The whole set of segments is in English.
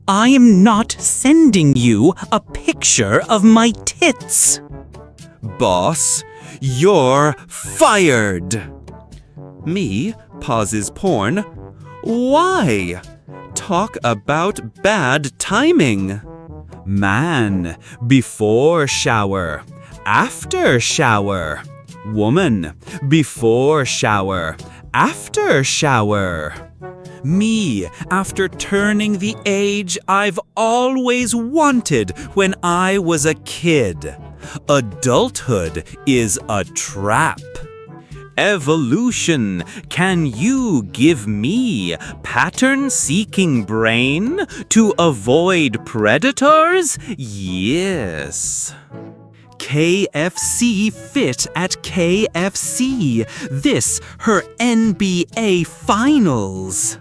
I am not sending you a picture of my tits. Boss, you're fired. Me pauses porn. Why? Talk about bad timing. Man, before shower, after shower. Woman, before shower, after shower. Me, after turning the age I've always wanted when I was a kid. Adulthood is a trap. Evolution, can you give me pattern-seeking brain to avoid predators? Yes. KFC fit at KFC. This, her NBA Finals.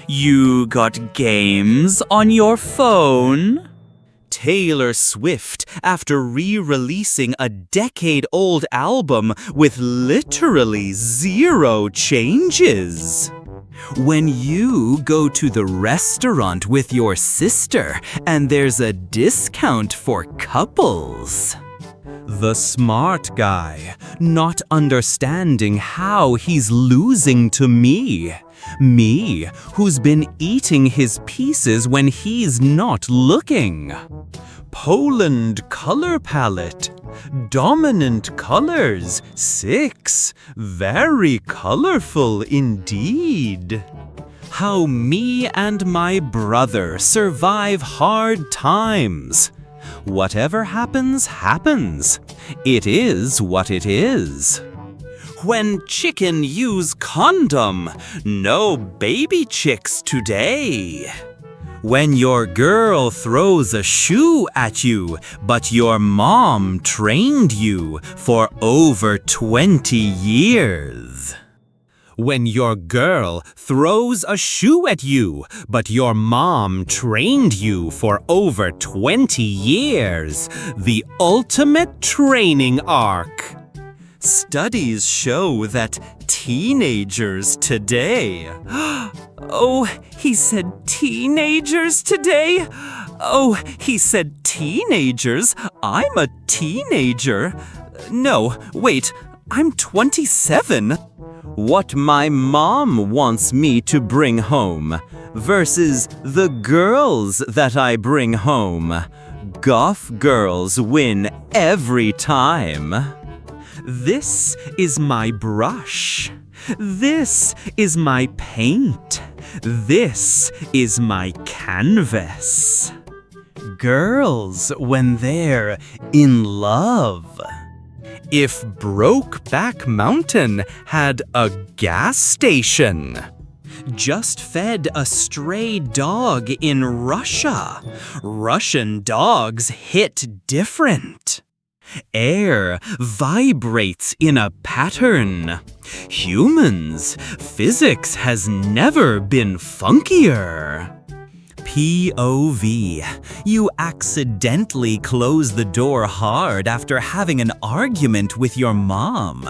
You got games on your phone? Taylor Swift, after re-releasing a decade-old album with literally 0 changes. When you go to the restaurant with your sister and there's a discount for couples. The smart guy, not understanding how he's losing to me. Me, who's been eating his pieces when he's not looking. Poland color palette. Dominant colors, 6. Very colorful indeed. How me and my brother survive hard times. Whatever happens, happens. It is what it is. When chicken use condom, no baby chicks today. When your girl throws a shoe at you, but your mom trained you for over 20 years. When your girl throws a shoe at you, but your mom trained you for over 20 years. The ultimate training arc. Studies show that teenagers today... Oh, he said teenagers today? Oh, he said teenagers? I'm a teenager. No, wait, I'm 27. What my mom wants me to bring home versus the girls that I bring home. Goth girls win every time. This is my brush. This is my paint. This is my canvas. Girls when they're in love. If Brokeback Mountain had a gas station. Just fed a stray dog in Russia. Russian dogs hit different. Air vibrates in a pattern. Humans, physics has never been funkier. POV. You accidentally close the door hard after having an argument with your mom.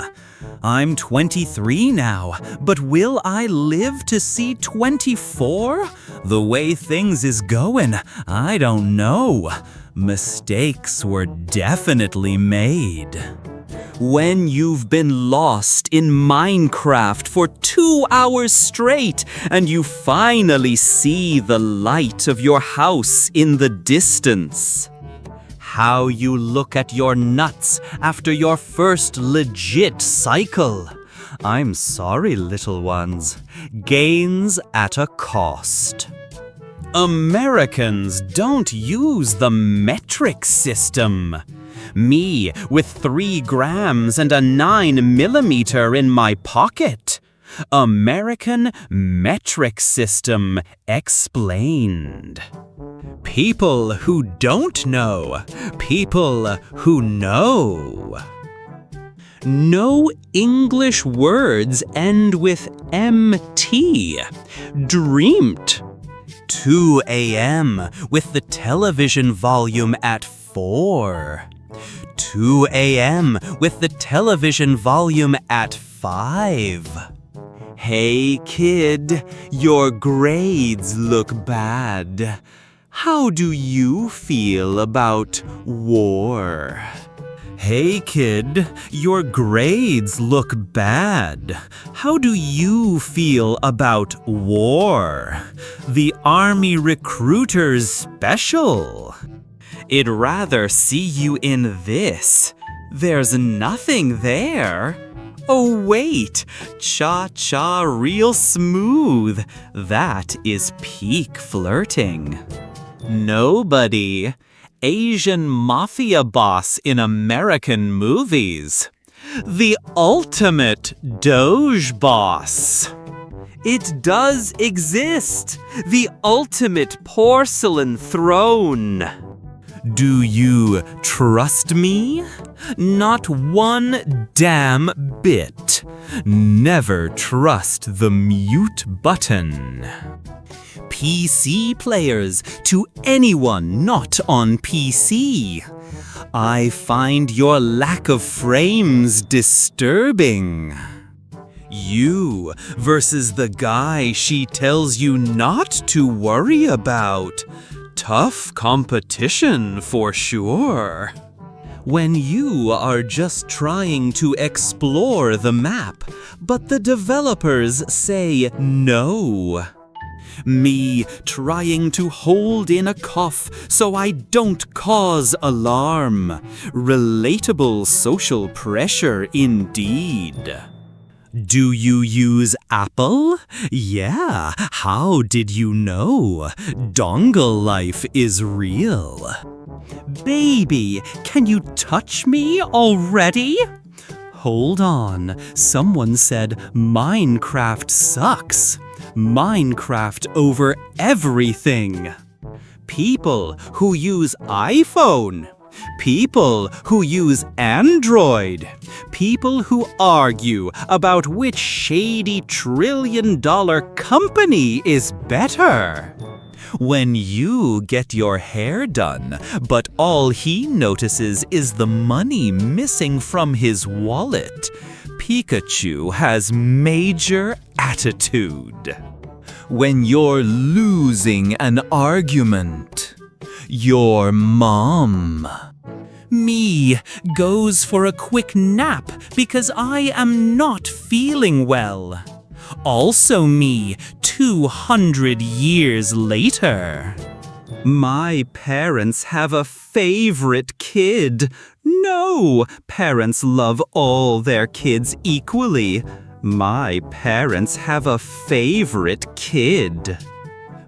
I'm 23 now, but will I live to see 24? The way things is going, I don't know. Mistakes were definitely made. When you've been lost in Minecraft for 2 hours straight and you finally see the light of your house in the distance. How you look at your nuts after your first legit cycle. I'm sorry, little ones. Gains at a cost. Americans don't use the metric system. Me with 3 grams and a 9mm in my pocket. American metric system explained. People who don't know. People who know. No English words end with MT. Dreamt. 2 a.m. with the television volume at 4. 2 a.m. with the television volume at 5. Hey kid, your grades look bad. How do you feel about war? Hey kid, your grades look bad. How do you feel about war? The Army Recruiters Special. I'd rather see you in this. There's nothing there. Oh wait, cha-cha real smooth. That is peak flirting. Nobody. Asian mafia boss in American movies. The ultimate Doge boss. It does exist. The ultimate porcelain throne. Do you trust me? Not one damn bit. Never trust the mute button. PC players to anyone not on PC. I find your lack of frames disturbing. You versus the guy she tells you not to worry about. Tough competition for sure. When you are just trying to explore the map, but the developers say no. Me trying to hold in a cough so I don't cause alarm. Relatable social pressure indeed. Do you use Apple? Yeah, how did you know? Dongle life is real. Baby, can you touch me already? Hold on, someone said Minecraft sucks. Minecraft over everything. People who use iPhone. People who use Android. People who argue about which shady trillion-dollar company is better. When you get your hair done, but all he notices is the money missing from his wallet, Pikachu has major attitude. When you're losing an argument, your mom. Me goes for a quick nap because I am not feeling well. Also me, 200 years later. My parents have a favorite kid. No, parents love all their kids equally. My parents have a favorite kid.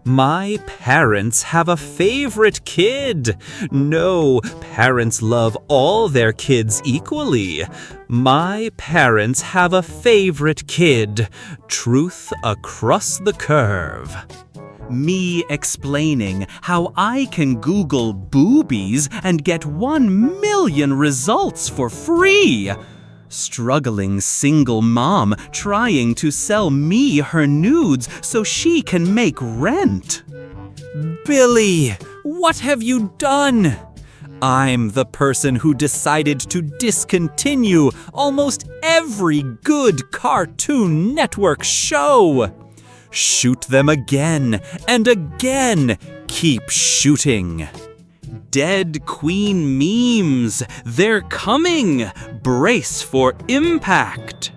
My parents have a favorite kid. No, parents love all their kids equally. My parents have a favorite kid. Truth across the curve. Me explaining how I can Google boobies and get 1 million results for free. Struggling single mom trying to sell me her nudes so she can make rent. Billy, what have you done? I'm the person who decided to discontinue almost every good Cartoon Network show. Shoot them again and again. Keep shooting. Dead Queen memes, they're coming! Brace for impact!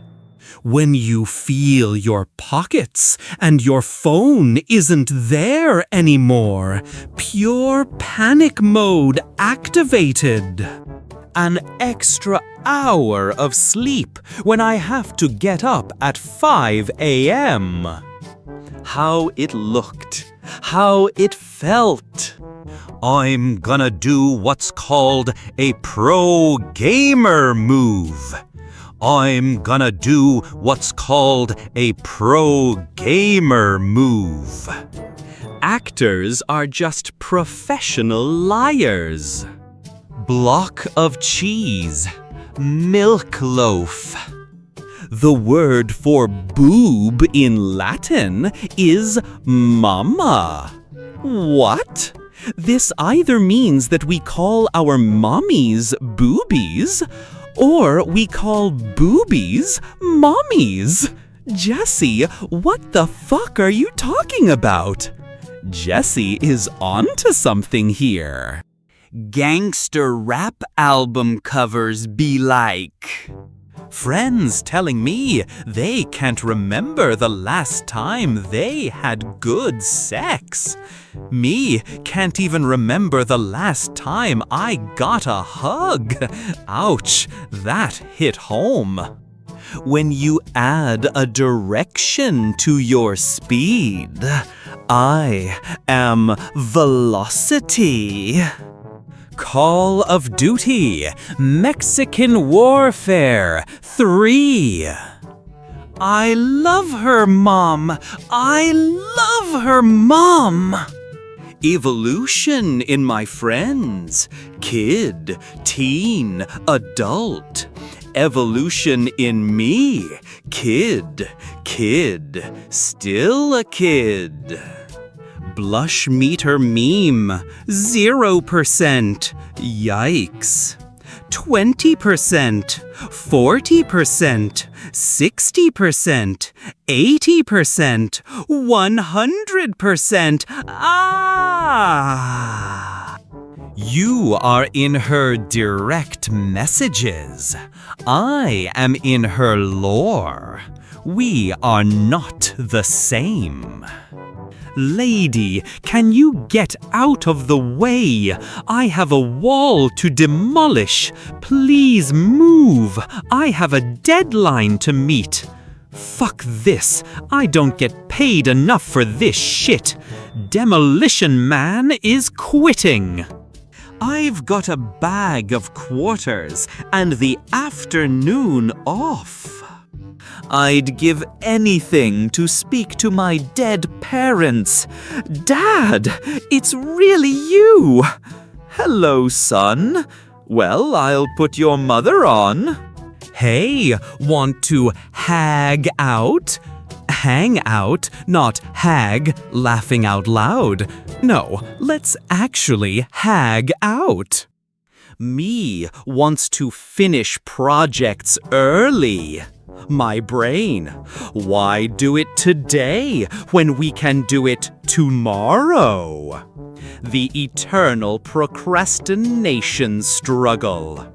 When you feel your pockets and your phone isn't there anymore, pure panic mode activated. An extra hour of sleep when I have to get up at 5 a.m. How it looked, how it felt. I'm gonna do what's called a pro gamer move. I'm gonna do what's called a pro gamer move. Actors are just professional liars. Block of cheese. Milk loaf. The word for boob in Latin is mama. What? This either means that we call our mommies boobies, or we call boobies mommies. Jesse, what the fuck are you talking about? Jesse is onto something here. Gangster rap album covers be like. Friends telling me they can't remember the last time they had good sex. Me can't even remember the last time I got a hug. Ouch, that hit home. When you add a direction to your speed, I am velocity. Call of Duty, Mexican Warfare 3. I love her, Mom. I love her, Mom. Evolution in my friends. Kid, teen, adult. Evolution in me. Kid, still a kid. Blush meter meme, 0%. Yikes. 20%, 40%, 60%, 80%, 100%. Ah! You are in her direct messages. I am in her lore. We are not the same. Lady, can you get out of the way? I have a wall to demolish. Please move. I have a deadline to meet. Fuck this. I don't get paid enough for this shit. Demolition Man is quitting. I've got a bag of quarters and the afternoon off. I'd give anything to speak to my dead parents. Dad, it's really you. Hello, son. Well, I'll put your mother on. Hey, want to hag out? Hang out, not hag, laughing out loud. No, let's actually hag out. Me wants to finish projects early. My brain, why do it today when we can do it tomorrow? The eternal procrastination struggle.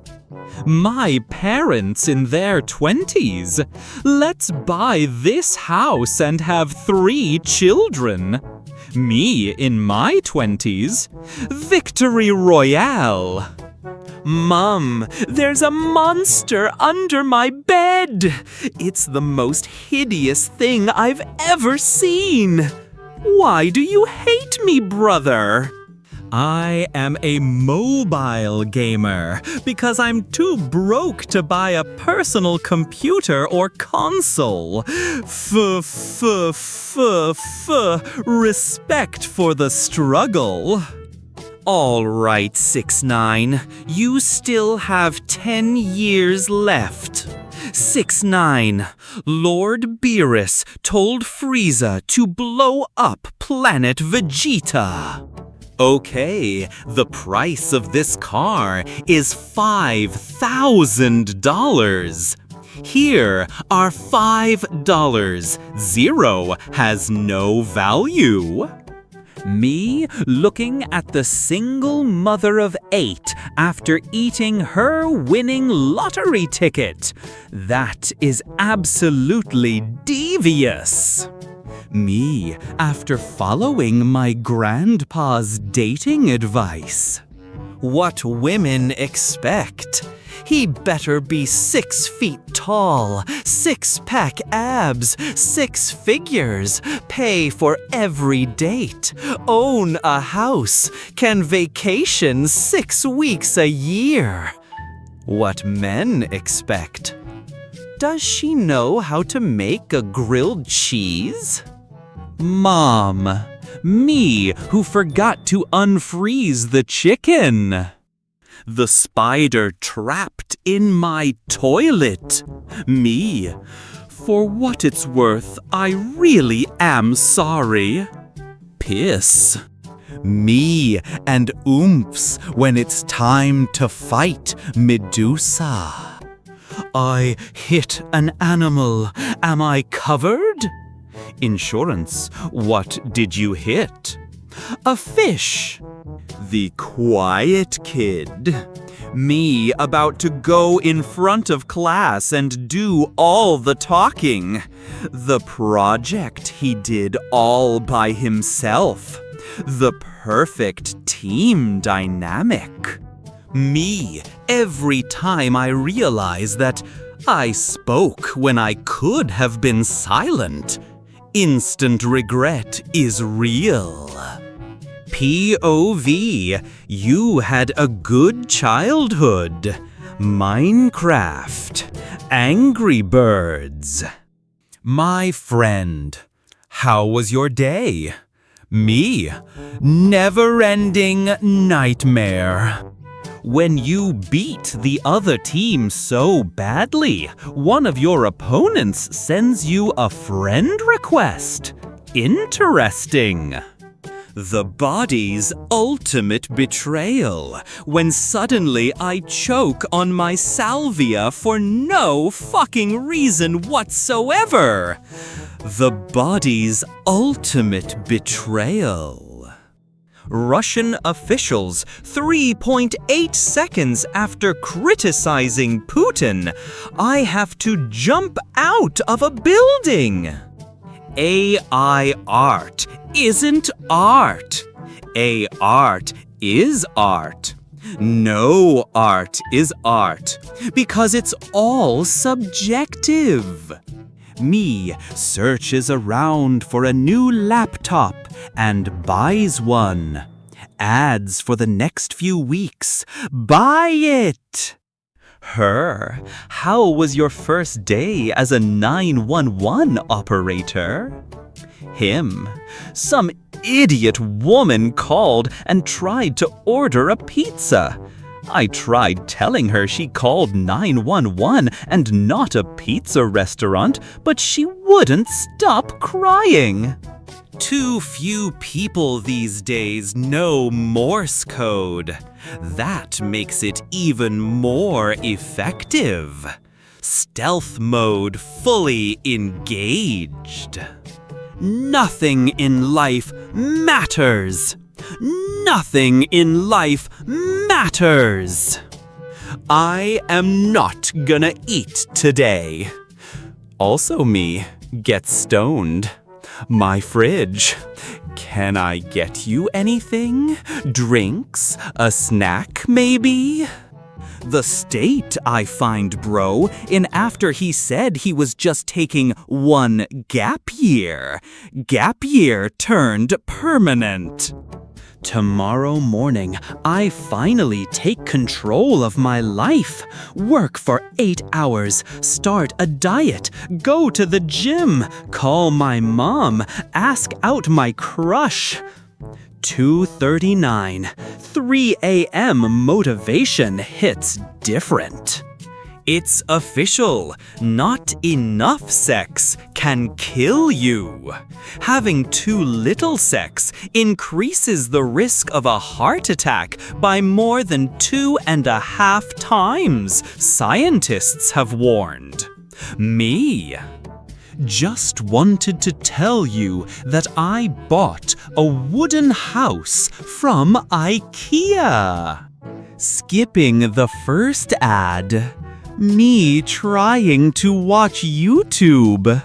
My parents in their 20s. Let's buy this house and have 3 children. Me in my 20s. Victory Royale. Mom, there's a monster under my bed. It's the most hideous thing I've ever seen. Why do you hate me, brother? I am a mobile gamer because I'm too broke to buy a personal computer or console. Respect for the struggle. All right, 6ix9ine, you still have 10 years left. 6ix9ine, Lord Beerus told Frieza to blow up planet Vegeta. Okay, the price of this car is $5,000. Here are $5. 0 has no value. Me looking at the single mother of 8 after eating her winning lottery ticket. That is absolutely devious. Me after following my grandpa's dating advice. What women expect. He better be 6 feet tall, 6-pack abs, 6 figures, pay for every date, own a house, can vacation 6 weeks a year. What men expect. Does she know how to make a grilled cheese? Mom, me who forgot to unfreeze the chicken. The spider trapped in my toilet. Me. For what it's worth, I really am sorry. Piss. Me and oomphs when it's time to fight Medusa. I hit an animal. Am I covered? Insurance, what did you hit? A fish. The quiet kid. Me about to go in front of class and do all the talking. The project he did all by himself. The perfect team dynamic. Me, every time I realize that I spoke when I could have been silent. Instant regret is real. POV, you had a good childhood. Minecraft. Angry Birds. My friend, how was your day? Me, never-ending nightmare. When you beat the other team so badly, one of your opponents sends you a friend request. Interesting. The body's ultimate betrayal, when suddenly I choke on my salvia for no fucking reason whatsoever. The body's ultimate betrayal. Russian officials 3.8 seconds after criticizing Putin, I have to jump out of a building. AI art isn't art. art is art. No art is art because it's all subjective. Me searches around for a new laptop and buys one. Ads for the next few weeks. Buy it! Her, how was your first day as a 911 operator? Him, some idiot woman called and tried to order a pizza. I tried telling her she called 911 and not a pizza restaurant, but she wouldn't stop crying. Too few people these days know Morse code. That makes it even more effective. Stealth mode fully engaged. Nothing in life matters. Nothing in life matters. I am not gonna eat today. Also me, get stoned. My fridge. Can I get you anything? Drinks? A snack, maybe? The state I find bro in after he said he was just taking one gap year. Gap year turned permanent. Tomorrow morning, I finally take control of my life. Work for 8 hours, start a diet, go to the gym, call my mom, ask out my crush. 2:39, 3 a.m. motivation hits different. It's official. Not enough sex can kill you. Having too little sex increases the risk of a heart attack by more than 2.5 times, scientists have warned. Me. Just wanted to tell you that I bought a wooden house from IKEA. Skipping the first ad. Me trying to watch YouTube.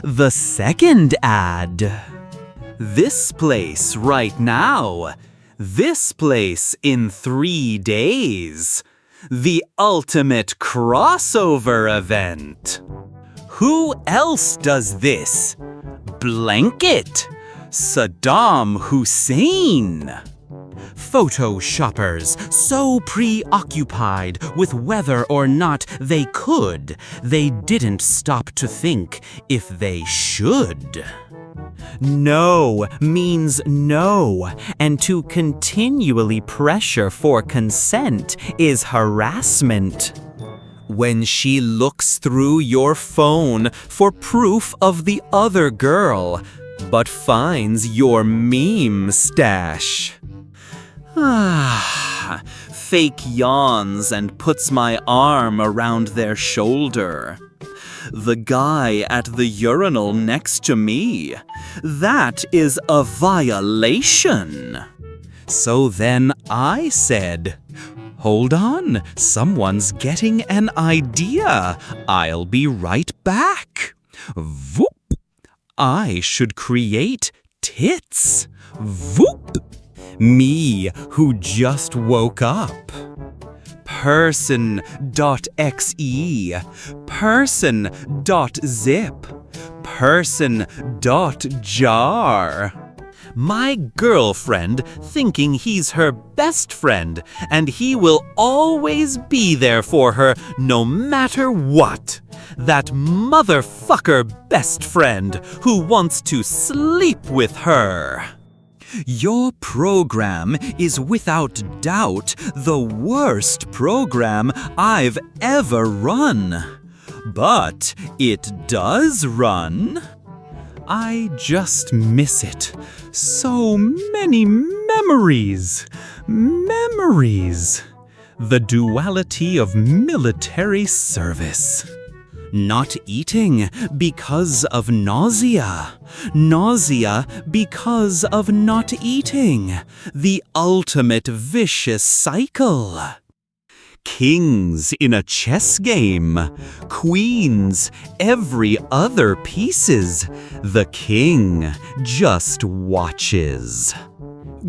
The second ad. This place right now. This place in 3 days. The ultimate crossover event. Who else does this? Blanket. Saddam Hussein. Photoshoppers so preoccupied with whether or not they could, they didn't stop to think if they should. No means no, and to continually pressure for consent is harassment. When she looks through your phone for proof of the other girl, but finds your meme stash. Fake yawns and puts my arm around their shoulder. the guy at the urinal next to me. That is a violation. So then I said, "Hold on, someone's getting an idea. I'll be right back." Voop! I should create tits. Voop! Me, who just woke up. Person.exe, person.zip, person.jar. My girlfriend thinking he's her best friend, and he will always be there for her no matter what. That motherfucker best friend who wants to sleep with her. Your program is without doubt the worst program I've ever run. But it does run. I just miss it. So many memories. Memories. The duality of military service. Not eating because of nausea. Nausea because of not eating. The ultimate vicious cycle. Kings in a chess game. Queens, every other pieces. The king just watches.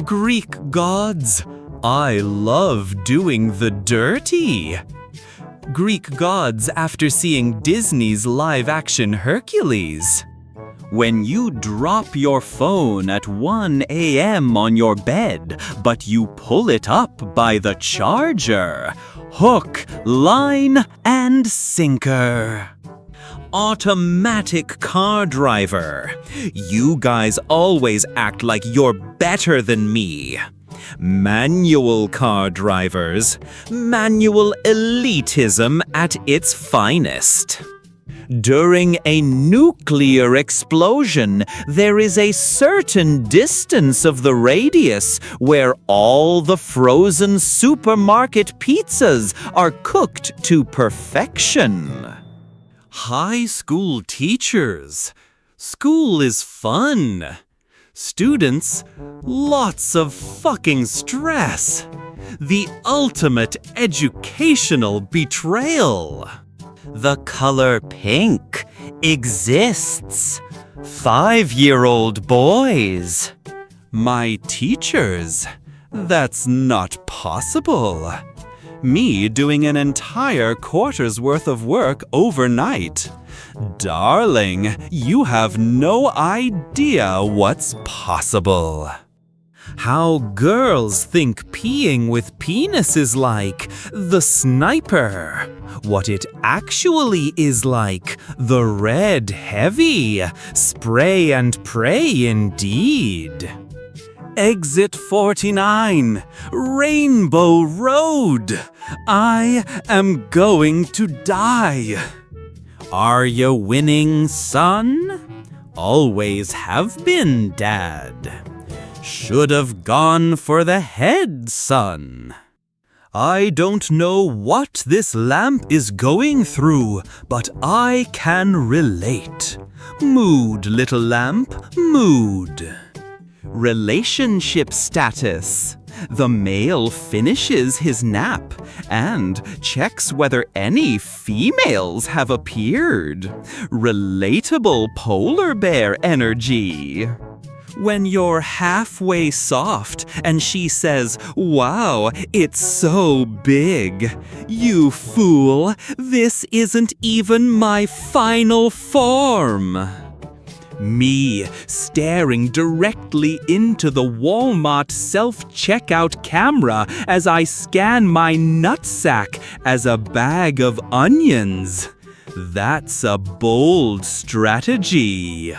Greek gods, I love doing the dirty. Greek gods after seeing Disney's live-action Hercules. When you drop your phone at 1 a.m. on your bed, but you pull it up by the charger. Hook, line, and sinker. Automatic car driver. You guys always act like you're better than me. Manual car drivers. Manual elitism at its finest. During a nuclear explosion, there is a certain distance of the radius where all the frozen supermarket pizzas are cooked to perfection. High school teachers. School is fun. Students, lots of fucking stress. The ultimate educational betrayal. The color pink exists. 5-year-old boys. My teachers. That's not possible. Me doing an entire quarter's worth of work overnight. Darling, you have no idea what's possible. How girls think peeing with penis is like the sniper. What it actually is like the red heavy. Spray and pray indeed. Exit 49, Rainbow Road. I am going to die. Are you winning, son? Always have been, Dad. Should have gone for the head, son. I don't know what this lamp is going through, but I can relate. Mood, little lamp, mood. Relationship status. The male finishes his nap and checks whether any females have appeared. Relatable polar bear energy. When you're halfway soft and she says, "Wow, it's so big." You fool, this isn't even my final form. Me staring directly into the Walmart self-checkout camera as I scan my nutsack as a bag of onions. That's a bold strategy.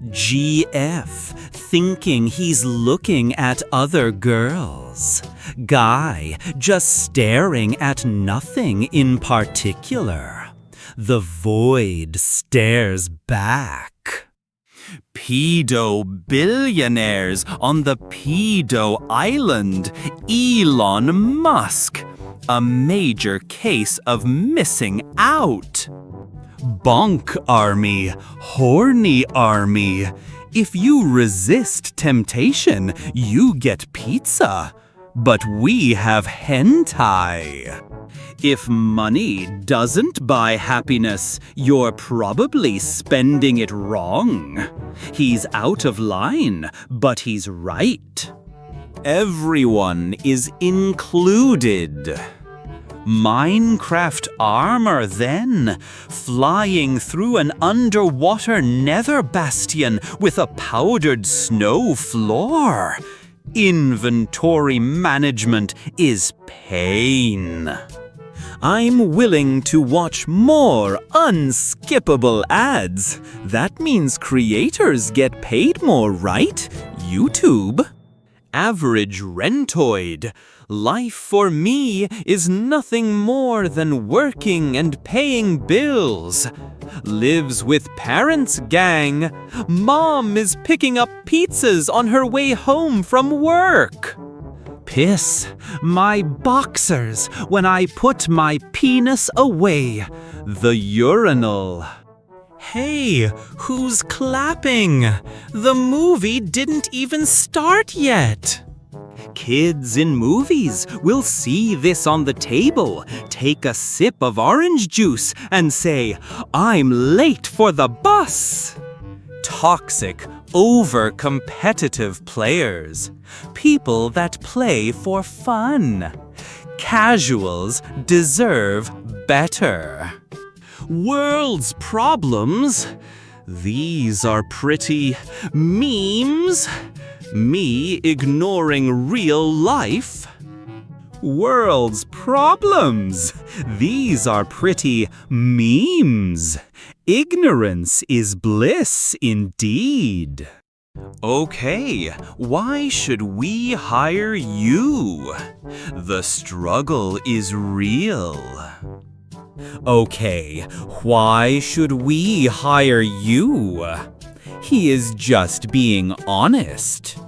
GF, thinking he's looking at other girls. Guy, just staring at nothing in particular. The void stares back. Pedo billionaires on the pedo island. Elon Musk. A major case of missing out. Bonk army, horny army. If you resist temptation, you get pizza. But we have hentai. If money doesn't buy happiness, you're probably spending it wrong. He's out of line, but he's right. Everyone is included. Minecraft armor then, flying through an underwater nether bastion with a powdered snow floor. Inventory management is pain. I'm willing to watch more unskippable ads. That means creators get paid more, right? YouTube. Average rentoid. Life for me is nothing more than working and paying bills. Lives with parents gang. Mom is picking up pizzas on her way home from work. Piss my boxers when I put my penis away. The urinal. Hey, who's clapping? The movie didn't even start yet. Kids in movies will see this on the table, take a sip of orange juice, and say, "I'm late for the bus." Toxic, over-competitive players. People that play for fun. Casuals deserve better. World's problems. These are pretty memes. Me ignoring real life. World's problems. These are pretty memes. Ignorance is bliss indeed. Okay, why should we hire you? The struggle is real. Okay, why should we hire you? He is just being honest.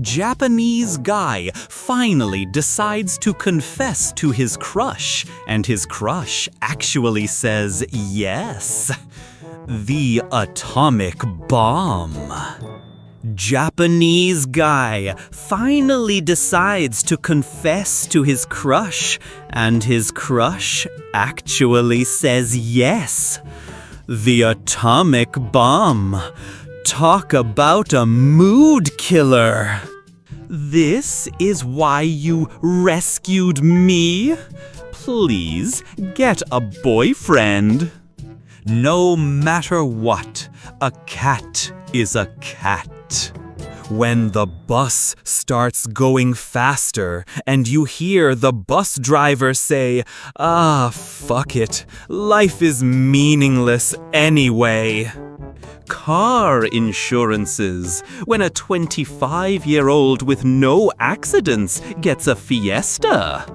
Japanese guy finally decides to confess to his crush, and his crush actually says yes. The atomic bomb. Japanese guy finally decides to confess to his crush, and his crush actually says yes. The atomic bomb. Talk about a mood killer. This is why you rescued me? Please get a boyfriend. No matter what, a cat is a cat. When the bus starts going faster and you hear the bus driver say, "Ah, fuck it, life is meaningless anyway." Car insurances. When a 25-year-old with no accidents gets a Fiesta.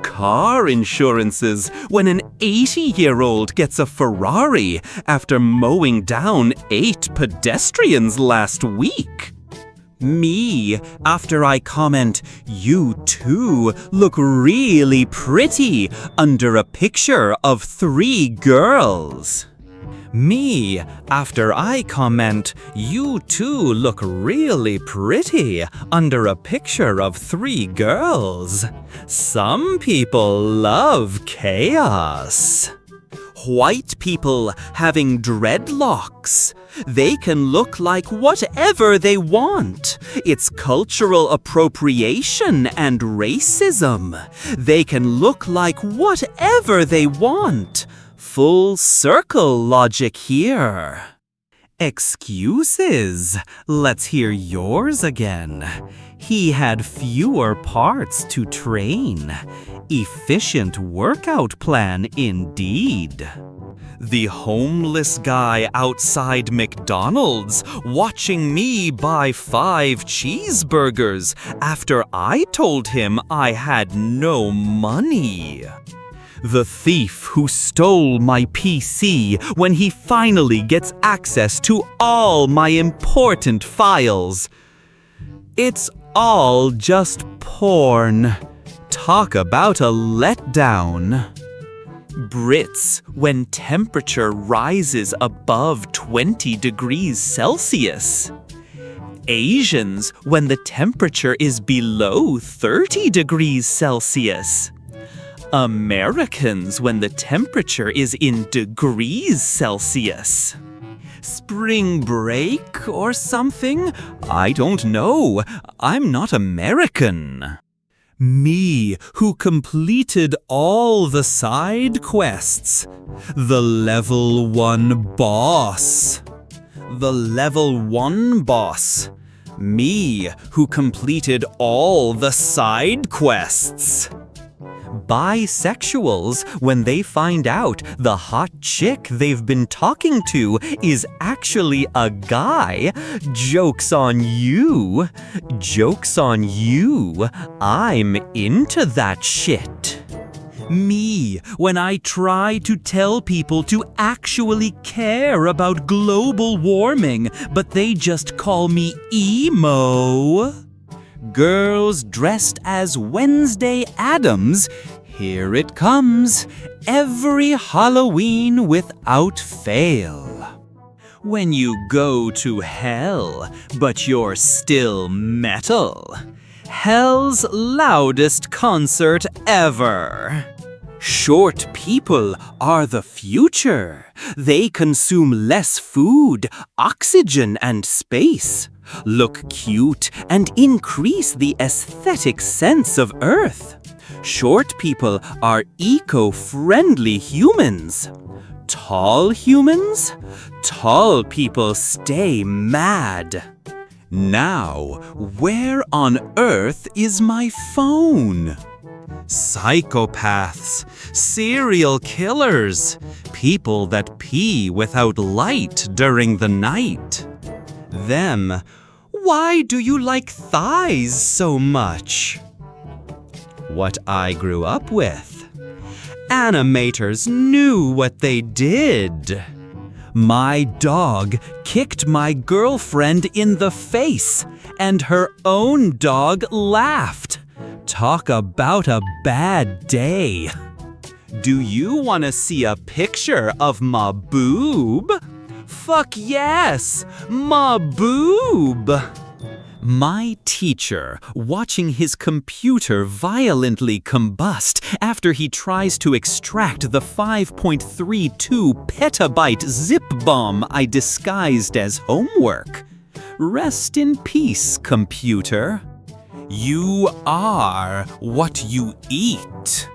Car insurances. When an 80-year-old gets a Ferrari after mowing down 8 pedestrians last week. Me, after I comment, "You too look really pretty," under a picture of 3 girls. Me, after I comment, "You too look really pretty," under a picture of 3 girls. Some people love chaos. White people having dreadlocks. They can look like whatever they want. It's cultural appropriation and racism. They can look like whatever they want. Full circle logic here. Excuses. Let's hear yours again. He had fewer parts to train. Efficient workout plan indeed. The homeless guy outside McDonald's watching me buy 5 cheeseburgers after I told him I had no money. The thief who stole my PC when he finally gets access to all my important files. It's all just porn. Talk about a letdown. Brits when temperature rises above 20 degrees Celsius. Asians when the temperature is below 30 degrees Celsius. Americans when the temperature is in degrees Celsius. Spring break or something? I don't know. I'm not American. Me, who completed all the side quests. The level 1 boss. The level 1 boss. Me, who completed all the side quests. Bisexuals when they find out the hot chick they've been talking to is actually a guy. Joke's on you. Joke's on you. I'm into that shit. Me, when I try to tell people to actually care about global warming, but they just call me emo. Girls dressed as Wednesday Addams, here it comes, every Halloween without fail. When you go to hell, but you're still metal. Hell's loudest concert ever. Short people are the future. They consume less food, oxygen, and space. Look cute and increase the aesthetic sense of Earth. Short people are eco-friendly humans. Tall humans? Tall people stay mad. Now, where on earth is my phone? Psychopaths, serial killers, people that pee without light during the night. Them, why do you like thighs so much? What I grew up with. Animators knew what they did. My dog kicked my girlfriend in the face, and her own dog laughed. Talk about a bad day. Do you want to see a picture of my boob? Fuck yes, my boob. My teacher watching his computer violently combust after he tries to extract the 5.32 petabyte zip bomb I disguised as homework. Rest in peace, computer. You are what you eat.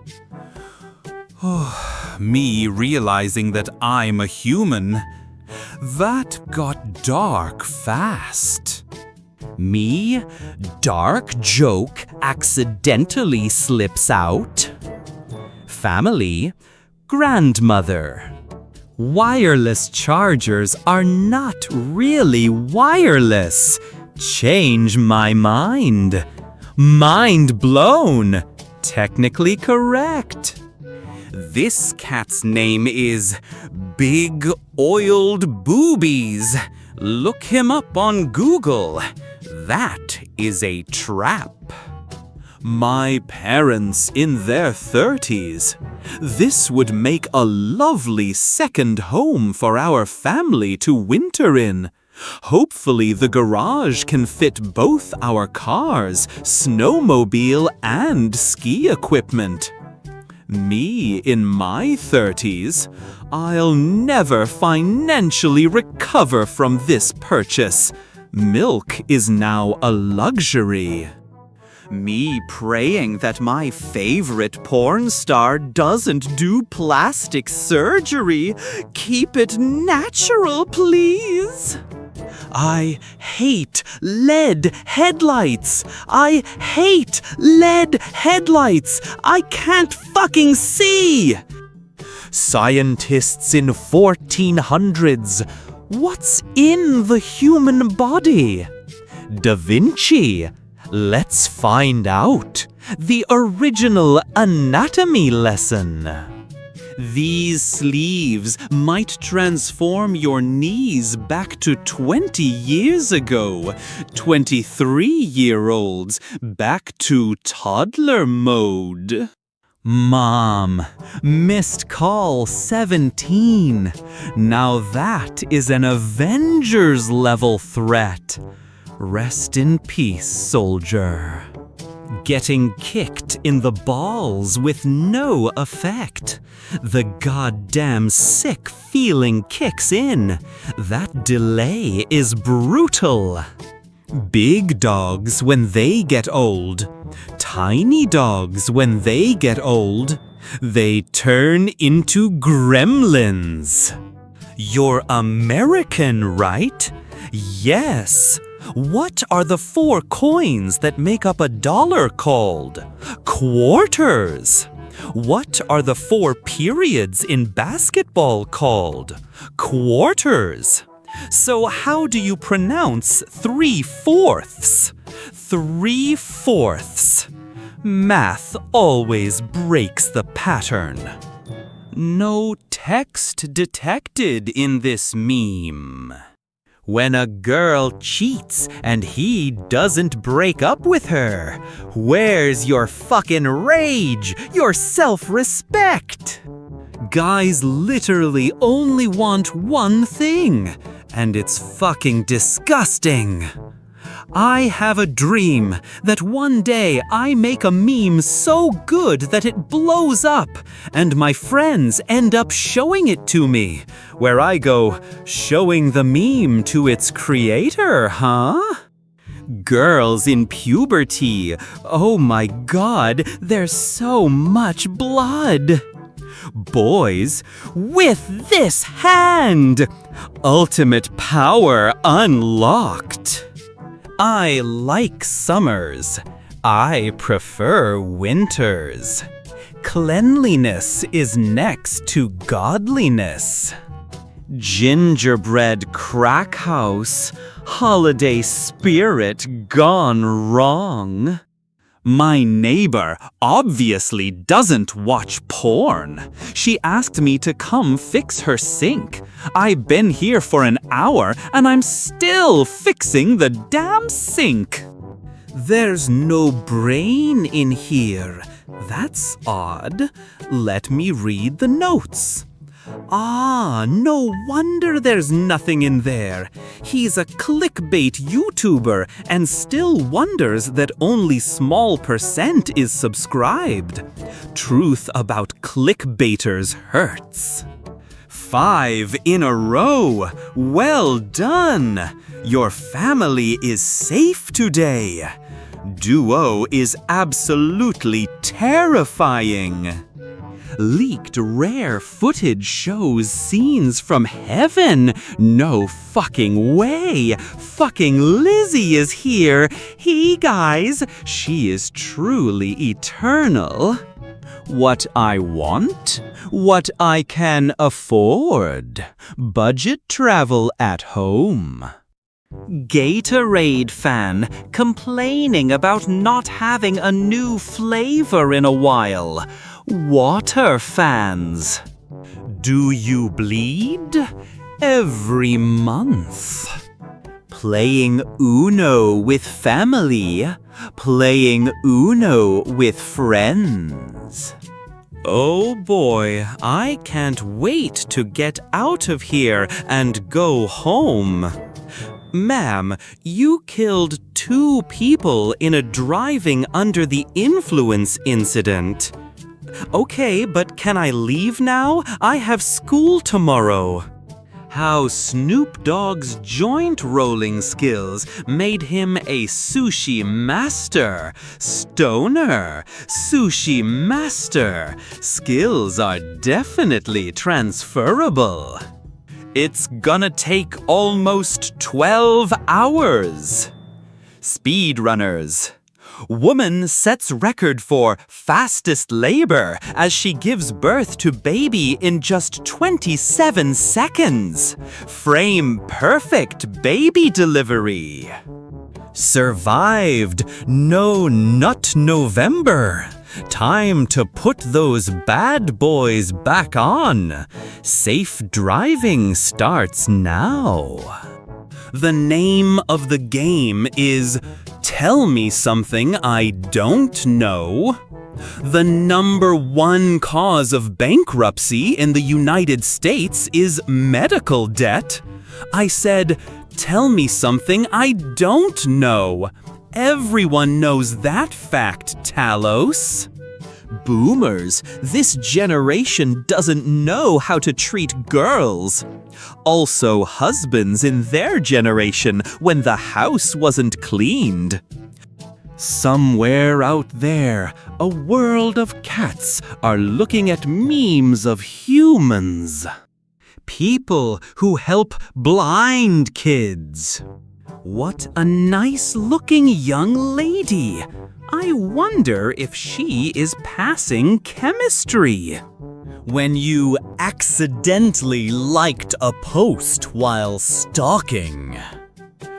Me realizing that I'm a human. That got dark fast. Me, dark joke accidentally slips out. Family, grandmother. Wireless chargers are not really wireless. Change my mind. Mind blown. Technically correct. This cat's name is Big Oiled Boobies. Look him up on Google. That is a trap. My parents in their 30s. This would make a lovely second home for our family to winter in. Hopefully the garage can fit both our cars, snowmobile, and ski equipment. Me in my 30s, I'll never financially recover from this purchase. Milk is now a luxury. Me praying that my favorite porn star doesn't do plastic surgery. Keep it natural, please. I hate LED headlights. I hate LED headlights. I can't fucking see. Scientists in 1400s. What's in the human body? Da Vinci. Let's find out. The original anatomy lesson. These sleeves might transform your knees back to 20 years ago. 23-year-olds back to toddler mode. Mom, missed call 17. Now that is an Avengers-level threat. Rest in peace, soldier. Getting kicked in the balls with no effect. The goddamn sick feeling kicks in. That delay is brutal. Big dogs when they get old. Tiny dogs when they get old. They turn into gremlins. You're American, right? Yes. What are the 4 coins that make up a dollar called? Quarters. What are the 4 periods in basketball called? Quarters. So how do you pronounce 3/4? 3/4. Math always breaks the pattern. No text detected in this meme. When a girl cheats and he doesn't break up with her, where's your fucking rage, your self-respect? Guys literally only want one thing, and it's fucking disgusting. I have a dream that one day I make a meme so good that it blows up, and my friends end up showing it to me, where I go, showing the meme to its creator, huh? Girls in puberty, oh my god, there's so much blood. Boys, with this hand, ultimate power unlocked. I like summers. I prefer winters. Cleanliness is next to godliness. Gingerbread crack house, holiday spirit gone wrong. My neighbor obviously doesn't watch porn. She asked me to come fix her sink. I've been here for an hour and I'm still fixing the damn sink. There's no brain in here. That's odd. Let me read the notes. Ah, no wonder there's nothing in there. He's a clickbait YouTuber and still wonders that only small % is subscribed. Truth about clickbaiters hurts. 5 in a row. Well done. Your family is safe today. Duo is absolutely terrifying. Leaked rare footage shows scenes from heaven. No fucking way. Fucking Lizzie is here. Hey guys, she is truly eternal. What I want? What I can afford. Budget travel at home. Gatorade fan complaining about not having a new flavor in a while. Water fans. Do you bleed? Every month. Playing Uno with family. Playing Uno with friends. Oh boy, I can't wait to get out of here and go home. Ma'am, you killed 2 people in a driving under the influence incident. Okay, but can I leave now? I have school tomorrow. How Snoop Dogg's joint rolling skills made him a sushi master. Stoner, sushi master. Skills are definitely transferable. It's gonna take almost 12 hours. Speedrunners. Woman sets record for fastest labor as she gives birth to baby in just 27 seconds. Frame perfect baby delivery. Survived No Nut November. Time to put those bad boys back on. Safe driving starts now. The name of the game is Tell Me Something I Don't Know. The #1 cause of bankruptcy in the United States is medical debt. I said, tell me something I don't know. Everyone knows that fact, Talos. Boomers, this generation doesn't know how to treat girls. Also, husbands in their generation when the house wasn't cleaned. Somewhere out there, a world of cats are looking at memes of humans. People who help blind kids. What a nice-looking young lady. I wonder if she is passing chemistry. When you accidentally liked a post while stalking.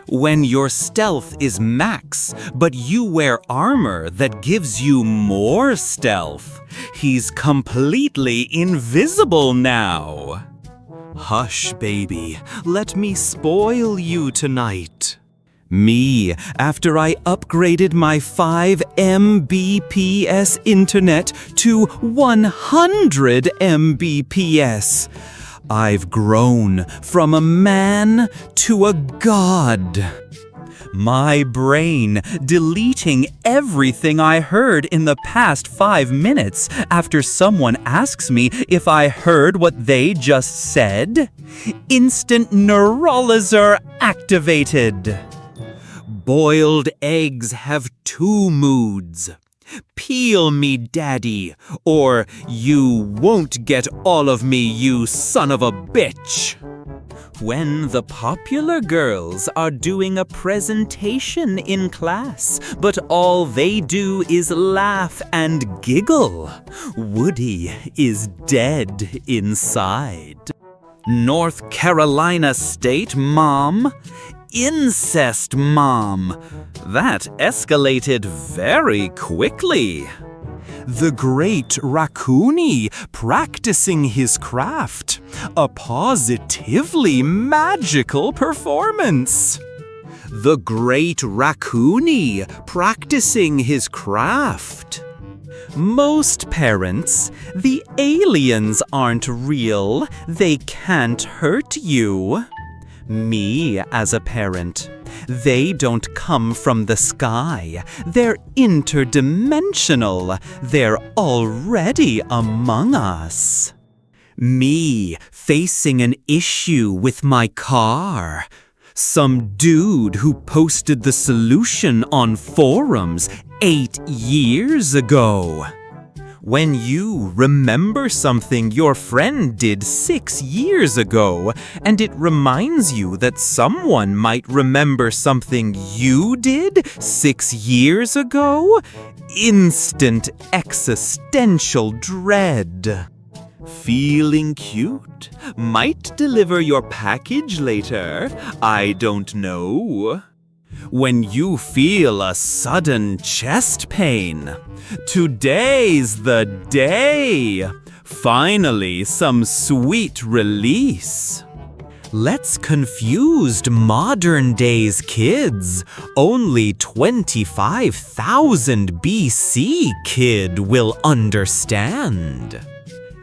When your stealth is max, but you wear armor that gives you more stealth. He's completely invisible now. Hush, baby. Let me spoil you tonight. Me, after I upgraded my 5 Mbps internet to 100 Mbps. I've grown from a man to a god. My brain deleting everything I heard in the past 5 minutes after someone asks me if I heard what they just said. Instant neuralizer activated. Boiled eggs have 2 moods. Peel me, daddy, or you won't get all of me, you son of a bitch. When the popular girls are doing a presentation in class, but all they do is laugh and giggle, Woody is dead inside. North Carolina State Mom. Incest Mom. That escalated very quickly. The Great Raccoony practicing his craft. A positively magical performance. The Great Raccoony practicing his craft. Most parents, the aliens aren't real. They can't hurt you. Me as a parent. They don't come from the sky. They're interdimensional. They're already among us. Me facing an issue with my car. Some dude who posted the solution on forums 8 years ago. When you remember something your friend did 6 years ago, and it reminds you that someone might remember something you did 6 years ago, instant existential dread. Feeling cute? Might deliver your package later. I don't know. When you feel a sudden chest pain. Today's the day. Finally, some sweet release. Let's confused modern days kids. Only 25,000 BC kid will understand.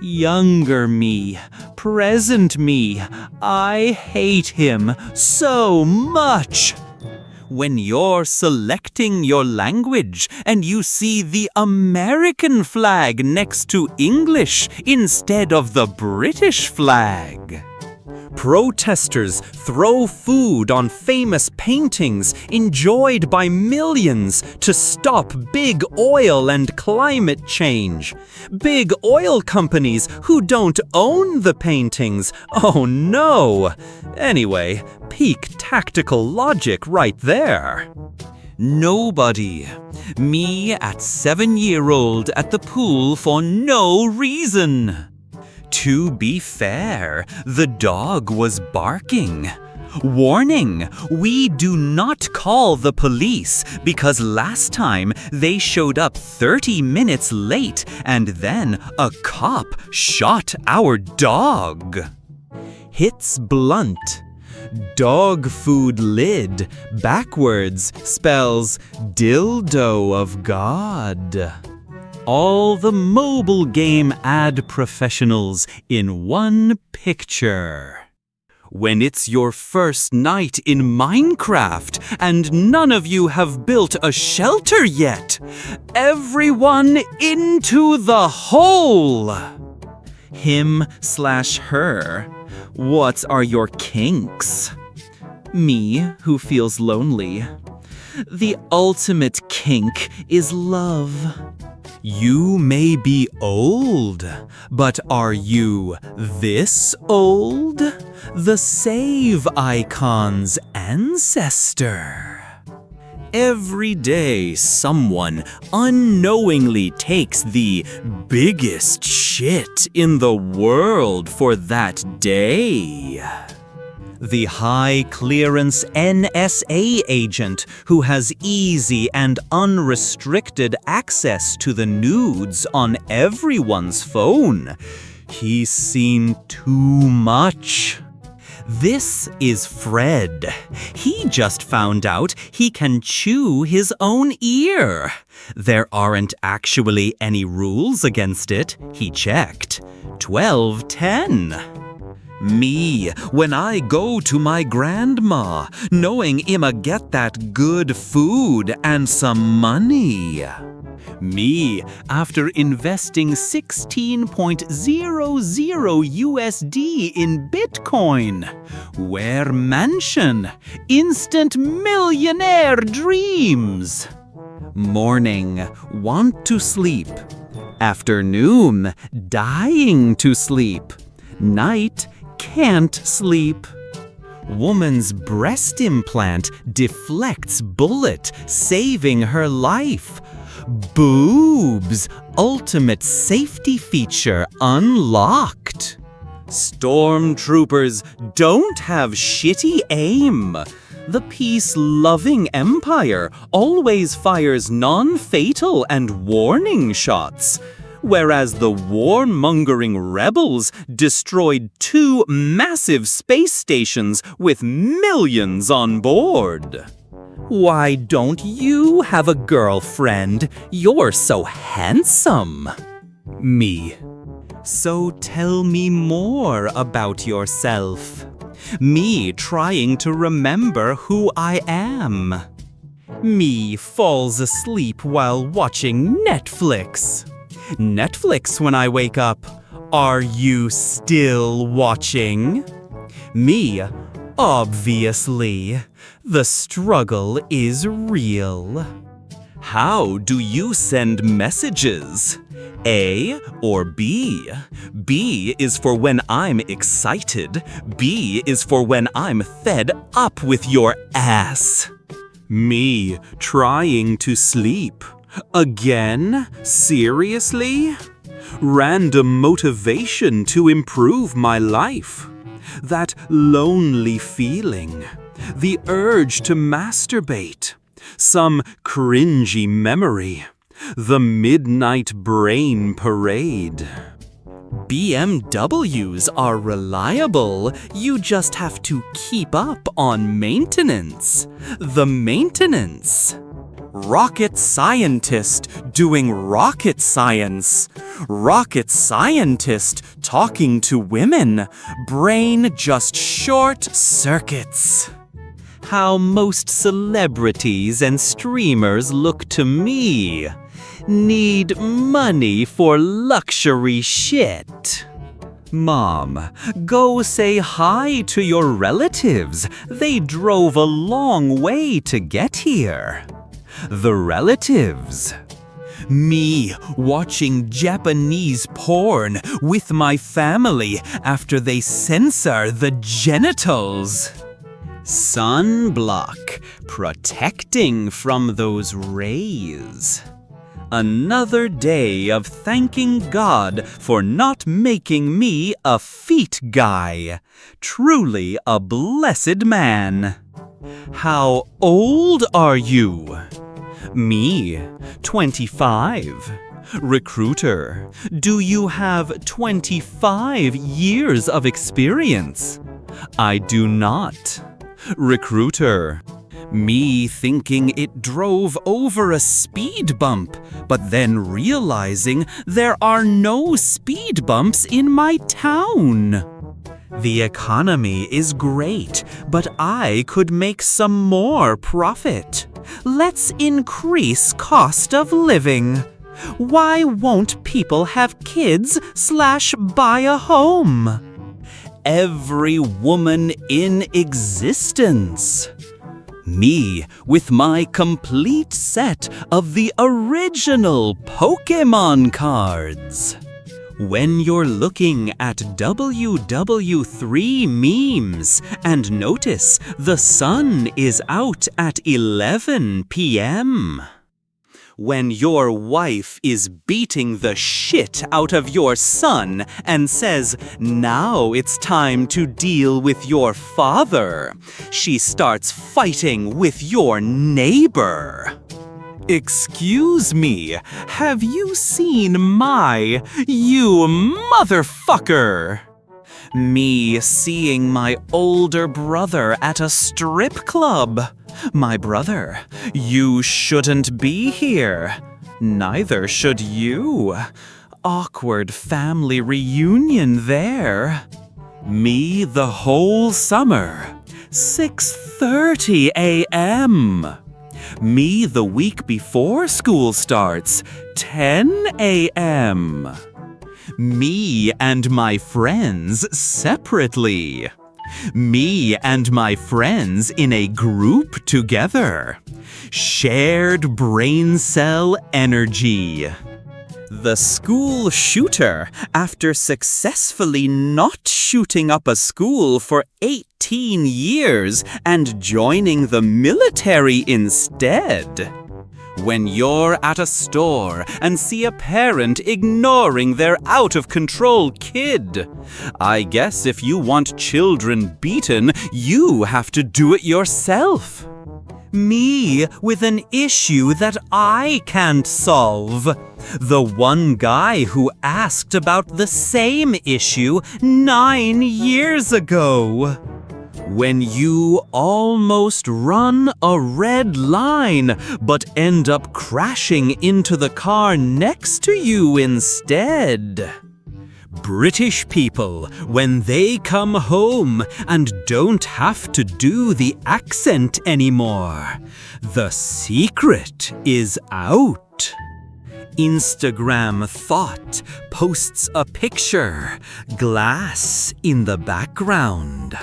Younger me, present me, I hate him so much. When you're selecting your language and you see the American flag next to English instead of the British flag. Protesters throw food on famous paintings enjoyed by millions to stop big oil and climate change. Big oil companies who don't own the paintings. Oh no! Anyway, peak tactical logic right there. Nobody. Me at 7-year-old at the pool for no reason. To be fair, the dog was barking. Warning, we do not call the police because last time they showed up 30 minutes late and then a cop shot our dog. Hits blunt. Dog food lid backwards spells dildo of God. All the mobile game ad professionals in one picture. When it's your first night in Minecraft and none of you have built a shelter yet, everyone into the hole! Him/her. What are your kinks? Me, who feels lonely. The ultimate kink is love. You may be old, but are you this old? The save icon's ancestor. Every day, someone unknowingly takes the biggest shit in the world for that day. The high-clearance NSA agent who has easy and unrestricted access to the nudes on everyone's phone. He's seen too much. This is Fred. He just found out he can chew his own ear. There aren't actually any rules against it, he checked. 12:10. Me, when I go to my grandma, knowing I'ma get that good food and some money. Me, after investing 16.00 USD in Bitcoin. Where mansion, instant millionaire dreams. Morning, want to sleep. Afternoon, dying to sleep. Night, can't sleep. Woman's breast implant deflects bullet, saving her life. Boobs, ultimate safety feature unlocked. Stormtroopers don't have shitty aim. The peace-loving Empire always fires non-fatal and warning shots. Whereas the warmongering rebels destroyed 2 massive space stations with millions on board. Why don't you have a girlfriend? You're so handsome. Me. So tell me more about yourself. Me trying to remember who I am. Me falls asleep while watching Netflix. Netflix when I wake up. Are you still watching? Me, obviously. The struggle is real. How do you send messages? A or B? B is for when I'm excited. B is for when I'm fed up with your ass. Me, trying to sleep. Again? Seriously? Random motivation to improve my life. That lonely feeling. The urge to masturbate. Some cringy memory. The midnight brain parade. BMWs are reliable. You just have to keep up on maintenance. The maintenance. Rocket scientist doing rocket science. Rocket scientist talking to women. Brain just short circuits. How most celebrities and streamers look to me. Need money for luxury shit. Mom, go say hi to your relatives. They drove a long way to get here. The relatives. Me watching Japanese porn with my family after they censor the genitals. Sunblock, protecting from those rays. Another day of thanking God for not making me a feet guy. Truly a blessed man. How old are you? Me, 25. Recruiter, do you have 25 years of experience? I do not. Recruiter, Me thinking it drove over a speed bump, but then realizing there are no speed bumps in my town. The economy is great, but I could make some more profit. Let's increase cost of living. Why won't people have kids/buy a home? Every woman in existence. Me with my complete set of the original Pokémon cards. When you're looking at WW3 memes and notice the sun is out at 11 p.m. When your wife is beating the shit out of your son and says, "Now it's time to deal with your father," she starts fighting with your neighbor. Excuse me, have you seen you motherfucker? Me seeing my older brother at a strip club. My brother, you shouldn't be here. Neither should you. Awkward family reunion there. Me the whole summer. 6:30 a.m. Me the week before school starts. 10 a.m. Me and my friends separately. Me and my friends in a group together. Shared brain cell energy. The school shooter, after successfully not shooting up a school for 18 years and joining the military instead. When you're at a store and see a parent ignoring their out-of-control kid. I guess if you want children beaten, you have to do it yourself. Me with an issue that I can't solve. The one guy who asked about the same issue 9 years ago. When you almost run a red line, but end up crashing into the car next to you instead. British people, when they come home and don't have to do the accent anymore. The secret is out. Instagram thought posts a picture, glass in the background.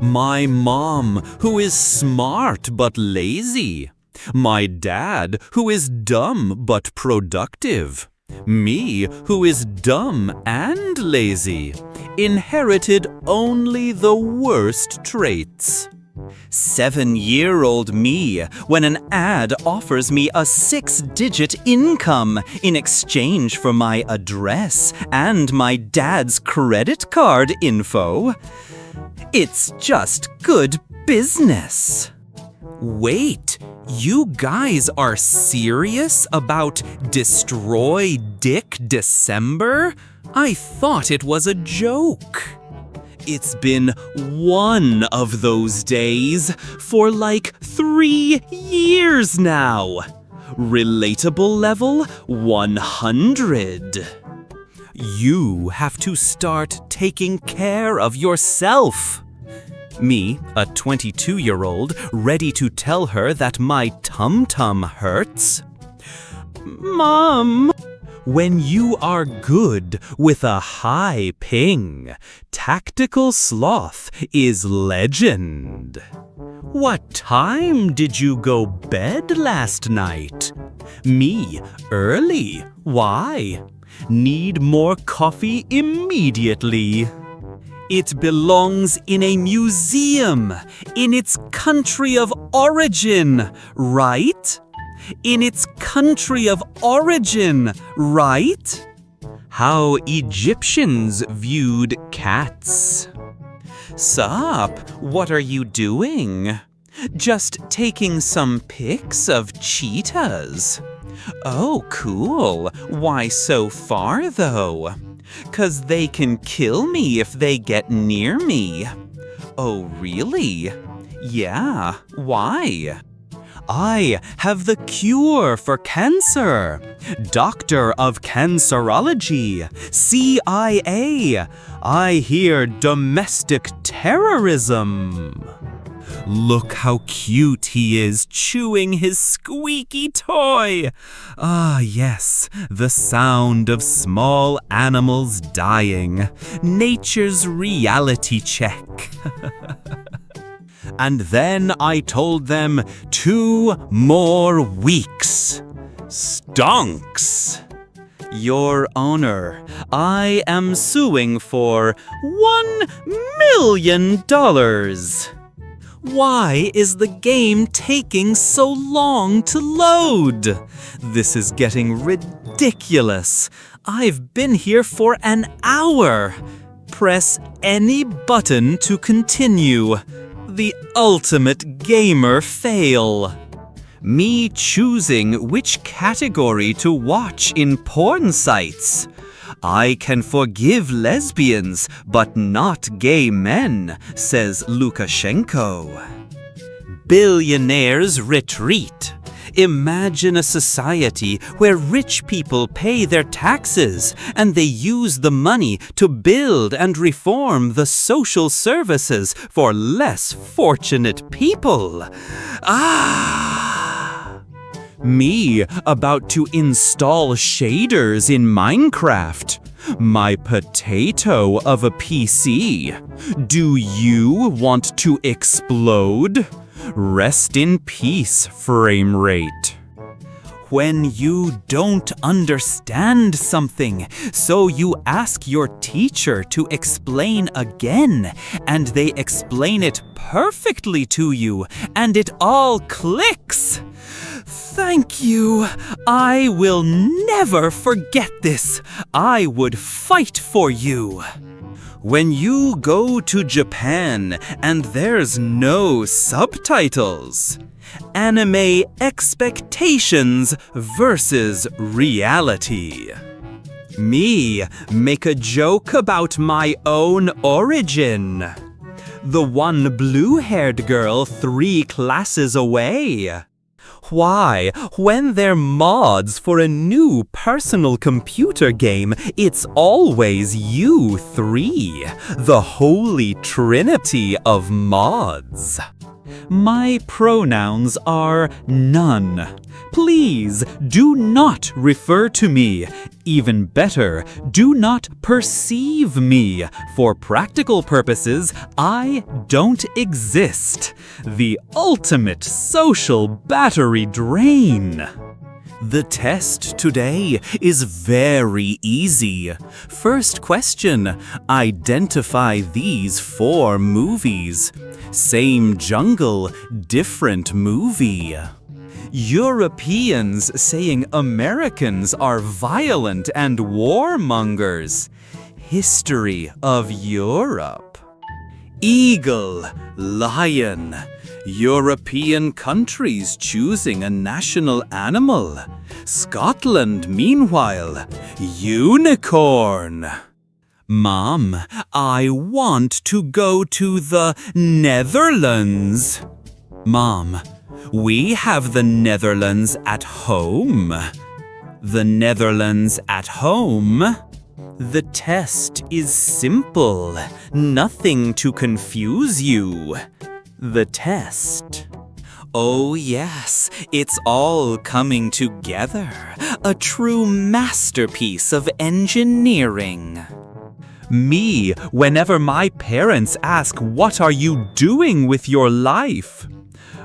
My mom, who is smart but lazy. My dad, who is dumb but productive. Me, who is dumb and lazy. Inherited only the worst traits. 7-year-old me, when an ad offers me a 6-digit income in exchange for my address and my dad's credit card info. It's just good business. Wait, you guys are serious about Destroy Dick December? I thought it was a joke. It's been one of those days for like 3 years now. Relatable level 100. You have to start taking care of yourself. Me, a 22-year-old, ready to tell her that my tum-tum hurts. Mom! When you are good with a high ping, Tactical Sloth is legend. What time did you go bed last night? Me, early. Why? Need more coffee immediately. It belongs in a museum, in its country of origin, right? In its country of origin, right? How Egyptians viewed cats. Sup, what are you doing? Just taking some pics of cheetahs. Oh, cool. Why so far, though? 'Cause they can kill me if they get near me. Oh, really? Yeah, why? I have the cure for cancer. Doctor of Cancerology, CIA. I hear domestic terrorism. Look how cute he is chewing his squeaky toy. Ah, yes, the sound of small animals dying. Nature's reality check. And then I told them 2 more weeks. Stonks! Your Honor, I am suing for $1 million. Why is the game taking so long to load? This is getting ridiculous. I've been here for an hour. Press any button to continue. The ultimate gamer fail. Me choosing which category to watch in porn sites. I can forgive lesbians, but not gay men, says Lukashenko. Billionaires retreat. Imagine a society where rich people pay their taxes and they use the money to build and reform the social services for less fortunate people. Me about to install shaders in Minecraft. My potato of a PC. Do you want to explode? Rest in peace, frame rate. When you don't understand something, so you ask your teacher to explain again, and they explain it perfectly to you, and it all clicks. Thank you. I will never forget this. I would fight for you. When you go to Japan and there's no subtitles. Anime expectations versus reality. Me make a joke about my own origin. The one blue-haired girl 3 classes away. Why, when they're mods for a new personal computer game, it's always you 3, the holy trinity of mods. My pronouns are none. Please do not refer to me. Even better, do not perceive me. For practical purposes, I don't exist. The ultimate social battery drain. The test today is very easy. First question, identify these 4 movies. Same jungle, different movie. Europeans saying Americans are violent and warmongers. History of Europe. Eagle, lion. European countries choosing a national animal. Scotland, meanwhile, unicorn. Mom, I want to go to the Netherlands. Mom, we have the Netherlands at home. The Netherlands at home? The test is simple. Nothing to confuse you. The test. Oh yes, it's all coming together. A true masterpiece of engineering. Me, whenever my parents ask, what are you doing with your life?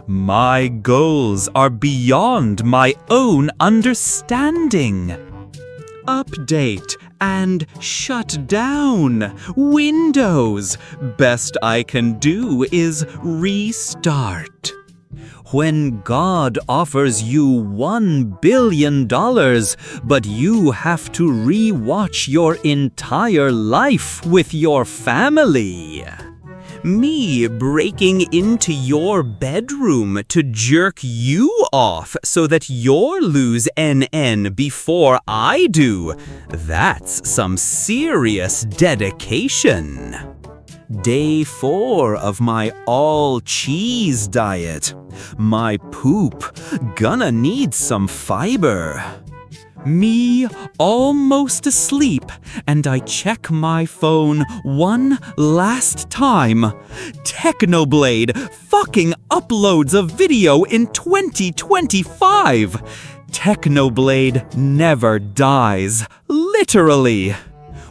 My goals are beyond my own understanding. Update and shut down. Windows. Best I can do is restart. When God offers you $1 billion, but you have to re-watch your entire life with your family. Me breaking into your bedroom to jerk you off so that you'll lose NN before I do. That's some serious dedication. Day 4 of my all-cheese diet. My poop gonna need some fiber. Me almost asleep, and I check my phone one last time. Technoblade fucking uploads a video in 2025. Technoblade never dies, literally.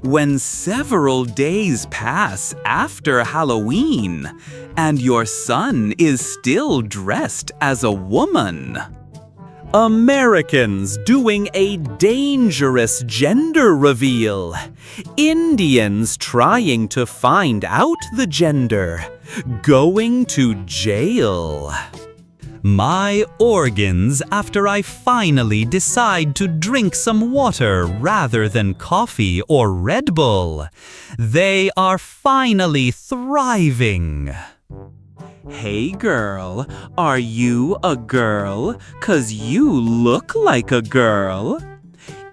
When several days pass after Halloween, and your son is still dressed as a woman. Americans doing a dangerous gender reveal. Indians trying to find out the gender. Going to jail. My organs after I finally decide to drink some water rather than coffee or Red Bull. They are finally thriving. Hey girl, are you a girl? 'Cause you look like a girl.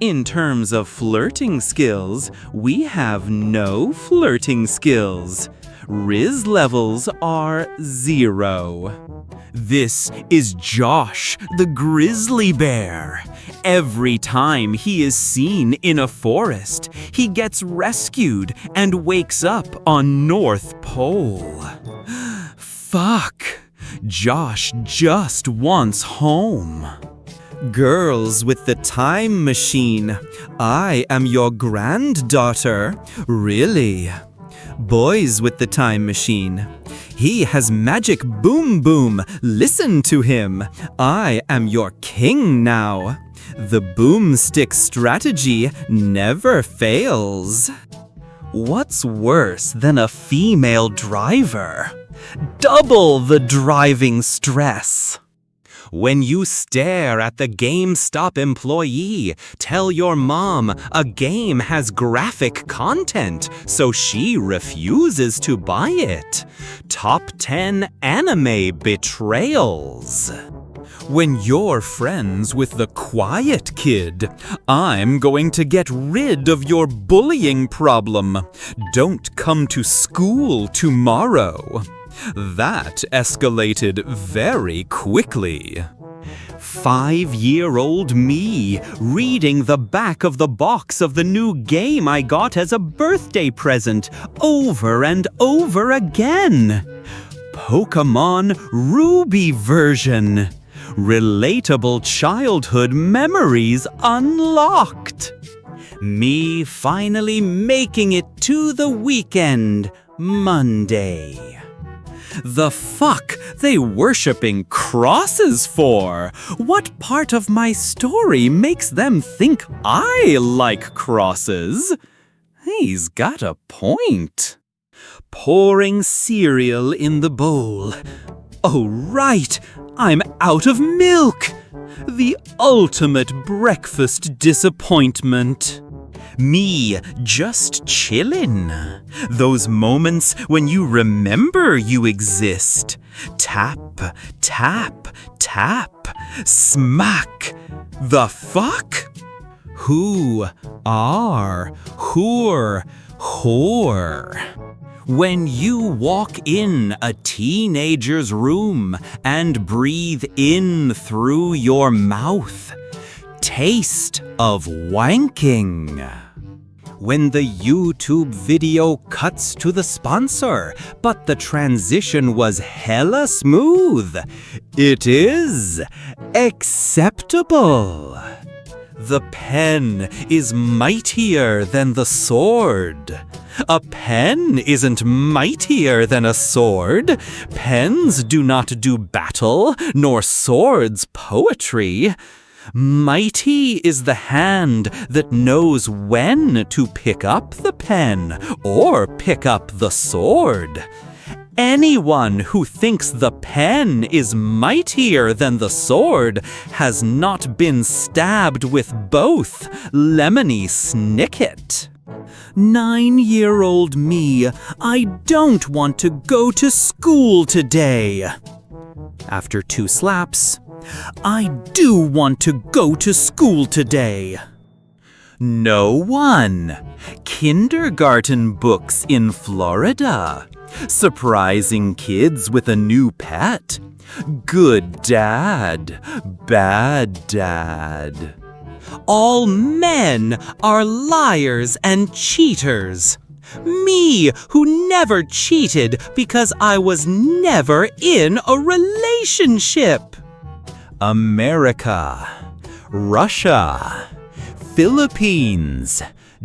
In terms of flirting skills, we have no flirting skills. Riz levels are 0. This is Josh, the grizzly bear. Every time he is seen in a forest, he gets rescued and wakes up on North Pole. Fuck, Josh just wants home. Girls with the time machine, I am your granddaughter, really. Boys with the time machine, he has magic boom boom, listen to him. I am your king now. The boomstick strategy never fails. What's worse than a female driver? Double the driving stress. When you stare at the GameStop employee, tell your mom a game has graphic content, so she refuses to buy it. Top 10 anime betrayals. When you're friends with the quiet kid, I'm going to get rid of your bullying problem. Don't come to school tomorrow. That escalated very quickly. 5-year-old me reading the back of the box of the new game I got as a birthday present over and over again. Pokémon Ruby version. Relatable childhood memories unlocked. Me finally making it to the weekend, Monday. The fuck they worshipping crosses for? What part of my story makes them think I like crosses? He's got a point. Pouring cereal in the bowl. Oh right, I'm out of milk. The ultimate breakfast disappointment. Me just chillin'. Those moments when you remember you exist. Tap, tap, tap. Smack. The fuck? Who are whore? When you walk in a teenager's room and breathe in through your mouth. Taste of wanking. When the YouTube video cuts to the sponsor, but the transition was hella smooth. It is acceptable. The pen is mightier than the sword. A pen isn't mightier than a sword. Pens do not do battle, nor swords poetry. Mighty is the hand that knows when to pick up the pen or pick up the sword. Anyone who thinks the pen is mightier than the sword has not been stabbed with both. Lemony Snicket. 9-year-old me, I don't want to go to school today. After 2 slaps, I do want to go to school today. No one. Kindergarten books in Florida. Surprising kids with a new pet. Good dad, bad dad. All men are liars and cheaters. Me, who never cheated because I was never in a relationship. America, Russia, Philippines,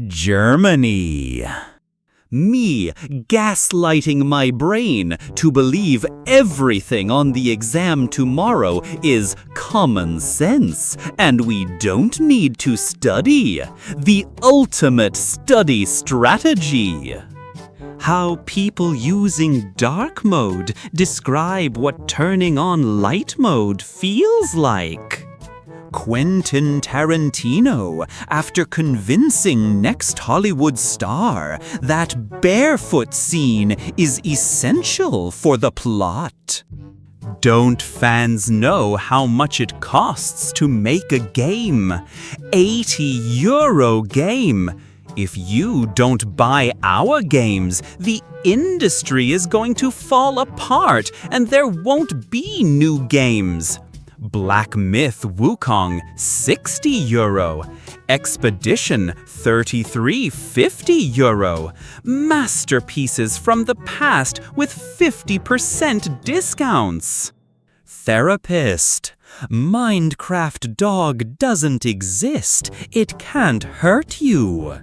Germany. Me gaslighting my brain to believe everything on the exam tomorrow is common sense and we don't need to study. The ultimate study strategy. How people using dark mode describe what turning on light mode feels like. Quentin Tarantino, after convincing next Hollywood star that barefoot scene is essential for the plot. Don't fans know how much it costs to make a game? €80 game. If you don't buy our games, the industry is going to fall apart and there won't be new games. Black Myth Wukong, €60. Expedition, €33.50. Masterpieces from the past with 50% discounts. Therapist. Minecraft dog doesn't exist. It can't hurt you.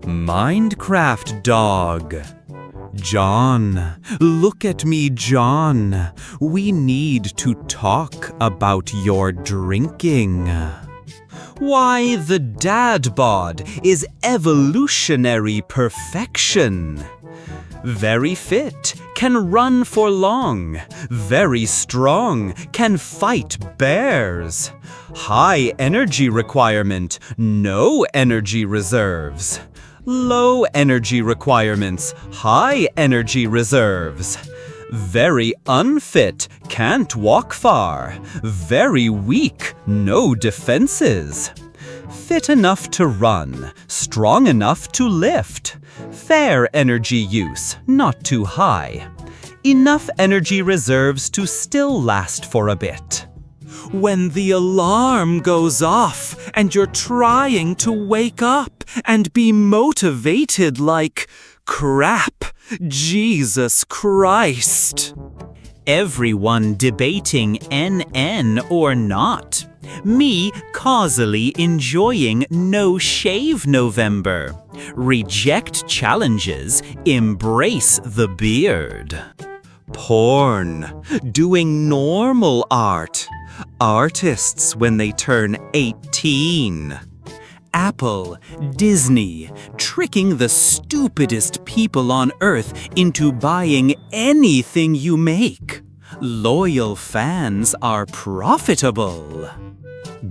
Minecraft dog. John, look at me, John. We need to talk about your drinking. Why, the dad bod is evolutionary perfection. Very fit, can run for long. Very strong, can fight bears. High energy requirement, no energy reserves. Low energy requirements, high energy reserves. Very unfit, can't walk far. Very weak, no defenses. Fit enough to run, strong enough to lift. Fair energy use, not too high. Enough energy reserves to still last for a bit. When the alarm goes off and you're trying to wake up and be motivated like crap, Jesus Christ. Everyone debating NN or not. Me causally enjoying No Shave November. Reject challenges, embrace the beard. Porn, doing normal art. Artists when they turn 18. Apple, Disney, tricking the stupidest people on earth into buying anything you make. Loyal fans are profitable.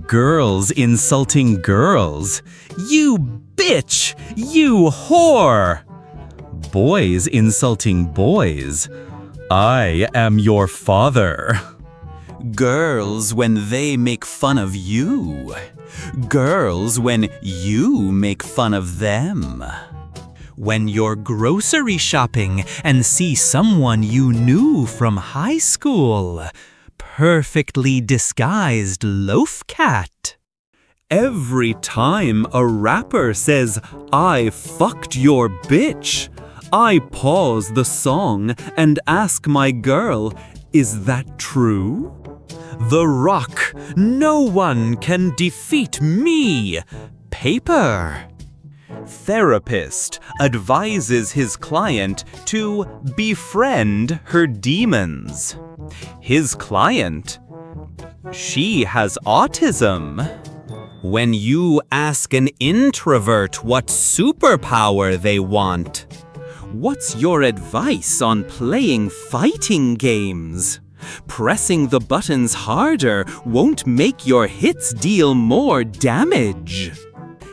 Girls insulting girls. You bitch! You whore! Boys insulting boys. I am your father. Girls when they make fun of you. Girls when you make fun of them. When you're grocery shopping and see someone you knew from high school. Perfectly disguised loaf cat. Every time a rapper says, "I fucked your bitch," I pause the song and ask my girl, "Is that true?" The Rock, no one can defeat me. Paper. Therapist advises his client to befriend her demons. His client, she has autism. When you ask an introvert what superpower they want, what's your advice on playing fighting games? Pressing the buttons harder won't make your hits deal more damage.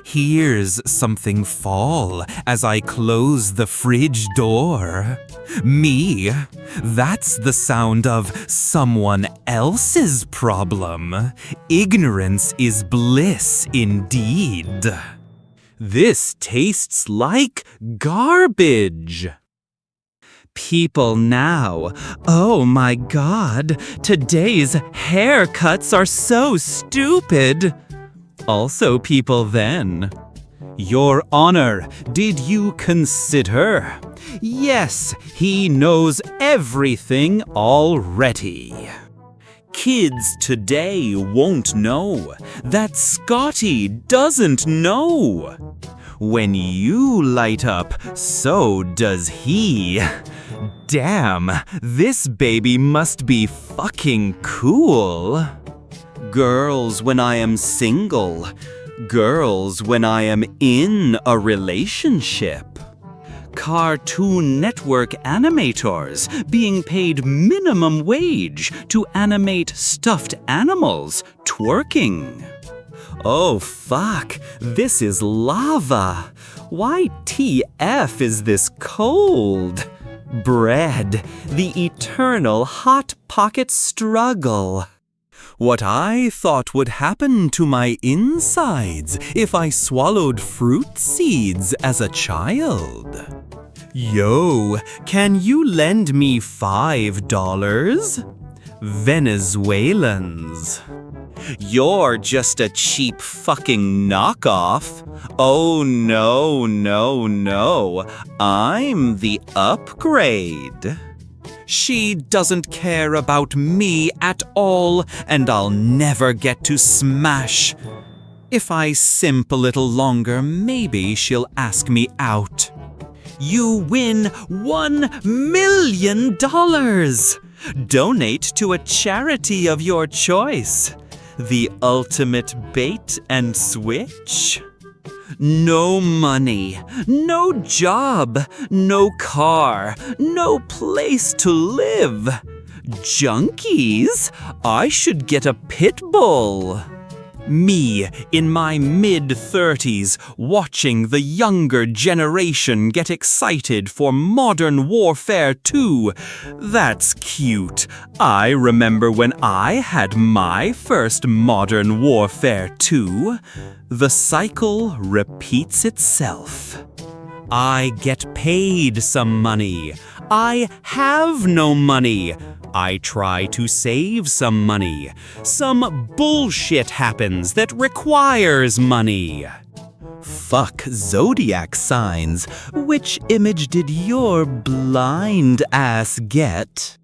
Hears something fall as I close the fridge door. Me? That's the sound of someone else's problem. Ignorance is bliss indeed. This tastes like garbage. People now, oh my God, today's haircuts are so stupid. Also people then, Your Honor, did you consider? Yes, he knows everything already. Kids today won't know that Scotty doesn't know. When you light up, so does he. Damn, this baby must be fucking cool. Girls when I am single. Girls when I am in a relationship. Cartoon Network animators being paid minimum wage to animate stuffed animals twerking. Oh fuck, this is lava. Why TF is this cold? Bread, the eternal hot pocket struggle. What I thought would happen to my insides if I swallowed fruit seeds as a child. Yo, can you lend me $5? Venezuelans. You're just a cheap fucking knockoff. Oh no, no, no. I'm the upgrade. She doesn't care about me at all, and I'll never get to smash. If I simp a little longer, maybe she'll ask me out. You win $1 million! Donate to a charity of your choice. The ultimate bait and switch? No money, no job, no car, no place to live. Junkies? I should get a pit bull. Me, in my mid-30s, watching the younger generation get excited for Modern Warfare 2. That's cute. I remember when I had my first Modern Warfare 2. The cycle repeats itself. I get paid some money. I have no money. I try to save some money. Some bullshit happens that requires money. Fuck zodiac signs. Which image did your blind ass get?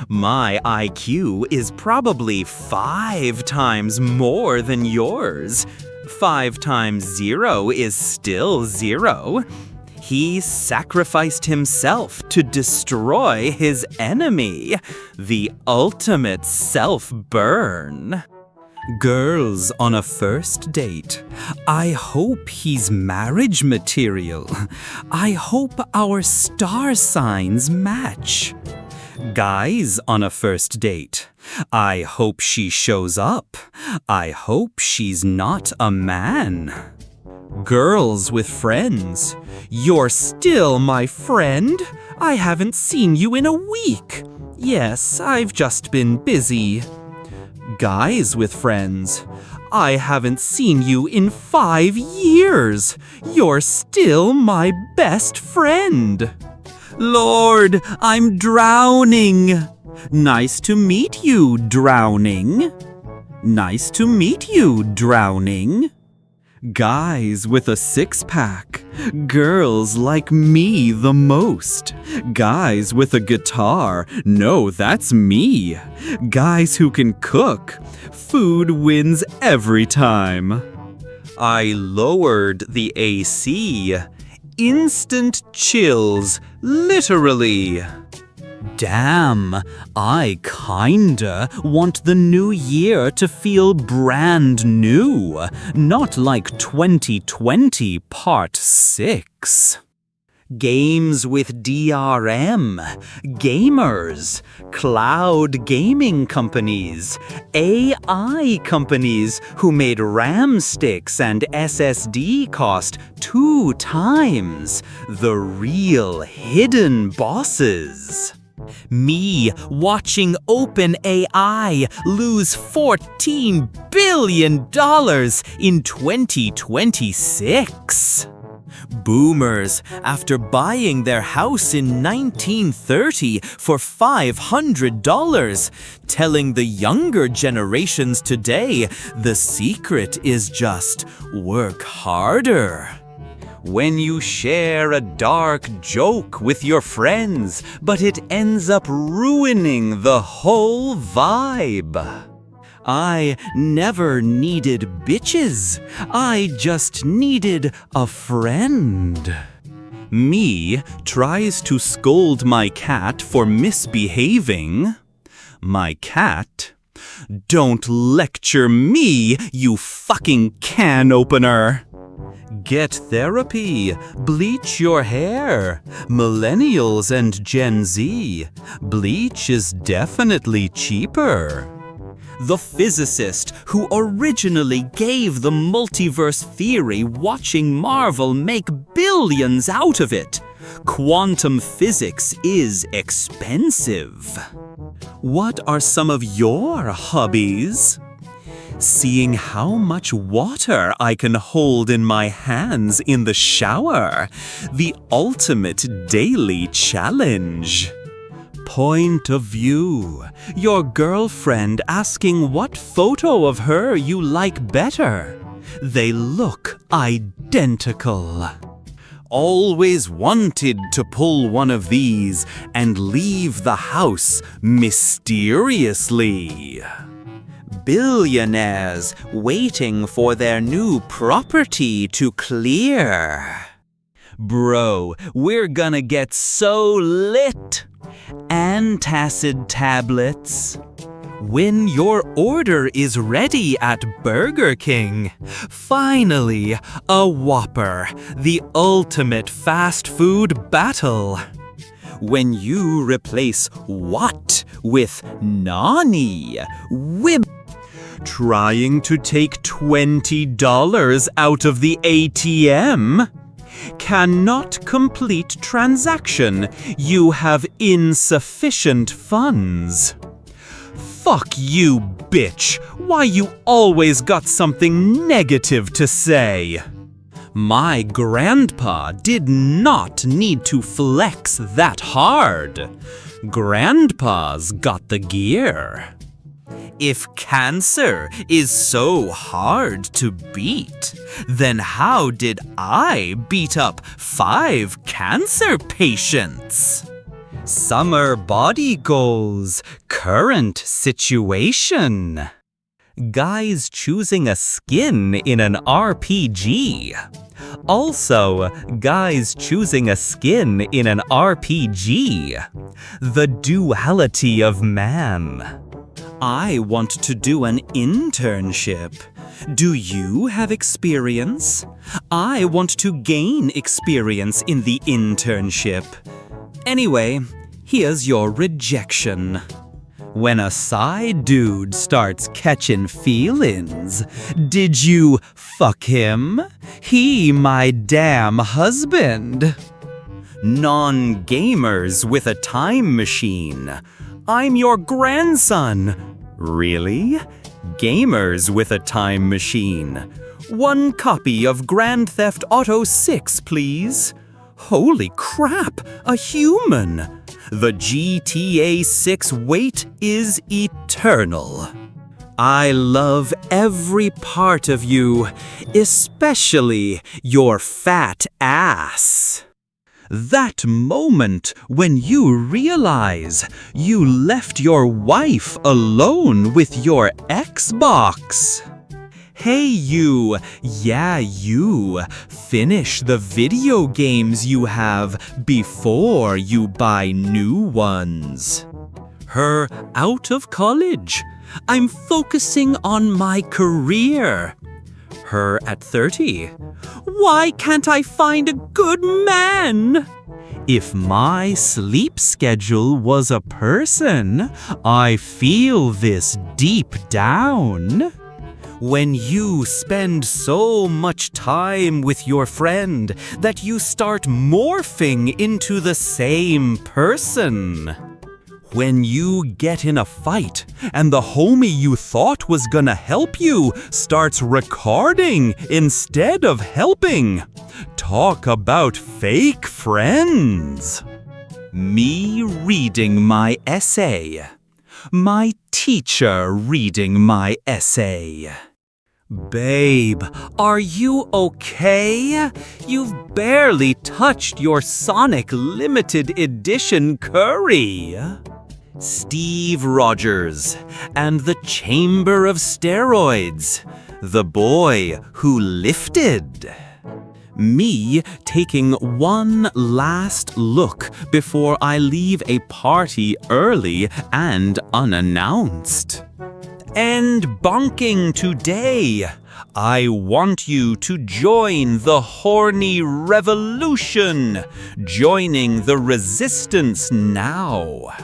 My IQ is probably 5 times more than yours. 5 times 0 is still 0. He sacrificed himself to destroy his enemy, the ultimate self-burn. Girls on a first date. I hope he's marriage material. I hope our star signs match. Guys on a first date. I hope she shows up. I hope she's not a man. Girls with friends. You're still my friend? I haven't seen you in a week. Yes, I've just been busy. Guys with friends. I haven't seen you in 5 years. You're still my best friend. Lord, I'm drowning. Nice to meet you, drowning. Nice to meet you, drowning. Guys with a 6-pack. Girls like me the most. Guys with a guitar. No, that's me. Guys who can cook. Food wins every time. I lowered the AC. Instant chills, literally. Damn, I kinda want the new year to feel brand new, not like 2020 Part 6. Games with DRM, gamers, cloud gaming companies, AI companies who made RAM sticks and SSD cost 2 times, the real hidden bosses. Me watching OpenAI lose $14 billion in 2026. Boomers, after buying their house in 1930 for $500, telling the younger generations today the secret is just work harder. When you share a dark joke with your friends, but it ends up ruining the whole vibe. I never needed bitches. I just needed a friend. Me tries to scold my cat for misbehaving. My cat, "Don't lecture me, you fucking can opener." Get therapy, bleach your hair. Millennials and Gen Z. Bleach is definitely cheaper. The physicist who originally gave the multiverse theory watching Marvel make billions out of it. Quantum physics is expensive. What are some of your hobbies? Seeing how much water I can hold in my hands in the shower. The ultimate daily challenge. Point of view. Your girlfriend asking what photo of her you like better. They look identical. Always wanted to pull one of these and leave the house mysteriously. Billionaires waiting for their new property to clear. Bro, we're gonna get so lit. Antacid tablets. When your order is ready at Burger King. Finally, a Whopper, the ultimate fast food battle. When you replace what with nani, trying to take $20 out of the ATM. Cannot complete transaction. You have insufficient funds. Fuck you, bitch. Why you always got something negative to say? My grandpa did not need to flex that hard. Grandpa's got the gear. If cancer is so hard to beat, then how did I beat up 5 cancer patients? Summer body goals, current situation. Guys choosing a skin in an RPG. Also, guys choosing a skin in an RPG. The duality of man. I want to do an internship. Do you have experience? I want to gain experience in the internship. Anyway, here's your rejection. When a side dude starts catching feelings, did you fuck him? He my damn husband. Non-gamers with a time machine. I'm your grandson. Really? Gamers with a time machine. 1 copy of Grand Theft Auto 6, please. Holy crap, a human. The GTA 6 wait is eternal. I love every part of you, especially your fat ass. That moment when you realize you left your wife alone with your Xbox. Hey you, yeah you, finish the video games you have before you buy new ones. Her out of college. I'm focusing on my career. Her at 30. Why can't I find a good man? If my sleep schedule was a person, I feel this deep down. When you spend so much time with your friend that you start morphing into the same person. When you get in a fight and the homie you thought was gonna help you starts recording instead of helping. Talk about fake friends. Me reading my essay. My teacher reading my essay. Babe, are you okay? You've barely touched your Sonic limited edition curry. Steve Rogers and the Chamber of Steroids. The boy who lifted. Me taking one last look before I leave a party early and unannounced. And bonking today. I want you to join the horny revolution. Joining the resistance now.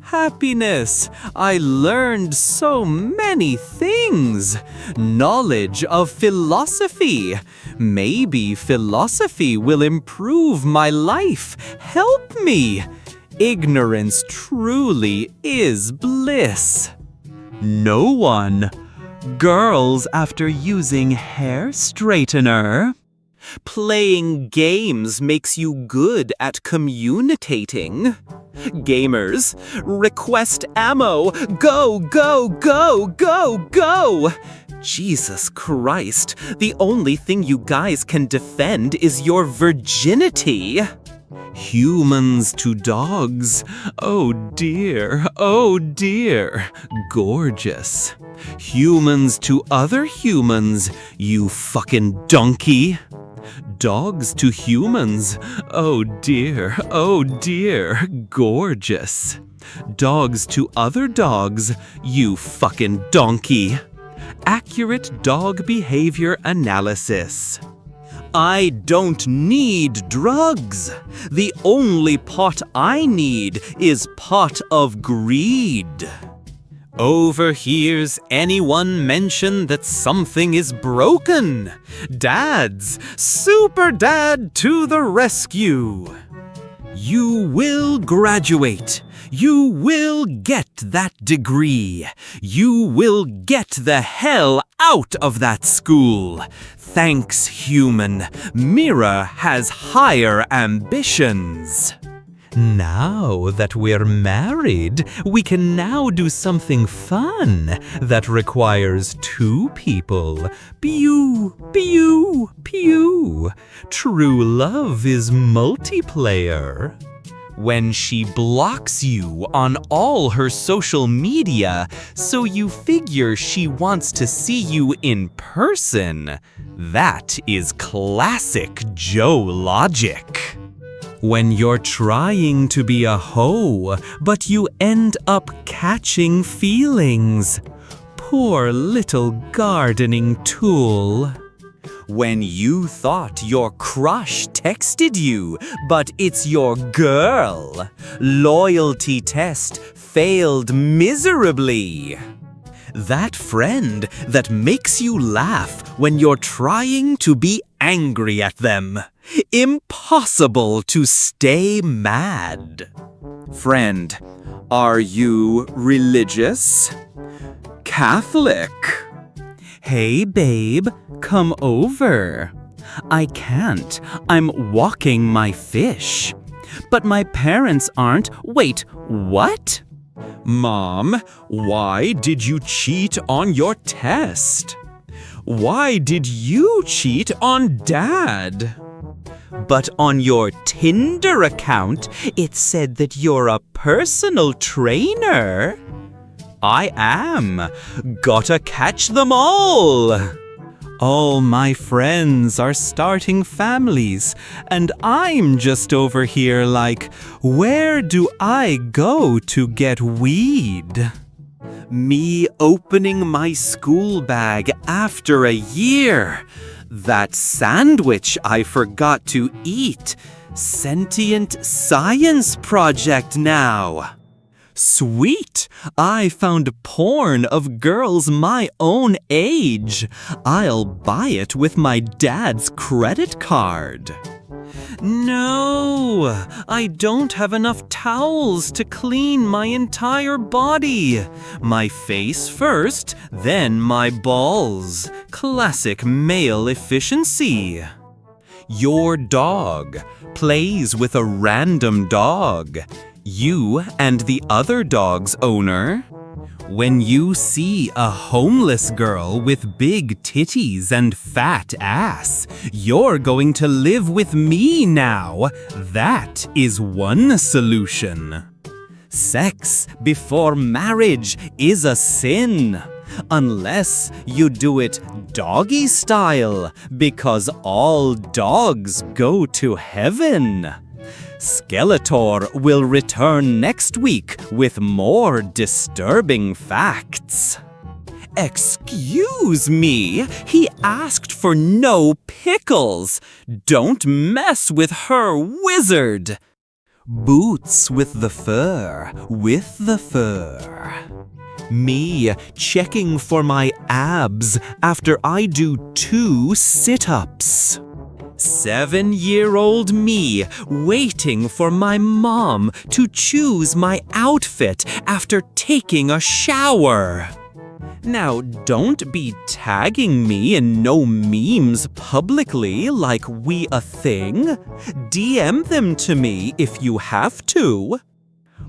Happiness. I learned so many things. Knowledge of philosophy. Maybe philosophy will improve my life. Help me. Ignorance truly is bliss. No one. Girls after using hair straightener. Playing games makes you good at communicating. Gamers, request ammo. Go, go, go, go, go. Jesus Christ, the only thing you guys can defend is your virginity. Humans to dogs. Oh dear, gorgeous. Humans to other humans, you fucking donkey. Dogs to humans. Oh dear, gorgeous. Dogs to other dogs, you fucking donkey. Accurate dog behavior analysis. I don't need drugs. The only pot I need is pot of greed. Overhears anyone mention that something is broken. Dads, super dad to the rescue. You will graduate. You will get that degree. You will get the hell out of that school. Thanks, human. Mira has higher ambitions. Now that we're married, we can now do something fun that requires two people. Pew, pew, pew. True love is multiplayer. When she blocks you on all her social media, so you figure she wants to see you in person. That is classic Joe logic. When you're trying to be a hoe, but you end up catching feelings. Poor little gardening tool. When you thought your crush texted you, but it's your girl. Loyalty test failed miserably. That friend that makes you laugh when you're trying to be angry at them. Impossible to stay mad. Friend, are you religious? Catholic? Hey babe, come over. I can't. I'm walking my fish. But my parents aren't. Wait, what? Mom, why did you cheat on your test? Why did you cheat on Dad? But on your Tinder account, it said that you're a personal trainer. I am. Gotta catch them all. All my friends are starting families, and I'm just over here like, where do I go to get weed? Me opening my school bag after a year. That sandwich I forgot to eat. Sentient science project now. Sweet! I found porn of girls my own age. I'll buy it with my dad's credit card. No, I don't have enough towels to clean my entire body. My face first, then my balls. Classic male efficiency. Your dog plays with a random dog. You and the other dog's owner. When you see a homeless girl with big titties and fat ass, you're going to live with me now. That is one solution. Sex before marriage is a sin. Unless you do it doggy style, because all dogs go to heaven. Skeletor will return next week with more disturbing facts. Excuse me, he asked for no pickles. Don't mess with her, wizard. Boots with the fur, Me checking for my abs after I do 2 sit-ups. 7-year-old me waiting for my mom to choose my outfit after taking a shower. Now, don't be tagging me in no memes publicly like we a thing. DM them to me if you have to.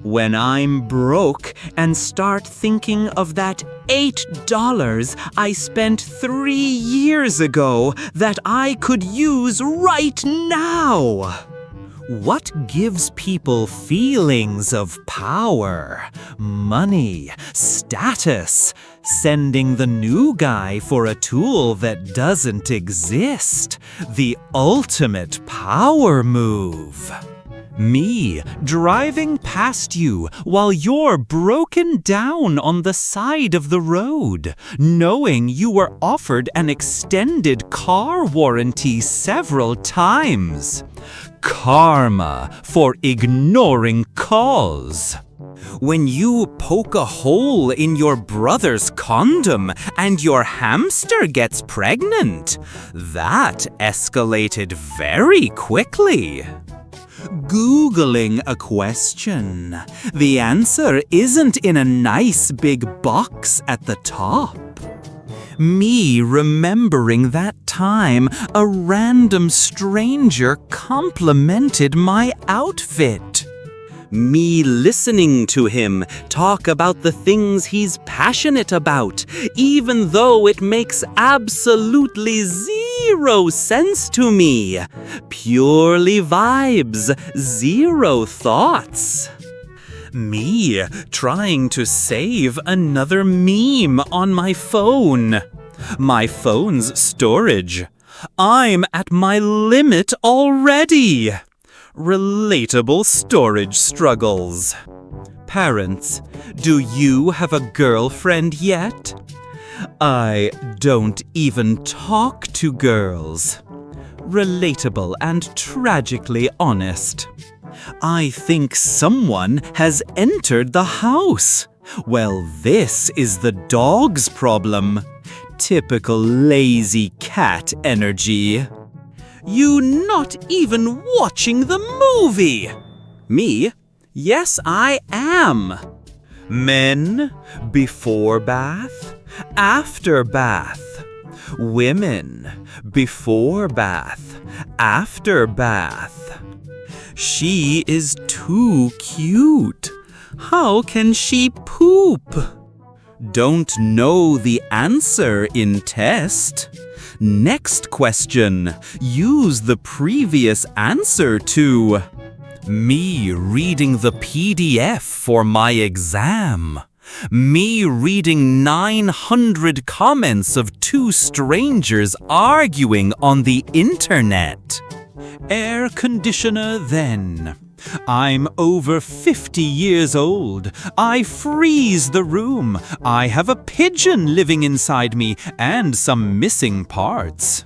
When I'm broke and start thinking of that $8 I spent 3 years ago that I could use right now. What gives people feelings of power, money, status? Sending the new guy for a tool that doesn't exist. The ultimate power move. Me driving past you while you're broken down on the side of the road, knowing you were offered an extended car warranty several times. Karma for ignoring calls. When you poke a hole in your brother's condom and your hamster gets pregnant, that escalated very quickly. Googling a question. The answer isn't in a nice big box at the top. Me remembering that time a random stranger complimented my outfit. Me listening to him talk about the things he's passionate about, even though it makes absolutely zero sense to me. Purely vibes, zero thoughts. Me trying to save another meme on my phone. My phone's storage. I'm at my limit already. Relatable storage struggles. Parents, do you have a girlfriend yet? I don't even talk to girls. Relatable and tragically honest. I think someone has entered the house. Well, this is the dog's problem. Typical lazy cat energy. You not even watching the movie! Me? Yes, I am. Men, before bath, after bath. Women, before bath, after bath. She is too cute. How can she poop? Don't know the answer in test. Next question. Use the previous answer to. Me reading the PDF for my exam. Me reading 900 comments of 2 strangers arguing on the internet. Air conditioner then. I'm over 50 years old. I freeze the room. I have a pigeon living inside me and some missing parts.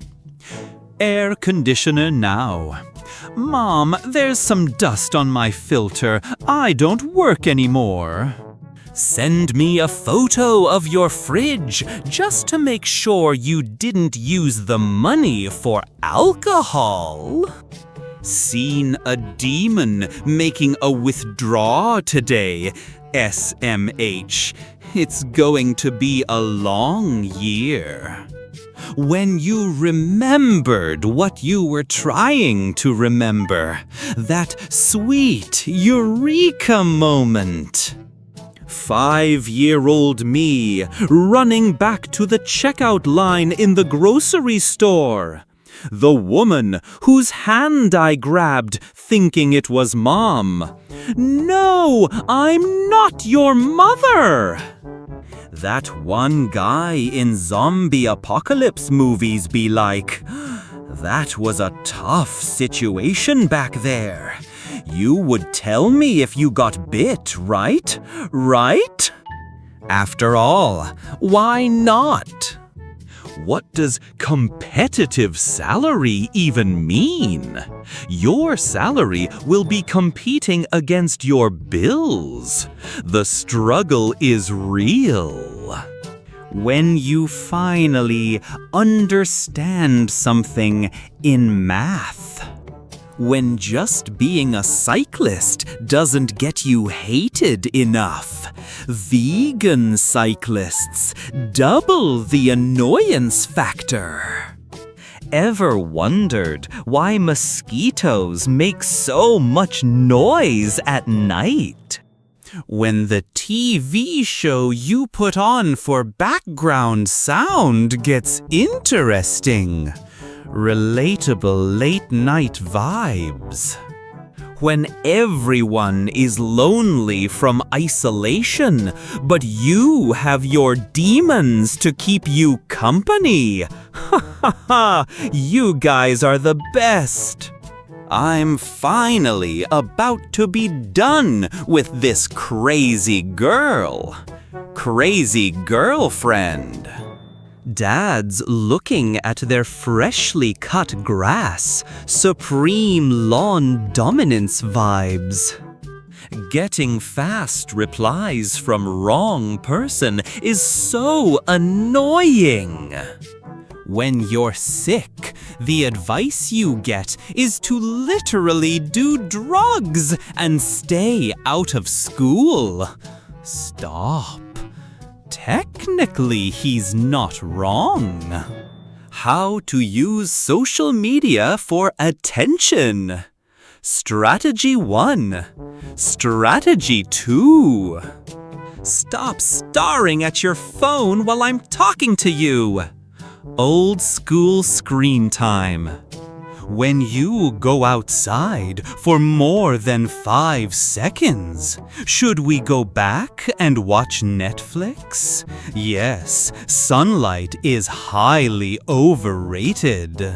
Air conditioner now. Mom, there's some dust on my filter. I don't work anymore. Send me a photo of your fridge just to make sure you didn't use the money for alcohol. Seen a demon making a withdraw today, SMH. It's going to be a long year. When you remembered what you were trying to remember, that sweet eureka moment. 5-year-old me running back to the checkout line in the grocery store. The woman whose hand I grabbed thinking it was Mom. No, I'm not your mother! That one guy in zombie apocalypse movies be like, that was a tough situation back there. You would tell me if you got bit, right? Right? After all, why not? What does competitive salary even mean? Your salary will be competing against your bills. The struggle is real. When you finally understand something in math. When just being a cyclist doesn't get you hated enough. Vegan cyclists double the annoyance factor. Ever wondered why mosquitoes make so much noise at night? When the TV show you put on for background sound gets interesting. Relatable late-night vibes. When everyone is lonely from isolation, but you have your demons to keep you company. Ha ha ha! You guys are the best. I'm finally about to be done with this crazy girl. Crazy girlfriend. Dads looking at their freshly cut grass, supreme lawn dominance vibes. Getting fast replies from wrong person is so annoying. When you're sick, the advice you get is to literally do drugs and stay out of school. Stop. Technically, he's not wrong. How to use social media for attention. Strategy 1. Strategy 2. Stop staring at your phone while I'm talking to you. Old school screen time. When you go outside for more than 5 seconds, should we go back and watch Netflix? Yes, sunlight is highly overrated.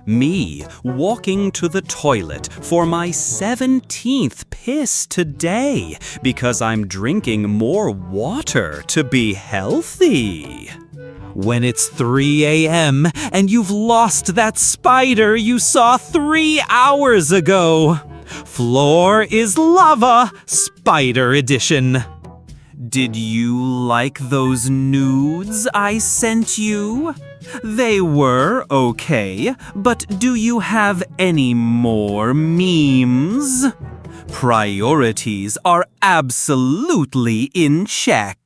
Me walking to the toilet for my 17th piss today because I'm drinking more water to be healthy. When it's 3 a.m. and you've lost that spider you saw 3 hours ago. Floor is lava, spider edition. Did you like those nudes I sent you? They were okay, but do you have any more memes? Priorities are absolutely in check.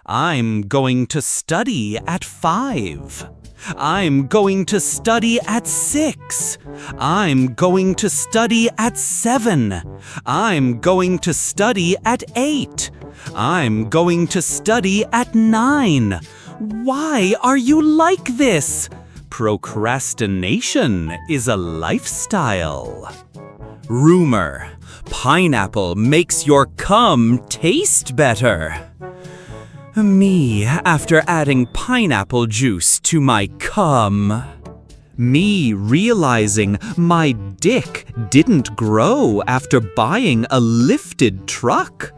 I'm going to study at 5. I'm going to study at 6. I'm going to study at 7. I'm going to study at 8. I'm going to study at 9. Why are you like this? Procrastination is a lifestyle. Rumor: pineapple makes your cum taste better. Me after adding pineapple juice to my cum. Me realizing my dick didn't grow after buying a lifted truck.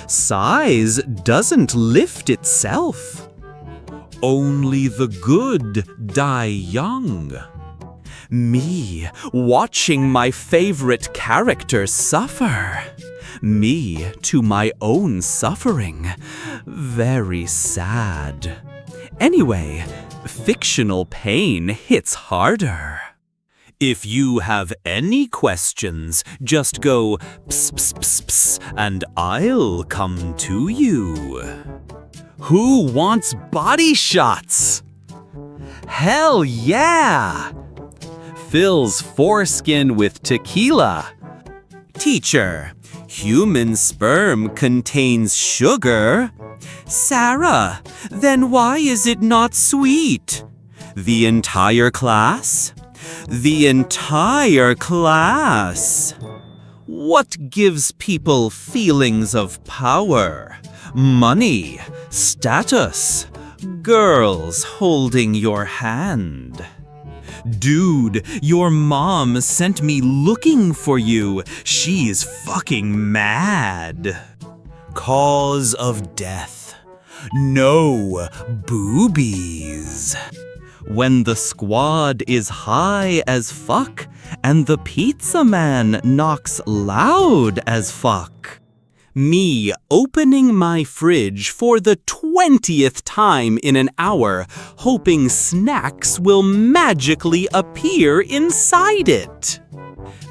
Size doesn't lift itself. Only the good die young. Me watching my favorite character suffer. Me to my own suffering. Very sad. Anyway, fictional pain hits harder. If you have any questions, just go ps ps ps ps and I'll come to you. Who wants body shots? Hell yeah! Phil's foreskin with tequila. Teacher, human sperm contains sugar. Sarah, then why is it not sweet? The entire class? The entire class. What gives people feelings of power? Money, status, girls holding your hand. Dude, your mom sent me looking for you. She is fucking mad. Cause of death. No boobies. When the squad is high as fuck and the pizza man knocks loud as fuck. Me opening my fridge for the 20th time in an hour, hoping snacks will magically appear inside it.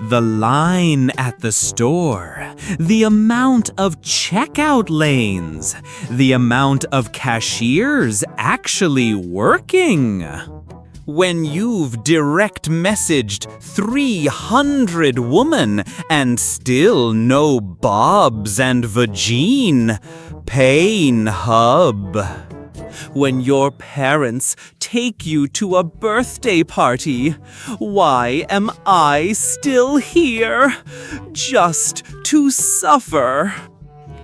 The line at the store, the amount of checkout lanes, the amount of cashiers actually working. When you've direct messaged 300 women and still no bobs and vagine, pain hub. When your parents take you to a birthday party, why am I still here? Just to suffer.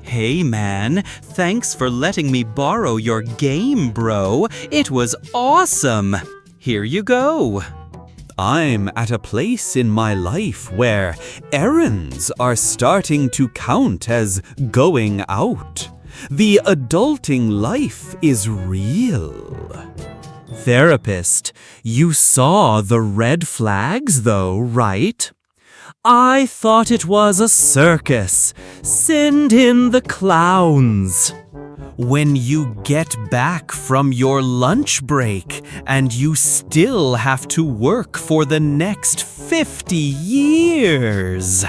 Hey man, thanks for letting me borrow your game, bro. It was awesome. Here you go. I'm at a place in my life where errands are starting to count as going out. The adulting life is real. Therapist, you saw the red flags though, right? I thought it was a circus. Send in the clowns. When you get back from your lunch break and you still have to work for the next 50 years.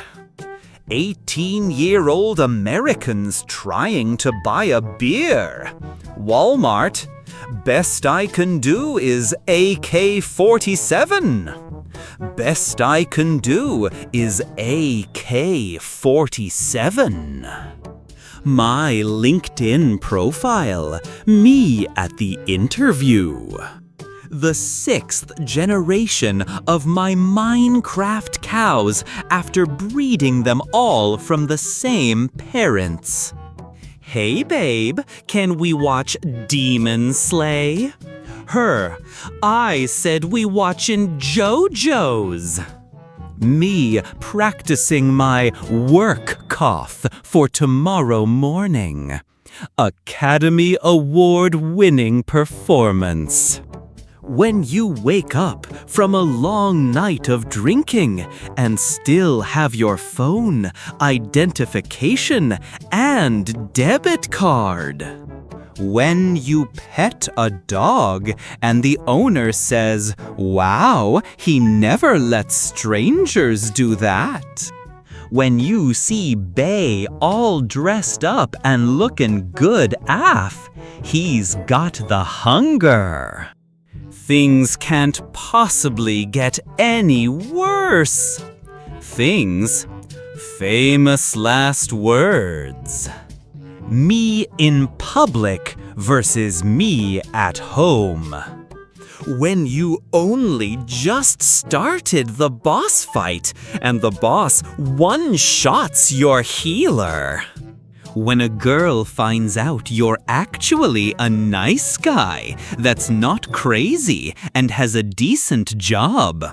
18-year-old Americans trying to buy a beer. Walmart. Best I can do is AK-47. Best I can do is AK-47. My LinkedIn profile, me at the interview. The 6th generation of my Minecraft cows after breeding them all from the same parents. Hey babe, can we watch Demon Slay? Her, I said we watchin' JoJo's. Me practicing my work cough for tomorrow morning. Academy Award-winning performance. When you wake up from a long night of drinking and still have your phone, identification, and debit card. When you pet a dog and the owner says, "Wow, he never lets strangers do that." When you see Bay all dressed up and looking good af, he's got the hunger. Things can't possibly get any worse. Things, famous last words. Me in public versus me at home. When you only just started the boss fight and the boss one-shots your healer. When a girl finds out you're actually a nice guy that's not crazy and has a decent job.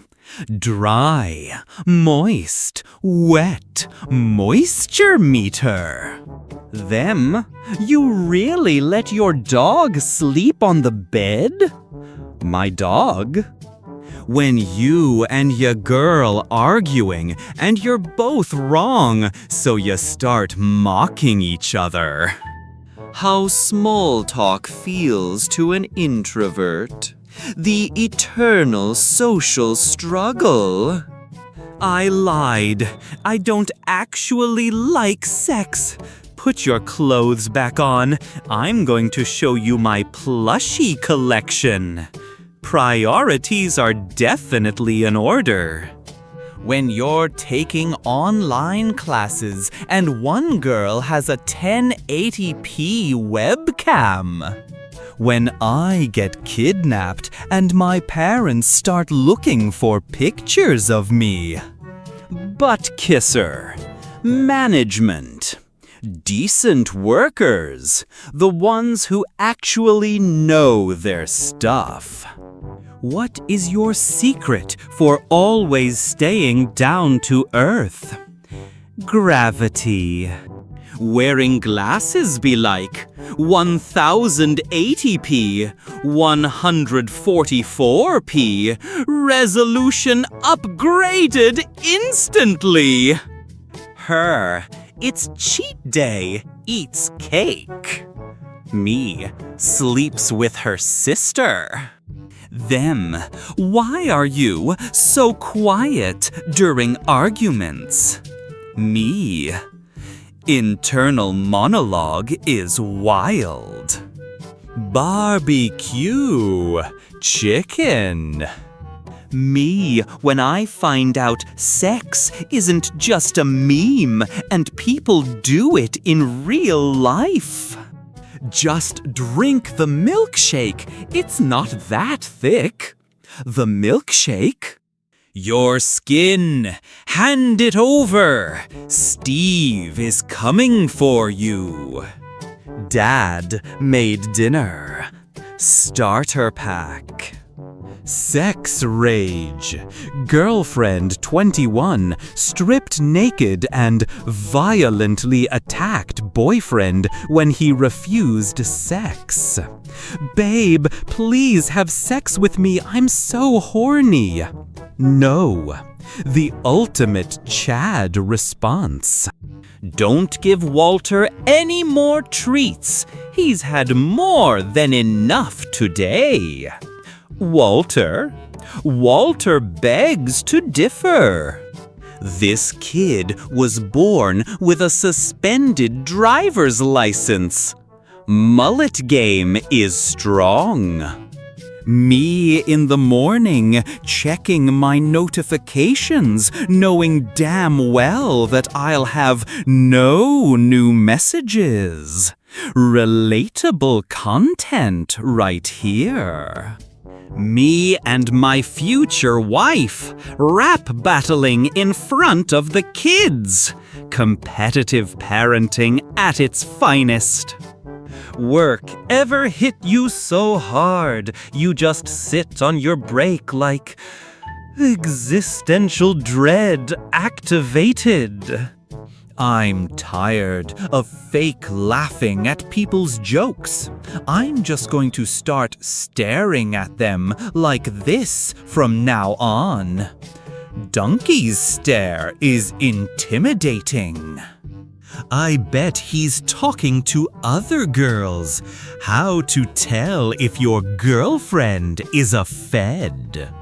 Dry, moist, wet, moisture meter. Them, you really let your dog sleep on the bed? My dog? When you and your girl arguing and you're both wrong, so you start mocking each other. How small talk feels to an introvert. The eternal social struggle. I lied. I don't actually like sex. Put your clothes back on. I'm going to show you my plushie collection. Priorities are definitely in order. When you're taking online classes and one girl has a 1080p webcam. When I get kidnapped and my parents start looking for pictures of me. Butt kisser. Management. Decent workers. The ones who actually know their stuff. What is your secret for always staying down to earth? Gravity. Wearing glasses be like 1080p, 144p, resolution upgraded instantly. Her, it's cheat day, eats cake. Me, sleeps with her sister. Them, why are you so quiet during arguments? Me, internal monologue is wild. Barbecue, chicken. Me, when I find out sex isn't just a meme and people do it in real life. Just drink the milkshake. It's not that thick. The milkshake? Your skin. Hand it over. Steve is coming for you. Dad made dinner. Starter pack. Sex rage. Girlfriend 21 stripped naked and violently attacked boyfriend when he refused sex. Babe, please have sex with me. I'm so horny. No. The ultimate Chad response. Don't give Walter any more treats. He's had more than enough today. Walter begs to differ. This kid was born with a suspended driver's license. Mullet game is strong. Me in the morning, checking my notifications, knowing damn well that I'll have no new messages. Relatable content right here. Me and my future wife, rap battling in front of the kids. Competitive parenting at its finest. Work ever hit you so hard you just sit on your break like existential dread activated? I'm tired of fake laughing at people's jokes. I'm just going to start staring at them like this from now on. Donkey's stare is intimidating. I bet he's talking to other girls. How to tell if your girlfriend is a fed?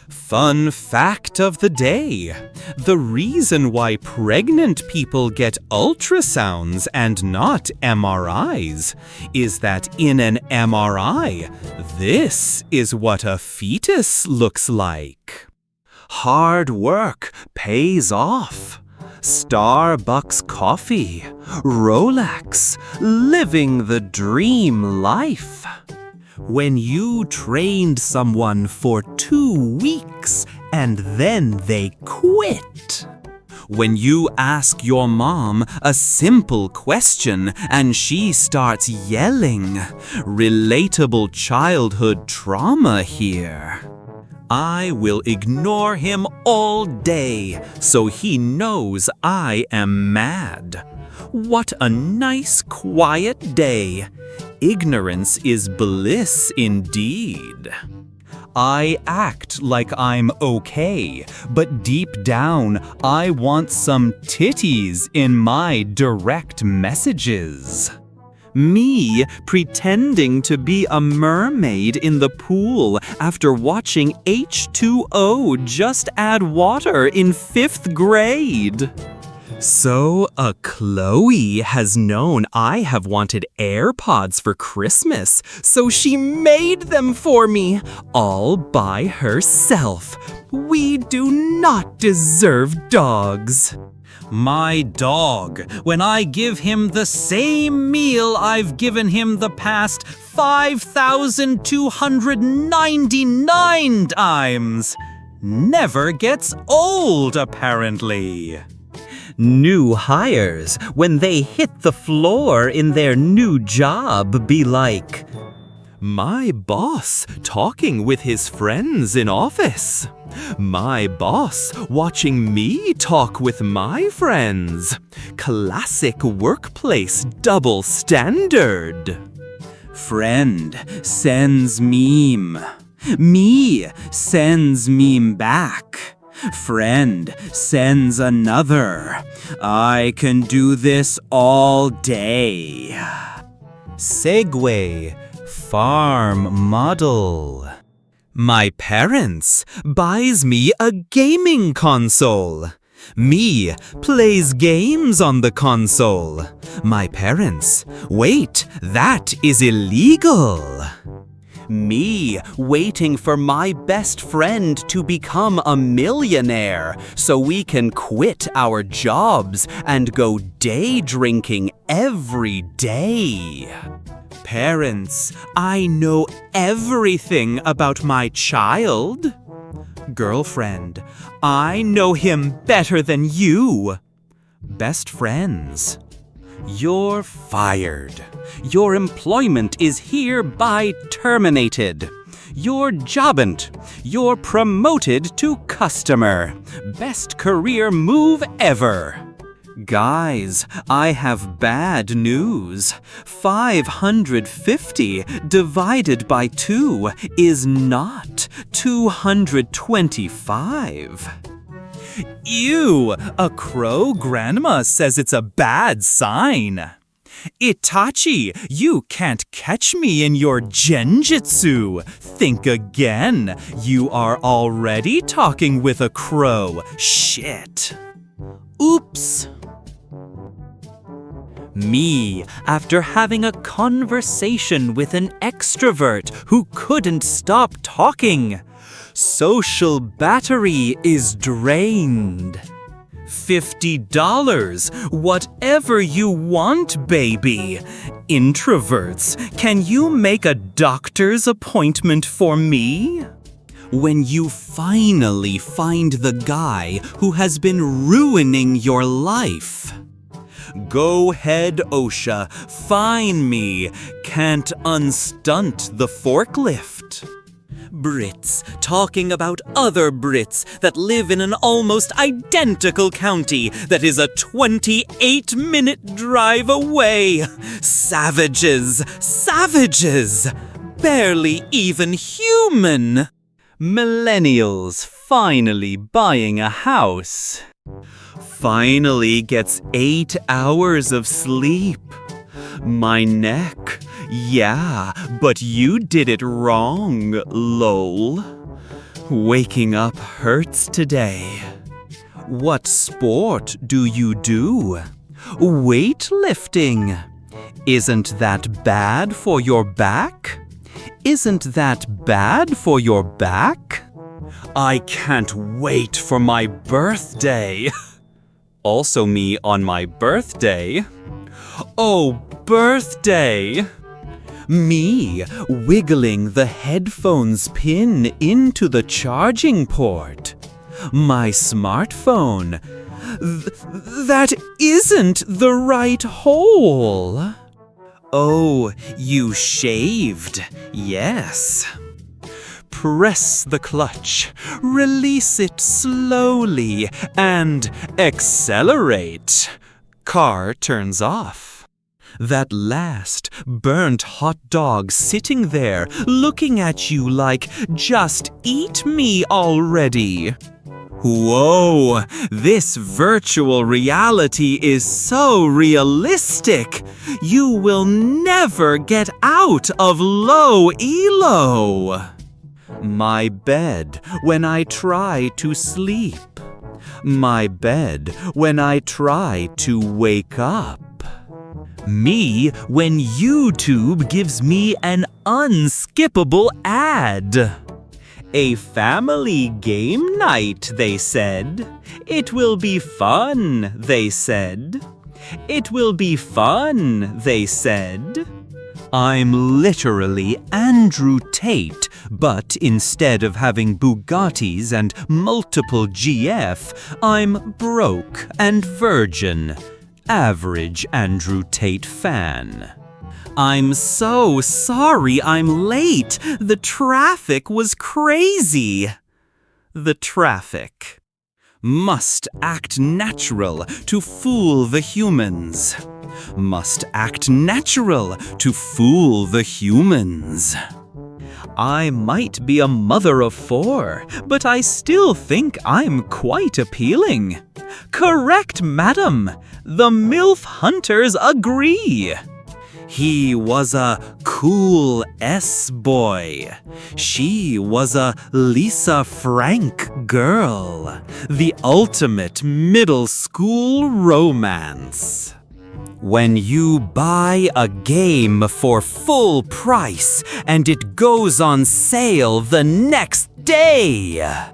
Fun fact of the day. The reason why pregnant people get ultrasounds and not MRIs is that in an MRI, this is what a fetus looks like. Hard work pays off. Starbucks coffee, Rolex, living the dream life. When you trained someone for 2 weeks and then they quit. When you ask your mom a simple question and she starts yelling. Relatable childhood trauma here. I will ignore him all day so he knows I am mad. What a nice quiet day. Ignorance is bliss indeed. I act like I'm okay, but deep down I want some titties in my direct messages. Me pretending to be a mermaid in the pool after watching H2O just add water in 5th grade. So, Chloe has known I have wanted AirPods for Christmas, so she made them for me, all by herself. We do not deserve dogs. My dog, when I give him the same meal I've given him the past 5,299 times, never gets old, apparently. New hires, when they hit the floor in their new job, be like, "My boss talking with his friends in office. My boss watching me talk with my friends. Classic workplace double standard." Friend sends meme. Me sends meme back. Friend sends another. I can do this all day. Segway, farm model. My parents buys me a gaming console. Me plays games on the console. My parents, wait, that is illegal. Me waiting for my best friend to become a millionaire so we can quit our jobs and go day drinking every day. Parents, I know everything about my child. Girlfriend, I know him better than you. Best friends, you're fired. Your employment is hereby terminated. You're jobbant. You're promoted to customer. Best career move ever. Guys, I have bad news. 550 divided by 2 is not 225. Ew, a crow grandma says it's a bad sign. Itachi, you can't catch me in your genjutsu. Think again. You are already talking with a crow. Shit. Oops. Me, after having a conversation with an extrovert who couldn't stop talking. Social battery is drained. $50, whatever you want, baby. Introverts, can you make a doctor's appointment for me? When you finally find the guy who has been ruining your life. Go ahead, OSHA, fine me. Can't unstunt the forklift. Brits talking about other Brits that live in an almost identical county that is a 28-minute drive away. Savages, savages, barely even human. Millennials finally buying a house. Finally gets 8 hours of sleep. My neck. Yeah, but you did it wrong, lol. Waking up hurts today. What sport do you do? Weightlifting. Isn't that bad for your back? Isn't that bad for your back? I can't wait for my birthday. Also me on my birthday. Oh, birthday! Me wiggling the headphones pin into the charging port. My smartphone. That isn't the right hole. Oh, you shaved. Yes. Press the clutch, release it slowly, and accelerate. Car turns off. That last burnt hot dog sitting there looking at you like, just eat me already. Whoa, this virtual reality is so realistic. You will never get out of low elo. My bed when I try to sleep. My bed when I try to wake up. Me when YouTube gives me an unskippable ad. A family game night, they said. It will be fun, they said. It will be fun, they said. I'm literally Andrew Tate, but instead of having Bugattis and multiple GF, I'm broke and virgin. Average Andrew Tate fan. I'm so sorry I'm late. The traffic was crazy. The traffic. Must act natural to fool the humans. Must act natural to fool the humans. I might be a mother of 4, but I still think I'm quite appealing. Correct, madam. The MILF hunters agree. He was a cool S-boy. She was a Lisa Frank girl. The ultimate middle school romance. When you buy a game for full price and it goes on sale the next day.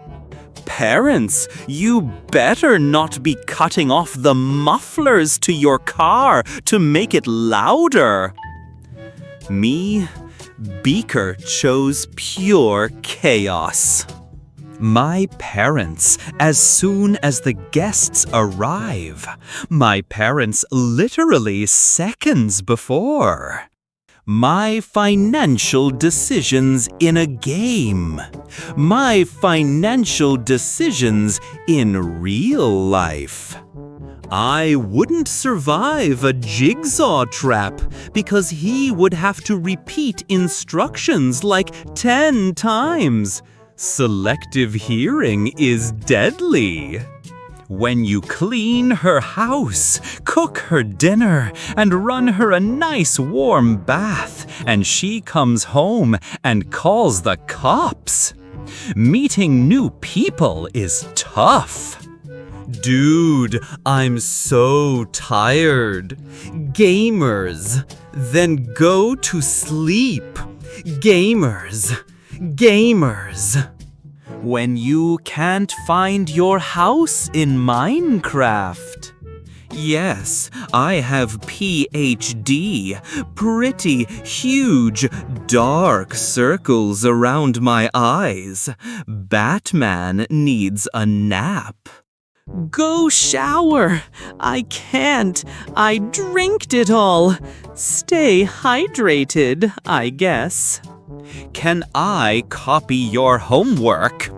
Parents, you better not be cutting off the mufflers to your car to make it louder. Me, Beaker chose pure chaos. My parents, as soon as the guests arrive. My parents literally seconds before. My financial decisions in a game. My financial decisions in real life. I wouldn't survive a jigsaw trap because he would have to repeat instructions like 10 times. Selective hearing is deadly. When you clean her house, cook her dinner, and run her a nice warm bath, and she comes home and calls the cops. Meeting new people is tough. Dude, I'm so tired. Gamers, then go to sleep. Gamers, gamers. When you can't find your house in Minecraft. Yes, I have PhD. Pretty huge, dark circles around my eyes. Batman needs a nap. Go shower. I can't. I drinked it all. Stay hydrated, I guess. Can I copy your homework?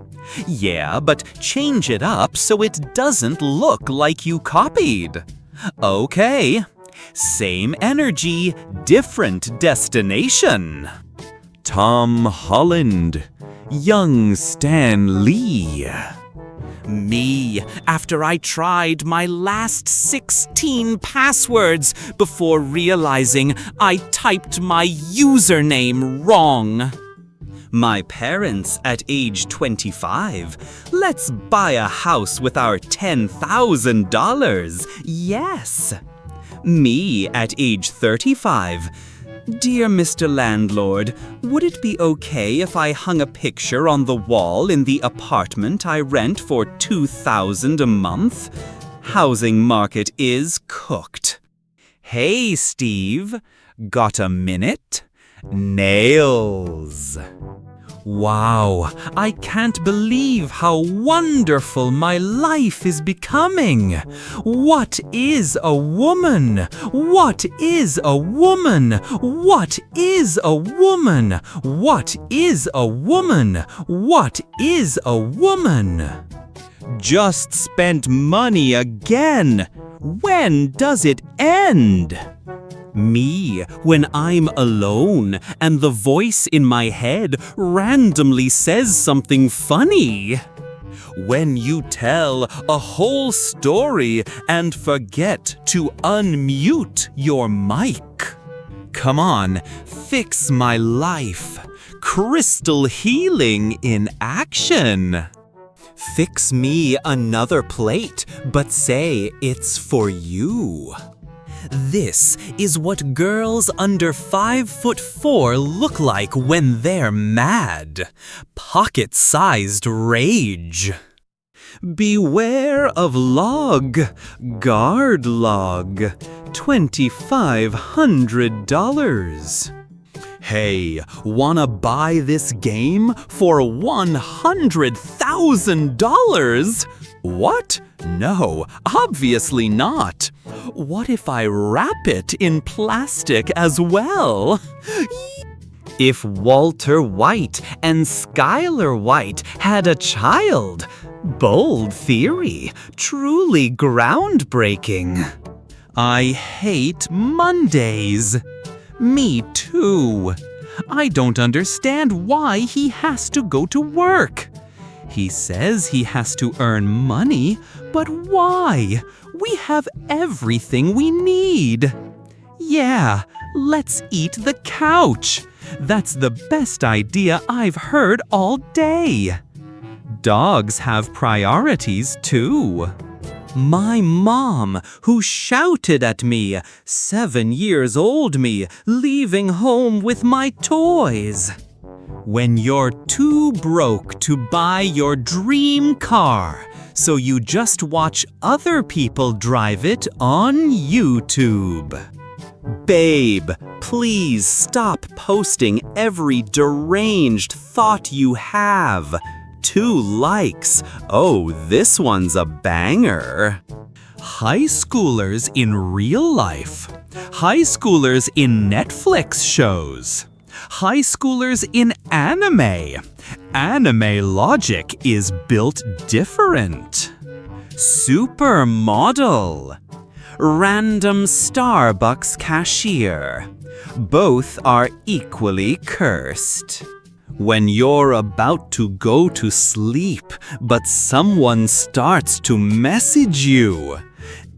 Yeah, but change it up so it doesn't look like you copied. Okay. Same energy, different destination. Tom Holland. Young Stan Lee. Me, after I tried my last 16 passwords before realizing I typed my username wrong. My parents at age 25. Let's buy a house with our $10,000. Yes. Me at age 35. Dear Mr. Landlord, would it be okay if I hung a picture on the wall in the apartment I rent for $2,000 a month? Housing market is cooked. Hey, Steve, got a minute? Nails. Wow, I can't believe how wonderful my life is becoming. What is a woman? What is a woman? What is a woman? What is a woman? What is a woman? Just spent money again. When does it end? Me, when I'm alone and the voice in my head randomly says something funny. when you tell a whole story and forget to unmute your mic. Come on, fix my life. Crystal healing in action. Fix me another plate, but say it's for you. This is what girls under 5'4" look like when they're mad. Pocket-sized rage. Beware of log, guard log, $2,500. Hey, wanna buy this game for $100,000? What? No, obviously not. What if I wrap it in plastic as well? If Walter White and Skylar White had a child, bold theory, truly groundbreaking. I hate Mondays. Me too. I don't understand why he has to go to work. He says he has to earn money, but why? We have everything we need. Yeah, let's eat the couch. That's the best idea I've heard all day. Dogs have priorities too. My mom, who shouted at me, 7 years old me, leaving home with my toys. When you're too broke to buy your dream car, so you just watch other people drive it on YouTube. Babe, please stop posting every deranged thought you have. 2 likes. Oh, this one's a banger. High schoolers in real life. High schoolers in Netflix shows. High schoolers in anime. Anime logic is built different. Supermodel. Random Starbucks cashier. Both are equally cursed. When you're about to go to sleep, but someone starts to message you.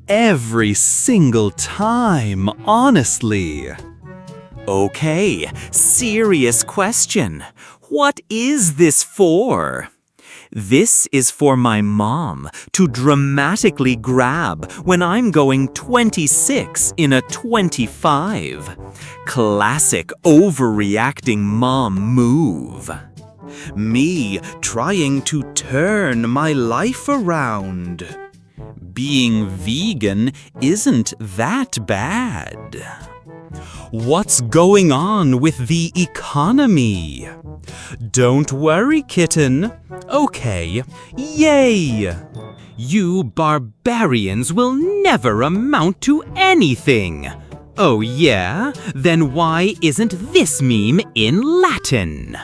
Every single time, honestly. Okay, serious question. What is this for? This is for my mom to dramatically grab when I'm going 26 in a 25. Classic overreacting mom move. Me trying to turn my life around. Being vegan isn't that bad. What's going on with the economy? Don't worry, kitten. Okay, yay! You barbarians will never amount to anything. Oh yeah? Then why isn't this meme in Latin?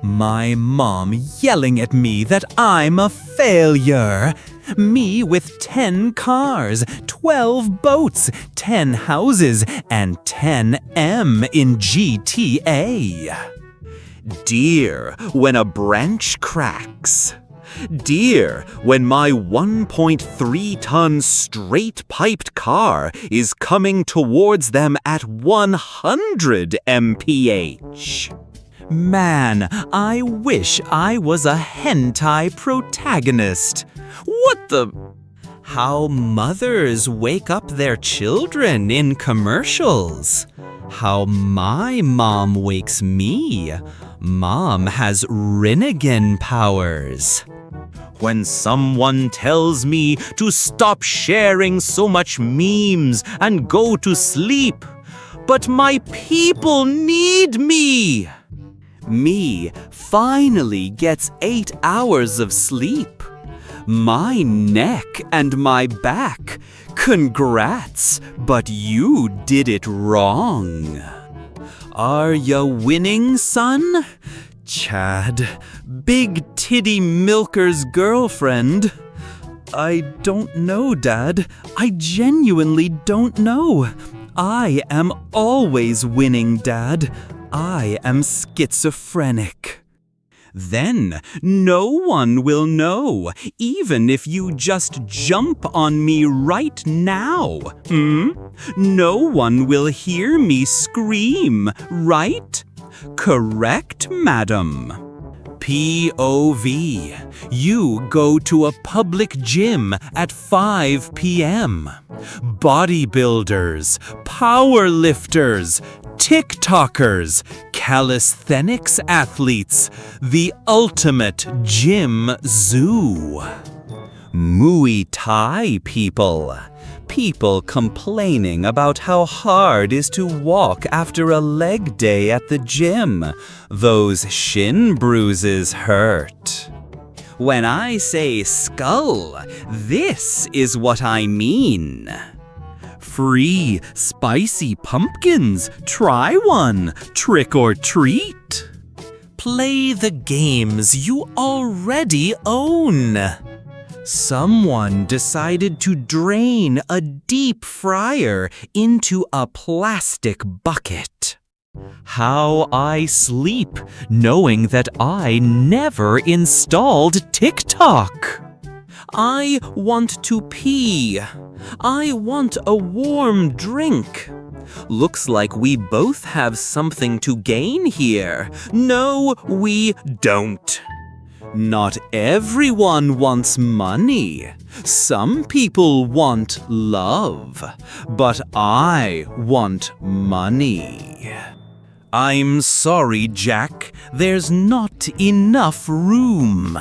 My mom yelling at me that I'm a failure. Me with 10 cars, 12 boats, 10 houses, and 10 M in GTA. Dear, when a branch cracks. Dear, when my 1.3-ton straight-piped car is coming towards them at 100 mph. Man, I wish I was a hentai protagonist. What the? How mothers wake up their children in commercials. How my mom wakes me. Mom has Rinnegan powers. When someone tells me to stop sharing so much memes and go to sleep, but my people need me. Me finally gets 8 hours of sleep. My neck and my back. Congrats, but you did it wrong. Are ya winning, son? Chad, Big Titty Milker's girlfriend. I don't know, Dad. I genuinely don't know. I am always winning, Dad. I am schizophrenic. Then no one will know, even if you just jump on me right now. No one will hear me scream, right? Correct, madam. POV. You go to a public gym at 5 p.m. Bodybuilders, powerlifters, TikTokers, calisthenics athletes, the ultimate gym zoo. Muay Thai people. People complaining about how hard it is to walk after a leg day at the gym. Those shin bruises hurt. When I say skull, this is what I mean. Free spicy pumpkins. Try one. Trick or treat. Play the games you already own. Someone decided to drain a deep fryer into a plastic bucket. How I sleep knowing that I never installed TikTok. I want to pee. I want a warm drink. Looks like we both have something to gain here. No, we don't. Not everyone wants money. Some people want love, but I want money. I'm sorry, Jack. There's not enough room.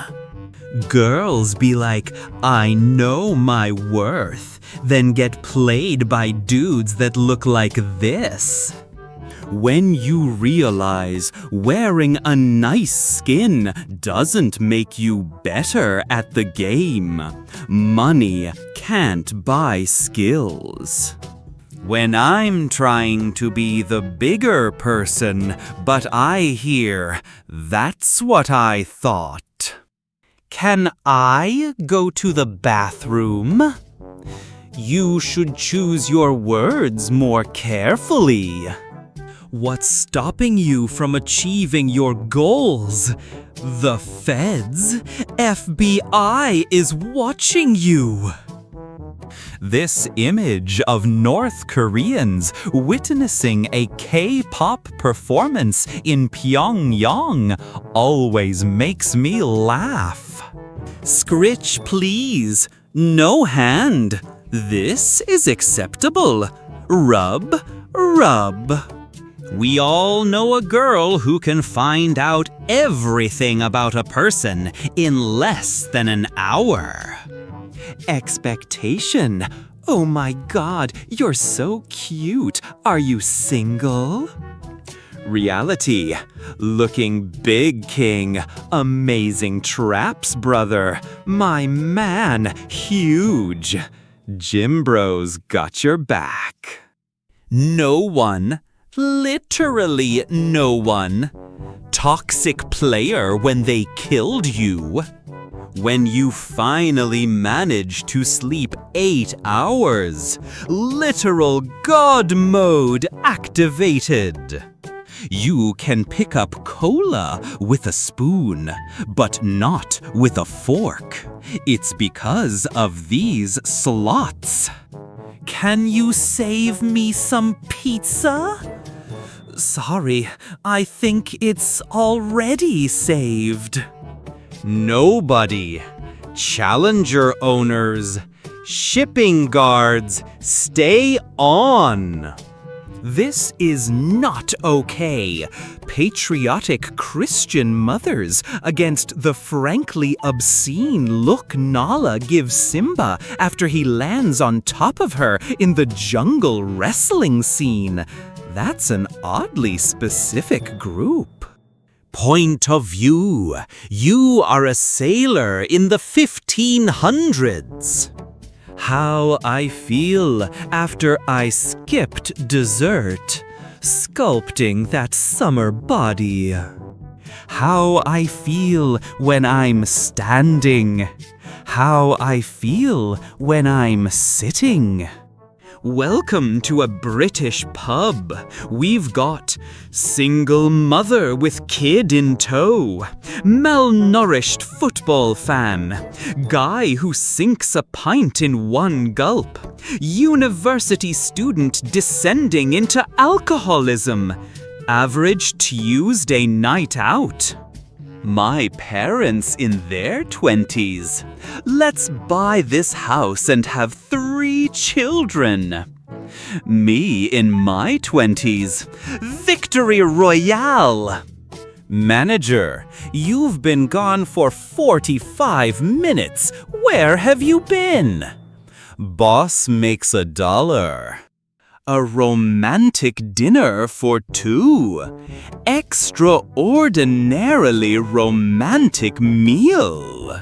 Girls be like, I know my worth, then get played by dudes that look like this. When you realize wearing a nice skin doesn't make you better at the game, money can't buy skills. When I'm trying to be the bigger person, but I hear, that's what I thought. Can I go to the bathroom? You should choose your words more carefully. What's stopping you from achieving your goals? The feds? FBI is watching you. This image of North Koreans witnessing a K-pop performance in Pyongyang always makes me laugh. Scritch, please. No hand. This is acceptable. Rub, rub. We all know a girl who can find out everything about a person in less than an hour. Expectation. Oh my God, you're so cute. Are you single? Reality. Looking big, king. Amazing traps, brother. My man, huge. Gym bros got your back. No one. Literally no one. Toxic player when they killed you. When you finally manage to sleep 8 hours. Literal God mode activated. You can pick up cola with a spoon, but not with a fork. It's because of these slots. Can you save me some pizza? Sorry, I think it's already saved. Nobody. Challenger owners. Shipping guards. Stay on. This is not okay. Patriotic Christian mothers against the frankly obscene look Nala gives Simba after he lands on top of her in the jungle wrestling scene. That's an oddly specific group. Point of view. You are a sailor in the 1500s. How I feel after I skipped dessert, sculpting that summer body. How I feel when I'm standing. How I feel when I'm sitting. Welcome to a British pub. We've got single mother with kid in tow, malnourished football fan, guy who sinks a pint in one gulp, university student descending into alcoholism, average Tuesday night out. My parents in their 20s. Let's buy this house and have 3 children. Me in my 20s. Victory Royale. Manager, you've been gone for 45 minutes. Where have you been? Boss makes $1. A romantic dinner for 2. Extraordinarily romantic meal.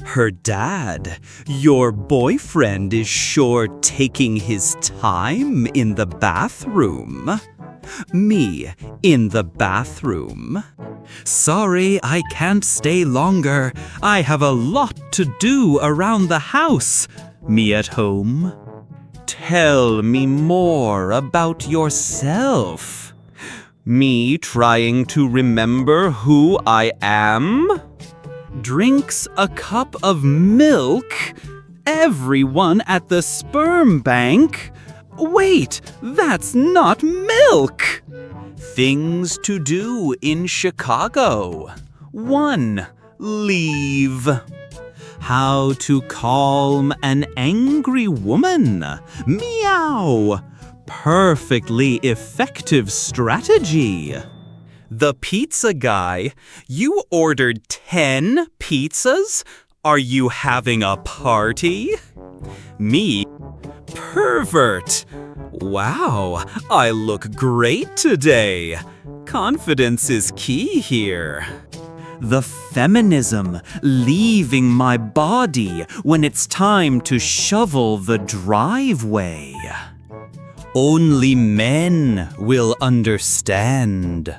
Her dad, your boyfriend is sure taking his time in the bathroom. Me in the bathroom. Sorry, I can't stay longer. I have a lot to do around the house. Me at home. Tell me more about yourself. Me trying to remember who I am? Drinks a cup of milk? Everyone at the sperm bank? Wait, that's not milk! Things to do in Chicago. 1. Leave. How to calm an angry woman. Meow. Perfectly effective strategy. The pizza guy, you ordered 10 pizzas? Are you having a party? Me, pervert. Wow, I look great today. Confidence is key here. The feminism leaving my body when it's time to shovel the driveway. Only men will understand.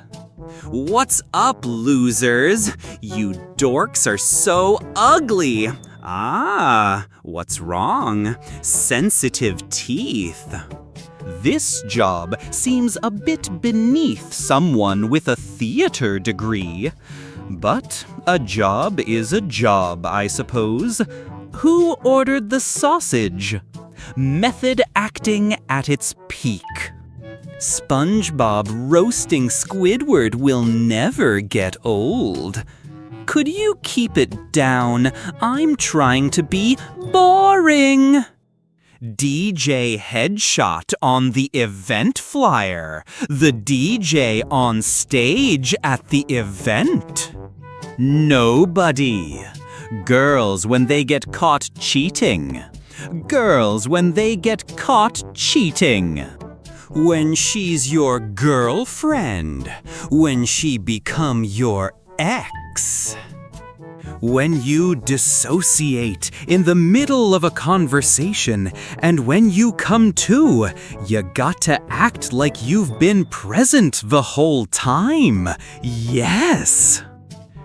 What's up, losers? You dorks are so ugly. Ah, what's wrong? Sensitive teeth. This job seems a bit beneath someone with a theater degree. But a job is a job, I suppose. Who ordered the sausage? Method acting at its peak. SpongeBob roasting Squidward will never get old. Could you keep it down? I'm trying to be boring. DJ headshot on the event flyer. The DJ on stage at the event. Nobody. Girls when they get caught cheating. Girls when they get caught cheating. When she's your girlfriend. When she become your ex. When you dissociate in the middle of a conversation, and when you come to, you got to act like you've been present the whole time. Yes!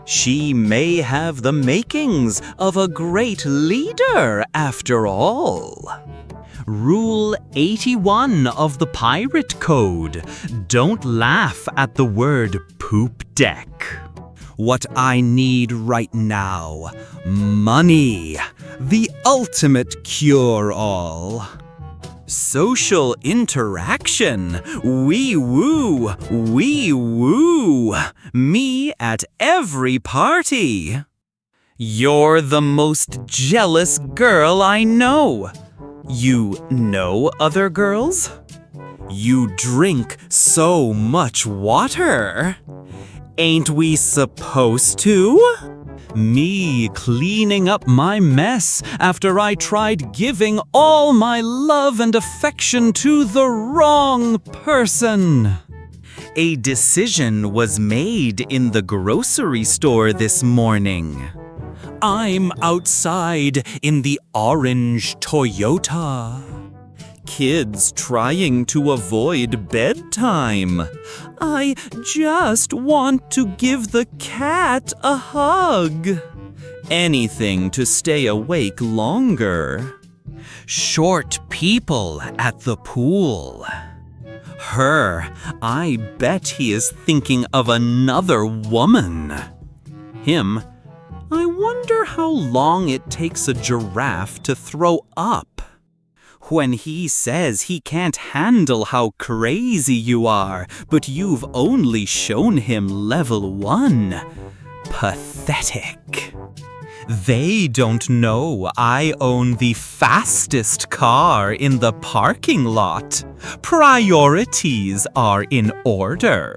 She may have the makings of a great leader, after all. Rule 81 of the Pirate Code. Don't laugh at the word poop deck. What I need right now, money, the ultimate cure-all. Social interaction, wee woo, me at every party. You're the most jealous girl I know. You know other girls? You drink so much water. Ain't we supposed to? Me cleaning up my mess after I tried giving all my love and affection to the wrong person. A decision was made in the grocery store this morning. I'm outside in the orange Toyota. Kids trying to avoid bedtime. I just want to give the cat a hug. Anything to stay awake longer. Short people at the pool. Her, I bet he is thinking of another woman. Him, I wonder how long it takes a giraffe to throw up. When he says he can't handle how crazy you are, but you've only shown him level 1. Pathetic. They don't know I own the fastest car in the parking lot. Priorities are in order.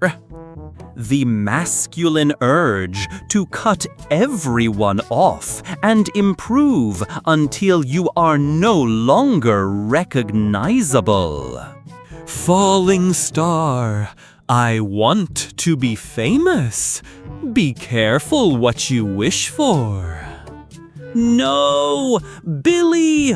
The masculine urge to cut everyone off and improve until you are no longer recognizable. Falling star, I want to be famous. Be careful what you wish for. No, Billy,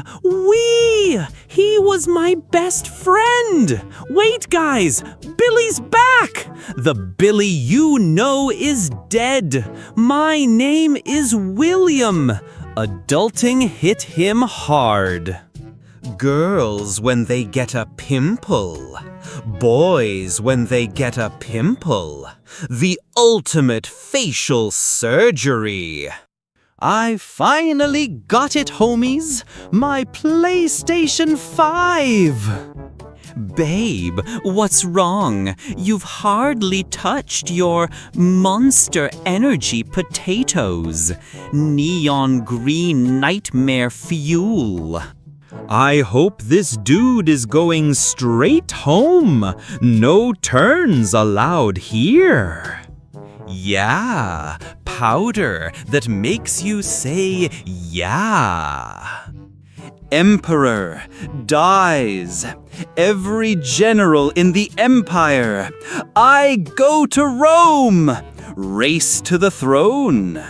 he was my best friend. Wait, guys, Billy's back. The Billy you know is dead. My name is William. Adulting hit him hard. Girls when they get a pimple. Boys when they get a pimple. The ultimate facial surgery. I finally got it, homies. My PlayStation 5. Babe, what's wrong? You've hardly touched your Monster Energy potatoes. Neon green nightmare fuel. I hope this dude is going straight home. No turns allowed here. Yeah, powder that makes you say yeah. Emperor dies. Every general in the empire. I go to Rome. Race to the throne.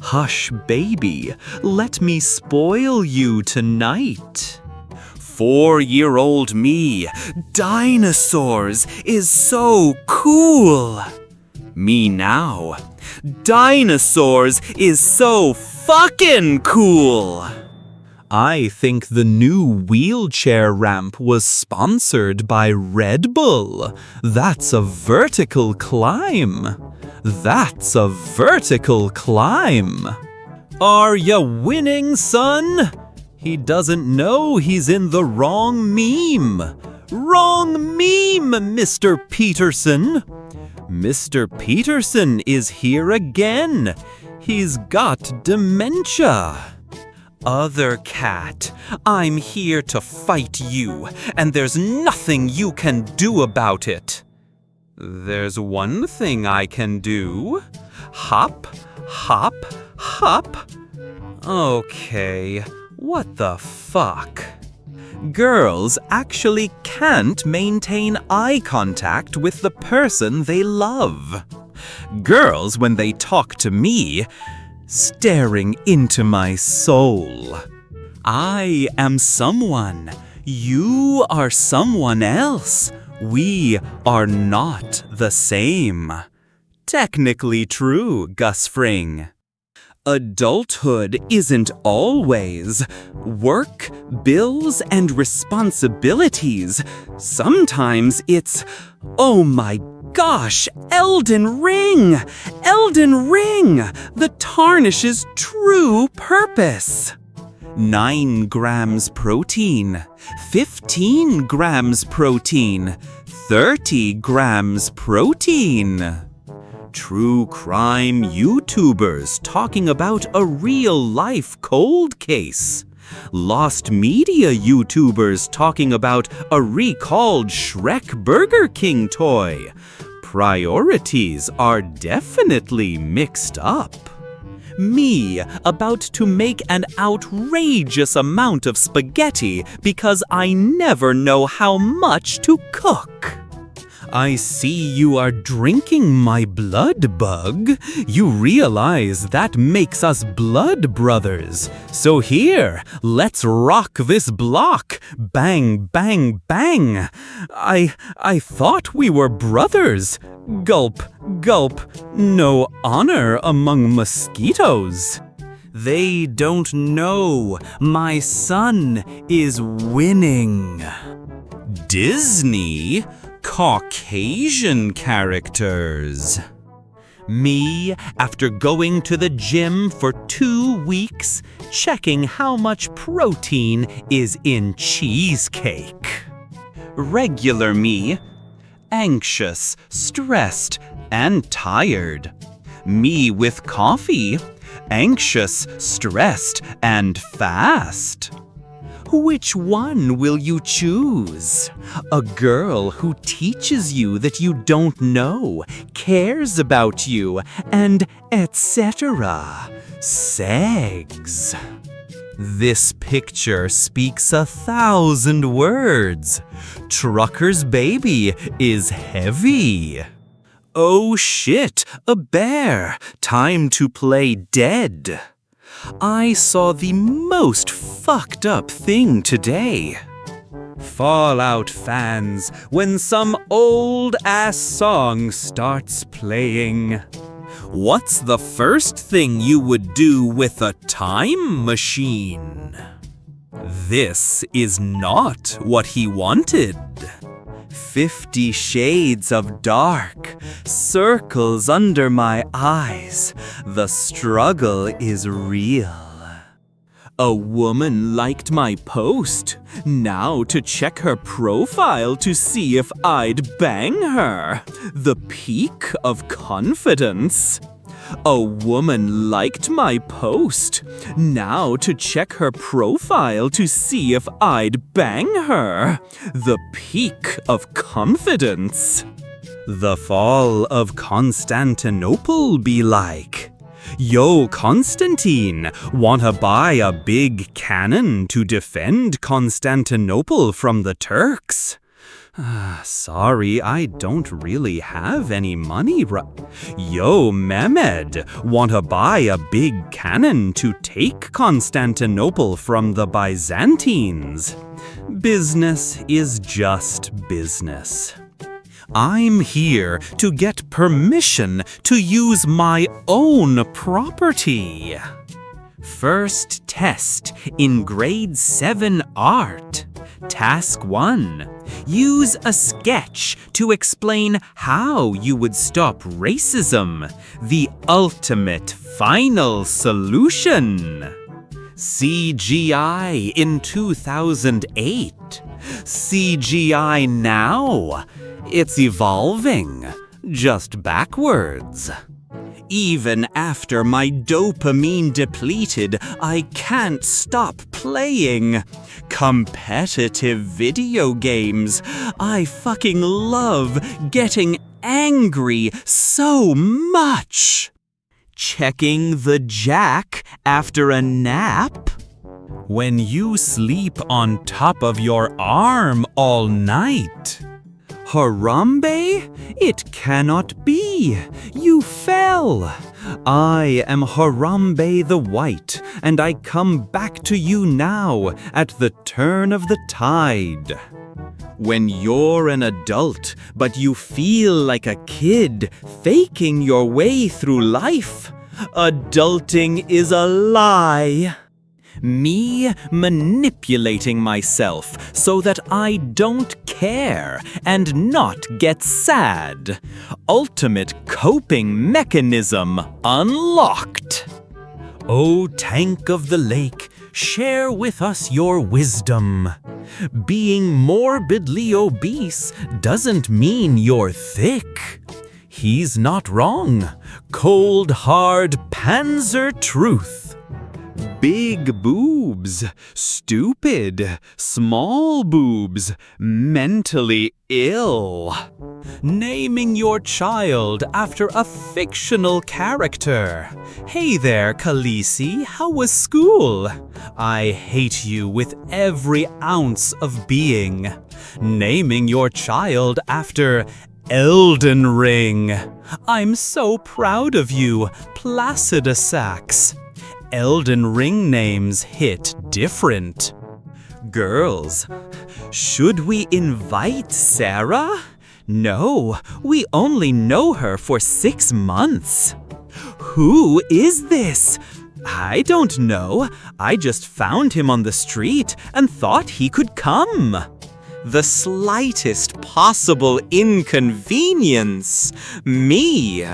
Hush, baby, let me spoil you tonight. 4-year-old me, dinosaurs is so cool. Me now, dinosaurs is so fucking cool. I think the new wheelchair ramp was sponsored by Red Bull. That's a vertical climb. That's a vertical climb. Are ya winning, son? He doesn't know he's in the wrong meme. Wrong meme, Mr. Peterson. Mr. Peterson is here again. He's got dementia. Other cat, I'm here to fight you, and there's nothing you can do about it. There's one thing I can do. Hop, hop, hop. Okay, what the fuck? Girls actually can't maintain eye contact with the person they love. Girls, when they talk to me, staring into my soul. I am someone. You are someone else. We are not the same. Technically true, Gus Fring. Adulthood isn't always work, bills, and responsibilities. Sometimes it's, oh my gosh, Elden Ring! Elden Ring! The tarnish's true purpose. 9 grams protein, 15 grams protein, 30 grams protein. True crime YouTubers talking about a real-life cold case. Lost media YouTubers talking about a recalled Shrek Burger King toy. Priorities are definitely mixed up. Me about to make an outrageous amount of spaghetti because I never know how much to cook. I see you are drinking my blood, Bug. You realize that makes us blood brothers. So here, let's rock this block. Bang, bang, bang. I thought we were brothers. Gulp, gulp. No honor among mosquitoes. They don't know my son is winning. Disney Caucasian characters. Me, after going to the gym for 2 weeks, checking how much protein is in cheesecake. Regular me, anxious, stressed, and tired. Me with coffee, anxious, stressed, and fast. Which one will you choose? A girl who teaches you that you don't know, cares about you, and etc. Segs. This picture speaks 1,000 words. Trucker's baby is heavy. Oh shit, a bear! Time to play dead. I saw the most fucked up thing today. Fallout fans, when some old-ass song starts playing. What's the first thing you would do with a time machine? This is not what he wanted. 50 Shades of Dark, circles under my eyes. The struggle is real. A woman liked my post. Now to check her profile to see if I'd bang her. The peak of confidence. A woman liked my post. Now to check her profile to see if I'd bang her. The peak of confidence. The fall of Constantinople be like. Yo, Constantine, wanna buy a big cannon to defend Constantinople from the Turks? Sorry, I don't really have any money. Yo, Mehmed, wanna buy a big cannon to take Constantinople from the Byzantines? Business is just business. I'm here to get permission to use my own property. First test in grade 7 art. Task 1. Use a sketch to explain how you would stop racism. The ultimate final solution. CGI in 2008. CGI now. It's evolving, just backwards. Even after my dopamine depleted, I can't stop playing. Competitive video games. I fucking love getting angry so much. Checking the jack after a nap. When you sleep on top of your arm all night. Harambe? It cannot be. You fell. I am Harambe the White, and I come back to you now at the turn of the tide. When you're an adult, but you feel like a kid, faking your way through life, adulting is a lie. Me manipulating myself so that I don't care and not get sad. Ultimate coping mechanism unlocked. O tank of the lake, share with us your wisdom. Being morbidly obese doesn't mean you're thick. He's not wrong. Cold, hard Panzer truth. Big boobs, stupid, small boobs, mentally ill. Naming your child after a fictional character. Hey there, Khaleesi, how was school? I hate you with every ounce of being. Naming your child after Elden Ring. I'm so proud of you, Placidus Sax. Elden Ring names hit different. Girls, should we invite Sarah? No, we only know her for 6 months. Who is this? I don't know. I just found him on the street and thought he could come. The slightest possible inconvenience? Me?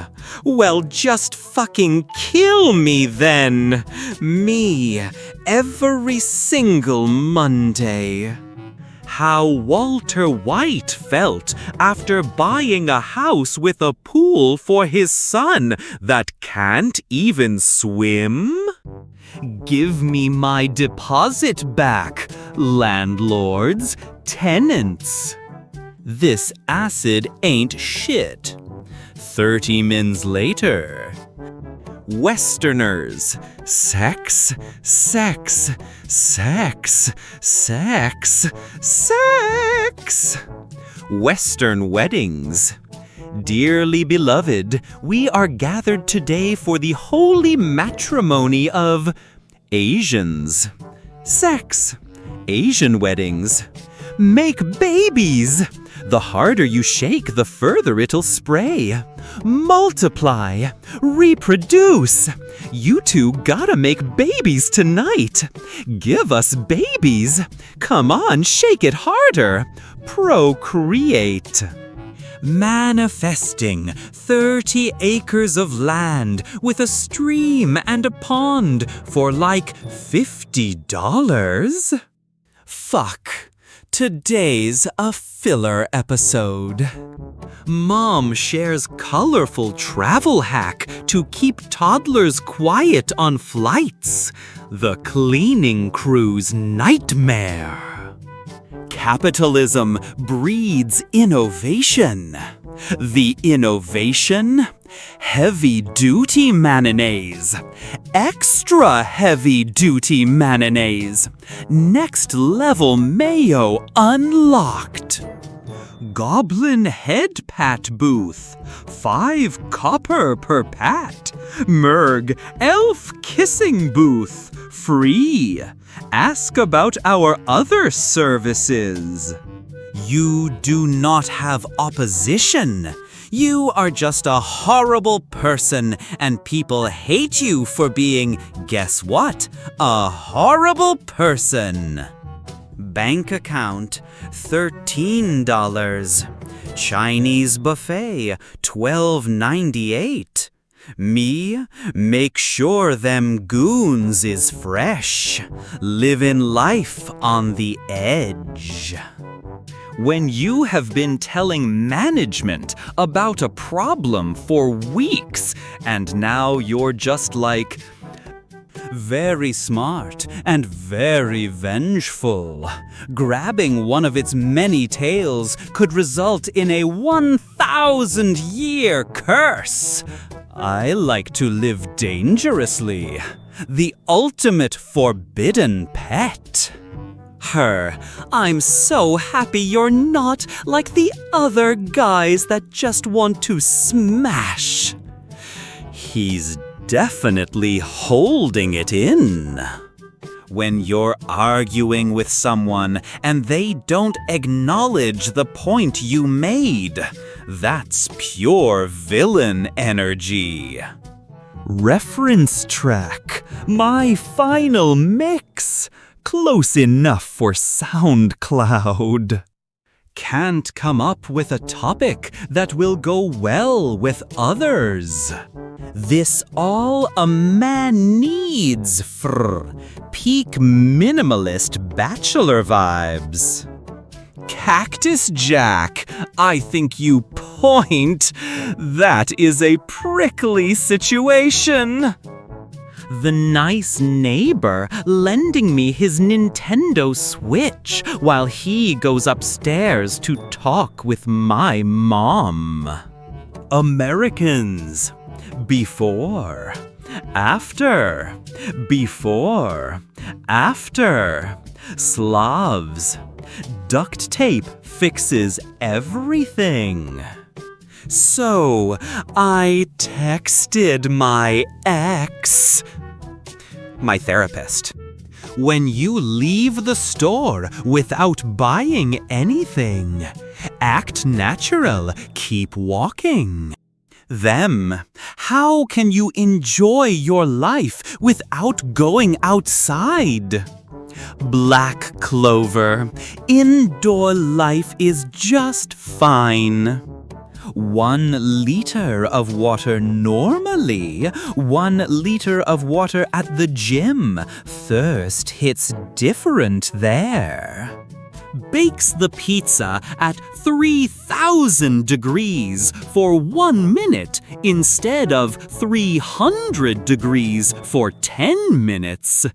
Well, just fucking kill me then. Me, every single Monday. How Walter White felt after buying a house with a pool for his son that can't even swim? Give me my deposit back, landlords, tenants. This acid ain't shit. 30 mins later. Westerners. Sex, sex, sex, sex, sex. Western weddings. Dearly beloved, we are gathered today for the holy matrimony of Asians. Sex. Asian weddings. Make babies. The harder you shake, the further it'll spray. Multiply. Reproduce. You two gotta make babies tonight. Give us babies. Come on, shake it harder. Procreate. Manifesting 30 acres of land with a stream and a pond for like $50. Fuck. Today's a filler episode. Mom shares colorful travel hack to keep toddlers quiet on flights. The cleaning crew's nightmare. Capitalism breeds innovation. The innovation? Heavy-duty mayonnaise. Extra heavy-duty mayonnaise. Next-level mayo unlocked. Goblin head pat booth. 5 copper per pat. Merg elf kissing booth. Free. Ask about our other services. You do not have opposition. You are just a horrible person, and people hate you for being, guess what? A horrible person. Bank account, $13. Chinese buffet, $12.98. Me, make sure them goons is fresh. Living life on the edge. When you have been telling management about a problem for weeks, and now you're just like, very smart and very vengeful. Grabbing one of its many tails could result in a 1,000-year curse. I like to live dangerously. The ultimate forbidden pet. Her, I'm so happy you're not like the other guys that just want to smash. He's definitely holding it in. When you're arguing with someone and they don't acknowledge the point you made, that's pure villain energy. Reference track, my final mix. Close enough for SoundCloud. Can't come up with a topic that will go well with others. This all a man needs for peak minimalist bachelor vibes. Cactus Jack, I think you point. That is a prickly situation. The nice neighbor lending me his Nintendo Switch while he goes upstairs to talk with my mom. Americans. Before. After. Before. After. Slavs. Duct tape fixes everything. So, I texted my ex, my therapist. When you leave the store without buying anything, act natural, keep walking. them. How can you enjoy your life without going outside? Black Clover, indoor life is just fine. 1 liter of water normally, 1 liter of water at the gym. Thirst hits different there. Bakes the pizza at 3,000 degrees for 1 minute instead of 300 degrees for 10 minutes.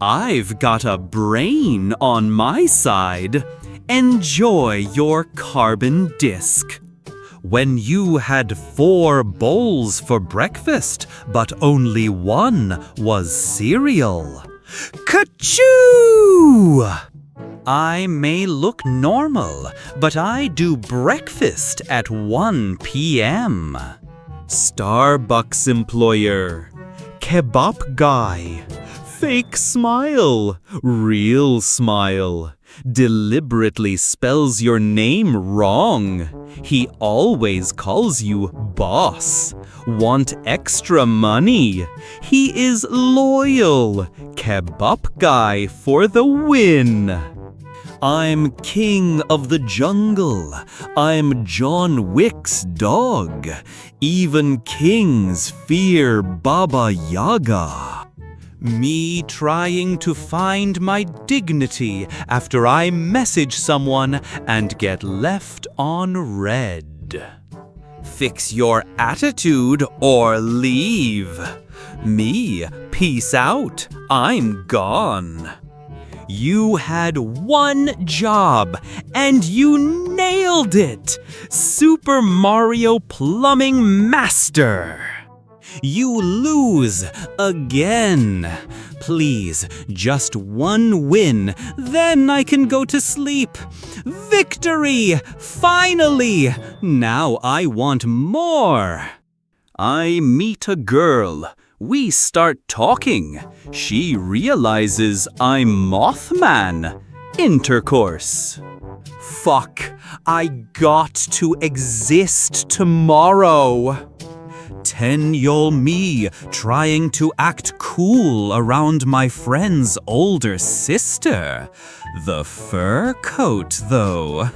I've got a brain on my side. Enjoy your carbon disc. When you had 4 bowls for breakfast, but only 1 was cereal. Ka-choo! I may look normal, but I do breakfast at 1 p.m. Starbucks employer. Kebab guy. Fake smile. Real smile. Deliberately spells your name wrong. He always calls you boss. Want extra money? He is loyal. Kebab guy for the win. I'm king of the jungle. I'm John Wick's dog. Even kings fear Baba Yaga. Me trying to find my dignity after I message someone and get left on red. Fix your attitude or leave. Me, peace out, I'm gone. You had 1 job and you nailed it! Super Mario Plumbing Master! You lose again. Please, just 1 win, then I can go to sleep. Victory! Finally! Now I want more. I meet a girl. We start talking. She realizes I'm Mothman. Intercourse. Fuck, I got to exist tomorrow. 10-year-old me trying to act cool around my friend's older sister. The fur coat, though.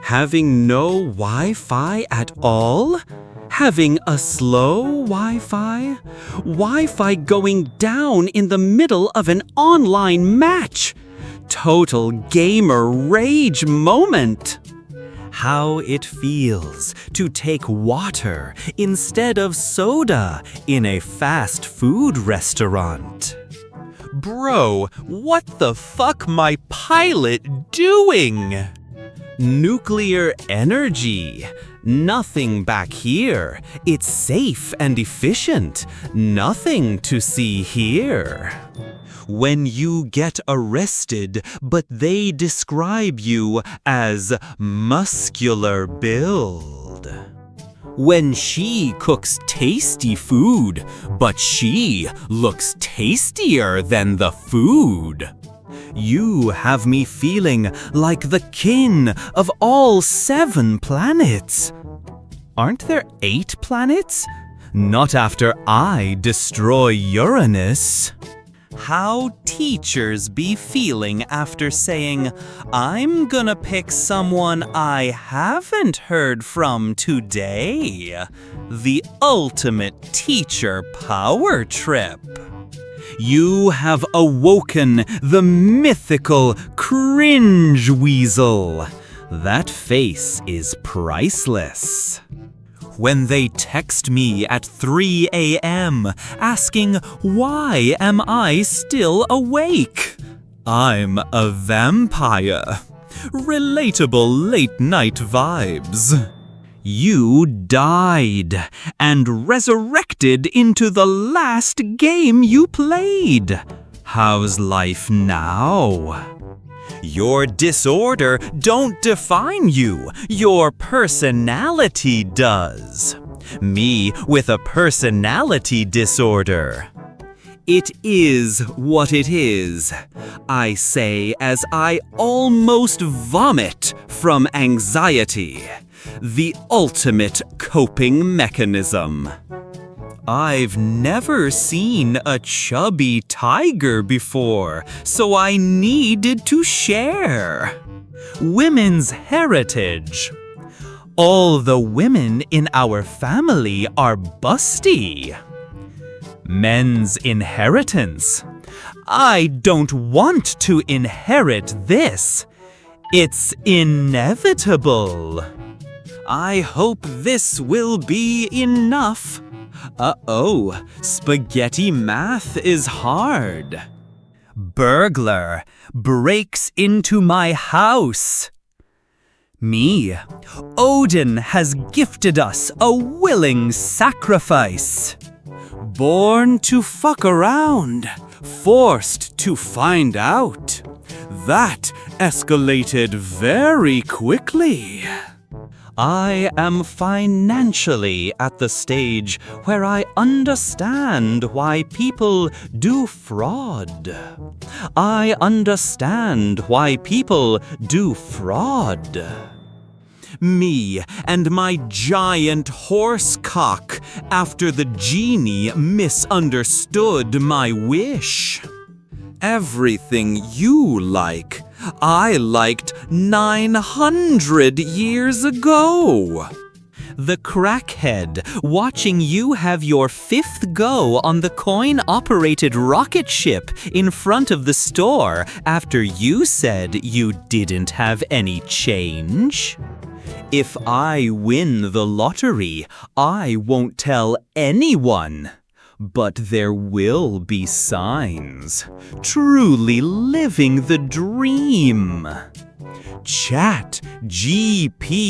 Having no Wi-Fi at all? Having a slow Wi-Fi? Wi-Fi going down in the middle of an online match. Total gamer rage moment. How it feels to take water instead of soda in a fast food restaurant. Bro, what the fuck my pilot doing? Nuclear energy. Nothing back here. It's safe and efficient. Nothing to see here. When you get arrested, but they describe you as muscular build. When she cooks tasty food, but she looks tastier than the food. You have me feeling like the king of all 7 planets. Aren't there 8 planets? Not after I destroy Uranus. How teachers be feeling after saying, I'm gonna pick someone I haven't heard from today. The ultimate teacher power trip. You have awoken the mythical cringe weasel. That face is priceless. When they text me at 3 a.m. asking why am I still awake? I'm a vampire. Relatable late night vibes. You died and resurrected into the last game you played. How's life now? Your disorder don't define you. Your personality does. Me with a personality disorder. It is what it is, I say as I almost vomit from anxiety, the ultimate coping mechanism. I've never seen a chubby tiger before, so I needed to share. Women's heritage. All the women in our family are busty. Men's inheritance. I don't want to inherit this. It's inevitable. I hope this will be enough. Uh-oh, spaghetti math is hard. Burglar breaks into my house. Me, Odin has gifted us a willing sacrifice. Born to fuck around, forced to find out. That escalated very quickly. I am financially at the stage where I understand why people do fraud. I understand why people do fraud. Me and my giant horse cock after the genie misunderstood my wish. Everything you like, I liked 900 years ago. The crackhead watching you have your 5th go on the coin-operated rocket ship in front of the store after you said you didn't have any change. If I win the lottery, I won't tell anyone. But there will be signs, truly living the dream. Chat GPT.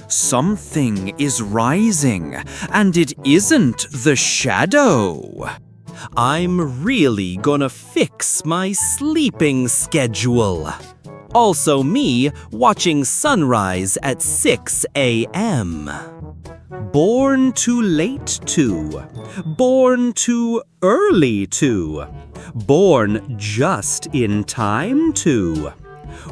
Something is rising, and it isn't the shadow. I'm really gonna fix my sleeping schedule. Also me watching sunrise at 6 a.m. Born too late to, born too early to, born just in time to.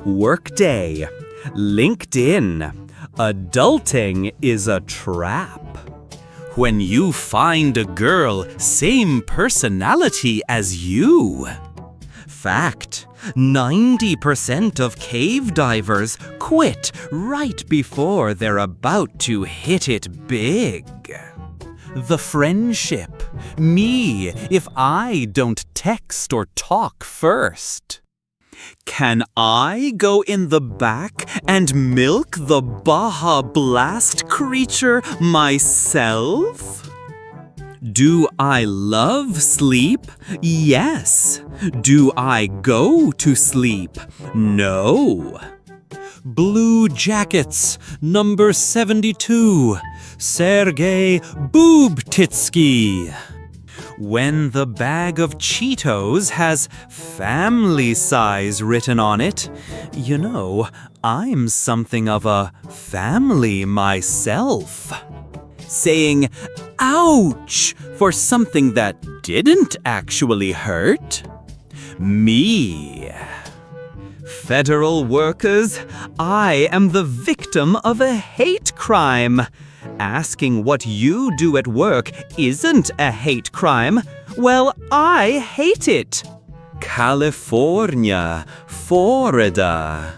Workday, LinkedIn, adulting is a trap. When you find a girl same personality as you. Fact, 90% of cave divers quit right before they're about to hit it big. The friendship, me if I don't text or talk first. Can I go in the back and milk the Baja Blast creature myself? Do I love sleep? Yes. Do I go to sleep? No. Blue Jackets, number 72, Sergei Boobtitsky. When the bag of Cheetos has family size written on it, you know, I'm something of a family myself. Saying, ouch, for something that didn't actually hurt. Me. Federal workers, I am the victim of a hate crime. Asking what you do at work isn't a hate crime. Well, I hate it. California, Florida.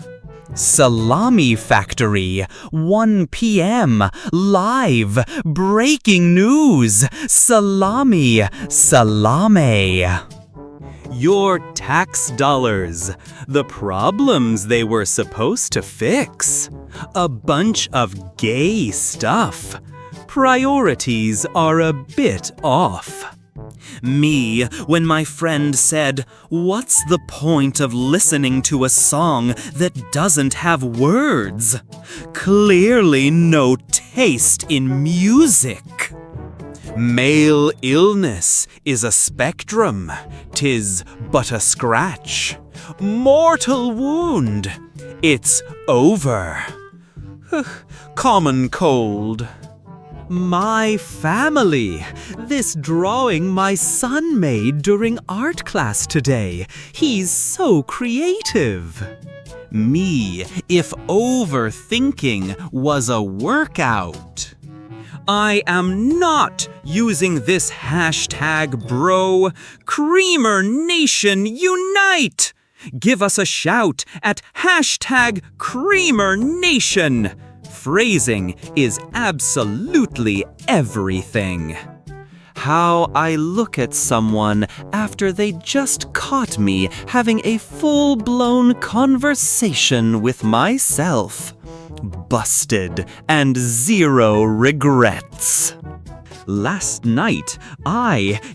Salami Factory, 1 p.m., live, breaking news, salami. Your tax dollars, the problems they were supposed to fix. A bunch of gay stuff. Priorities are a bit off. Me, when my friend said, "What's the point of listening to a song that doesn't have words? Clearly no taste in music." Male illness is a spectrum, 'tis but a scratch. Mortal wound, it's over. Common cold. My family. This drawing my son made during art class today. He's so creative. Me if overthinking was a workout. I am not using this hashtag, bro. Creamer Nation unite! Give us a shout at hashtag Creamer Nation. Phrasing is absolutely everything. How I look at someone after they just caught me having a full-blown conversation with myself. Busted and zero regrets. Last night,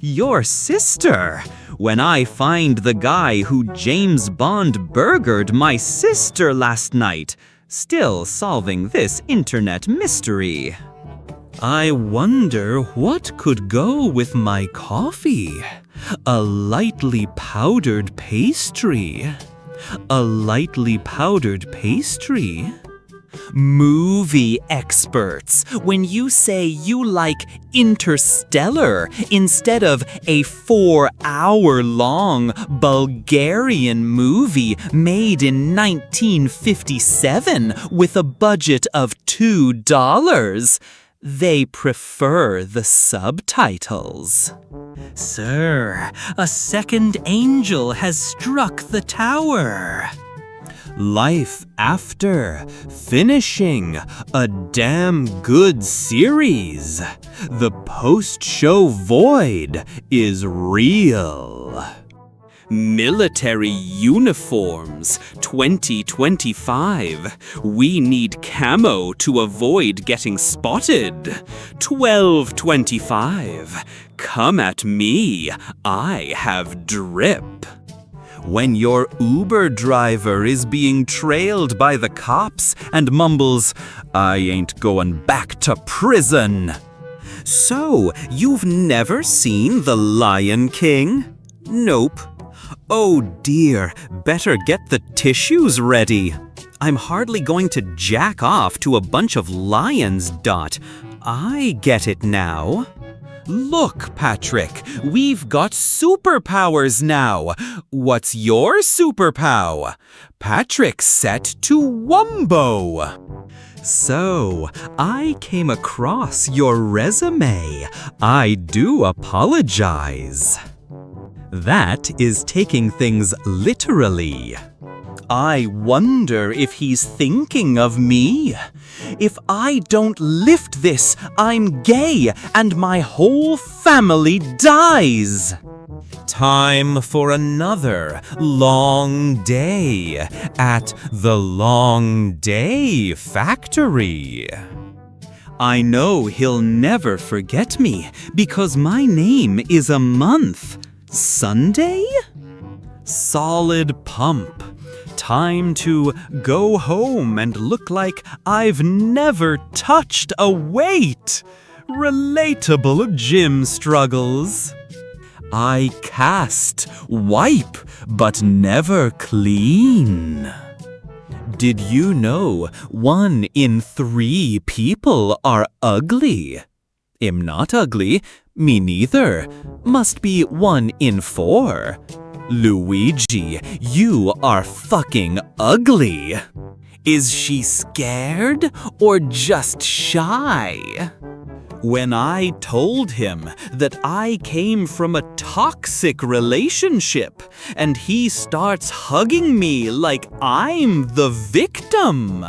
your sister, when I find the guy who James Bond burgered my sister last night, still solving this internet mystery. I wonder what could go with my coffee. A lightly powdered pastry. A lightly powdered pastry? Movie experts, when you say you like Interstellar instead of a 4-hour-long Bulgarian movie made in 1957 with a budget of $2, they prefer the subtitles. Sir, a second angel has struck the tower. Life After, finishing a damn good series. The post-show void is real. Military uniforms 2025. We need camo to avoid getting spotted. 1225. Come at me, I have drip. When your Uber driver is being trailed by the cops and mumbles, "I ain't going back to prison." So, you've never seen The Lion King? Nope. Oh dear, better get the tissues ready. I'm hardly going to jack off to a bunch of lions. I get it now. Look, Patrick, we've got superpowers now. What's your superpower? Patrick's set to Wumbo. So, I came across your resume. I do apologize. That is taking things literally. I wonder if he's thinking of me. If I don't lift this, I'm gay and my whole family dies. Time for another long day at the Long Day Factory. I know he'll never forget me because my name is a month. Sunday? Solid pump. Time to go home and look like I've never touched a weight. Relatable gym struggles. I cast, wipe, but never clean. Did you know 1 in 3 people are ugly? I'm not ugly. Me neither. Must be 1 in 4. Luigi, you are fucking ugly. Is she scared or just shy? When I told him that I came from a toxic relationship and he starts hugging me like I'm the victim.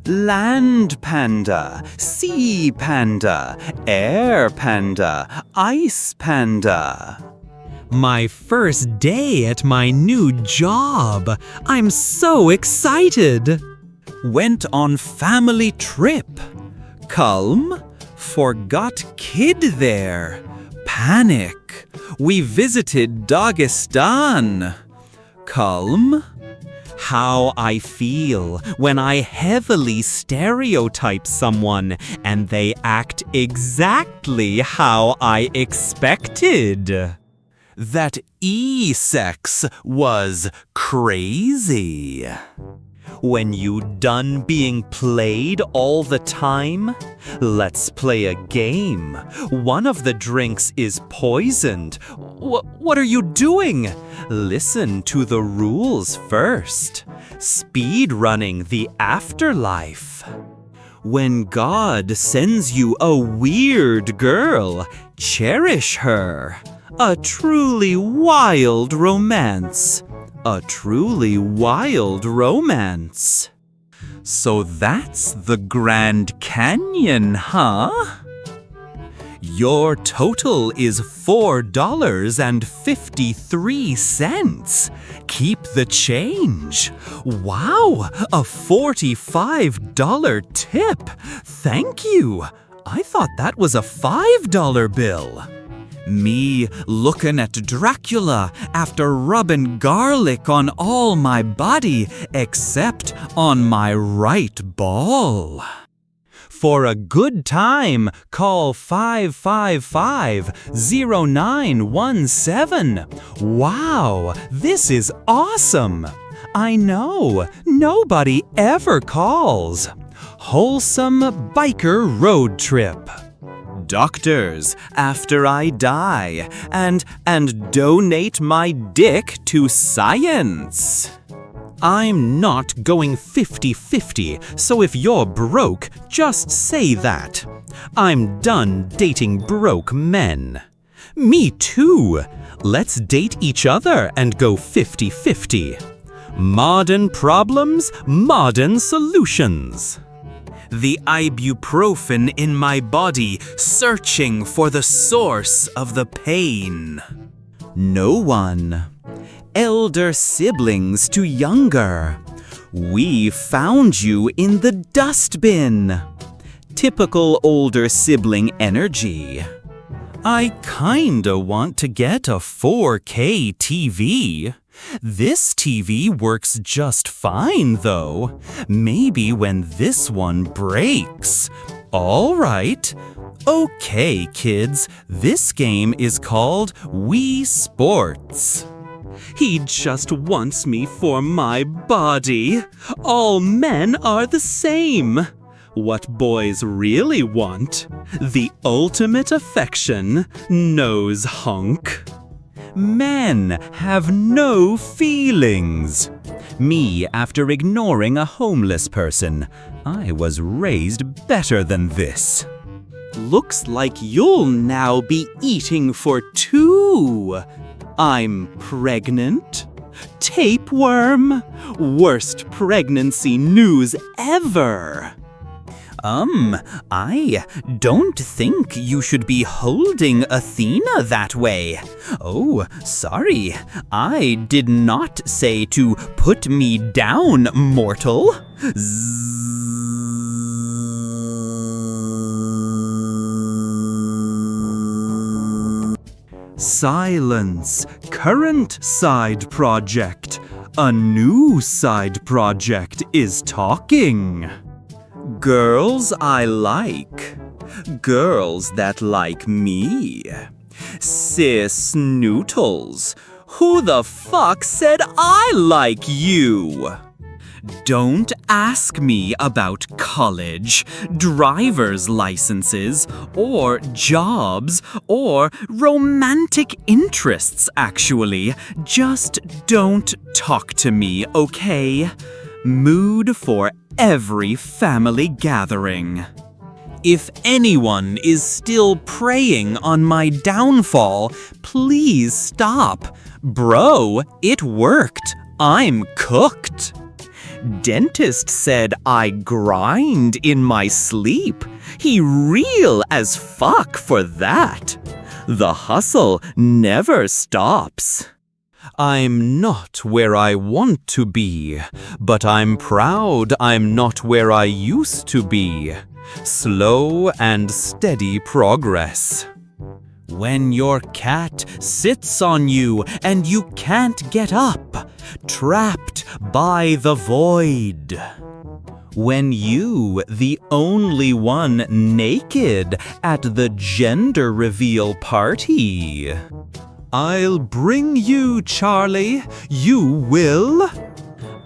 Land panda, sea panda, air panda, ice panda. My first day at my new job. I'm so excited. Went on family trip. Calm. Forgot kid there. Panic. We visited Dagestan. Calm. How I feel when I heavily stereotype someone and they act exactly how I expected. That E-sex was crazy. When you done being played all the time? Let's play a game. One of the drinks is poisoned. What are you doing? Listen to the rules first. Speed running the afterlife. When God sends you a weird girl, cherish her. A truly wild romance. A truly wild romance. So that's the Grand Canyon, huh? Your total is $4.53. Keep the change. Wow, a $45 tip. Thank you. I thought that was a $5 bill. Me looking at Dracula after rubbing garlic on all my body except on my right ball. For a good time, call 555-0917. Wow, this is awesome. I know, nobody ever calls. Wholesome biker road trip. Doctors after I die and donate my dick to science. I'm not going 50-50, so if you're broke, just say that. I'm done dating broke men. Me too. Let's date each other and go 50-50. Modern problems, modern solutions. The ibuprofen in my body searching for the source of the pain. No one. Elder siblings to younger. We found you in the dustbin. Typical older sibling energy. I kinda want to get a 4K TV. This TV works just fine, though. Maybe when this one breaks. All right. Okay, kids, this game is called Wii Sports. He just wants me for my body. All men are the same. What boys really want? The ultimate affection, nose hunk. Men have no feelings. Me after ignoring a homeless person. I was raised better than this. Looks like you'll now be eating for two. I'm pregnant. Tapeworm. Worst pregnancy news ever. I don't think you should be holding Athena that way. Oh, sorry. I did not say to put me down, mortal. Silence. Current side project. A new side project is talking. Girls I like. Girls that like me. Cis noodles. Who the fuck said I like you? Don't ask me about college, driver's licenses, or jobs, or romantic interests, actually. Just don't talk to me, okay? Mood for every family gathering. If anyone is still preying on my downfall, please stop. Bro, it worked. I'm cooked. Dentist said I grind in my sleep. He real as fuck for that. The hustle never stops. I'm not where I want to be, but I'm proud I'm not where I used to be. Slow and steady progress. When your cat sits on you and you can't get up, trapped by the void. When you, the only one naked at the gender reveal party. I'll bring you, Charlie, you will.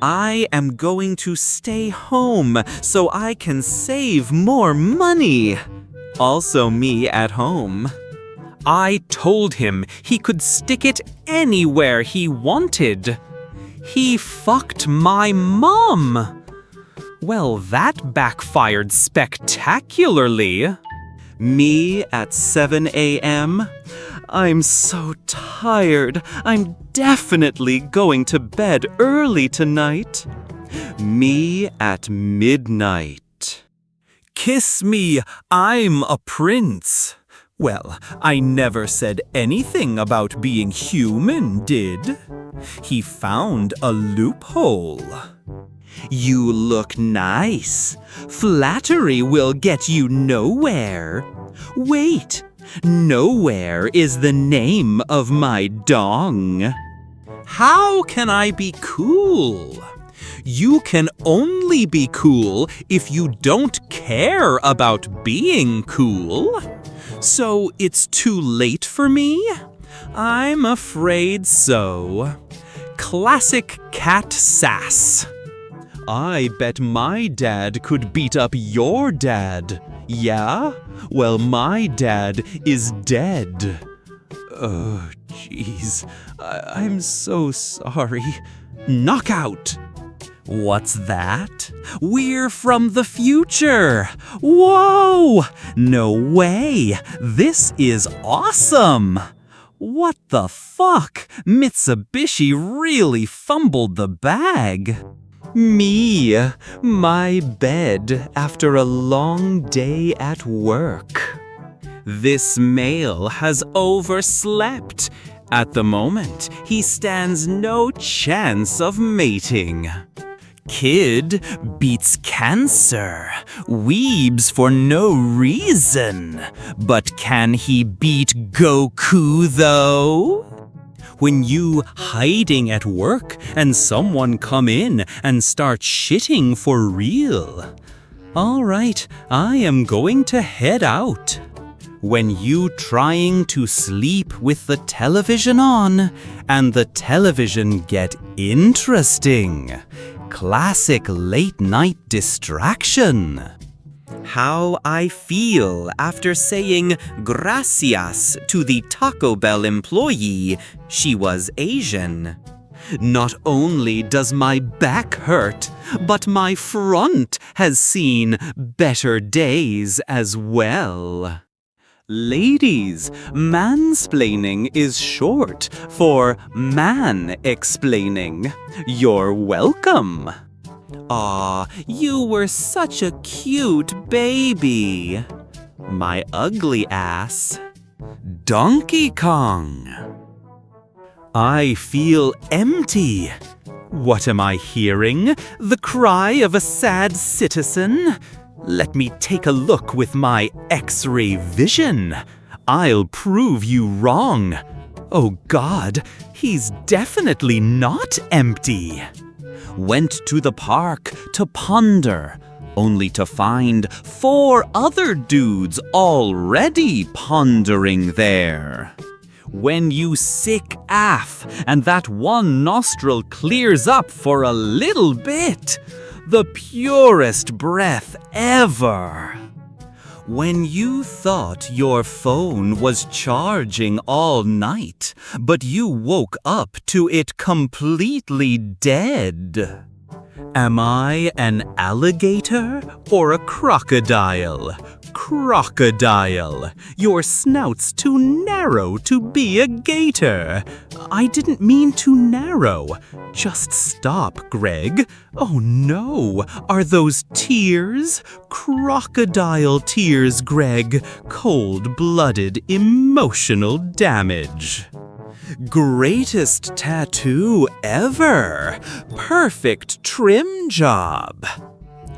I am going to stay home so I can save more money. Also me at home. I told him he could stick it anywhere he wanted. He fucked my mom. Well, that backfired spectacularly. Me at 7 a.m.? I'm so tired. I'm definitely going to bed early tonight. Me at midnight. Kiss me, I'm a prince. Well, I never said anything about being human, did? He found a loophole. You look nice. Flattery will get you nowhere. Wait, Nowhere is the name of my dong. How can I be cool? You can only be cool if you don't care about being cool. So it's too late for me? I'm afraid so. Classic cat sass. I bet my dad could beat up your dad. Yeah? Well, my dad is dead. Oh, jeez. I'm so sorry. Knockout! What's that? We're from the future! Whoa! No way! This is awesome! What the fuck? Mitsubishi really fumbled the bag. Me, my bed after a long day at work. This male has overslept. At the moment, he stands no chance of mating. Kid beats cancer, weebs for no reason. But can he beat Goku though? When you hiding at work and someone come in and start shitting for real. All right, I am going to head out. When you trying to sleep with the television on and the television get interesting. Classic late night distraction. How I feel after saying gracias to the Taco Bell employee. She was Asian. Not only does my back hurt, but my front has seen better days as well. Ladies, mansplaining is short for man-explaining. You're welcome. Aw, you were such a cute baby. My ugly ass. Donkey Kong. I feel empty. What am I hearing? The cry of a sad citizen? Let me take a look with my X-ray vision. I'll prove you wrong. Oh God, he's definitely not empty. Went to the park to ponder, only to find 4 other dudes already pondering there. When you sick af and that one nostril clears up for a little bit, the purest breath ever. When you thought your phone was charging all night, but you woke up to it completely dead. Am I an alligator or a crocodile? Crocodile. Your snout's too narrow to be a gator. I didn't mean too narrow. Just stop, Greg. Oh no, are those tears? Crocodile tears, Greg. Cold-blooded emotional damage. Greatest tattoo ever. Perfect trim job.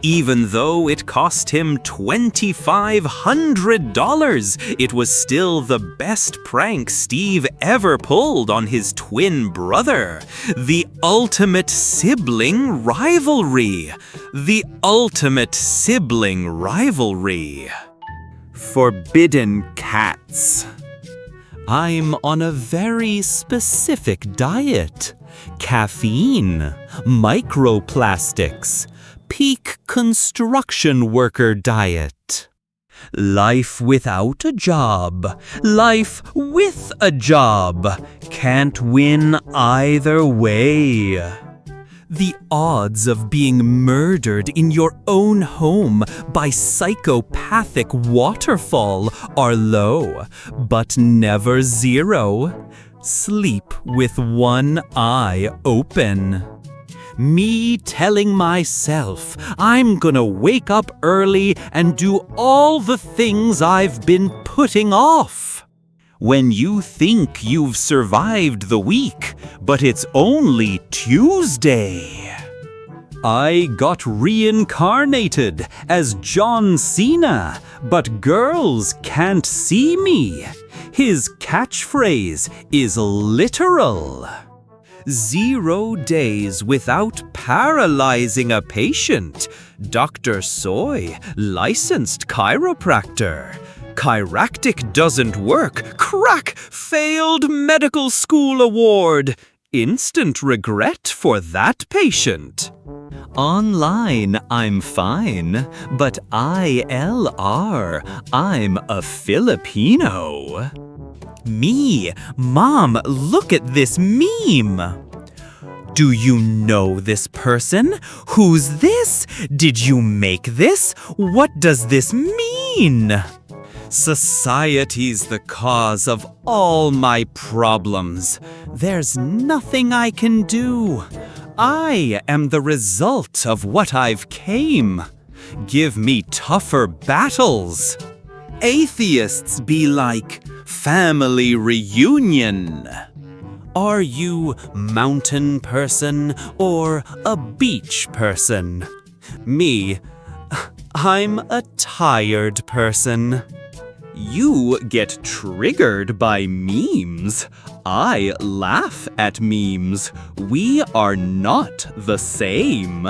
Even though it cost him $2,500, it was still the best prank Steve ever pulled on his twin brother. The ultimate sibling rivalry. The ultimate sibling rivalry. Forbidden cats. I'm on a very specific diet. caffeine, microplastics, peak construction worker diet. Life without a job, life with a job, can't win either way. The odds of being murdered in your own home by psychopathic waterfall are low, but never zero. Sleep with one eye open. Me telling myself I'm gonna wake up early and do all the things I've been putting off. When you think you've survived the week, but it's only Tuesday. I got reincarnated as John Cena, but girls can't see me. His catchphrase is literal. 0 days without paralyzing a patient. Dr. Soy, licensed chiropractor. Chiractic doesn't work. Crack! Failed medical school award. Instant regret for that patient. Online, I'm fine, but ILR, I'm a Filipino. Me, Mom, look at this meme. Do you know this person? Who's this? Did you make this? What does this mean? Society's the cause of all my problems. There's nothing I can do. I am the result of what I've came. Give me tougher battles. Atheists be like, family reunion. Are you mountain person or a beach person? Me, I'm a tired person. You get triggered by memes. I laugh at memes. We are not the same.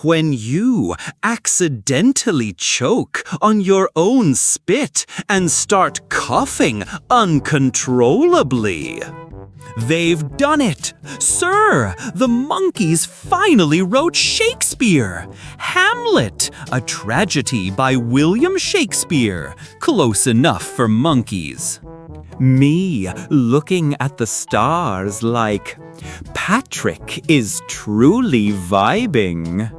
When you accidentally choke on your own spit and start coughing uncontrollably. They've done it! Sir, the monkeys finally wrote Shakespeare! Hamlet, a tragedy by William Shakespeare. Close enough for monkeys. Me looking at the stars like, Patrick is truly vibing.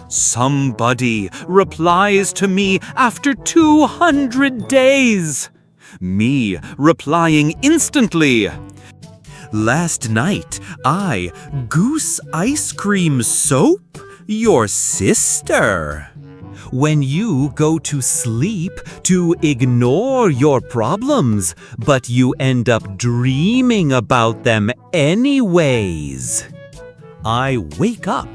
Somebody replies to me after 200 days. Me replying instantly. Last night, I goose ice cream soap your sister. When you go to sleep to ignore your problems, but you end up dreaming about them anyways. I wake up,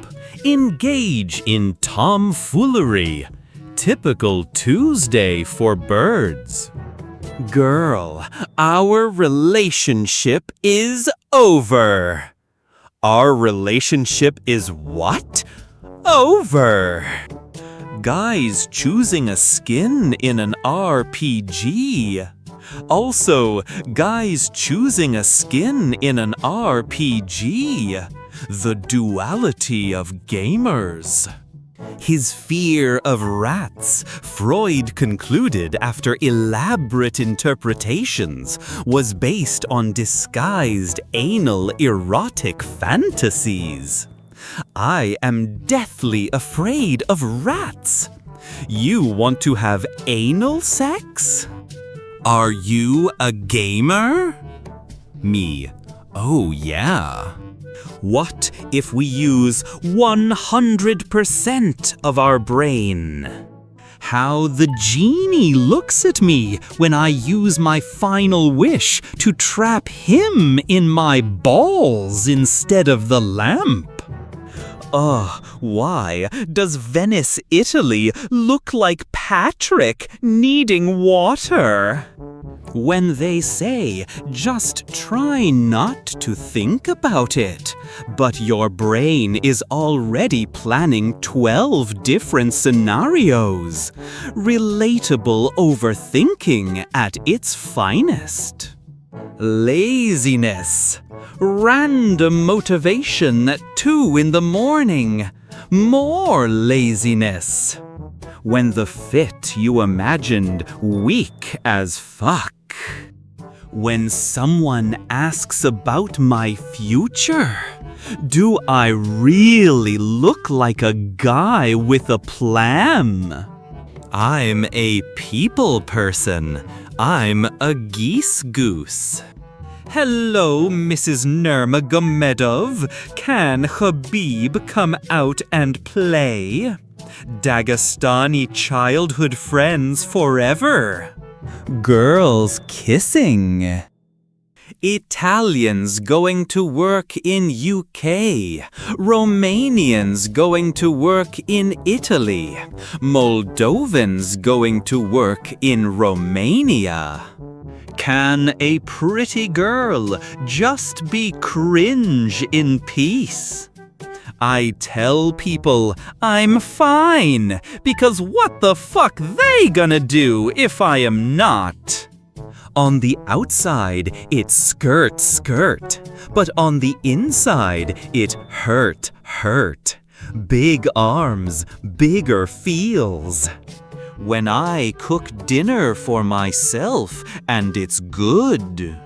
engage in tomfoolery. Typical Tuesday for birds. Girl, our relationship is over. Our relationship is what? Over. Guys choosing a skin in an RPG. Also, guys choosing a skin in an RPG. The duality of gamers. His fear of rats, Freud concluded after elaborate interpretations, was based on disguised anal erotic fantasies. I am deathly afraid of rats. You want to have anal sex? Are you a gamer? Me, oh yeah. What if we use 100% of our brain? How the genie looks at me when I use my final wish to trap him in my balls instead of the lamp. Why does Venice, Italy look like Patrick needing water? When they say, just try not to think about it, but your brain is already planning 12 different scenarios. Relatable overthinking at its finest. Laziness. Random motivation at 2 in the morning. More laziness. When the fit you imagined weak as fuck. When someone asks about my future, do I really look like a guy with a plan? I'm a people person. I'm a geese goose. Hello, Mrs. Nurmagomedov. Can Habib come out and play? Dagestani childhood friends forever. Girls kissing. Italians going to work in UK, Romanians going to work in Italy, Moldovans going to work in Romania. Can a pretty girl just be cringe in peace? I tell people I'm fine, because what the fuck they gonna do if I am not? On the outside, it skirt, but on the inside, it hurt. Big arms, bigger feels. When I cook dinner for myself and it's good.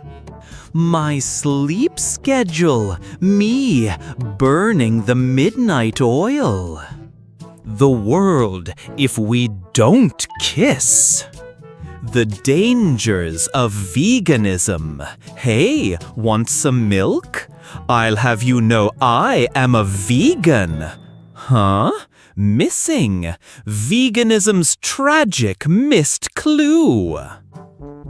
My sleep schedule, me burning the midnight oil. The world if we don't kiss. The dangers of veganism. Hey, want some milk? I'll have you know I am a vegan. Huh? Missing. Veganism's tragic missed clue.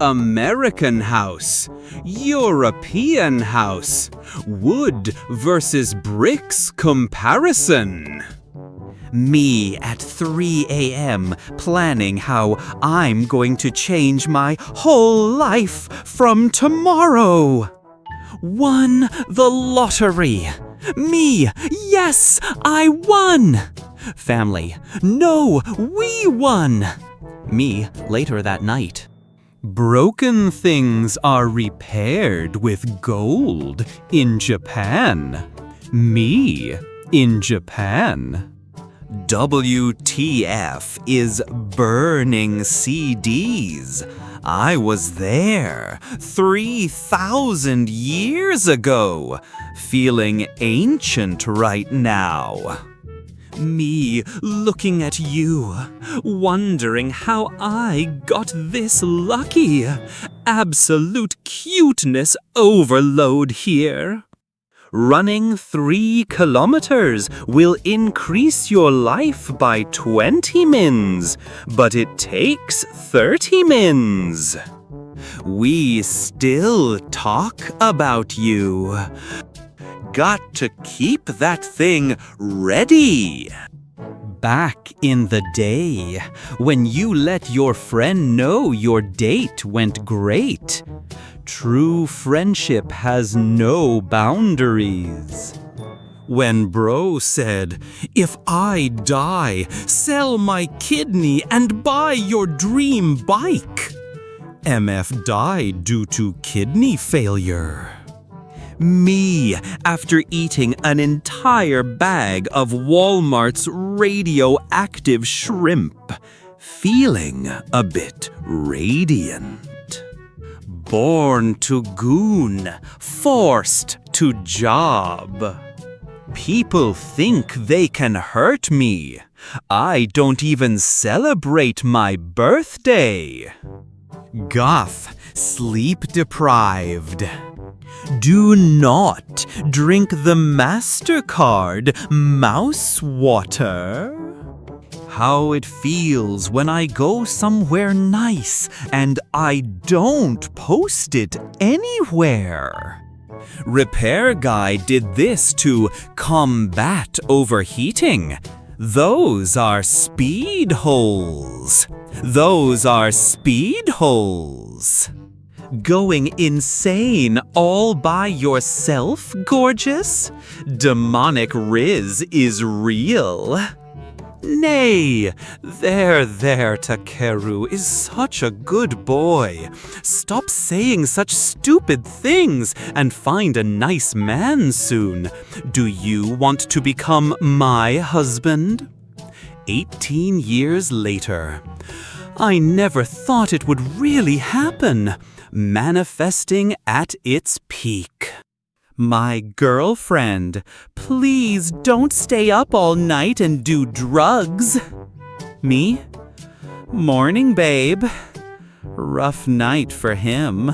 American house. European house. Wood versus bricks comparison. Me at 3 a.m. planning how I'm going to change my whole life from tomorrow. Won the lottery. Me, yes, I won. Family, no, we won. Me, later that night. Broken things are repaired with gold in Japan. Me, in Japan. WTF is burning CDs. I was there 3,000 years ago, feeling ancient right now. Me looking at you, wondering how I got this lucky. Absolute cuteness overload here. Running 3 kilometers will increase your life by 20 mins, but it takes 30 mins. We still talk about you. Got to keep that thing ready. Back in the day, when you let your friend know your date went great. True friendship has no boundaries. When bro said, if I die, sell my kidney and buy your dream bike. MF died due to kidney failure. Me, after eating an entire bag of Walmart's radioactive shrimp, feeling a bit radiant. Born to goon, forced to job. People think they can hurt me. I don't even celebrate my birthday. Goth, sleep deprived. Do not drink the MasterCard mouse water. How it feels when I go somewhere nice and I don't post it anywhere. Repair guy did this to combat overheating. Those are speed holes. Those are speed holes. Going insane all by yourself, gorgeous? Demonic Riz is real. Nay, there, Takeru is such a good boy. Stop saying such stupid things and find a nice man soon. Do you want to become my husband? 18 years later. I never thought it would really happen. Manifesting at its peak. My girlfriend, please don't stay up all night and do drugs. Me? Morning, babe. Rough night for him.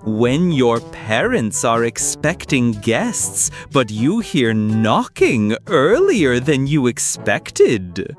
When your parents are expecting guests, but you hear knocking earlier than you expected.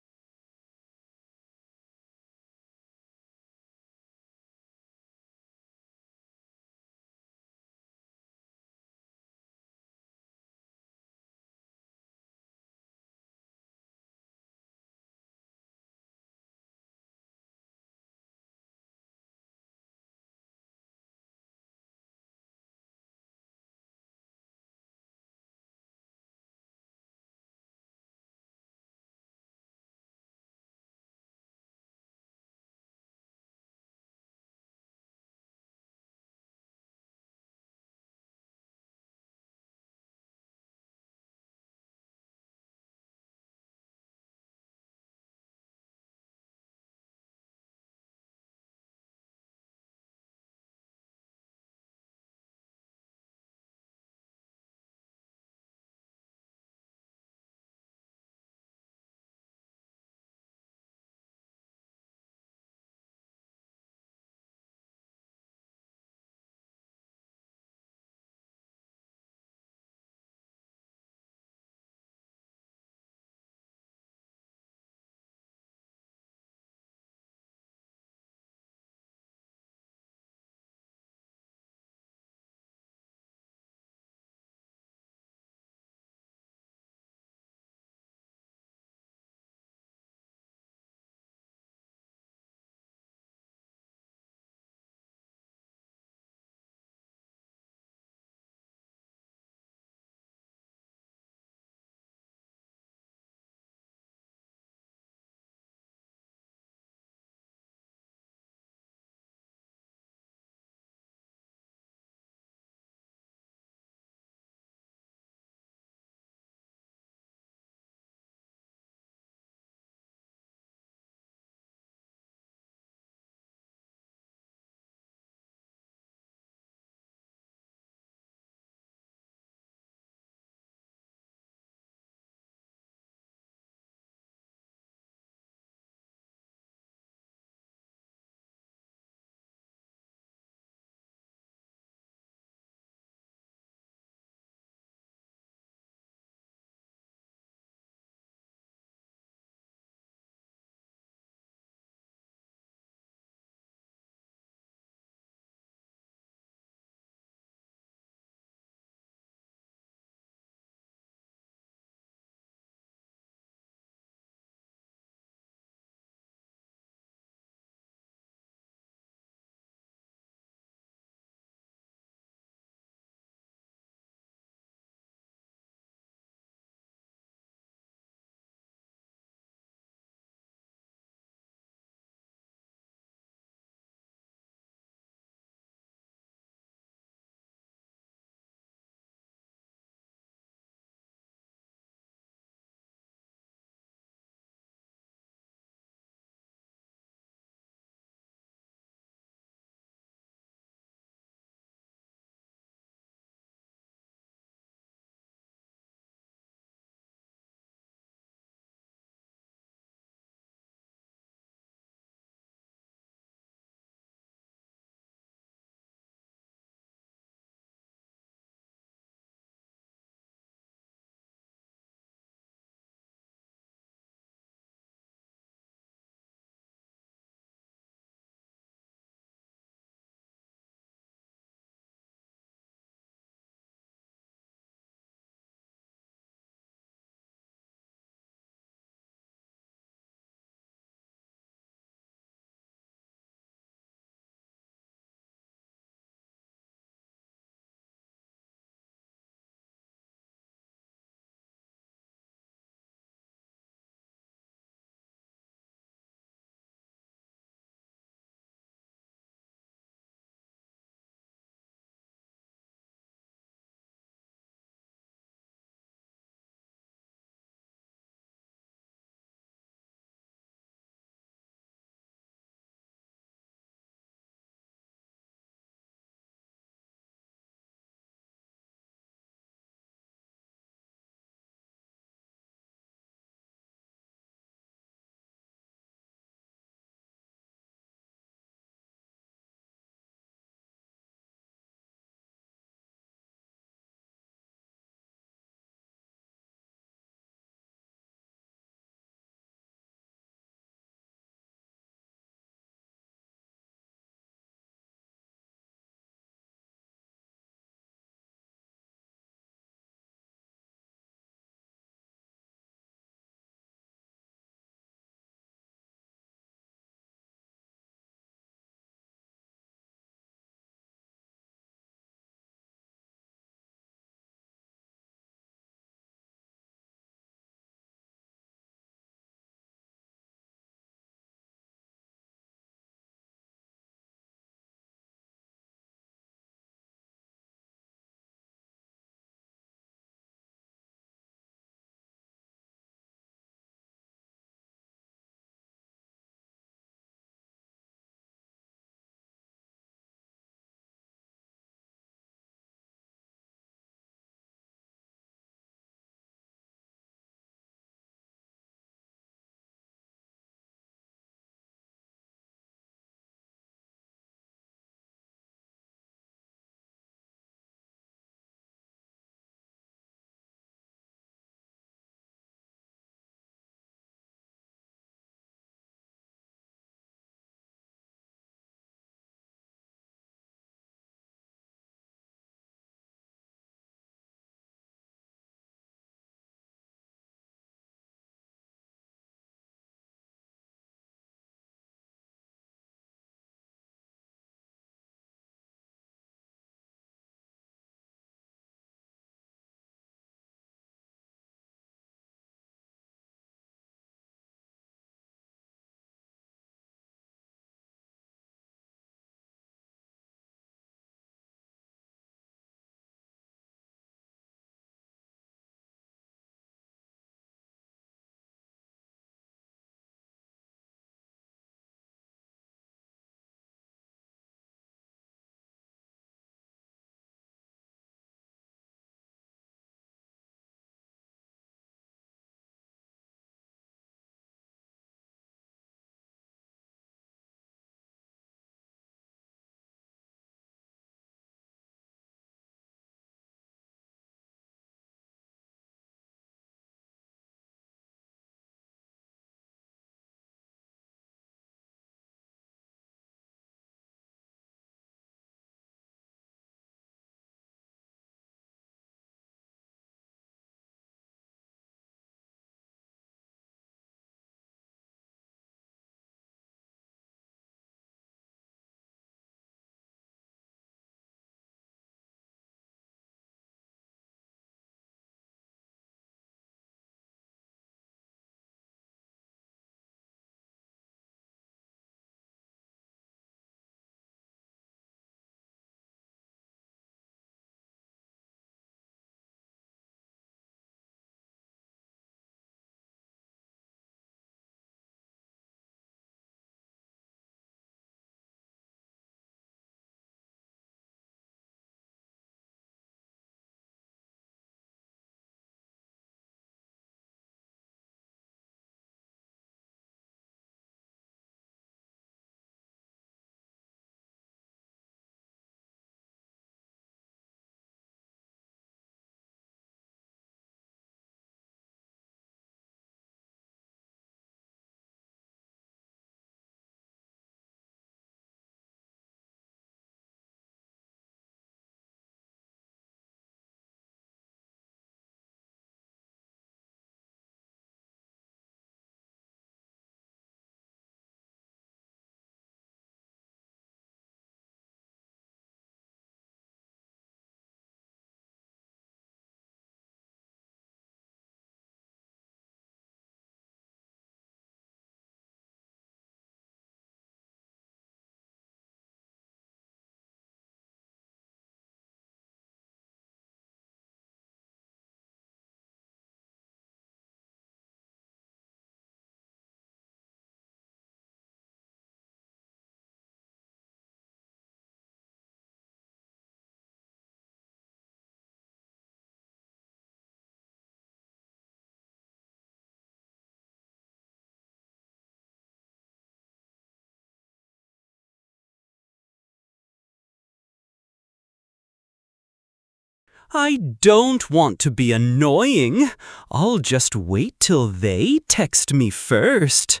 I don't want to be annoying. I'll just wait till they text me first.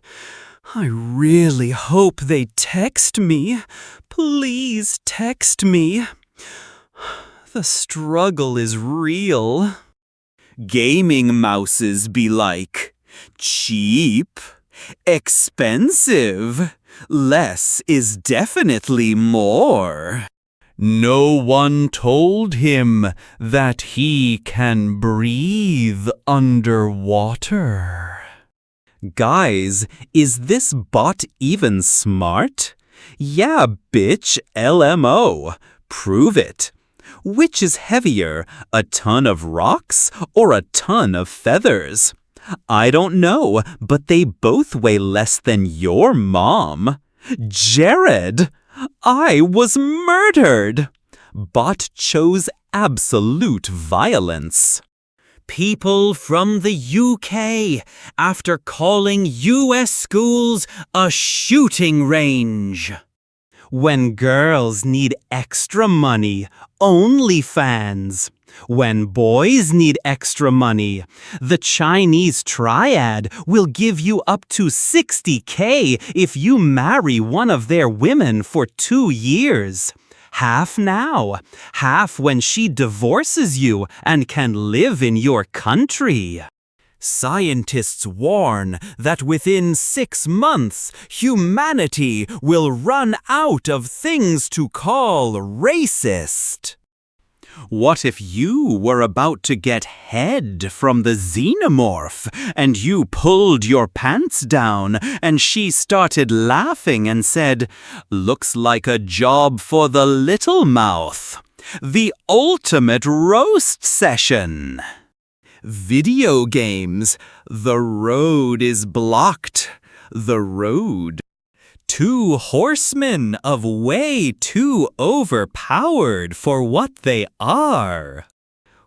I really hope they text me. Please text me. The struggle is real. Gaming mouses be like, cheap, expensive, less is definitely more. No one told him that he can breathe underwater. Guys, is this bot even smart? Yeah, bitch, LMO. Prove it. Which is heavier, a ton of rocks or a ton of feathers? I don't know, but they both weigh less than your mom. Jared, I was murdered. Bot chose absolute violence. People from the UK after calling US schools a shooting range. When girls need extra money, OnlyFans. When boys need extra money, the Chinese triad will give you up to $60K if you marry one of their women for 2 years. Half now, half when she divorces you and can live in your country. Scientists warn that within 6 months, humanity will run out of things to call racist. What if you were about to get head from the xenomorph and you pulled your pants down and she started laughing and said, "Looks like a job for the little mouth." The ultimate roast session. Video games. The road is blocked. The road. 2 horsemen of way too overpowered for what they are.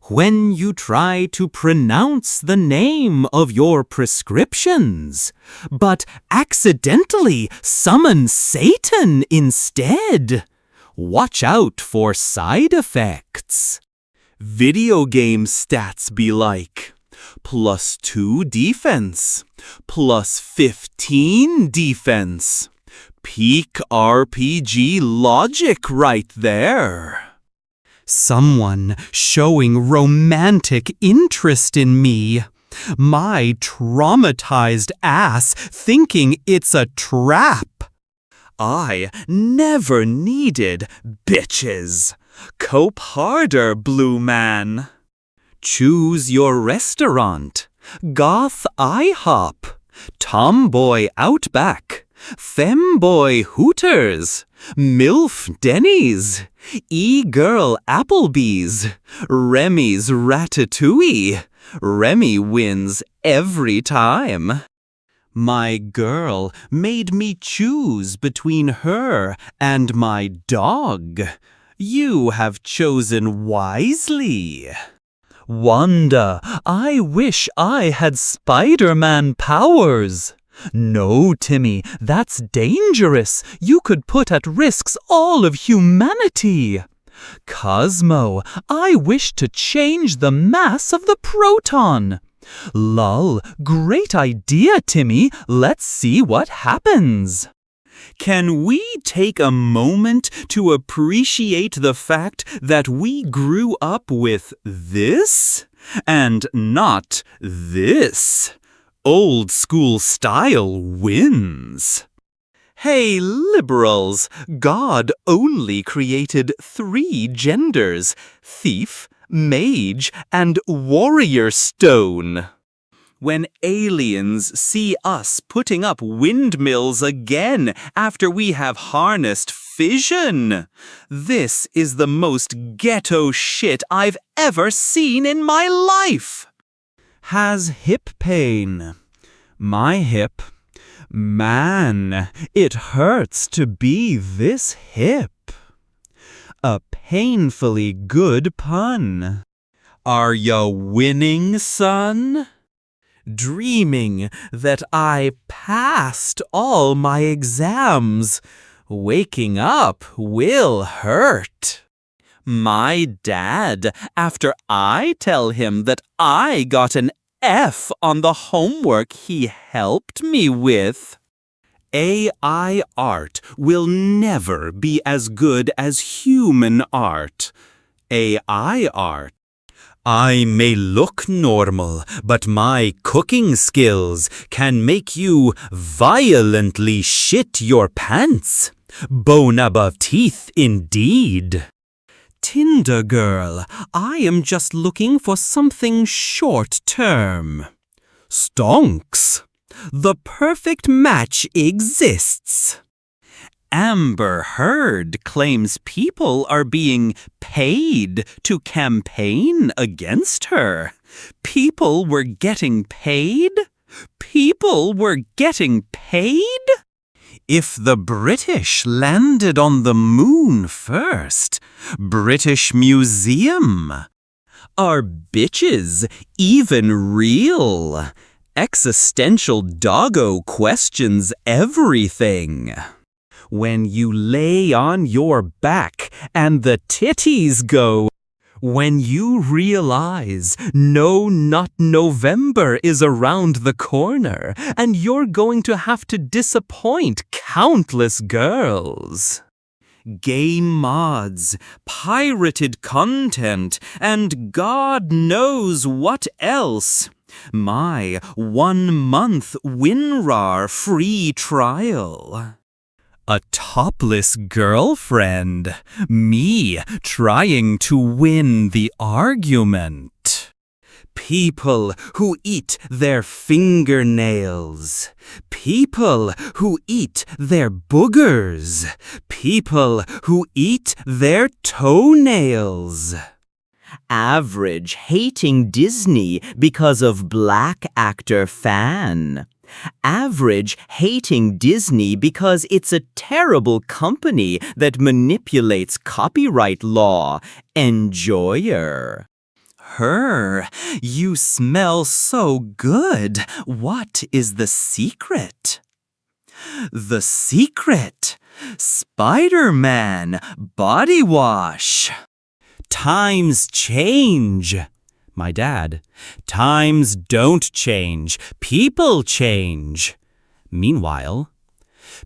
When you try to pronounce the name of your prescriptions, but accidentally summon Satan instead. Watch out for side effects. Video game stats be like +2 defense, +15 defense. Peak RPG logic right there. Someone showing romantic interest in me. My traumatized ass thinking it's a trap. I never needed bitches. Cope harder, Blue Man. Choose your restaurant. Goth IHOP. Tomboy Outback. Femboy Hooters, MILF Denny's, E-Girl Applebee's, Remy's Ratatouille. Remy wins every time. My girl made me choose between her and my dog. You have chosen wisely. Wanda, I wish I had Spider-Man powers. No, Timmy, that's dangerous. You could put at risk all of humanity. Cosmo, I wish to change the mass of the proton. Lol, great idea, Timmy. Let's see what happens. Can we take a moment to appreciate the fact that we grew up with this and not this? Old school style wins. Hey, liberals, God only created 3 genders: thief, mage, and warrior stone. When aliens see us putting up windmills again after we have harnessed fission, this is the most ghetto shit I've ever seen in my life. Has hip pain. My hip. Man, it hurts to be this hip. A painfully good pun. Are ya winning, son? Dreaming that I passed all my exams. Waking up will hurt. My dad, after I tell him that I got an F on the homework he helped me with. AI art will never be as good as human art. AI art. I may look normal, but my cooking skills can make you violently shit your pants. Bone above teeth, indeed. Tinder girl, I am just looking for something short-term. Stonks. The perfect match exists. Amber Heard claims people are being paid to campaign against her. People were getting paid? People were getting paid? If the British landed on the moon first, British Museum. Are bitches even real? Existential doggo questions everything. When you lay on your back and the titties go. When you realize No Nut November is around the corner and you're going to have to disappoint countless girls. Game mods, pirated content, and God knows what else. My 1-month WinRAR free trial. A topless girlfriend. Me trying to win the argument. People who eat their fingernails. People who eat their boogers. People who eat their toenails. Average hating Disney because of black actor fan. Average hating Disney because it's a terrible company that manipulates copyright law. Enjoyer. Her, you smell so good. What is the secret? The secret. Spider-Man body wash. Times change. My dad. Times don't change. People change. Meanwhile,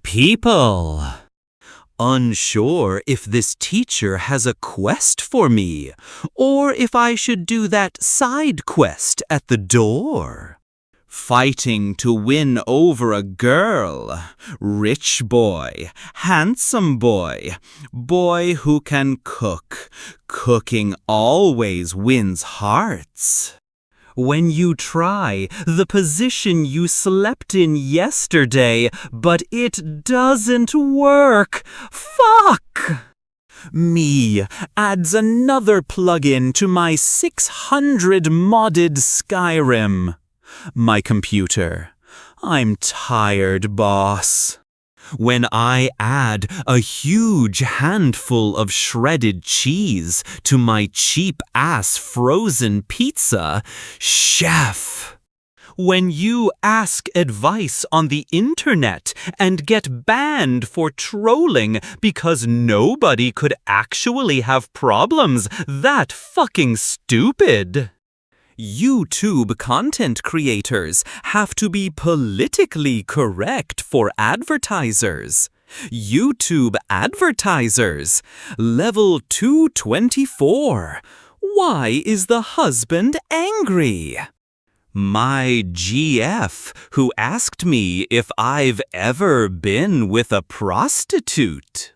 people. Unsure if this teacher has a quest for me, or if I should do that side quest at the door. Fighting to win over a girl. Rich boy, handsome boy, boy who can cook. Cooking always wins hearts. When you try the position you slept in yesterday, but it doesn't work. Fuck! Me adds another plugin to my 600 modded Skyrim. My computer. I'm tired, boss. When I add a huge handful of shredded cheese to my cheap-ass frozen pizza, chef. When you ask advice on the internet and get banned for trolling because nobody could actually have problems that fucking stupid. YouTube content creators have to be politically correct for advertisers. YouTube advertisers. Level 224. Why is the husband angry? My GF, who asked me if I've ever been with a prostitute.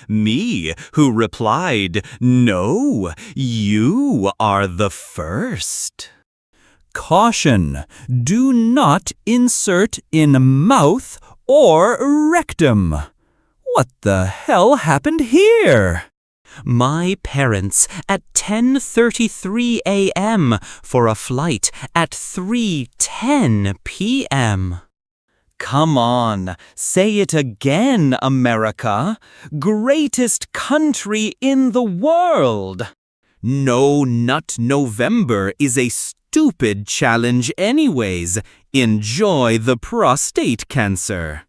Me, who replied, no, you are the first. Caution, do not insert in mouth or rectum. What the hell happened here? My parents at 10:33 a.m. for a flight at 3:10 p.m. Come on, say it again, America. Greatest country in the world. No Nut November is a stupid challenge anyways. Enjoy the prostate cancer.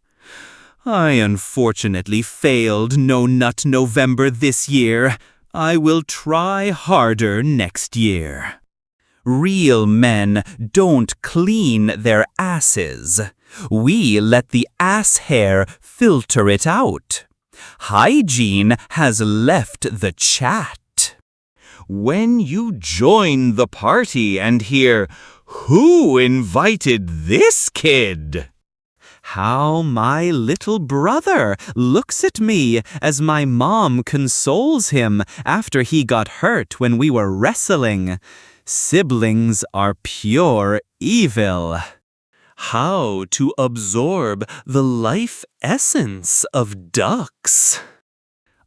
I unfortunately failed No Nut November this year. I will try harder next year. Real men don't clean their asses. We let the ass hair filter it out. Hygiene has left the chat. When you join the party and hear, "Who invited this kid?" How my little brother looks at me as my mom consoles him after he got hurt when we were wrestling. Siblings are pure evil. How to absorb the life essence of ducks.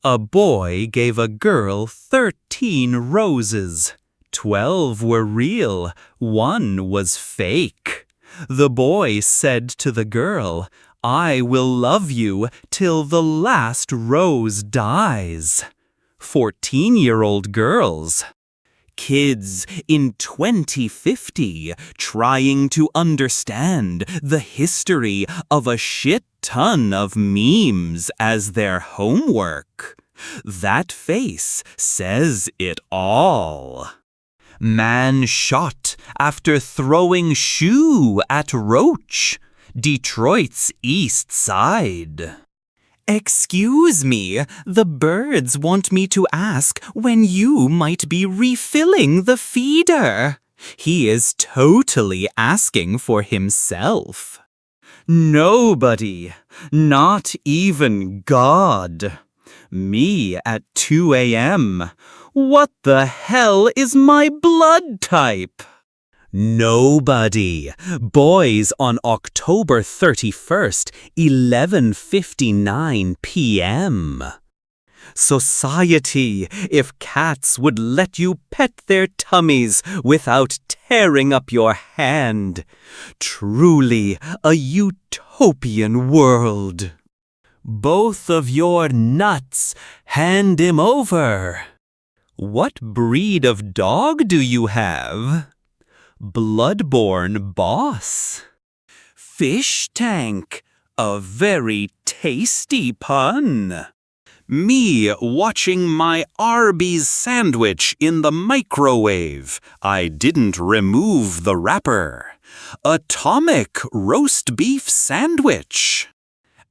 A boy gave a girl 13 roses. 12 were real, 1 was fake. The boy said to the girl, "I will love you till the last rose dies." 14-year-old girls. Kids in 2050 trying to understand the history of a shit ton of memes as their homework. That face says it all. Man shot after throwing shoe at roach. Detroit's east side. Excuse me, the birds want me to ask when you might be refilling the feeder. He is totally asking for himself. Nobody, not even God. Me at 2 a.m. What the hell is my blood type? Nobody. Boys on October 31st, 11:59 p.m. Society, if cats would let you pet their tummies without tearing up your hand. Truly a utopian world. Both of your nuts, hand him over. What breed of dog do you have? Bloodborne boss. Fish tank, a very tasty pun. Me watching my Arby's sandwich in the microwave. I didn't remove the wrapper. Atomic roast beef sandwich.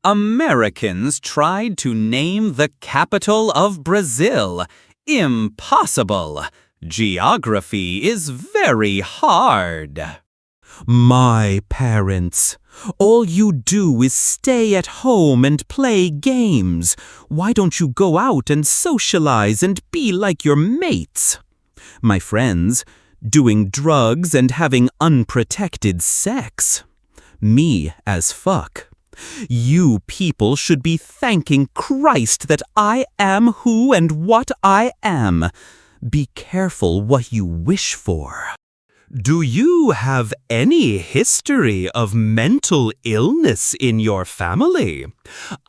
Americans tried to name the capital of Brazil. Impossible. Geography is very hard. My parents. All you do is stay at home and play games. Why don't you go out and socialize and be like your mates? My friends, doing drugs and having unprotected sex. Me as fuck. You people should be thanking Christ that I am who and what I am. Be careful what you wish for. Do you have any history of mental illness in your family?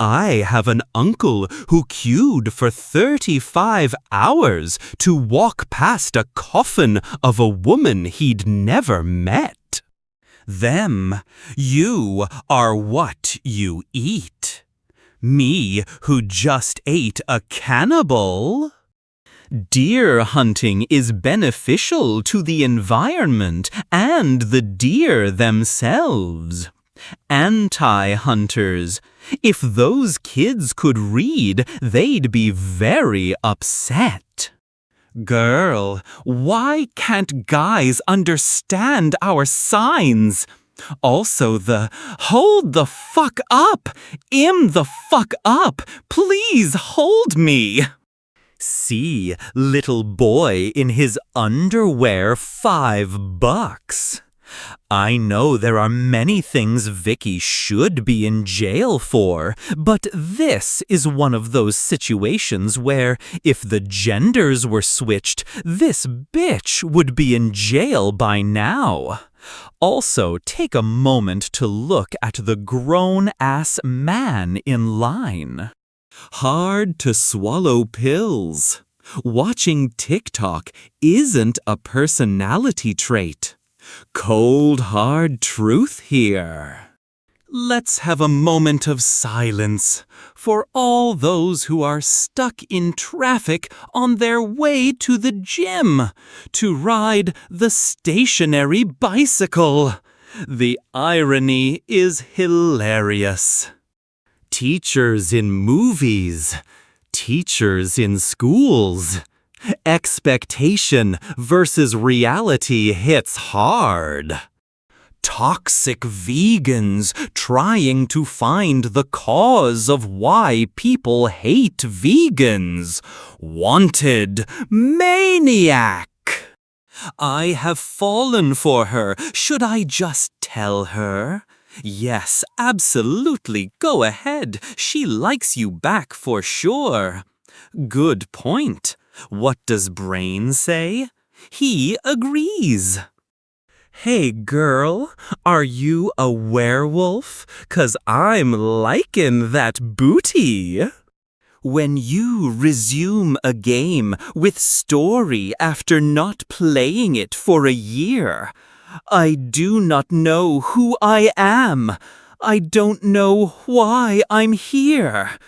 I have an uncle who queued for 35 hours to walk past a coffin of a woman he'd never met. Them, you are what you eat. Me, who just ate a cannibal. Deer hunting is beneficial to the environment and the deer themselves. Anti-hunters. If those kids could read, they'd be very upset. Girl, why can't guys understand our signs? Also the hold the fuck up, the fuck up, please hold me. See, little boy in his underwear, $5. I know there are many things Vicky should be in jail for, but this is one of those situations where, if the genders were switched, this bitch would be in jail by now. Also, take a moment to look at the grown-ass man in line. Hard to swallow pills. Watching TikTok isn't a personality trait. Cold hard truth here. Let's have a moment of silence for all those who are stuck in traffic on their way to the gym to ride the stationary bicycle. The irony is hilarious. Teachers in movies, teachers in schools. Expectation versus reality hits hard. Toxic vegans trying to find the cause of why people hate vegans. Wanted maniac. I have fallen for her. Should I just tell her? Yes, absolutely. Go ahead. She likes you back for sure. Good point. What does Brain say? He agrees. Hey girl, are you a werewolf? 'Cause I'm liking that booty. When you resume a game with story after not playing it for a year, I do not know who I am. I don't know why I'm here.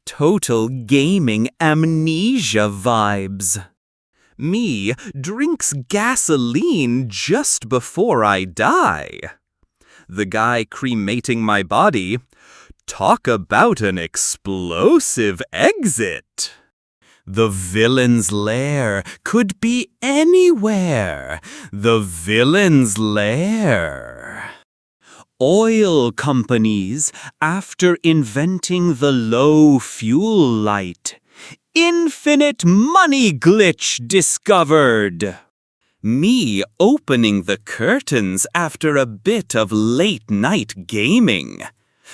Total gaming amnesia vibes. Me drinks gasoline just before I die. The guy cremating my body. Talk about an explosive exit. The villain's lair could be anywhere. The villain's lair. Oil companies, after inventing the low fuel light, infinite money glitch discovered. Me opening the curtains after a bit of late-night gaming.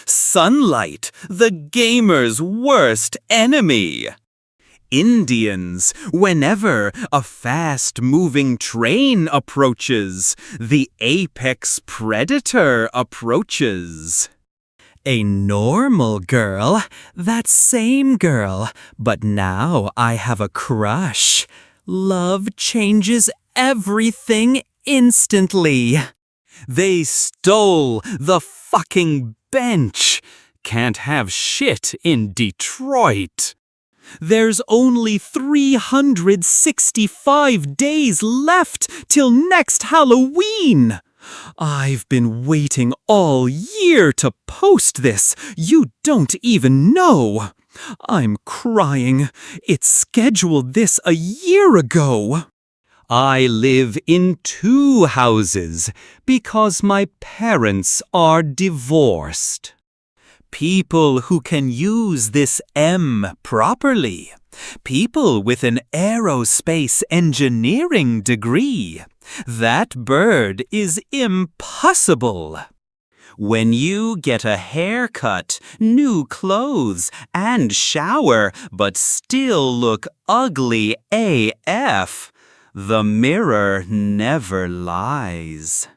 Sunlight, the gamer's worst enemy. Indians, whenever a fast-moving train approaches, the apex predator approaches. A normal girl, that same girl, but now I have a crush. Love changes everything instantly. They stole the fucking bench. Can't have shit in Detroit. There's only 365 days left till next Halloween. I've been waiting all year to post this. You don't even know. I'm crying. It's scheduled this a year ago. I live in 2 houses because my parents are divorced. People who can use this M properly. People with an aerospace engineering degree. That bird is impossible. When you get a haircut, new clothes, and shower, but still look ugly AF, the mirror never lies.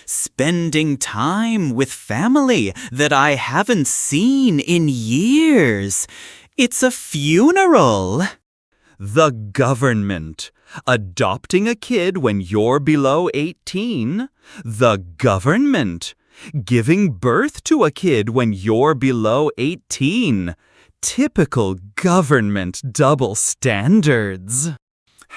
Spending time with family that I haven't seen in years. It's a funeral. The government. Adopting a kid when you're below 18. The government. Giving birth to a kid when you're below 18. Typical government double standards.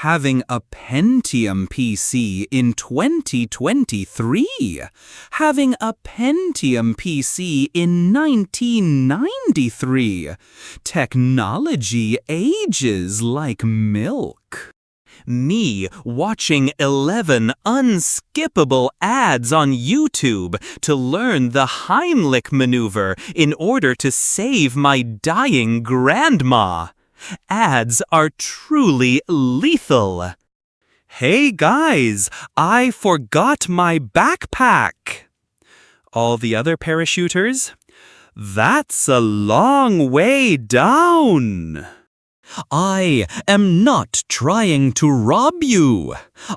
Having a Pentium PC in 2023. Having a Pentium PC in 1993. Technology ages like milk. Me watching 11 unskippable ads on YouTube to learn the Heimlich maneuver in order to save my dying grandma. Ads are truly lethal. Hey guys, I forgot my backpack. All the other parachuters? That's a long way down. I am not trying to rob you.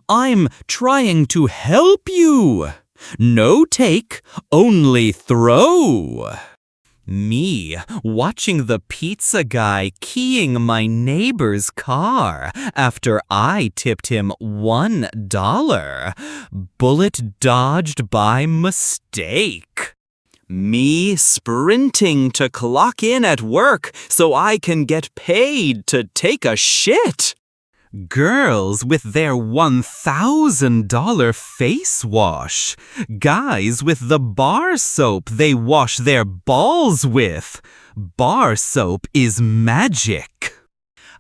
I'm trying to help you. No take, only throw. Me watching the pizza guy keying my neighbor's car after I tipped him $1. Bullet dodged by mistake. Me sprinting to clock in at work so I can get paid to take a shit. Girls with their $1,000 face wash. Guys with the bar soap they wash their balls with. Bar soap is magic.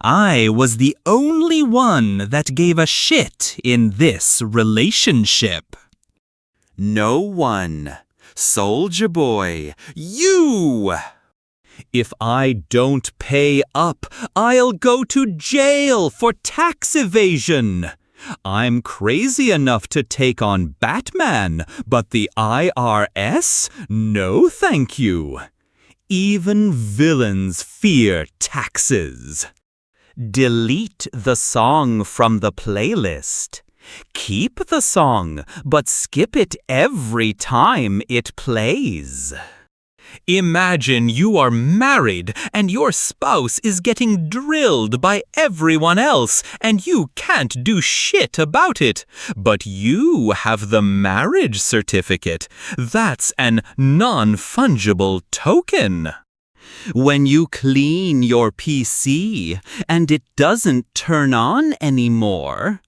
I was the only one that gave a shit in this relationship. No one. Soldier Boy, you! If I don't pay up, I'll go to jail for tax evasion. I'm crazy enough to take on Batman, but the IRS? No, thank you. Even villains fear taxes. Delete the song from the playlist. Keep the song, but skip it every time it plays. Imagine you are married and your spouse is getting drilled by everyone else and you can't do shit about it. But you have the marriage certificate. That's an non-fungible token. When you clean your PC and it doesn't turn on anymore,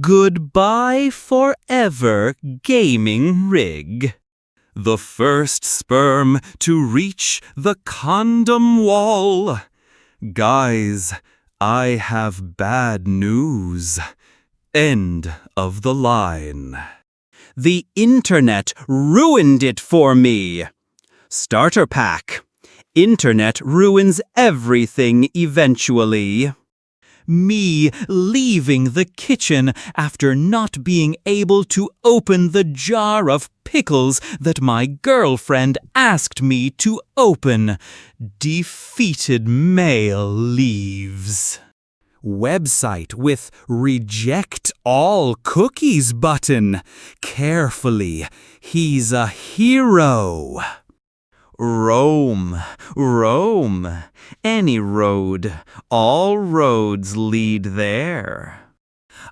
goodbye forever, gaming rig. The first sperm to reach the condom wall. Guys, I have bad news. End of the line. The internet ruined it for me. Starter pack. Internet ruins everything eventually. Me leaving the kitchen after not being able to open the jar of pickles that my girlfriend asked me to open. Defeated male leaves. Website with reject all cookies button. Carefully, he's a hero. Rome, Rome, any road, all roads lead there.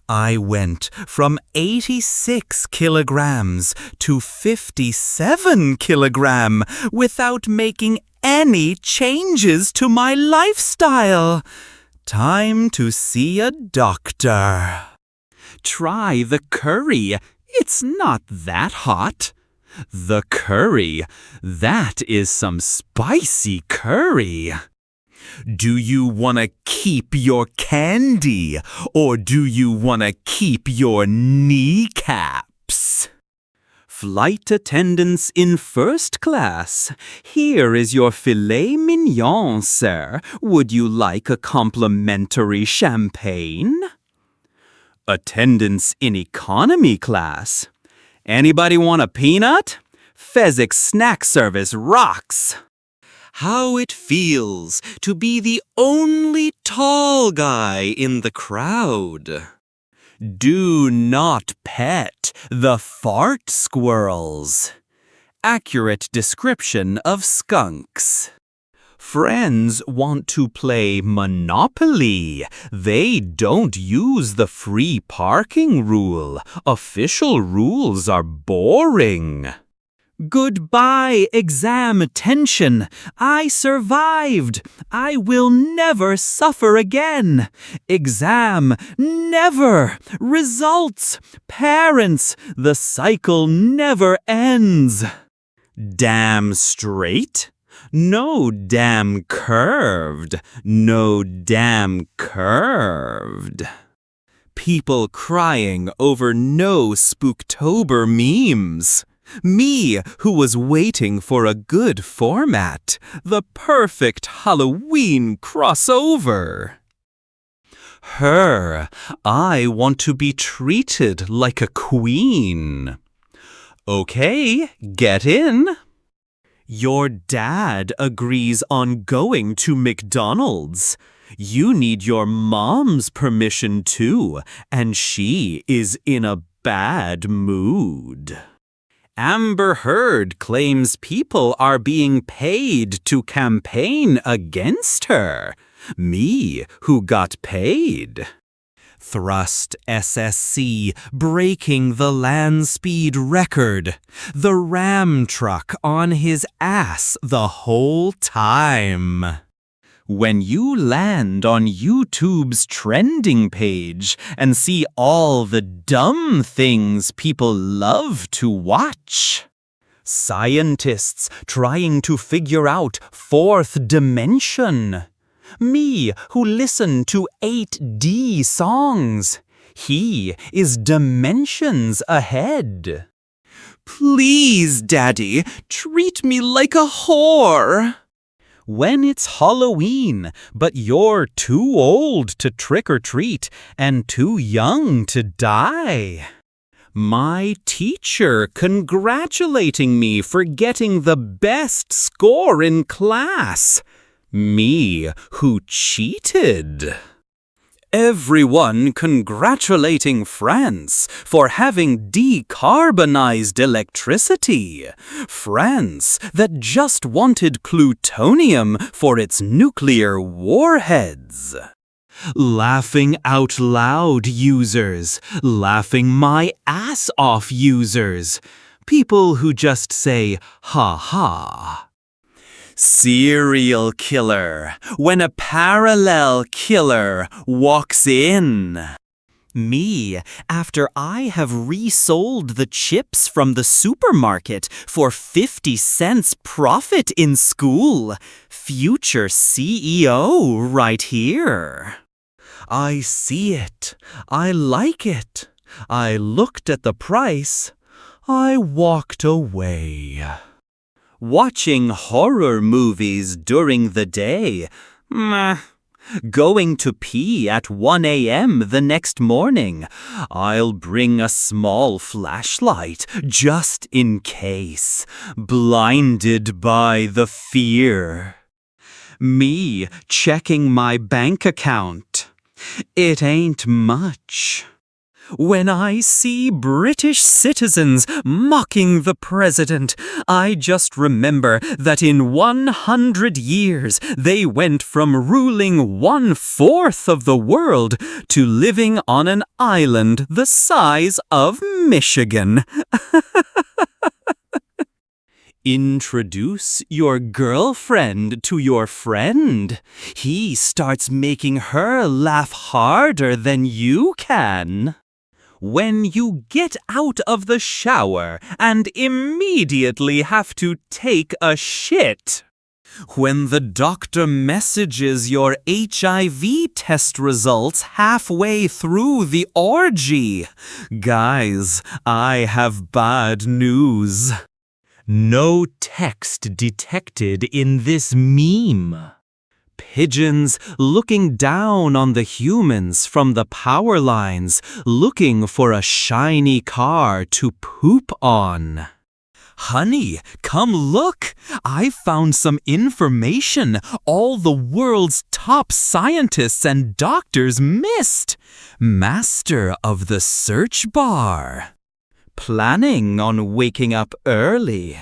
I went from 86 kilograms to 57 kilogram without making any changes to my lifestyle. Time to see a doctor. Try the curry. It's not that hot. The curry, that is some spicy curry. Do you want to keep your candy or do you want to keep your kneecaps? Flight attendants in first class. Here is your filet mignon, sir. Would you like a complimentary champagne? Attendants in economy class. Anybody want a peanut? Fezzik snack service rocks. How it feels to be the only tall guy in the crowd. Do not pet the fart squirrels. Accurate description of skunks. Friends want to play Monopoly. They don't use the free parking rule. Official rules are boring. Goodbye, exam tension. I survived. I will never suffer again. Exam, never. Results, parents. The cycle never ends. Damn straight? No damn curved. No damn curved. People crying over no Spooktober memes. Me, who was waiting for a good format. The perfect Halloween crossover. Her, I want to be treated like a queen. Okay, get in. Your dad agrees on going to McDonald's. You need your mom's permission too, and she is in a bad mood. Amber Heard claims people are being paid to campaign against her. Me, who got paid. Thrust SSC breaking the land speed record. The Ram truck on his ass the whole time. When you land on YouTube's trending page and see all the dumb things people love to watch. Scientists trying to figure out fourth dimension. Me, who listen to 8D songs. He is dimensions ahead. Please, Daddy, treat me like a whore. When it's Halloween, but you're too old to trick or treat and too young to die. My teacher congratulating me for getting the best score in class. Me, who cheated. Everyone congratulating France for having decarbonized electricity. France that just wanted plutonium for its nuclear warheads. Laughing out loud users, laughing my ass off users. People who just say, ha ha. Serial killer, when a parallel killer walks in. Me, after I have resold the chips from the supermarket for 50 cents profit in school. Future CEO right here. I see it. I like it. I looked at the price. I walked away. Watching horror movies during the day. Meh. Going to pee at 1 a.m. the next morning. I'll bring a small flashlight just in case. Blinded by the fear. Me checking my bank account. It ain't much. When I see British citizens mocking the president, I just remember that in 100 years they went from ruling 1/4 of the world to living on an island the size of Michigan. Introduce your girlfriend to your friend. He starts making her laugh harder than you can. When you get out of the shower and immediately have to take a shit. When the doctor messages your HIV test results halfway through the orgy. Guys, I have bad news. No text detected in this meme. Pigeons looking down on the humans from the power lines, looking for a shiny car to poop on. Honey, come look! I found some information all the world's top scientists and doctors missed. Master of the search bar. Planning on waking up early.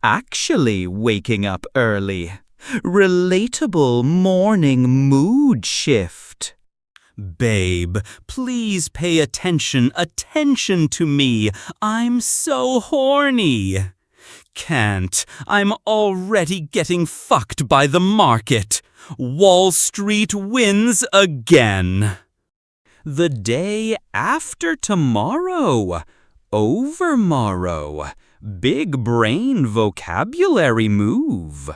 Actually waking up early. Relatable morning mood shift. Babe, please pay attention to me. I'm so horny. Can't. I'm already getting fucked by the market. Wall Street wins again. The day after tomorrow. Overmorrow. Big brain vocabulary move.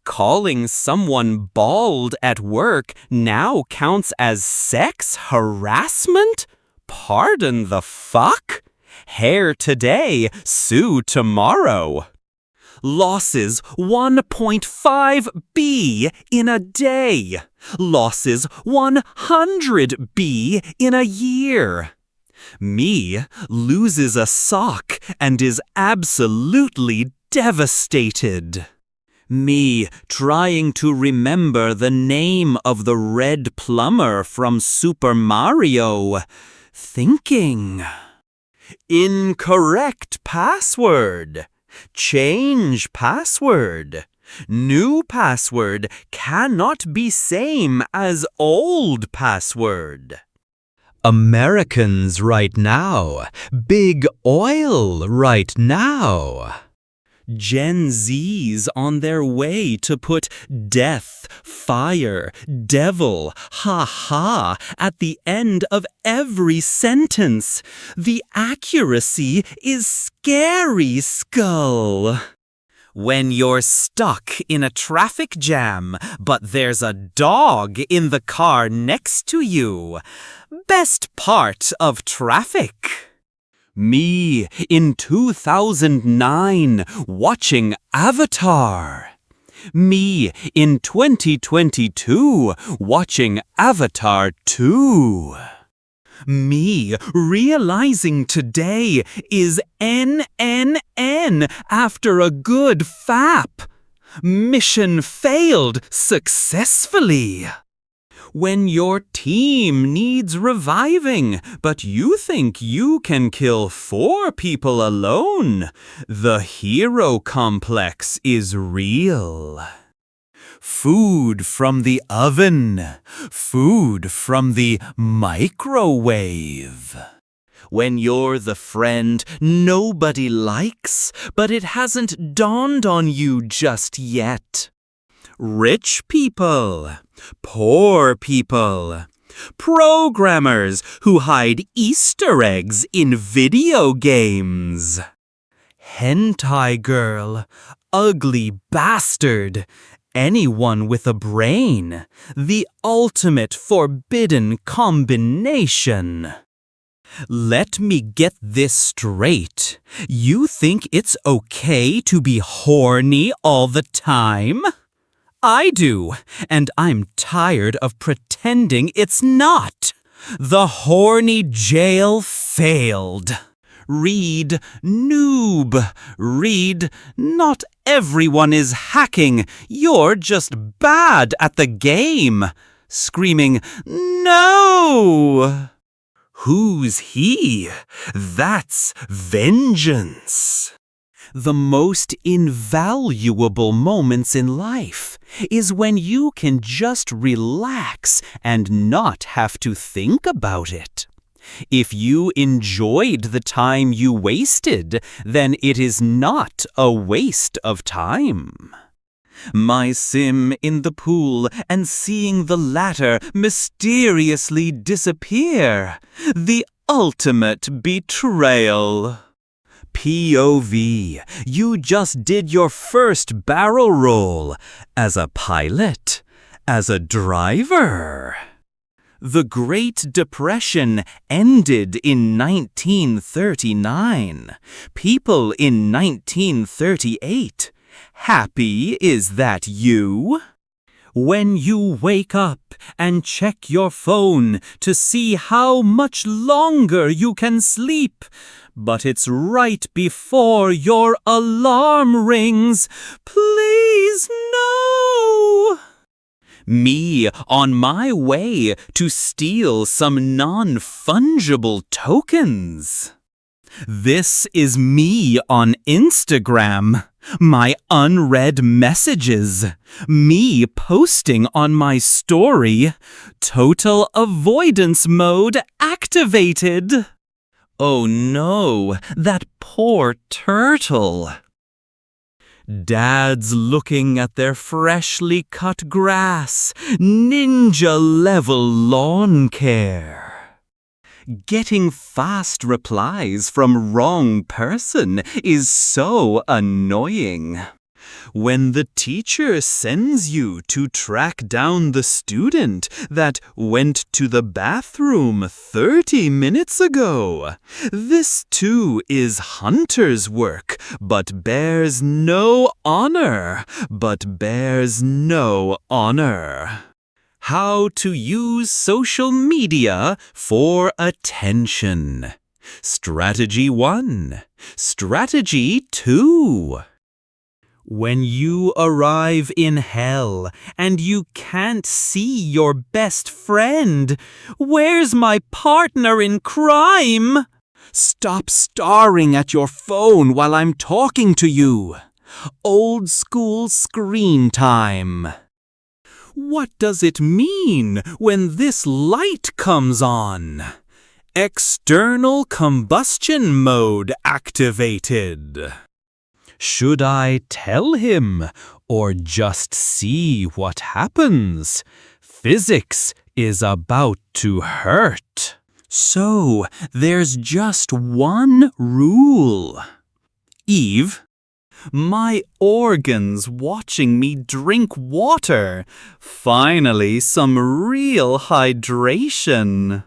Calling someone bald at work now counts as sex harassment? Pardon the fuck? Hair today, sue tomorrow. Losses 1.5 B in a day. Losses 100 B in a year. Me loses a sock and is absolutely devastated. Me trying to remember the name of the red plumber from Super Mario. Thinking. Incorrect password. Change password. New password cannot be same as old password. Americans right now. Big oil right now. Gen Z's on their way to put death, fire, devil, ha-ha at the end of every sentence. The accuracy is scary, Skull. When you're stuck in a traffic jam, but there's a dog in the car next to you. Best part of traffic. Me in 2009 watching Avatar. Me in 2022 watching Avatar 2. Me realizing today is NNN after a good fap. Mission failed successfully. When your team needs reviving, but you think you can kill 4 people alone, the hero complex is real. Food from the oven, food from the microwave. When you're the friend nobody likes, but it hasn't dawned on you just yet. Rich people, poor people, programmers who hide Easter eggs in video games. Hentai girl, ugly bastard, anyone with a brain, the ultimate forbidden combination. Let me get this straight. You think it's okay to be horny all the time? I do, and I'm tired of pretending it's not. The horny jail failed. Read, noob. Read, not everyone is hacking. You're just bad at the game. Screaming, no! Who's he? That's vengeance. The most invaluable moments in life is when you can just relax and not have to think about it. If you enjoyed the time you wasted, then it is not a waste of time. My sim in the pool and seeing the latter mysteriously disappear. The ultimate betrayal. POV, you just did your first barrel roll. As a pilot? As a driver? The Great Depression ended in 1939. People in 1938. Happy is that you? When you wake up and check your phone to see how much longer you can sleep, but it's right before your alarm rings. Please, no! Me on my way to steal some non-fungible tokens. This is me on Instagram. My unread messages. Me posting on my story. Total avoidance mode activated. Oh no, that poor turtle. Dads looking at their freshly cut grass. Ninja-level lawn care. Getting fast replies from wrong person is so annoying. When the teacher sends you to track down the student that went to the bathroom 30 minutes ago. This too is hunter's work, but bears no honor. How to use social media for attention. Strategy 1. Strategy 2. When you arrive in hell and you can't see your best friend, where's my partner in crime? Stop staring at your phone while I'm talking to you. Old school screen time. What does it mean when this light comes on? External combustion mode activated. Should I tell him or just see what happens? Physics is about to hurt. So, there's just one rule. Eve, my organs watching me drink water. Finally, some real hydration.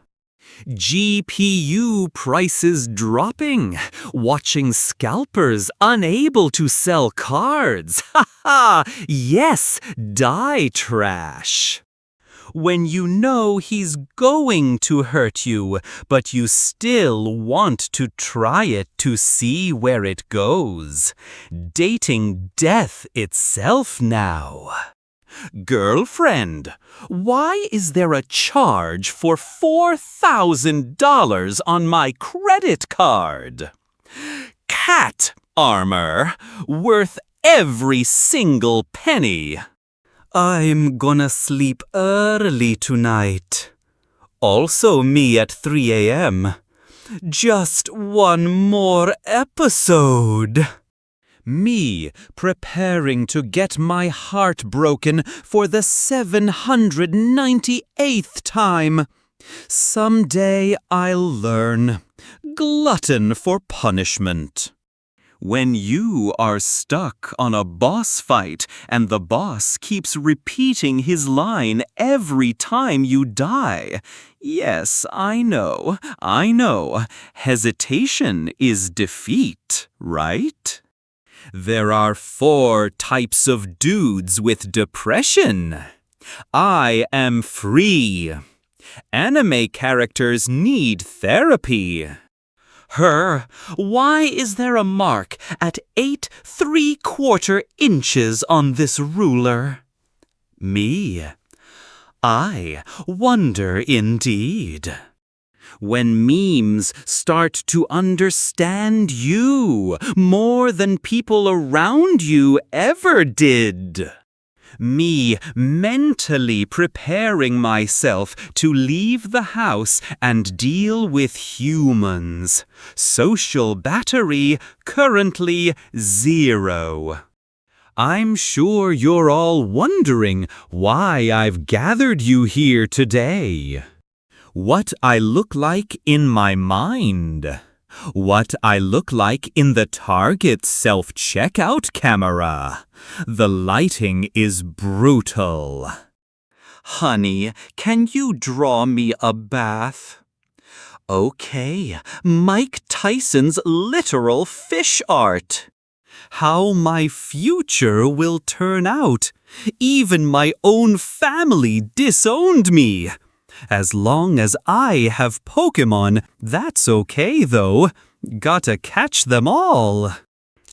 GPU prices dropping, watching scalpers unable to sell cards. Ha ha! Yes, die trash. When you know he's going to hurt you, but you still want to try it to see where it goes. Dating death itself now. Girlfriend, why is there a charge for $4,000 on my credit card? Cat armor, worth every single penny. I'm gonna sleep early tonight. Also me at 3 a.m. Just one more episode. Me preparing to get my heart broken for the 798th time. Someday I'll learn. Glutton for punishment. When you are stuck on a boss fight and the boss keeps repeating his line every time you die. Yes, I know. Hesitation is defeat, right? There are 4 types of dudes with depression. I am free. Anime characters need therapy. Her, why is there a mark at 8 3/4 inches on this ruler? Me, I wonder indeed. When memes start to understand you more than people around you ever did. Me mentally preparing myself to leave the house and deal with humans. Social battery currently 0. I'm sure you're all wondering why I've gathered you here today. What I look like in my mind. What I look like in the Target self-checkout camera. The lighting is brutal. Honey, can you draw me a bath? Okay, Mike Tyson's literal fish art. How my future will turn out. Even my own family disowned me. As long as I have Pokémon, that's okay though. Gotta catch them all.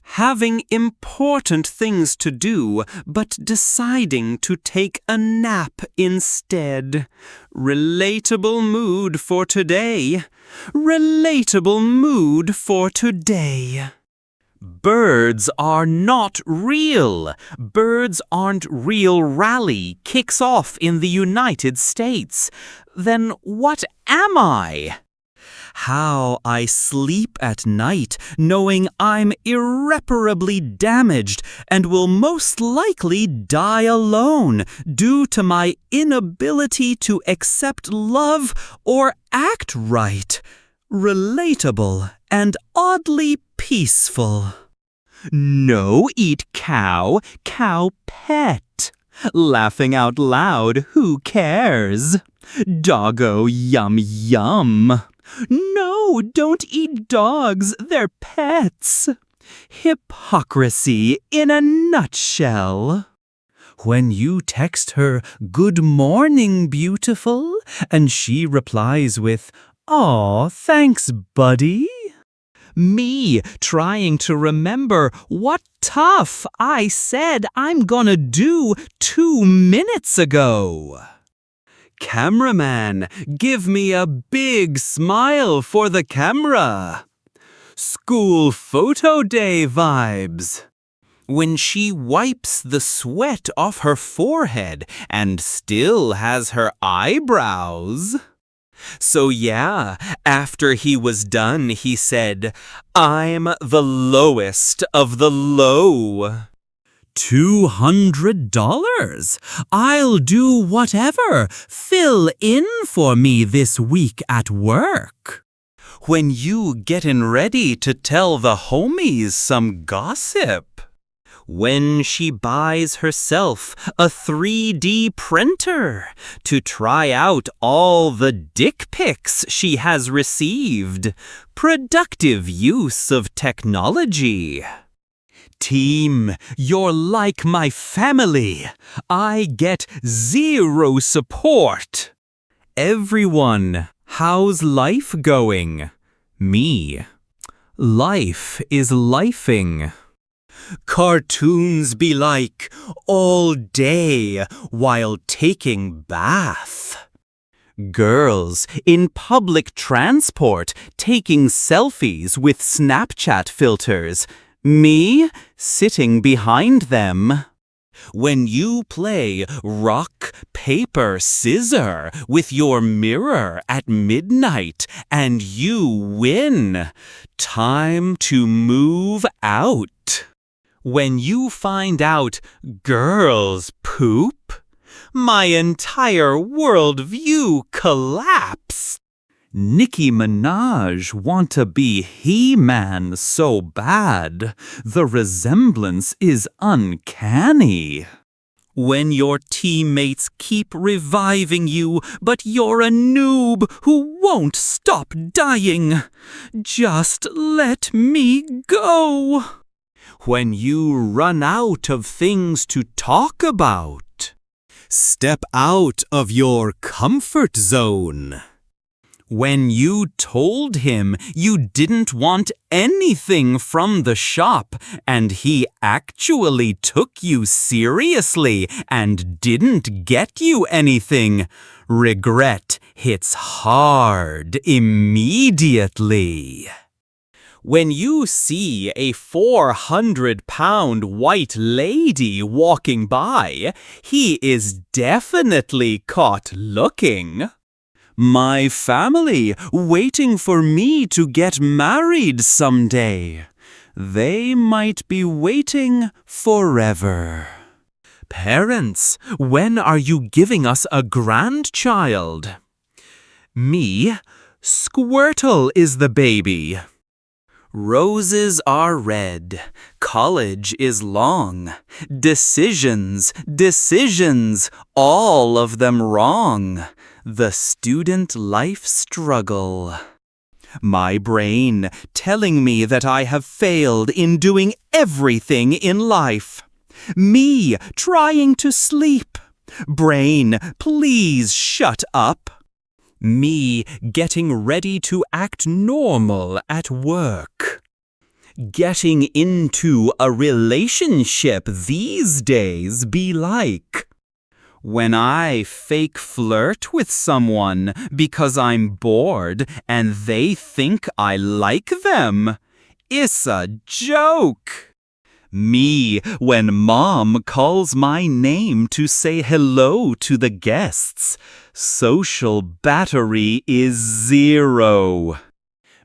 Having important things to do, but deciding to take a nap instead. Relatable mood for today. Relatable mood for today. Birds are not real. Birds aren't real rally kicks off in the United States. Then what am I? How I sleep at night knowing I'm irreparably damaged and will most likely die alone due to my inability to accept love or act right. Relatable and oddly peaceful. No eat cow, cow pet. Laughing out loud, who cares? Doggo yum yum. No, don't eat dogs, they're pets. Hypocrisy in a nutshell. When you text her, "Good morning, beautiful," and she replies with, "Aw, thanks, buddy." Me trying to remember what tough I said I'm gonna do 2 minutes ago. Cameraman, give me a big smile for the camera. School photo day vibes. When she wipes the sweat off her forehead and still has her eyebrows. So yeah, after he was done, he said, "I'm the lowest of the low." $200? I'll do whatever. Fill in for me this week at work. When you gettin' ready to tell the homies some gossip? When she buys herself a 3D printer to try out all the dick pics she has received. Productive use of technology. Team, you're like my family. I get zero support. Everyone, how's life going? Me. Life is lifing. Cartoons be like all day while taking bath. Girls in public transport taking selfies with Snapchat filters. Me sitting behind them. When you play rock, paper, scissor with your mirror at midnight and you win, time to move out. When you find out girls poop, my entire worldview collapsed. Nicki Minaj want to be He-Man so bad, the resemblance is uncanny. When your teammates keep reviving you, but you're a noob who won't stop dying, just let me go. When you run out of things to talk about, step out of your comfort zone. When you told him you didn't want anything from the shop and he actually took you seriously and didn't get you anything, regret hits hard immediately. When you see a 400-pound white lady walking by, he is definitely caught looking. My family waiting for me to get married someday. They might be waiting forever. Parents, when are you giving us a grandchild? Me, Squirtle is the baby. Roses are red, college is long, decisions, all of them wrong, the student life struggle. My brain telling me that I have failed in doing everything in life. Me trying to sleep. Brain, please shut up. Me getting ready to act normal at work. Getting into a relationship these days be like. When I fake flirt with someone because I'm bored and they think I like them. It's a joke. Me when mom calls my name to say hello to the guests. Social battery is 0.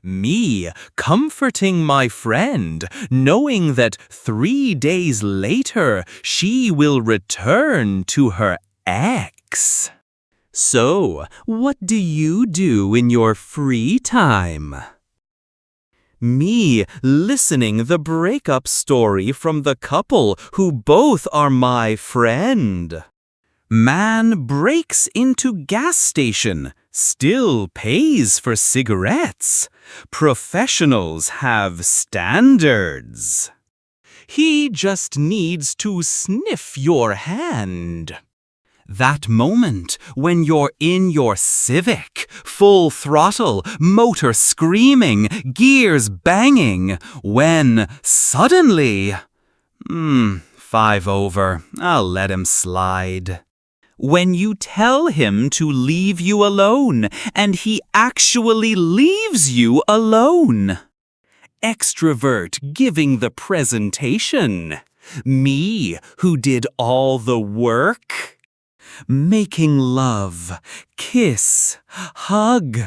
Me comforting my friend, knowing that 3 days later she will return to her ex. So, what do you do in your free time? Me listening the breakup story from the couple who both are my friend. Man breaks into gas station, still pays for cigarettes. Professionals have standards. He just needs to sniff your hand. That moment when you're in your Civic, full throttle, motor screaming, gears banging, when suddenly, 5 over, I'll let him slide. When you tell him to leave you alone and he actually leaves you alone. Extrovert giving the presentation. Me who did all the work. making love, kiss, hug,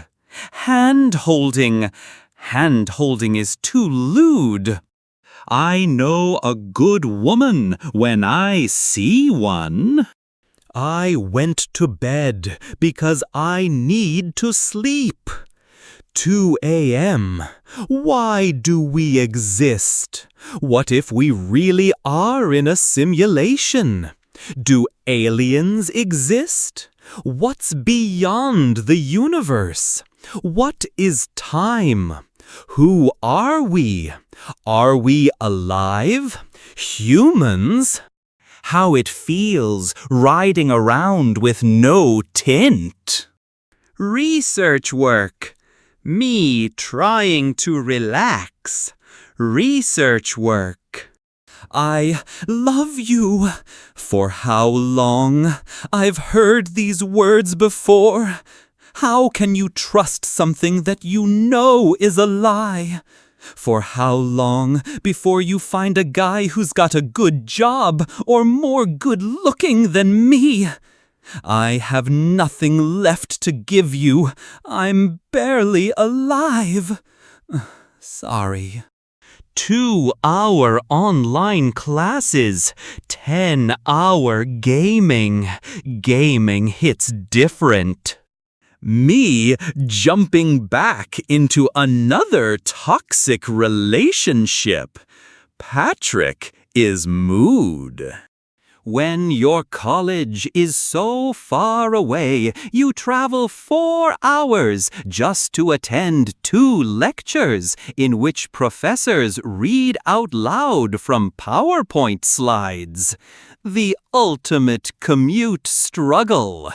hand-holding. Hand-holding is too lewd. I know a good woman when I see one. I went to bed because I need to sleep. 2 a.m. Why do we exist? What if we really are in a simulation? Do aliens exist? What's beyond the universe? What is time? Who are we? Are we alive? Humans? How it feels riding around with no tint. Research work. Me trying to relax. Research work. I love you. For how long? I've heard these words before. How can you trust something that you know is a lie? For how long before you find a guy who's got a good job or more good-looking than me? I have nothing left to give you. I'm barely alive. Sorry. 2-hour online classes, 10-hour gaming. Gaming hits different. Me jumping back into another toxic relationship. Patrick is mood. When your college is so far away, you travel 4 hours just to attend 2 lectures in which professors read out loud from PowerPoint slides. The ultimate commute struggle.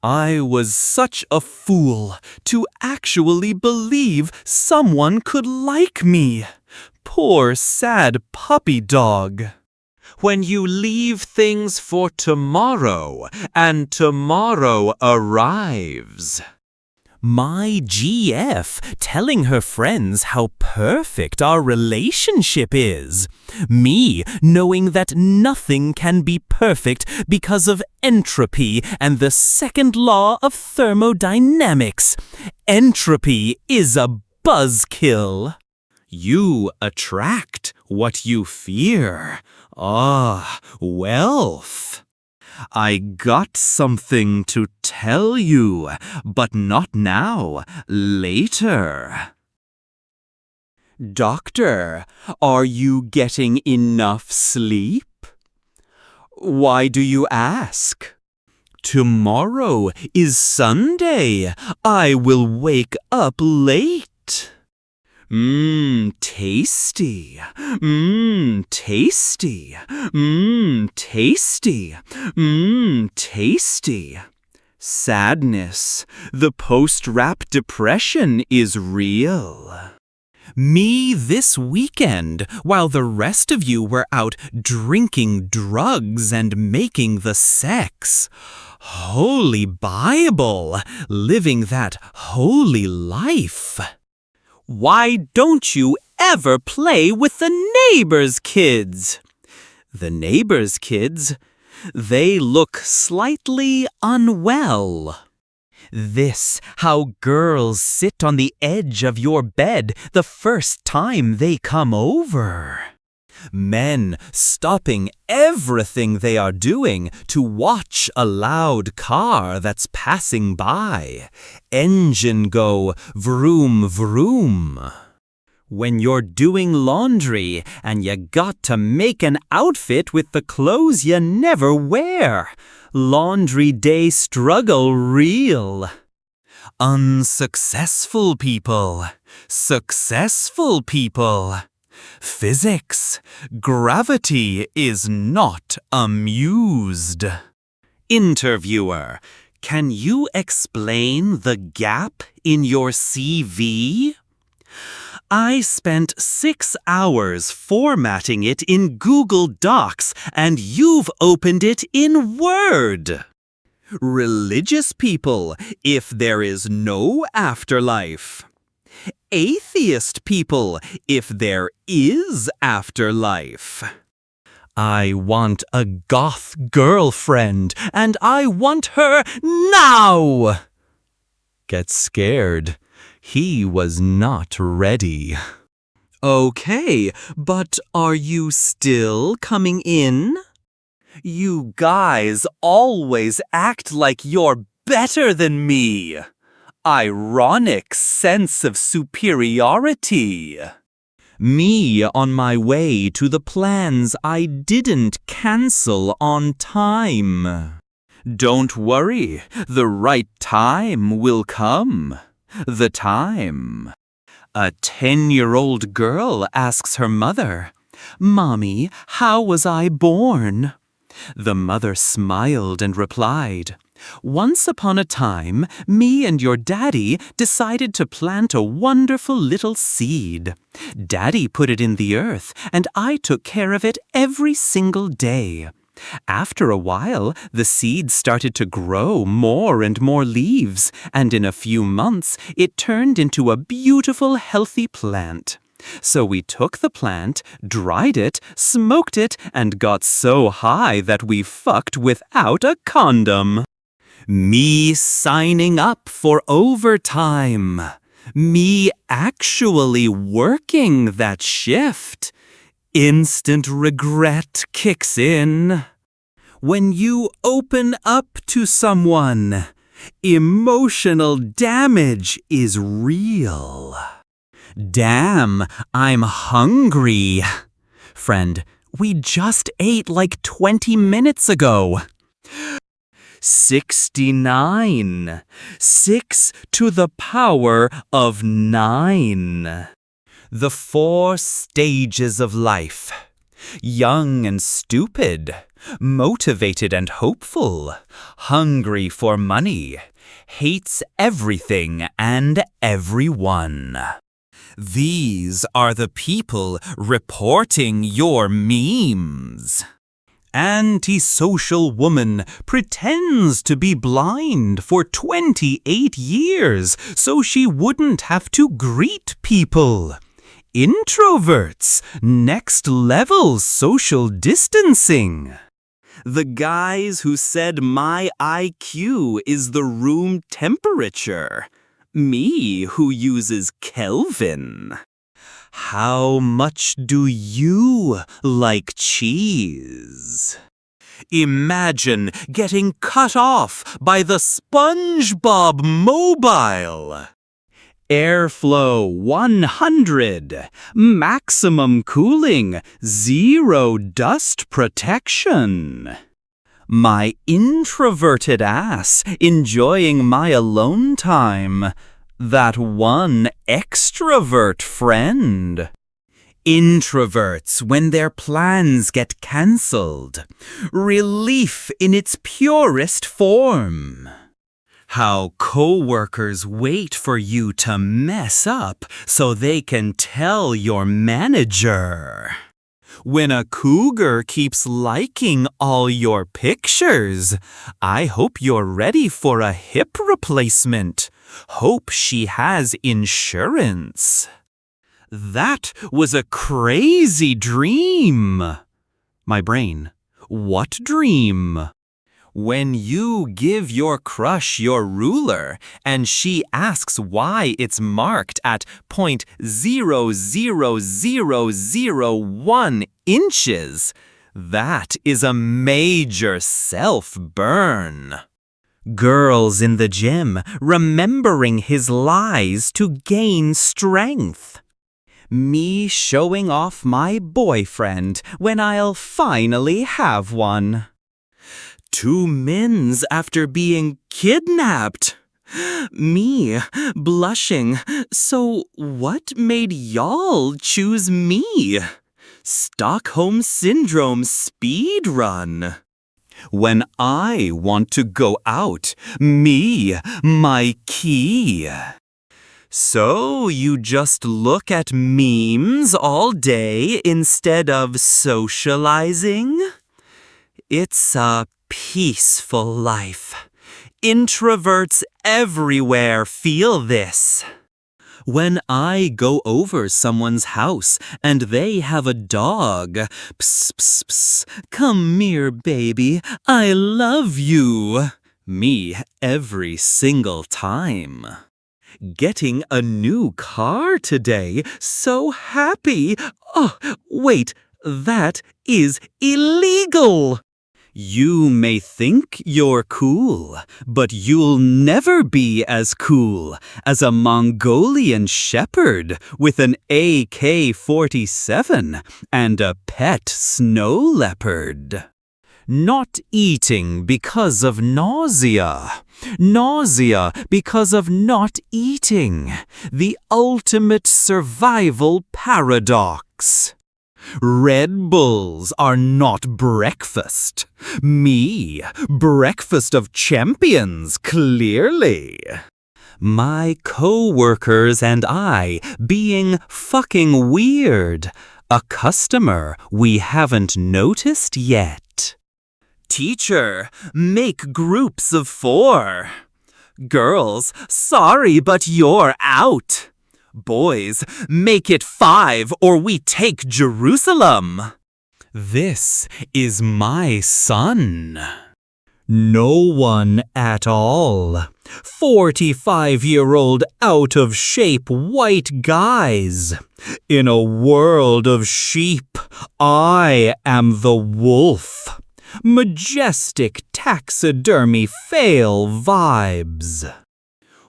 I was such a fool to actually believe someone could like me. Poor sad puppy dog. When you leave things for tomorrow, and tomorrow arrives. My GF telling her friends how perfect our relationship is. Me knowing that nothing can be perfect because of entropy and the second law of thermodynamics. Entropy is a buzzkill. You attract what you fear. Ah, wealth. I got something to tell you, but not now, later. Doctor, are you getting enough sleep? Why do you ask? Tomorrow is Sunday. I will wake up late. Tasty. Tasty. Tasty. Tasty. Sadness. The post-rap depression is real. Me this weekend, while the rest of you were out drinking drugs and making the sex. Holy Bible, living that holy life. Why don't you ever play with the neighbor's kids? The neighbor's kids? They look slightly unwell. This how girls sit on the edge of your bed the first time they come over. Men stopping everything they are doing to watch a loud car that's passing by. Engine go vroom vroom. When you're doing laundry and you got to make an outfit with the clothes you never wear. Laundry day struggle real. Unsuccessful people. Successful people. Physics. Gravity is not amused. Interviewer. Can you explain the gap in your CV? I spent 6 hours formatting it in Google Docs and you've opened it in Word. Religious people, if there is no afterlife. Atheist people, if there is afterlife. I want a goth girlfriend, and I want her now! Get scared. He was not ready. Okay, but are you still coming in? You guys always act like you're better than me. Ironic sense of superiority. Me on my way to the plans I didn't cancel on time. Don't worry, the right time will come. The time. A 10-year-old girl asks her mother, "Mommy, how was I born?" The mother smiled and replied, "Once upon a time, me and your daddy decided to plant a wonderful little seed. Daddy put it in the earth, and I took care of it every single day. After a while, the seed started to grow more and more leaves, and in a few months, it turned into a beautiful, healthy plant. So we took the plant, dried it, smoked it, and got so high that we fucked without a condom." Me signing up for overtime. Me actually working that shift. Instant regret kicks in. When you open up to someone, emotional damage is real. Damn, I'm hungry. Friend, we just ate like 20 minutes ago. 69. 6 to the power of 9. The 4 stages of life. Young and stupid. Motivated and hopeful. Hungry for money. Hates everything and everyone. These are the people reporting your memes. Antisocial woman pretends to be blind for 28 years so she wouldn't have to greet people. Introverts, next level social distancing. The guys who said my IQ is the room temperature. Me who uses Kelvin. How much do you like cheese? Imagine getting cut off by the SpongeBob mobile. Airflow 100. Maximum cooling. 0 dust protection. My introverted ass enjoying my alone time. That one extrovert friend. Introverts when their plans get cancelled. Relief in its purest form. How coworkers wait for you to mess up so they can tell your manager. When a cougar keeps liking all your pictures, I hope you're ready for a hip replacement. Hope she has insurance. That was a crazy dream. My brain, what dream? When you give your crush your ruler and she asks why it's marked at 0.00001 inches, that is a major self-burn. Girls in the gym remembering his lies to gain strength. Me showing off my boyfriend when I'll finally have one. 2 mins after being kidnapped. Me blushing. So what made y'all choose me? Stockholm Syndrome speed run. When I want to go out, me, my key. So you just look at memes all day instead of socializing? It's a peaceful life. Introverts everywhere feel this. When I go over someone's house and they have a dog, psst, psst, psst, come here, baby, I love you. Me every single time. Getting a new car today, so happy. Oh, wait, that is illegal. You may think you're cool, but you'll never be as cool as a Mongolian shepherd with an AK-47 and a pet snow leopard. Not eating because of nausea. Nausea because of not eating. The ultimate survival paradox. Red Bulls are not breakfast. Me, breakfast of champions, clearly. My co-workers and I being fucking weird. A customer we haven't noticed yet. Teacher, make groups of 4. Girls, sorry, but you're out. Boys, make it 5 or we take Jerusalem. This is my son. No one at all. 45-year-old out-of-shape white guys. In a world of sheep, I am the wolf. Majestic taxidermy fail vibes.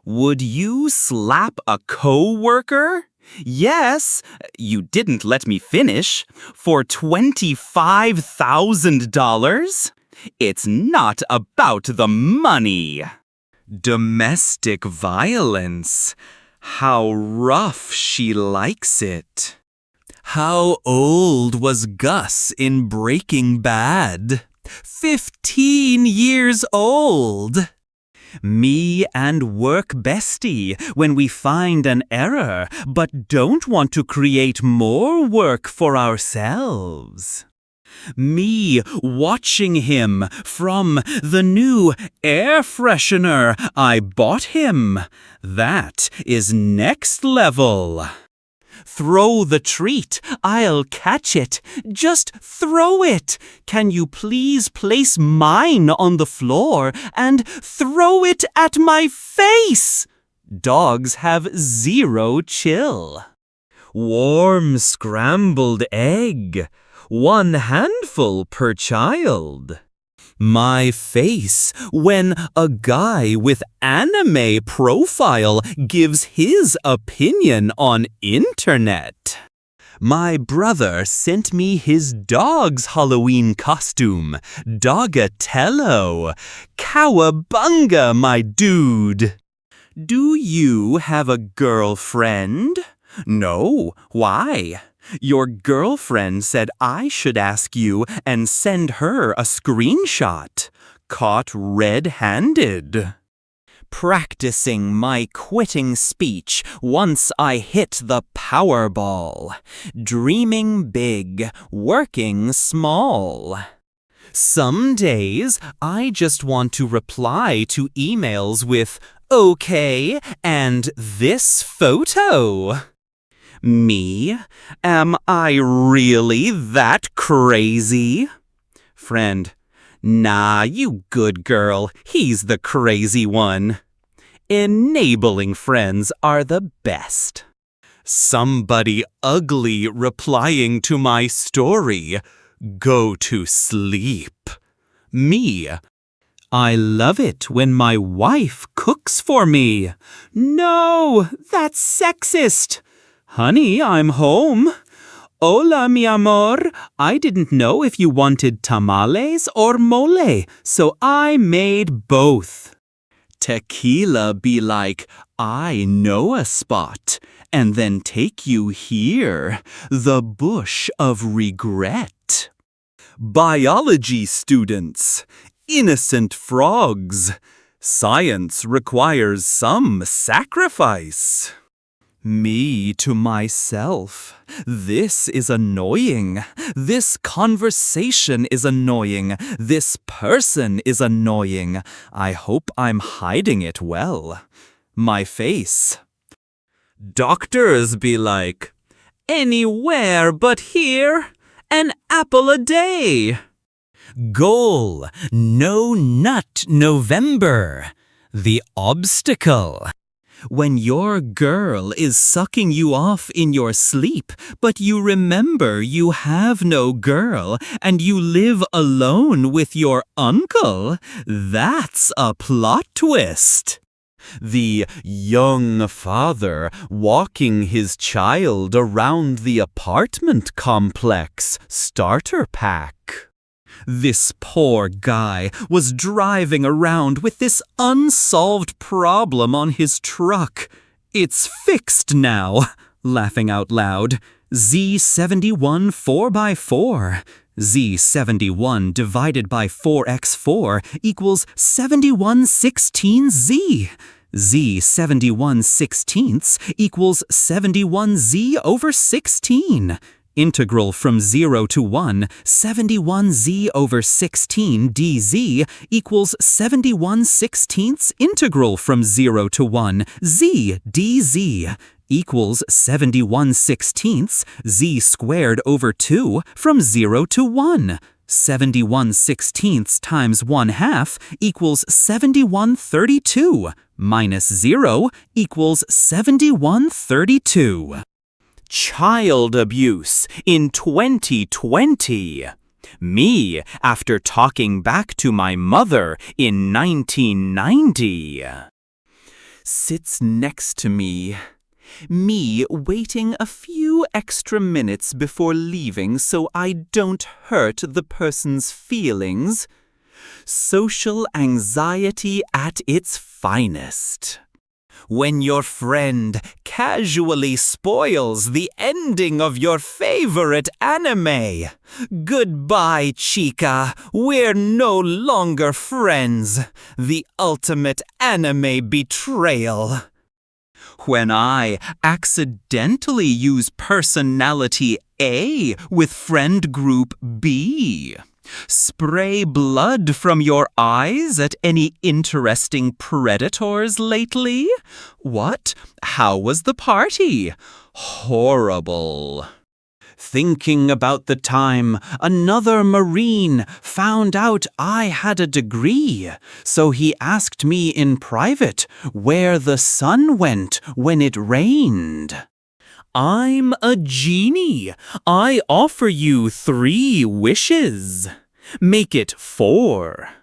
Would you slap a co-worker? Yes, you didn't let me finish. For $25,000? It's not about the money. Domestic violence. How rough she likes it. How old was Gus in Breaking Bad? 15 years old. Me and work bestie when we find an error but don't want to create more work for ourselves. Me watching him from the new air freshener I bought him. That is next level. Throw the treat. I'll catch it. Just throw it. Can you please place mine on the floor and throw it at my face? Dogs have zero chill. Warm scrambled egg. 1 handful per child. My face when a guy with anime profile gives his opinion on internet. My brother sent me his dog's Halloween costume, Dogatello. Cowabunga, my dude. Do you have a girlfriend? No, why? Your girlfriend said I should ask you and send her a screenshot. Caught red-handed. Practicing my quitting speech once I hit the Powerball. Dreaming big, working small. Some days I just want to reply to emails with "okay" and "this photo." Me? Am I really that crazy? Friend, nah, you good girl. He's the crazy one. Enabling friends are the best. Somebody ugly replying to my story. Go to sleep. Me. I love it when my wife cooks for me. No, that's sexist. Honey, I'm home. Hola, mi amor. I didn't know if you wanted tamales or mole, so I made both. Tequila be like, I know a spot, and then take you here, the bush of regret. Biology students, innocent frogs. Science requires some sacrifice. Me to myself. This is annoying. This conversation is annoying. This person is annoying. I hope I'm hiding it well. My face. Doctors be like, anywhere but here, an apple a day. Goal, no nut November. The obstacle. When your girl is sucking you off in your sleep, but you remember you have no girl and you live alone with your uncle, that's a plot twist. The young father walking his child around the apartment complex starter pack. This poor guy was driving around with this unsolved problem on his truck. It's fixed now, laughing out loud. Z71 4x4. Z71 divided by 4x4 equals 71/16z. Z71 sixteenths equals 71z over 16. Integral from 0 to 1, 71z over 16 dz equals 71/16 integral from 0 to 1, z dz equals 71/16 z squared over 2 from 0 to 1. 71/16 times 1/2 equals 71/32 minus 0 equals 71/32. Child abuse in 2020. Me after talking back to my mother in 1990. Sits next to me. Me waiting a few extra minutes before leaving so I don't hurt the person's feelings. Social anxiety at its finest. When your friend casually spoils the ending of your favorite anime. Goodbye, chica. We're no longer friends. The ultimate anime betrayal. When I accidentally use personality A with friend group B. Spray blood from your eyes at any interesting predators lately? What? How was the party? Horrible. Thinking about the time another Marine found out I had a degree, so he asked me in private where the sun went when it rained. I'm a genie. I offer you 3 wishes. Make it 4.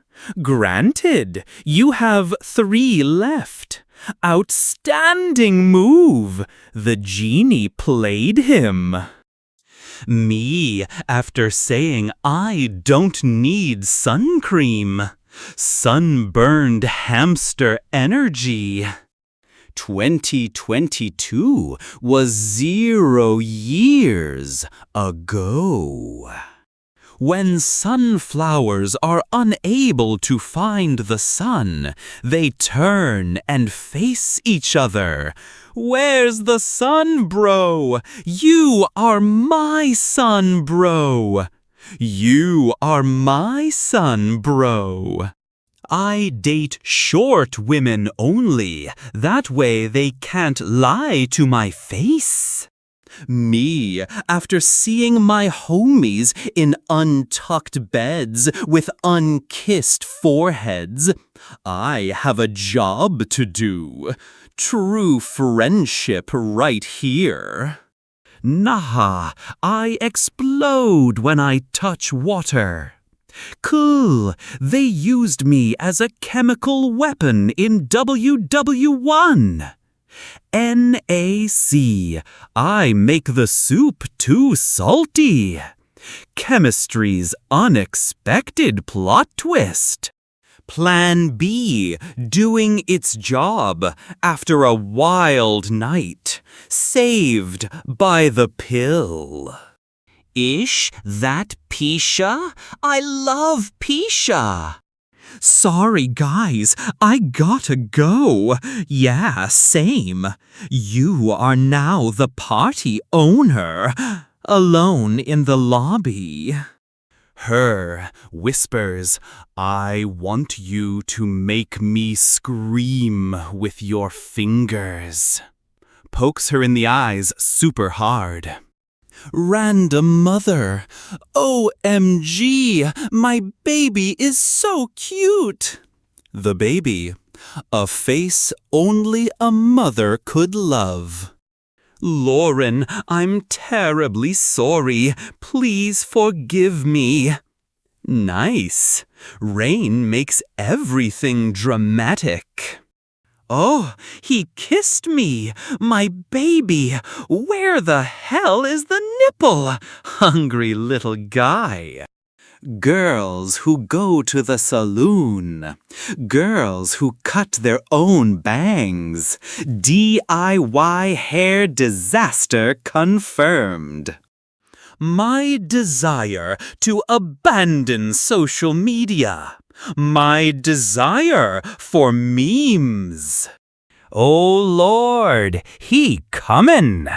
Granted, you have 3 left. Outstanding move. The genie played him. Me after saying I don't need sun cream. Sunburned hamster energy. 2022 was 0 years ago. When sunflowers are unable to find the sun, they turn and face each other. Where's the sun, bro? You are my sun, bro. You are my sun, bro. I date short women only. That way they can't lie to my face. Me, after seeing my homies in untucked beds with unkissed foreheads, I have a job to do. True friendship right here. Nah, I explode when I touch water. Cool, they used me as a chemical weapon in WW1. NAC, I make the soup too salty. Chemistry's unexpected plot twist. Plan B, doing its job after a wild night, saved by the pill. Ish that Pisha? I love Pisha. Sorry, guys, I gotta go. Yeah, same. You are now the party owner, alone in the lobby. Her whispers, I want you to make me scream with your fingers. pokes her in the eyes super hard. Random mother. OMG, my baby is so cute. The baby, a face only a mother could love. Lauren, I'm terribly sorry. Please forgive me. Nice. Rain makes everything dramatic. Oh, he kissed me. My baby. Where the hell is the nipple? Hungry little guy. Girls who go to the saloon. Girls who cut their own bangs. DIY hair disaster confirmed. My desire to abandon social media. My desire for memes. Oh Lord, he comin'.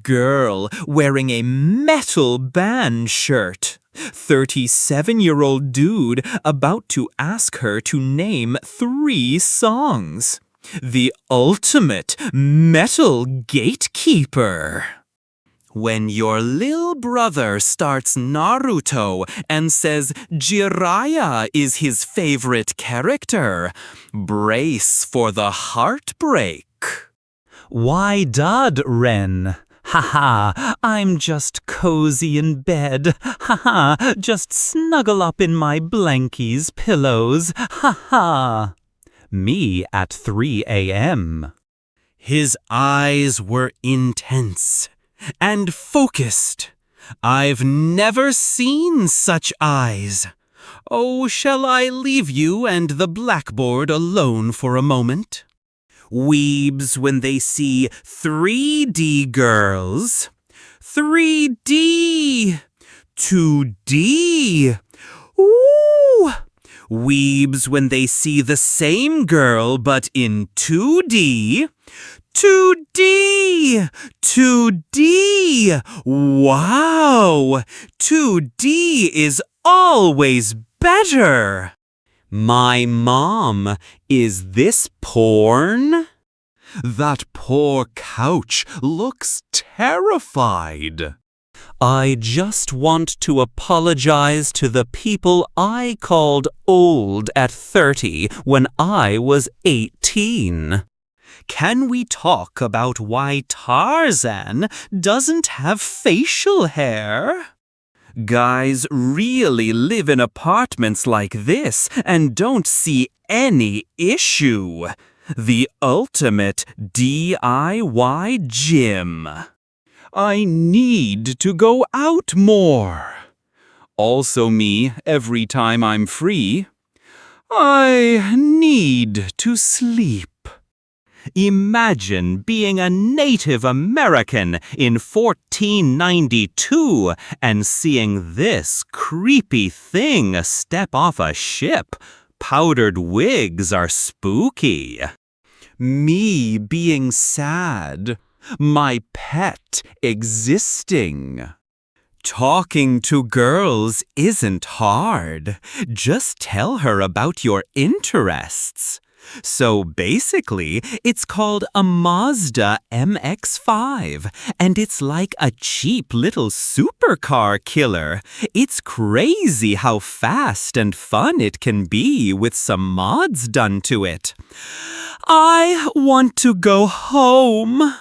Girl wearing a metal band shirt. 37-year-old dude about to ask her to name 3 songs. The ultimate metal gatekeeper. When your lil brother starts Naruto and says Jiraiya is his favorite character, brace for the heartbreak. Why dud, Ren? Haha, I'm just cozy in bed. Haha, just snuggle up in my blankies pillows. Haha. Me at 3 a.m. His eyes were intense and focused. I've never seen such eyes. Oh, shall I leave you and the blackboard alone for a moment? Weebs when they see 3D girls. 3D! 2D! Ooh! Weebs when they see the same girl but in 2D. 2D! 2D! Wow! 2D is always better! My mom, is this porn? That poor couch looks terrified. I just want to apologize to the people I called old at 30 when I was 18. Can we talk about why Tarzan doesn't have facial hair? Guys really live in apartments like this and don't see any issue. The ultimate DIY gym. I need to go out more. Also me, every time I'm free. I need to sleep. Imagine being a Native American in 1492 and seeing this creepy thing step off a ship. Powdered wigs are spooky. Me being sad. My pet existing. Talking to girls isn't hard. Just tell her about your interests. So basically, it's called a Mazda MX-5, and it's like a cheap little supercar killer. It's crazy how fast and fun it can be with some mods done to it. I want to go home.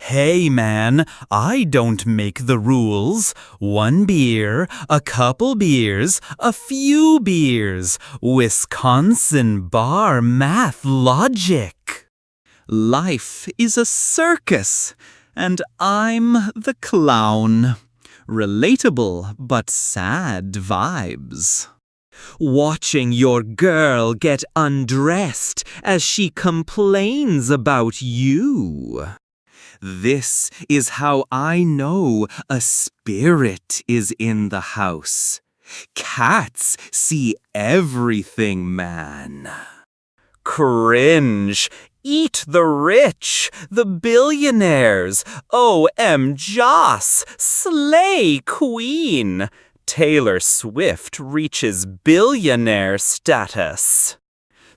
Hey man, I don't make the rules. 1 beer, a couple beers, a few beers. Wisconsin bar math logic. Life is a circus, and I'm the clown. Relatable but sad vibes. Watching your girl get undressed as she complains about you. This is how I know a spirit is in the house. Cats see everything, man. Cringe. Eat the rich, the billionaires. OM Joss, slay queen. Taylor Swift reaches billionaire status.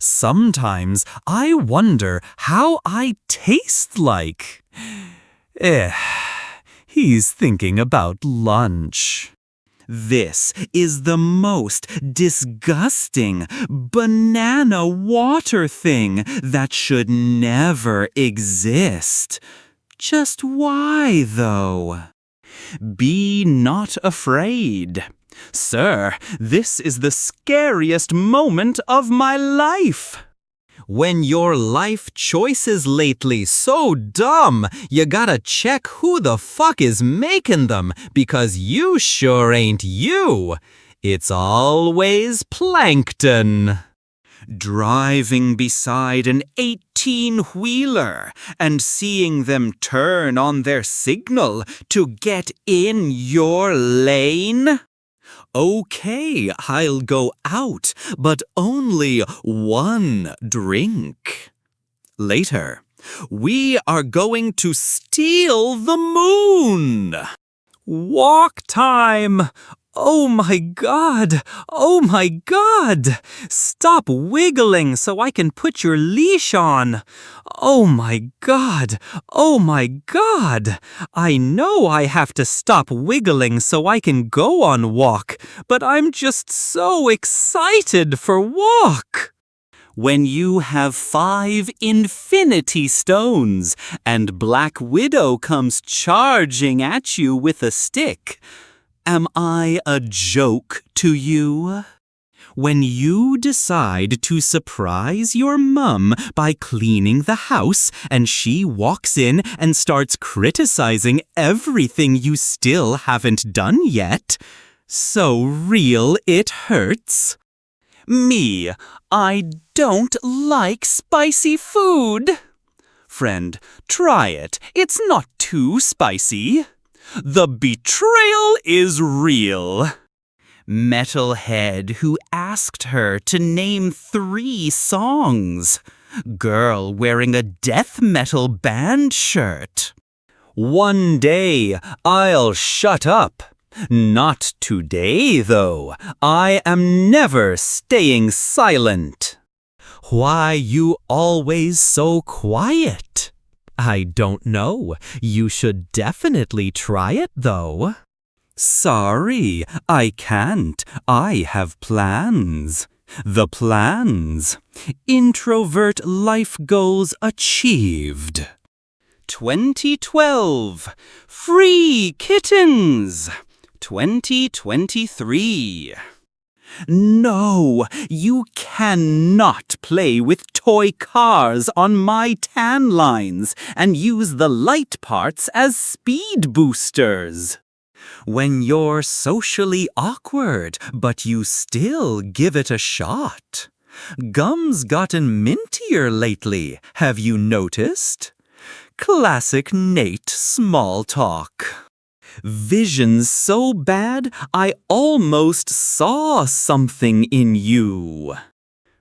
Sometimes I wonder how I taste like. He's thinking about lunch. This is the most disgusting banana water thing that should never exist. Just why, though? Be not afraid. Sir, this is the scariest moment of my life. When your life choices lately so dumb, you gotta check who the fuck is making them, because you sure ain't you. It's always plankton. Driving beside an 18-wheeler and seeing them turn on their signal to get in your lane? Okay, I'll go out, but only one drink. Later, we are going to steal the moon. Walk time! Oh my God! Oh my God! Stop wiggling so I can put your leash on. Oh my God! Oh my God! I know I have to stop wiggling so I can go on walk, but I'm just so excited for walk. When you have 5 infinity stones and Black Widow comes charging at you with a stick, am I a joke to you? When you decide to surprise your mum by cleaning the house and she walks in and starts criticizing everything you still haven't done yet, so real it hurts. Me, I don't like spicy food. Friend, try it. It's not too spicy. The betrayal is real. Metalhead who asked her to name 3 songs. Girl wearing a death metal band shirt. One day I'll shut up. Not today, though. I am never staying silent. Why you always so quiet? I don't know. You should definitely try it, though. Sorry, I can't. I have plans. The plans. Introvert life goals achieved. 2012. Free kittens. 2023. No, you cannot play with toy cars on my tan lines and use the light parts as speed boosters. When you're socially awkward, but you still give it a shot. Gum's gotten mintier lately, have you noticed? Classic Nate small talk. Vision so bad, I almost saw something in you.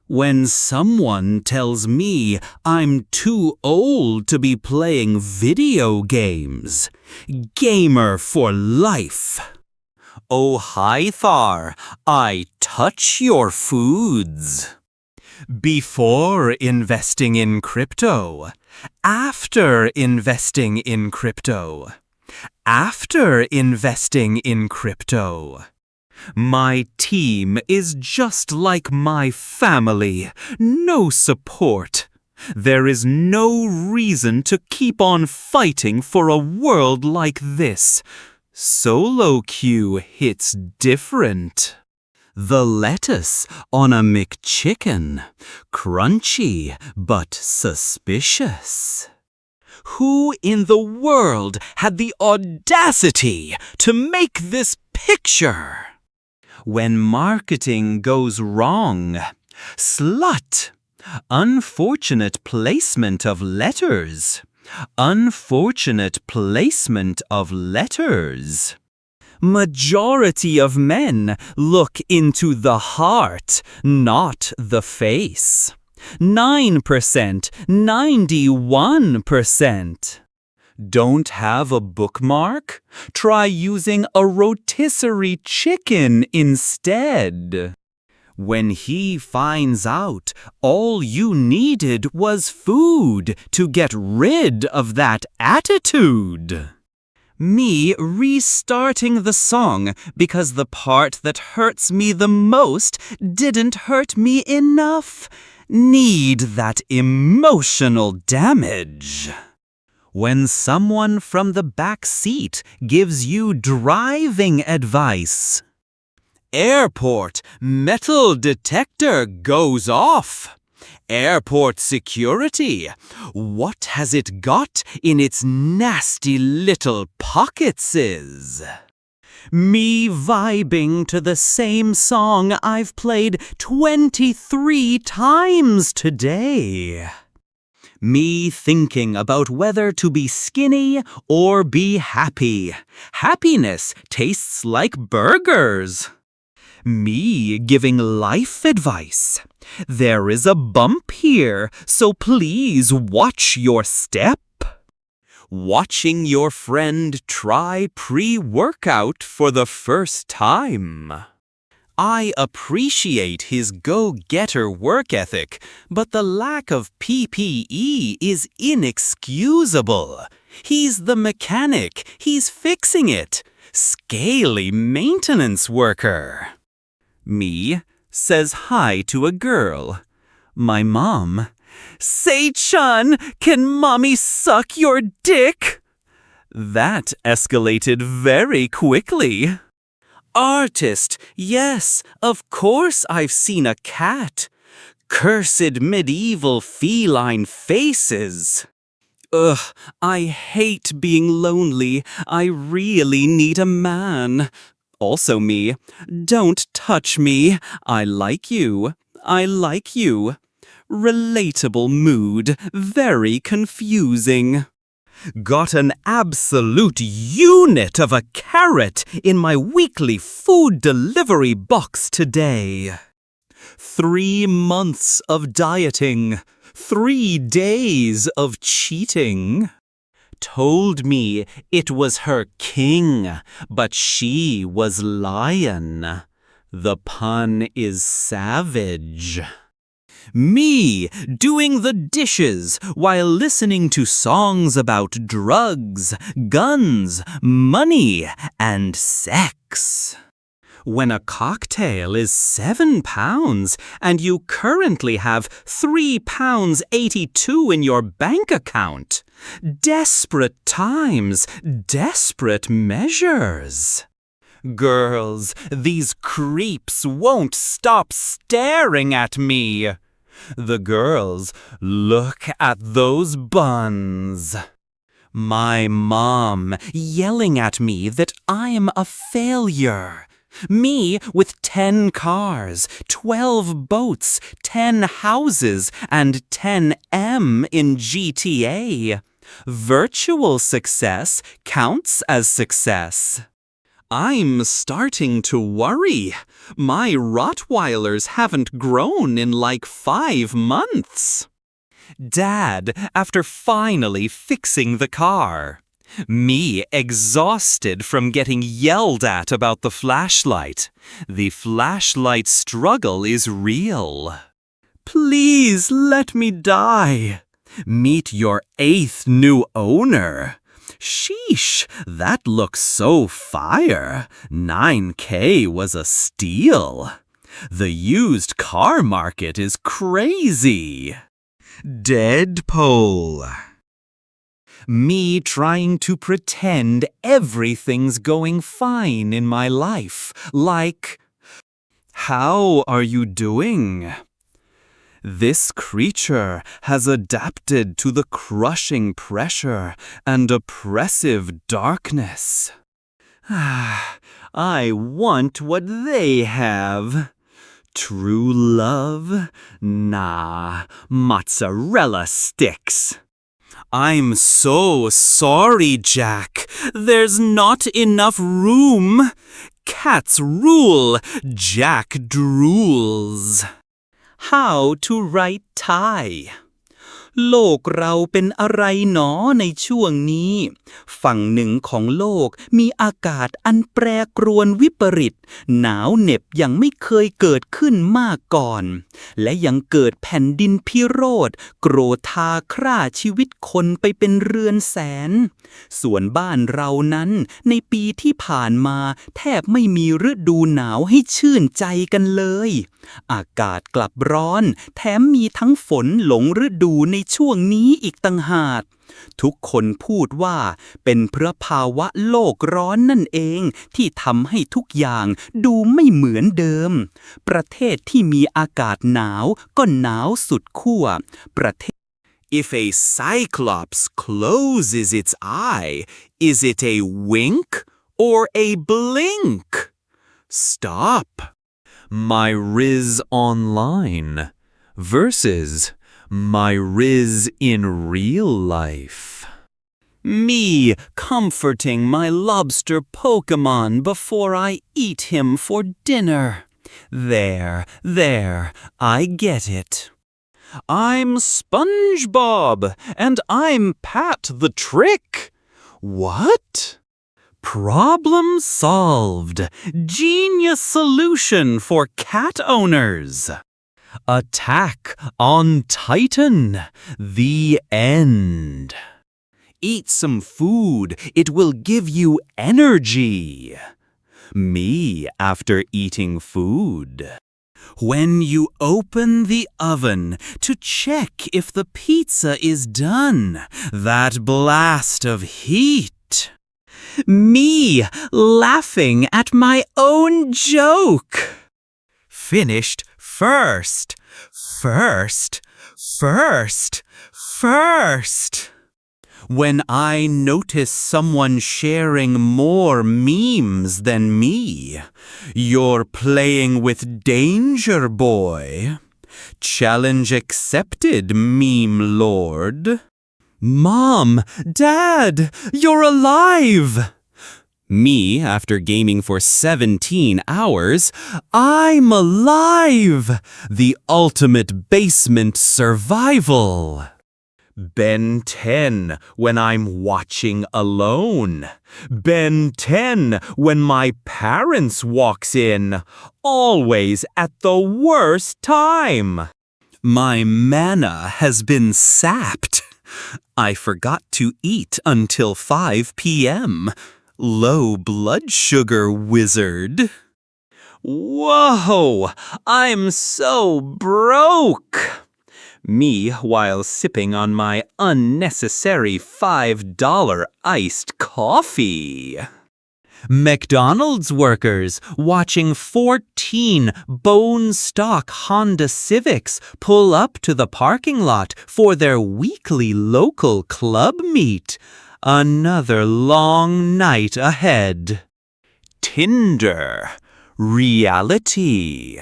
When someone tells me I'm too old to be playing video games. Gamer for life. Oh, hi, Thar. I touch your foods. Before investing in crypto. After investing in crypto. After investing in crypto. My team is just like my family. No support. There is no reason to keep on fighting for a world like this. Solo queue hits different. The lettuce on a McChicken. Crunchy but suspicious. Who in the world had the audacity to make this picture? When marketing goes wrong. Slut. Unfortunate placement of letters. Unfortunate placement of letters. Majority of men look into the heart, not the face. 9%, 91%. Don't have a bookmark? Try using a rotisserie chicken instead. When he finds out all you needed was food to get rid of that attitude. Me restarting the song because the part that hurts me the most didn't hurt me enough. Need that emotional damage. When someone from the back seat gives you driving advice. Airport metal detector goes off. Airport security. What has it got in its nasty little pockets? Me vibing to the same song I've played 23 times today. Me thinking about whether to be skinny or be happy. Happiness tastes like burgers. Me giving life advice. There is a bump here, so please watch your step. Watching your friend try pre-workout for the first time. I appreciate his go-getter work ethic, but the lack of PPE is inexcusable. He's the mechanic. He's fixing it. Scaly maintenance worker. Me says hi to a girl. My mom. Say-chan, can mommy suck your dick? That escalated very quickly. Artist, yes, of course I've seen a cat. Cursed medieval feline faces. Ugh, I hate being lonely. I really need a man. Also me, don't touch me. I like you. I like you. Relatable mood, very confusing. Got an absolute unit of a carrot in my weekly food delivery box today. 3 months of dieting, 3 days of cheating. Told me it was her king, but she was lion. The pun is savage. Me doing the dishes while listening to songs about drugs, guns, money, and sex. When a cocktail is £7 and you currently have £3.82 in your bank account. Desperate times, desperate measures. Girls, these creeps won't stop staring at me. The girls, look at those buns. My mom yelling at me that I'm a failure. Me with 10 cars, 12 boats, 10 houses, and 10 M in GTA. Virtual success counts as success. I'm starting to worry. My Rottweilers haven't grown in like 5 months. Dad, after finally fixing the car. Me exhausted from getting yelled at about the flashlight. The flashlight struggle is real. Please let me die. Meet your 8th new owner. Sheesh, that looks so fire. 9K was a steal. The used car market is crazy. Deadpool. Me trying to pretend everything's going fine in my life, like, how are you doing? This creature has adapted to the crushing pressure and oppressive darkness. I want what they have. True love? Nah, mozzarella sticks. I'm so sorry, Jack. There's not enough room. Cats rule. Jack drools. How to write tie. โลกเราเป็นอะไรหนอในช่วงนี้ ฝั่งหนึ่งของโลกมีอากาศอันแปรปรวนวิปริต หนาวเหน็บอย่างไม่เคยเกิดขึ้นมาก่อน และยังเกิดแผ่นดินพิโรธโกรธาคร่าชีวิตคนไปเป็นเรือนแสน ส่วนบ้านเรานั้นในปีที่ผ่านมาแทบไม่มีฤดูหนาวให้ชื่นใจกันเลย อากาศกลับร้อนแถมมีทั้งฝนหลงฤดูในช่วงนี้อีกต่างหากทุกคนพูดว่าเป็นเพราะภาวะโลกร้อนนั่นเองที่ทำให้ทุกอย่างดูไม่เหมือนเดิม ประเทศที่มีอากาศหนาวก็หนาวสุดขั้วประเทศ If a cyclops closes its eye, is it a wink or a blink? Stop. My Riz Online versus My Riz in real life. Me comforting my lobster Pokemon before I eat him for dinner. There, I get it. I'm SpongeBob, and I'm Pat the Trick. What? Problem solved. Genius solution for cat owners. Attack on Titan. The end. Eat some food. It will give you energy. Me after eating food. When you open the oven to check if the pizza is done, that blast of heat. Me laughing at my own joke. Finished first. When I notice someone sharing more memes than me, you're playing with danger, boy. Challenge accepted, meme lord. Mom, Dad, you're alive! Me after gaming for 17 hours. I'm alive! The ultimate basement survival. Ben 10 when I'm watching alone. Ben 10 when my parents walks in. Always at the worst time. My mana has been sapped. I forgot to eat until 5 p.m. Low blood sugar wizard. Whoa! I'm so broke! Me while sipping on my unnecessary $5 iced coffee. McDonald's workers watching 14 bone stock Honda Civics pull up to the parking lot for their weekly local club meet. Another long night ahead. Tinder. Reality.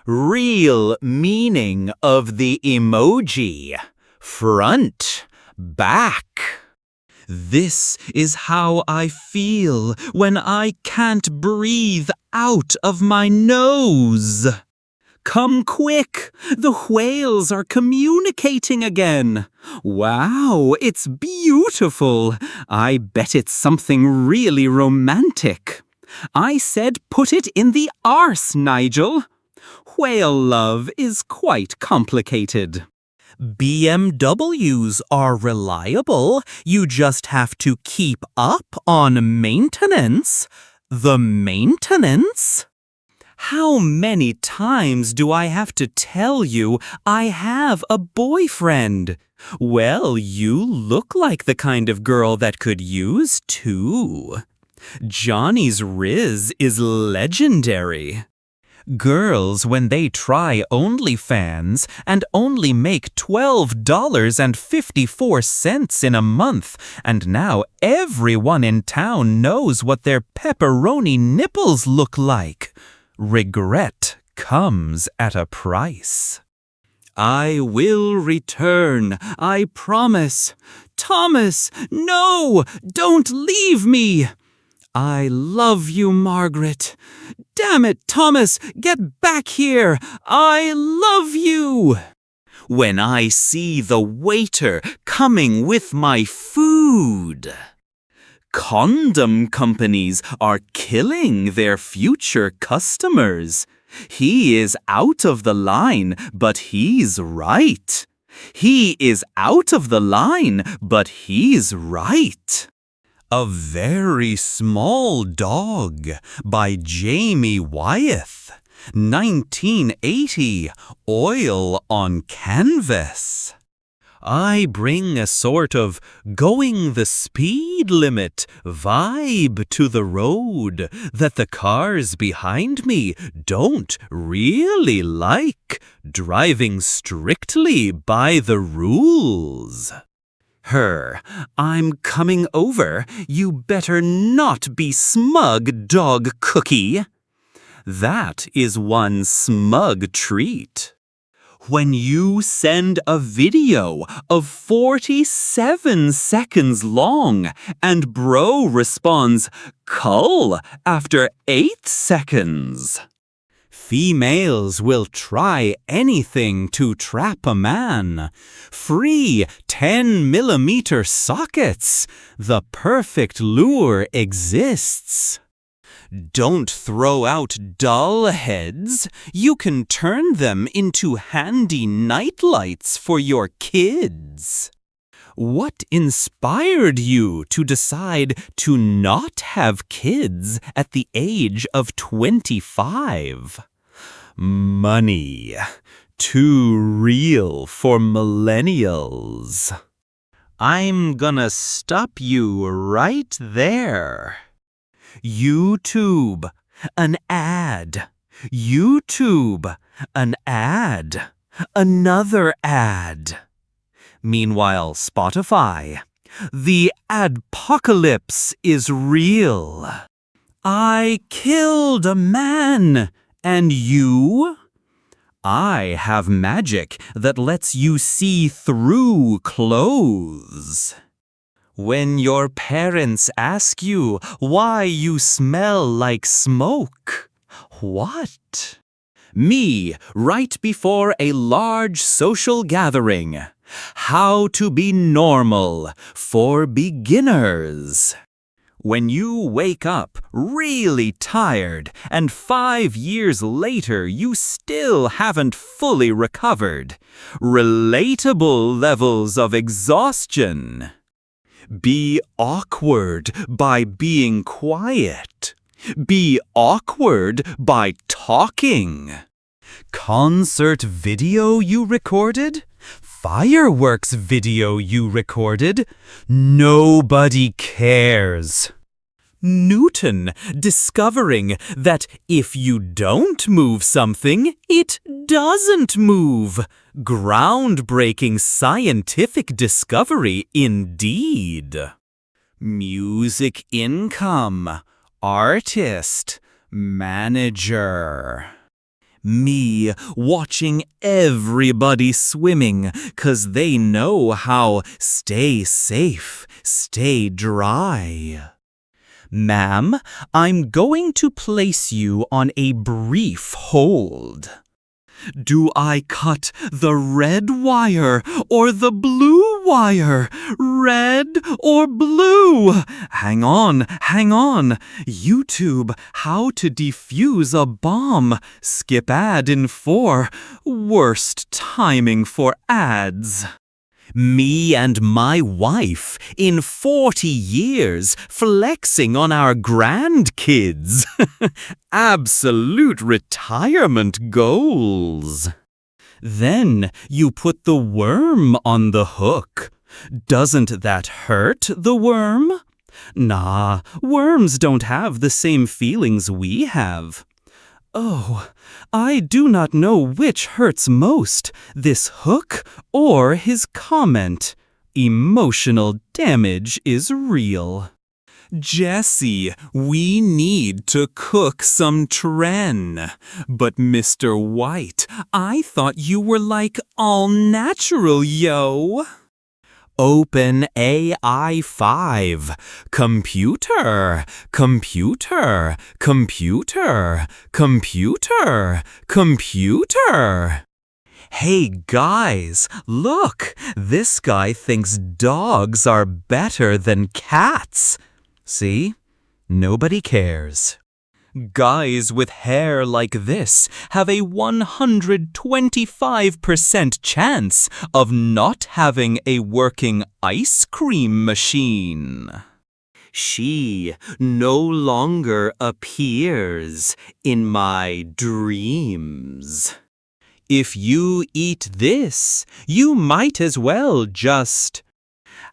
Real meaning of the emoji. Front. Back. This is how I feel when I can't breathe out of my nose. Come quick! The whales are communicating again. Wow, it's beautiful. I bet it's something really romantic. I said put it in the arse, Nigel. Whale love is quite complicated. BMWs are reliable. You just have to keep up on maintenance. The maintenance? How many times do I have to tell you I have a boyfriend? Well, you look like the kind of girl that could use two. Johnny's Riz is legendary. Girls, when they try OnlyFans and only make $12.54 in a month, and now everyone in town knows what their pepperoni nipples look like. Regret comes at a price. I will return, I promise. Thomas, no! Don't leave me! I love you, Margaret. Damn it, Thomas, get back here! I love you! when I see the waiter coming with my food. Condom companies are killing their future customers. He is out of the line, but he's right. He is out of the line, but he's right. A Very Small Dog by Jamie Wyeth. 1980, oil on canvas. I bring a sort of going the speed limit vibe to the road that the cars behind me don't really like, driving strictly by the rules. I'm coming over. You better not be smug, dog cookie. That is one smug treat. When you send a video of 47 seconds long and bro responds, "Cull," after 8 seconds. Females will try anything to trap a man. Free 10mm sockets. The perfect lure exists. Don't throw out dull heads. You can turn them into handy nightlights for your kids. What inspired you to decide to not have kids at the age of 25? Money. Too real for millennials. I'm gonna stop you right there. YouTube, an ad. YouTube, an ad. Another ad. Meanwhile, Spotify, the adpocalypse is real. I killed a man, and you? I have magic that lets you see through clothes. When your parents ask you why you smell like smoke, what? Me, right before a large social gathering. How to be normal for beginners. When you wake up really tired and 5 years later you still haven't fully recovered. Relatable levels of exhaustion. Be awkward by being quiet. Be awkward by talking. Concert video you recorded? Fireworks video you recorded? Nobody cares. Newton discovering that if you don't move something, it doesn't move. Groundbreaking scientific discovery indeed. Music income, artist, manager. Me watching everybody swimming 'cause they know how stay safe, stay dry. Ma'am, I'm going to place you on a brief hold. Do I cut the red wire or the blue wire? Red or blue? Hang on. YouTube, how to defuse a bomb. Skip ad in 4. Worst timing for ads. Me and my wife in 40 years flexing on our grandkids. Absolute retirement goals. Then you put the worm on the hook. Doesn't that hurt the worm? Nah, worms don't have the same feelings we have. Oh, I do not know which hurts most, this hook or his comment. Emotional damage is real. Jesse, we need to cook some tren. But Mr. White, I thought you were like all natural, yo. OpenAI 5. Computer. Hey guys, look! This guy thinks dogs are better than cats. See? Nobody cares. Guys with hair like this have a 125% chance of not having a working ice cream machine. She no longer appears in my dreams. If you eat this, you might as well just...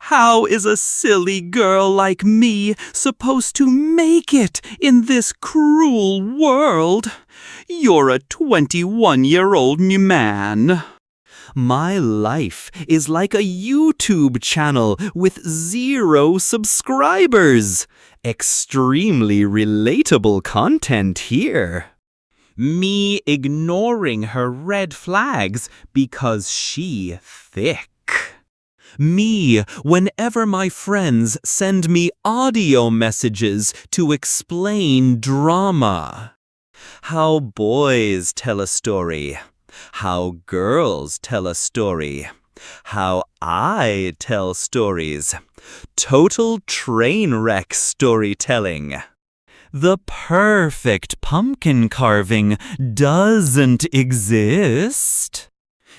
How is a silly girl like me supposed to make it in this cruel world? You're a 21-year-old man. My life is like a YouTube channel with 0 subscribers. Extremely relatable content here. Me ignoring her red flags because she thick. Me whenever my friends send me audio messages to explain drama. How boys tell a story. How girls tell a story. How I tell stories. Total train wreck storytelling. The perfect pumpkin carving doesn't exist.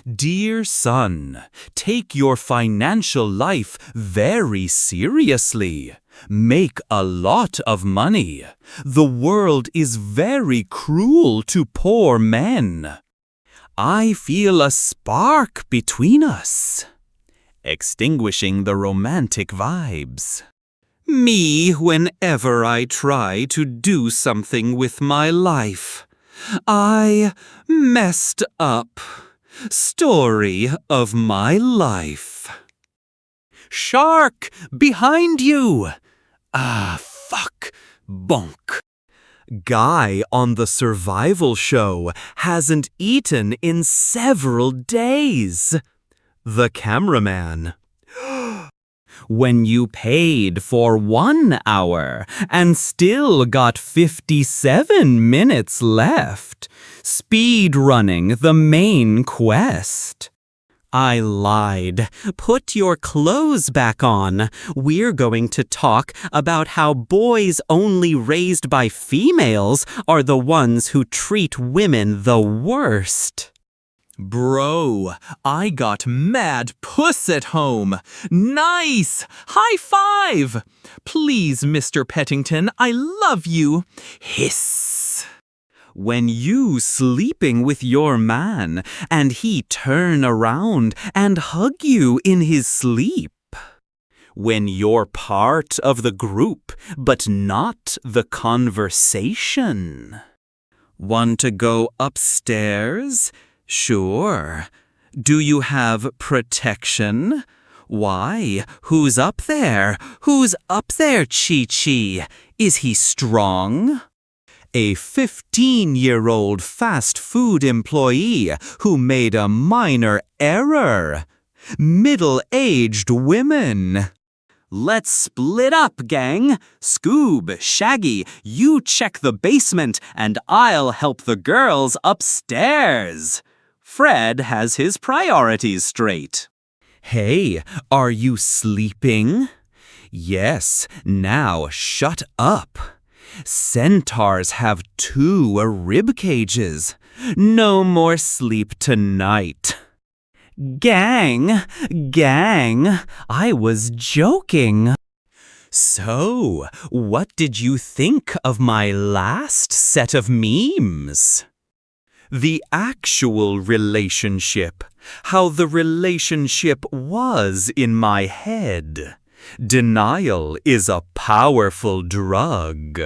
Dear son, take your financial life very seriously. Make a lot of money. The world is very cruel to poor men. I feel a spark between us. Extinguishing the romantic vibes. Me whenever I try to do something with my life. I messed up. Story of my life. Shark! Behind you! Ah, fuck. Bonk. Guy on the survival show hasn't eaten in several days. The cameraman. When you paid for 1 hour and still got 57 minutes left, speed running the main quest. I lied. Put your clothes back on. We're going to talk about how boys only raised by females are the ones who treat women the worst. Bro, I got mad puss at home. Nice! High five! Please, Mr. Pettington, I love you. Hiss. When you sleeping with your man and he turn around and hug you in his sleep. When you're part of the group but not the conversation. Want to go upstairs? Sure. Do you have protection? Why? Who's up there? Who's up there, Chi-Chi? Is he strong? A 15-year-old fast food employee who made a minor error. Middle-aged women. Let's split up, gang. Scoob, Shaggy, you check the basement and I'll help the girls upstairs. Fred has his priorities straight. Hey, are you sleeping? Yes, now shut up. Centaurs have 2 rib cages. No more sleep tonight. Gang, I was joking. So, what did you think of my last set of memes? The actual relationship, how the relationship was in my head. Denial is a powerful drug.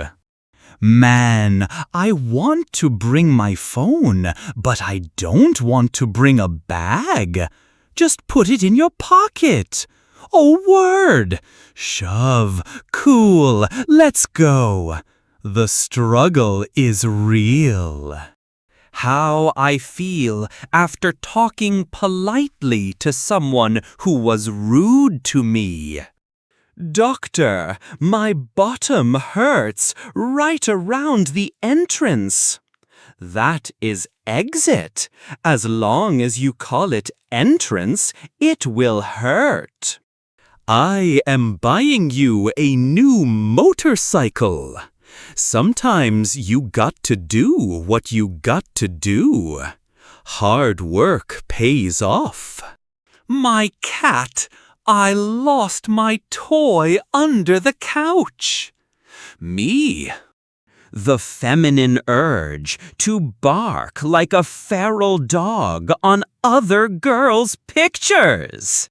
Man, I want to bring my phone, but I don't want to bring a bag. Just put it in your pocket. Oh, word! Shove. Cool. Let's go. The struggle is real. How I feel after talking politely to someone who was rude to me. Doctor, my bottom hurts right around the entrance. That is exit. As long as you call it entrance, it will hurt. I am buying you a new motorcycle. Sometimes you got to do what you got to do. Hard work pays off. My cat! I lost my toy under the couch. Me. The feminine urge to bark like a feral dog on other girls' pictures.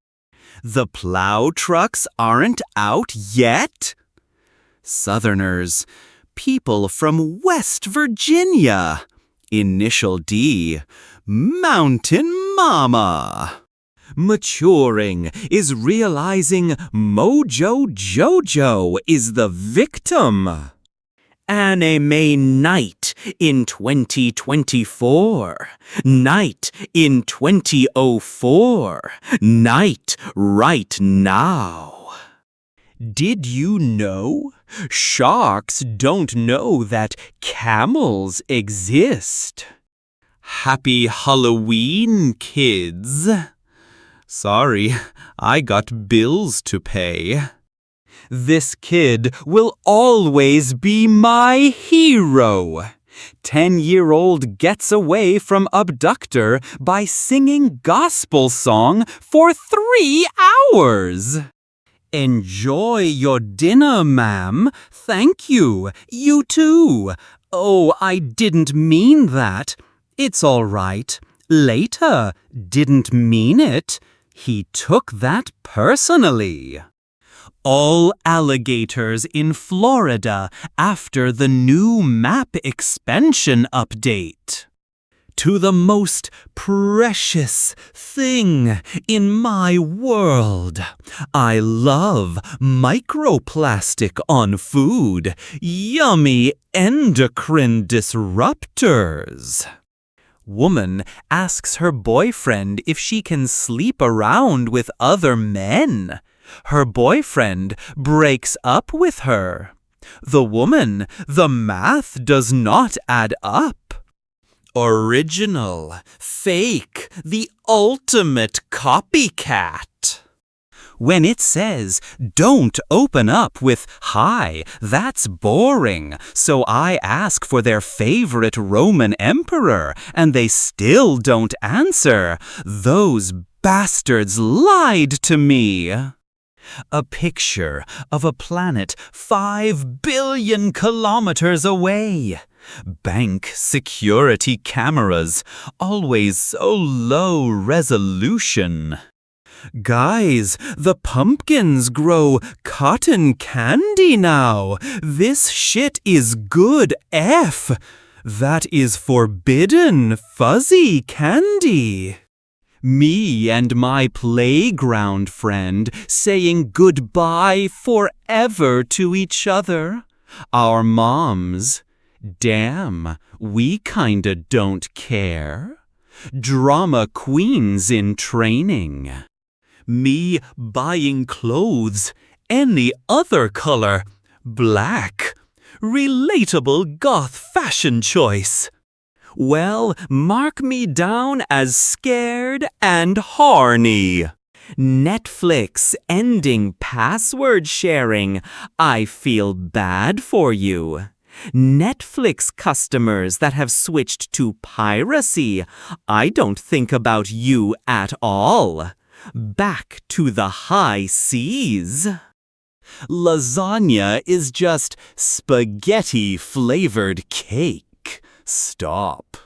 The plow trucks aren't out yet. Southerners, people from West Virginia. Initial D, Mountain Mama. Maturing is realizing Mojo Jojo is the victim. Anime night in 2024. Night in 2004. Night right now. Did you know? Sharks don't know that camels exist. Happy Halloween, kids. Sorry, I got bills to pay. This kid will always be my hero. 10-year-old gets away from abductor by singing gospel song for 3 hours. Enjoy your dinner, ma'am. Thank you. You too. Oh, I didn't mean that. It's all right. Later. Didn't mean it. He took that personally. All alligators in Florida after the new map expansion update. To the most precious thing in my world. I love microplastic on food. Yummy endocrine disruptors. Woman asks her boyfriend if she can sleep around with other men. Her boyfriend breaks up with her. The woman, the math does not add up. Original, fake, the ultimate copycat. When it says, don't open up with, hi, that's boring, so I ask for their favorite Roman emperor, and they still don't answer, those bastards lied to me. A picture of a planet 5 billion kilometers away. Bank security cameras, always so low resolution. Guys, the pumpkins grow cotton candy now. This shit is good F. That is forbidden fuzzy candy. Me and my playground friend saying goodbye forever to each other. Our moms. Damn, we kinda don't care. Drama queens in training. Me buying clothes, any other color, black. Relatable goth fashion choice. Well, mark me down as scared and horny. Netflix ending password sharing. I feel bad for you. Netflix customers that have switched to piracy. I don't think about you at all. Back to the high seas. Lasagna is just spaghetti-flavored cake. Stop.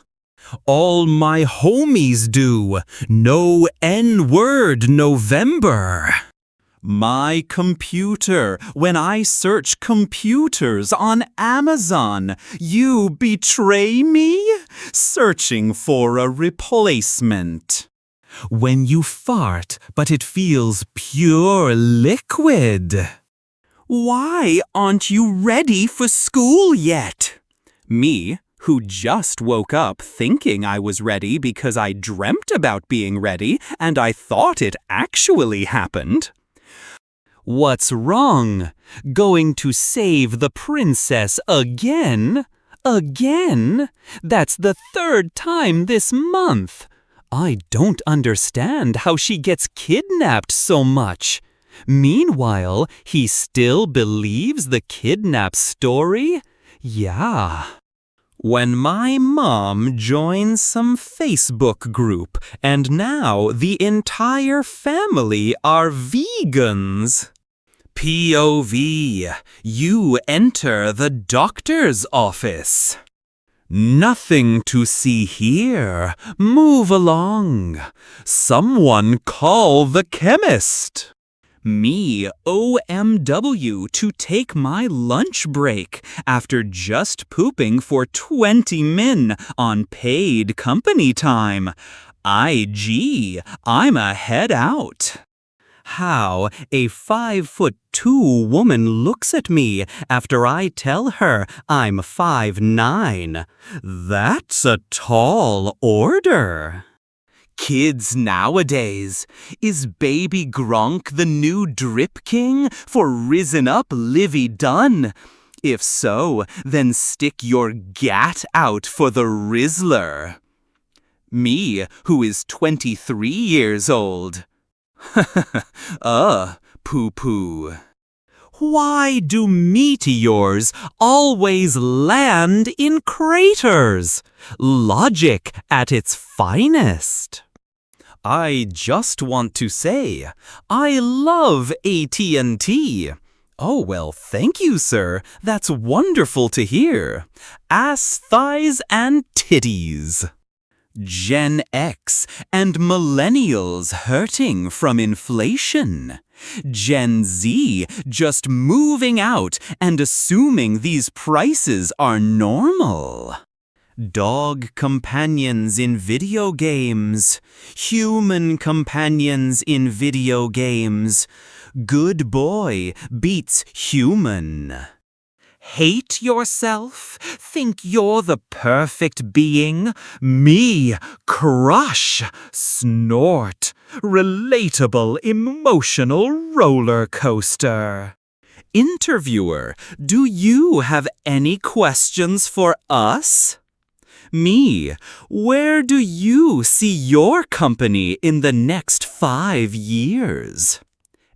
All my homies do. No N-word November. My computer, when I search computers on Amazon, you betray me? Searching for a replacement. When you fart, but it feels pure liquid. Why aren't you ready for school yet? Me, who just woke up thinking I was ready because I dreamt about being ready and I thought it actually happened. What's wrong? Going to save the princess again? Again? That's the third time this month. I don't understand how she gets kidnapped so much. Meanwhile, he still believes the kidnap story? Yeah. When my mom joins some Facebook group and now the entire family are vegans. POV, you enter the doctor's office. Nothing to see here. Move along. Someone call the chemist. Me, OMW, to take my lunch break after just pooping for 20 min on paid company time. IG, I'm a head out. How a 5'2" woman looks at me after I tell her I'm 5'9". That's a tall order. Kids nowadays, is Baby Gronk the new drip king for Risen Up Livy Dunn? If so, then stick your gat out for the Rizzler. Me, who is 23 years old. Poo-poo. Why do meteors always land in craters? Logic at its finest. I just want to say, I love AT&T. Oh, well, thank you, sir. That's wonderful to hear. Ass, thighs, and titties. Gen X and millennials hurting from inflation. Gen Z just moving out and assuming these prices are normal. Dog companions in video games. Human companions in video games. Good boy beats human. Hate yourself? Think you're the perfect being? Me, crush, snort, relatable emotional roller coaster. Interviewer, do you have any questions for us? Me, where do you see your company in the next 5 years?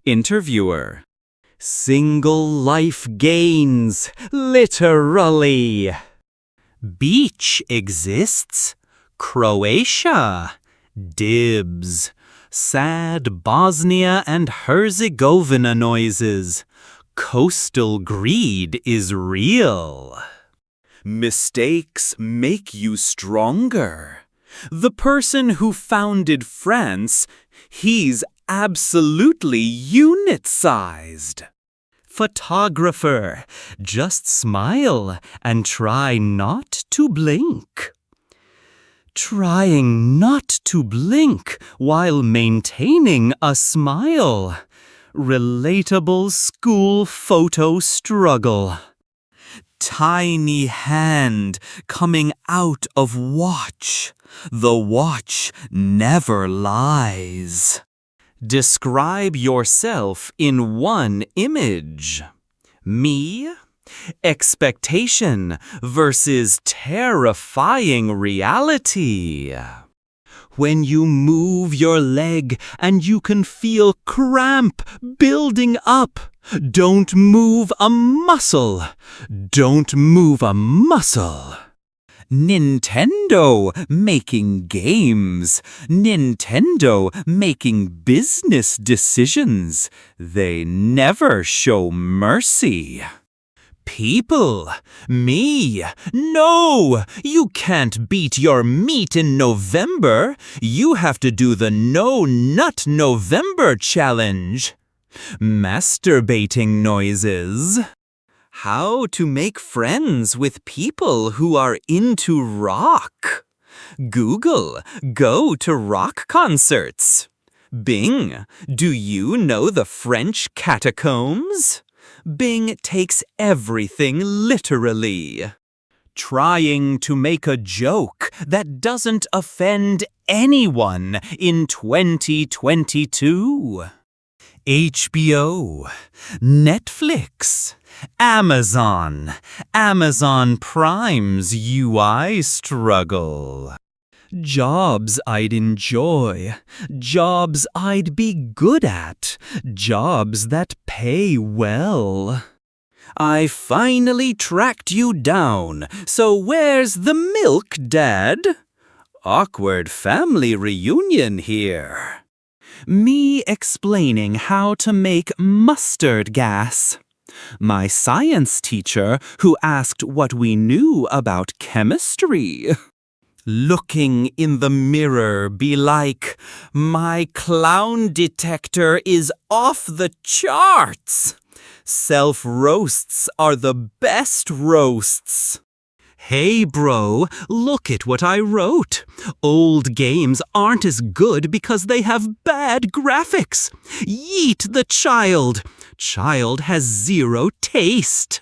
Interviewer, single life gains, literally. Beach exists. Croatia. Dibs. Sad Bosnia and Herzegovina noises. Coastal greed is real. Mistakes make you stronger. The person who founded France, he's absolutely unit-sized. Photographer, just smile and try not to blink. Trying not to blink while maintaining a smile. Relatable school photo struggle. Tiny hand coming out of watch. The watch never lies. Describe yourself in one image. Me, expectation versus terrifying reality. When you move your leg and you can feel cramp building up, don't move a muscle. Don't move a muscle. Nintendo making games. Nintendo making business decisions. They never show mercy. People, me, no, you can't beat your meat in November. You have to do the No Nut November challenge. Masturbating noises. How to make friends with people who are into rock. Google, go to rock concerts. Bing, do you know the French catacombs? Bing takes everything literally. Trying to make a joke that doesn't offend anyone in 2022. HBO, Netflix, Amazon Prime's UI struggle. Jobs I'd enjoy, jobs I'd be good at, jobs that pay well. I finally tracked you down, so where's the milk, Dad? Awkward family reunion here. Me explaining how to make mustard gas. My science teacher who asked what we knew about chemistry. Looking in the mirror be like, my clown detector is off the charts. Self-roasts are the best roasts. Hey bro, look at what I wrote. Old games aren't as good because they have bad graphics. Yeet the child. Child has zero taste.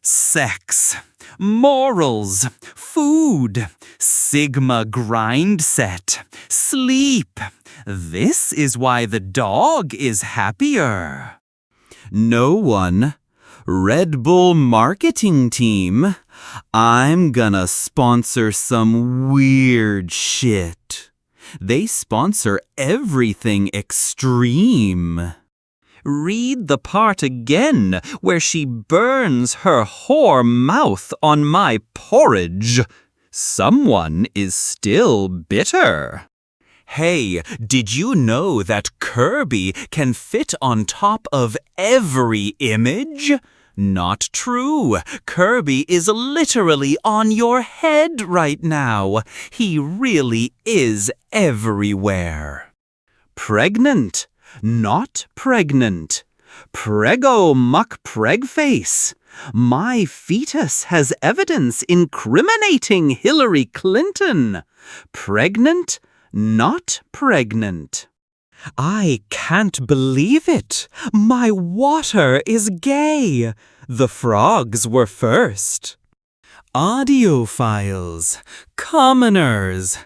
Sex, morals, food, Sigma grind set, sleep. This is why the dog is happier. No one. Red Bull marketing team. I'm gonna sponsor some weird shit. They sponsor everything extreme. Read the part again where she burns her whore mouth on my porridge. Someone is still bitter. Hey, did you know that Kirby can fit on top of every image? Not true. Kirby is literally on your head right now. He really is everywhere. Pregnant, not pregnant. Prego muck pregface. My fetus has evidence incriminating Hillary Clinton. Pregnant, not pregnant. I can't believe it. My water is gay. The frogs were first. Audiophiles, commoners.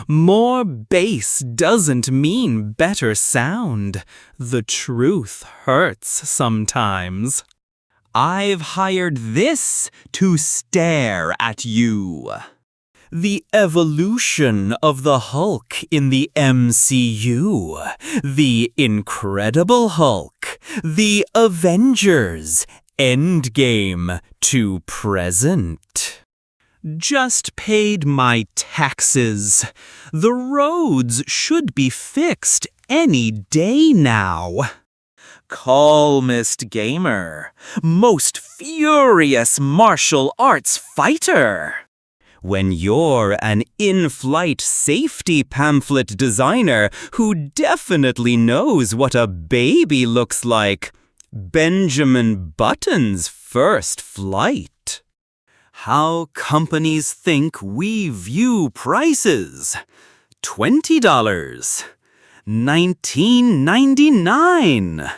More bass doesn't mean better sound. The truth hurts sometimes. I've hired this to stare at you. The evolution of the Hulk in the MCU, the Incredible Hulk, the Avengers, Endgame to present. Just paid my taxes. The roads should be fixed any day now. Calmest gamer, most furious martial arts fighter. When you're an in-flight safety pamphlet designer who definitely knows what a baby looks like. Benjamin Button's first flight. How companies think we view prices. $20. $19.99.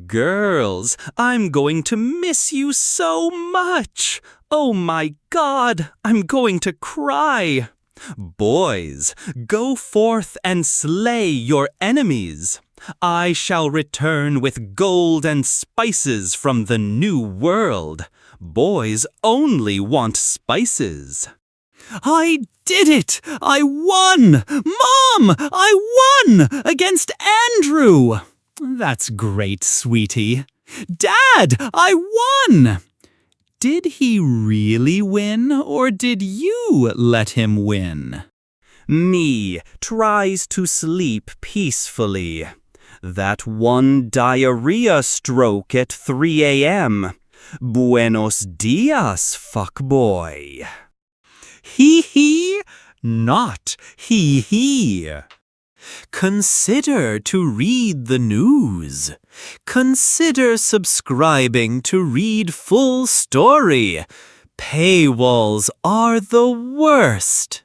Girls, I'm going to miss you so much. Oh my God, I'm going to cry. Boys, go forth and slay your enemies. I shall return with gold and spices from the new world. Boys only want spices. I did it! I won! Mom, I won! Against Andrew! That's great, sweetie. Dad, I won! Did he really win, or did you let him win? Me tries to sleep peacefully. That one diarrhea stroke at 3 a.m. Buenos dias, fuckboy. Hee, not hee. Consider to read the news. Consider subscribing to read full story. Paywalls are the worst.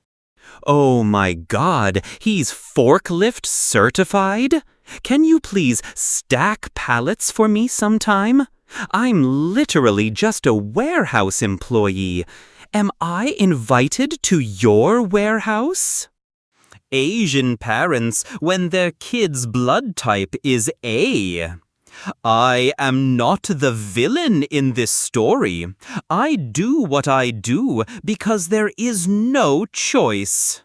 Oh my God, he's forklift certified? Can you please stack pallets for me sometime? I'm literally just a warehouse employee. Am I invited to your warehouse? Asian parents when their kid's blood type is A. I am not the villain in this story. I do what I do because there is no choice.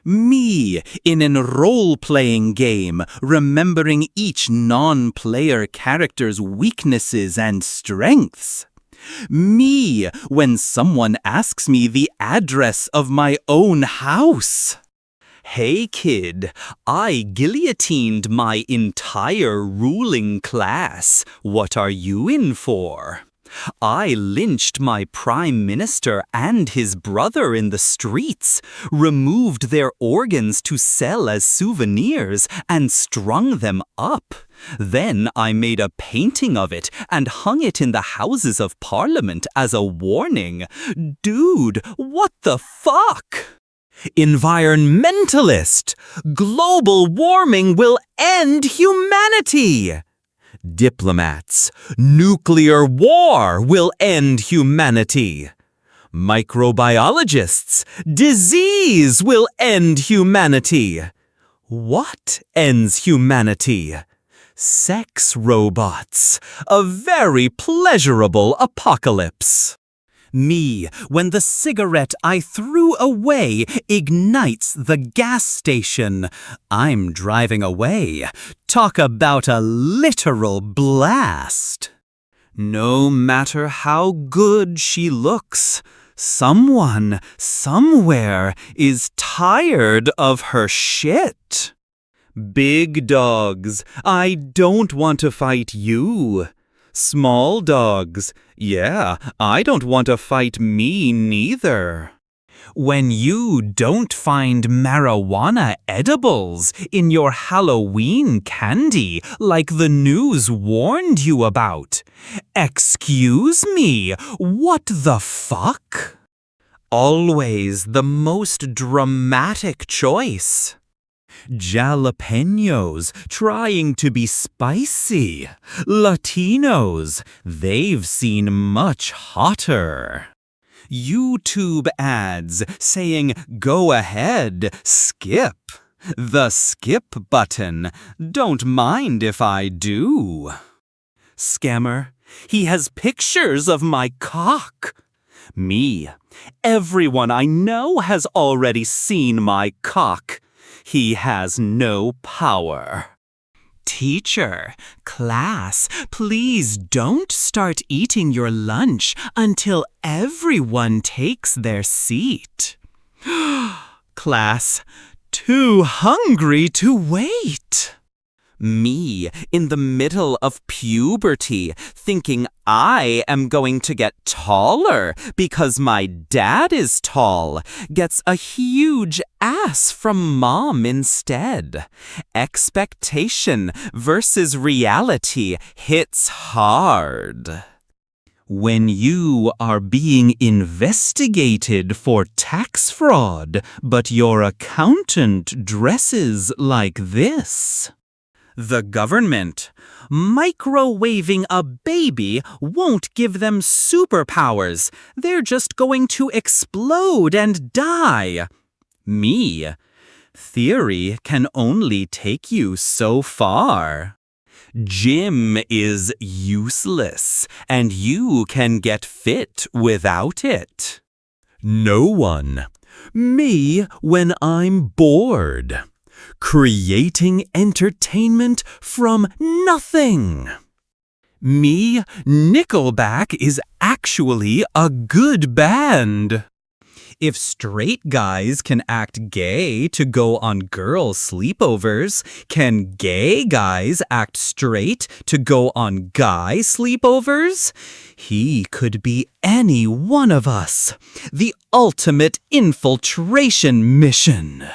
Me in a role-playing game, remembering each non-player character's weaknesses and strengths. Me when someone asks me the address of my own house. Hey kid, I guillotined my entire ruling class. What are you in for? I lynched my prime minister and his brother in the streets, removed their organs to sell as souvenirs, and strung them up. Then I made a painting of it and hung it in the Houses of Parliament as a warning. Dude, what the fuck? Environmentalist! Global warming will end humanity! Diplomats, nuclear war will end humanity. Microbiologists, disease will end humanity. What ends humanity? Sex robots, a very pleasurable apocalypse. Me, when the cigarette I threw away ignites the gas station. I'm driving away. Talk about a literal blast. No matter how good she looks, someone, somewhere is tired of her shit. Big dogs, I don't want to fight you. Small dogs, yeah, I don't want to fight me neither. When you don't find marijuana edibles in your Halloween candy like the news warned you about, excuse me, what the fuck? Always the most dramatic choice. Jalapenos trying to be spicy. Latinos, they've seen much hotter. YouTube ads saying, go ahead, skip. The skip button. Don't mind if I do. Scammer, he has pictures of my cock. Me, everyone I know has already seen my cock. He has no power. Teacher, class, please don't start eating your lunch until everyone takes their seat. Class, too hungry to wait. Me, in the middle of puberty, thinking I am going to get taller because my dad is tall, gets a huge ass from mom instead. Expectation versus reality hits hard. When you are being investigated for tax fraud, but your accountant dresses like this. The government. Microwaving a baby won't give them superpowers. They're just going to explode and die. Me. Theory can only take you so far. Gym is useless, and you can get fit without it. No one. Me when I'm bored. Creating entertainment from nothing. Me, Nickelback is actually a good band. If straight guys can act gay to go on girl sleepovers, can gay guys act straight to go on guy sleepovers? He could be any one of us. The ultimate infiltration mission.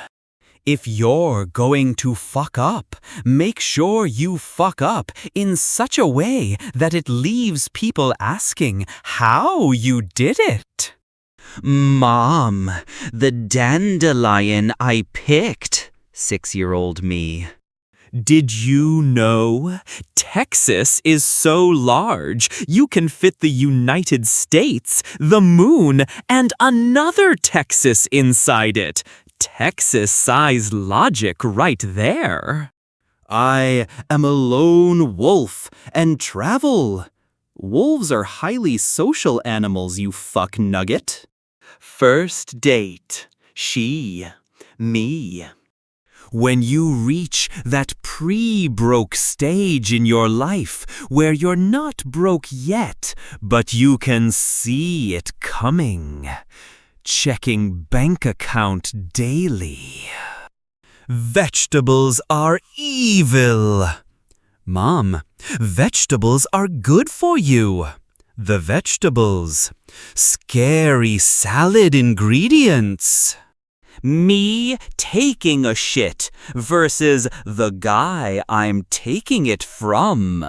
If you're going to fuck up, make sure you fuck up in such a way that it leaves people asking how you did it. Mom, the dandelion I picked, 6-year-old me. Did you know? Texas is so large, you can fit the United States, the moon, and another Texas inside it. Texas-sized logic right there. I am a lone wolf and travel. Wolves are highly social animals, you fuck nugget. First date. She. Me. When you reach that pre-broke stage in your life where you're not broke yet, but you can see it coming. Checking bank account daily. Vegetables are evil. Mom, vegetables are good for you. The vegetables. Scary salad ingredients. Me taking a shit versus the guy I'm taking it from.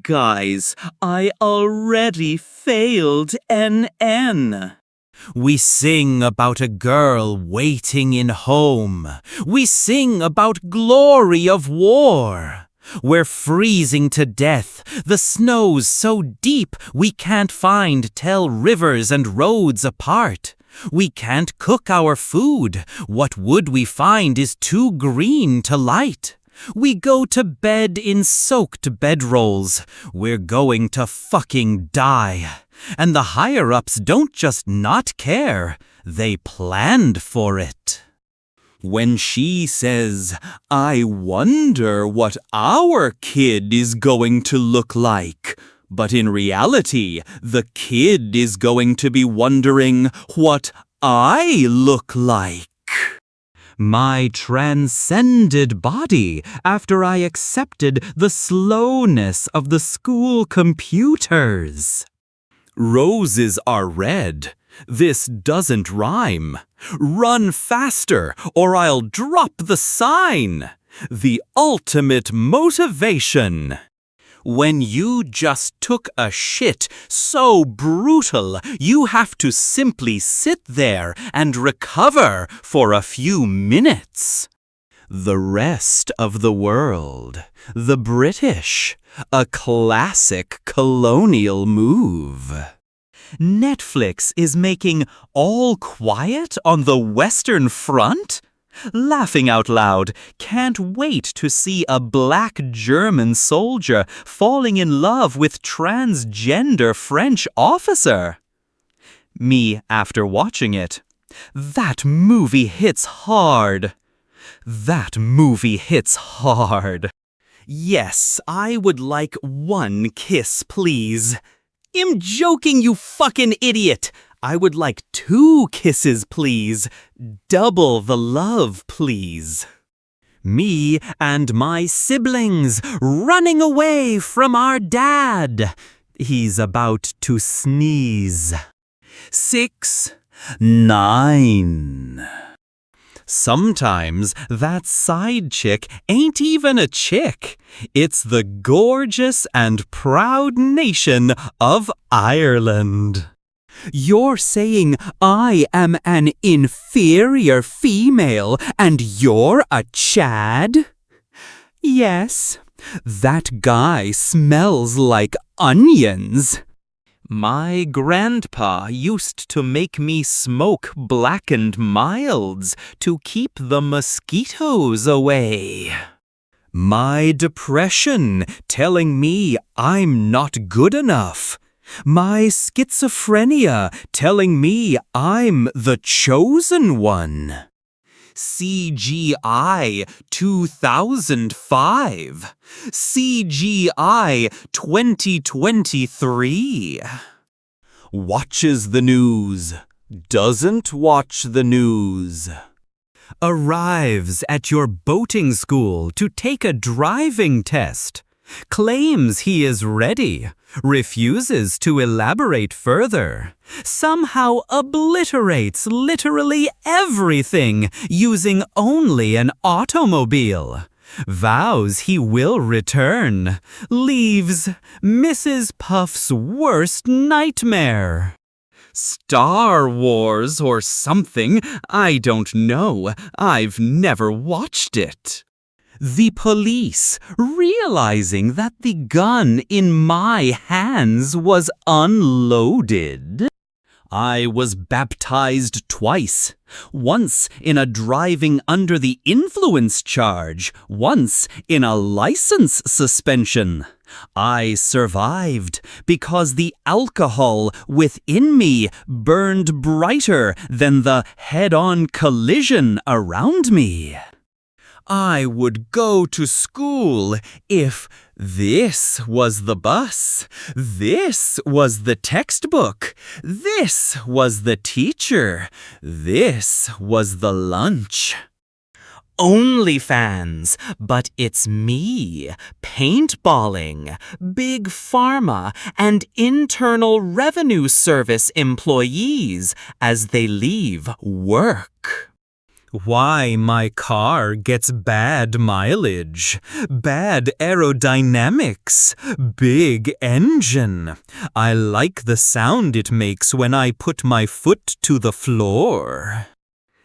Guys, I already failed NN. We sing about a girl waiting in home. We sing about glory of war. We're freezing to death. The snow's so deep we can't tell rivers and roads apart. We can't cook our food. What wood we find is too green to light. We go to bed in soaked bedrolls. We're going to fucking die. And the higher-ups don't just not care. They planned for it. When she says, I wonder what our kid is going to look like. But in reality, the kid is going to be wondering what I look like. My transcended body after I accepted the slowness of the school computers. Roses are red. This doesn't rhyme. Run faster or I'll drop the sign. The ultimate motivation. When you just took a shit so brutal, you have to simply sit there and recover for a few minutes. The rest of the world, the British, a classic colonial move. Netflix is making All Quiet on the Western Front? Laughing out loud, can't wait to see a black German soldier falling in love with transgender French officer. Me after watching it. That movie hits hard. That movie hits hard. Yes, I would like one kiss, please. I'm joking, you fucking idiot. I would like 2 kisses, please. Double the love, please. Me and my siblings running away from our dad. He's about to sneeze. 6, 9. Sometimes that side chick ain't even a chick. It's the gorgeous and proud nation of Ireland. You're saying I am an inferior female and you're a Chad? Yes, that guy smells like onions. My grandpa used to make me smoke blackened milds to keep the mosquitoes away. My depression telling me I'm not good enough. My schizophrenia telling me I'm the chosen one. CGI 2005. CGI 2023. Watches the news. Doesn't watch the news. Arrives at your boating school to take a driving test. Claims he is ready. Refuses to elaborate further. Somehow obliterates literally everything using only an automobile. Vows he will return. Leaves Mrs. Puff's worst nightmare. Star Wars or something, I don't know. I've never watched it. The police, realizing that the gun in my hands was unloaded. I was baptized twice. Once in a driving under the influence charge, once in a license suspension. I survived because the alcohol within me burned brighter than the head-on collision around me. I would go to school if this was the bus, this was the textbook, this was the teacher, this was the lunch. OnlyFans, but it's me, paintballing, Big Pharma, and Internal Revenue Service employees as they leave work. Why my car gets bad mileage, bad aerodynamics, big engine. I like the sound it makes when I put my foot to the floor.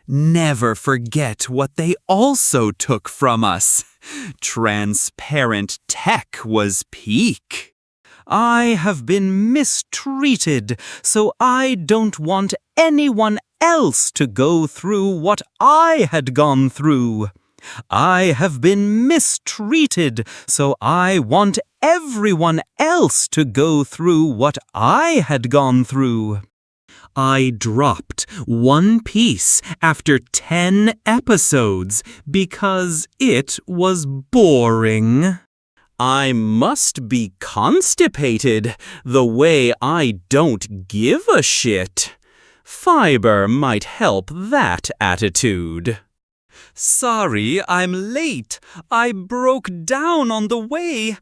Never forget what they also took from us. Transparent tech was peak. I have been mistreated, so I don't want anyone else to go through what I had gone through. I have been mistreated, so I want everyone else to go through what I had gone through. I dropped One Piece after 10 episodes because it was boring. I must be constipated the way I don't give a shit. Fiber might help that attitude. Sorry, I'm late. I broke down on the way.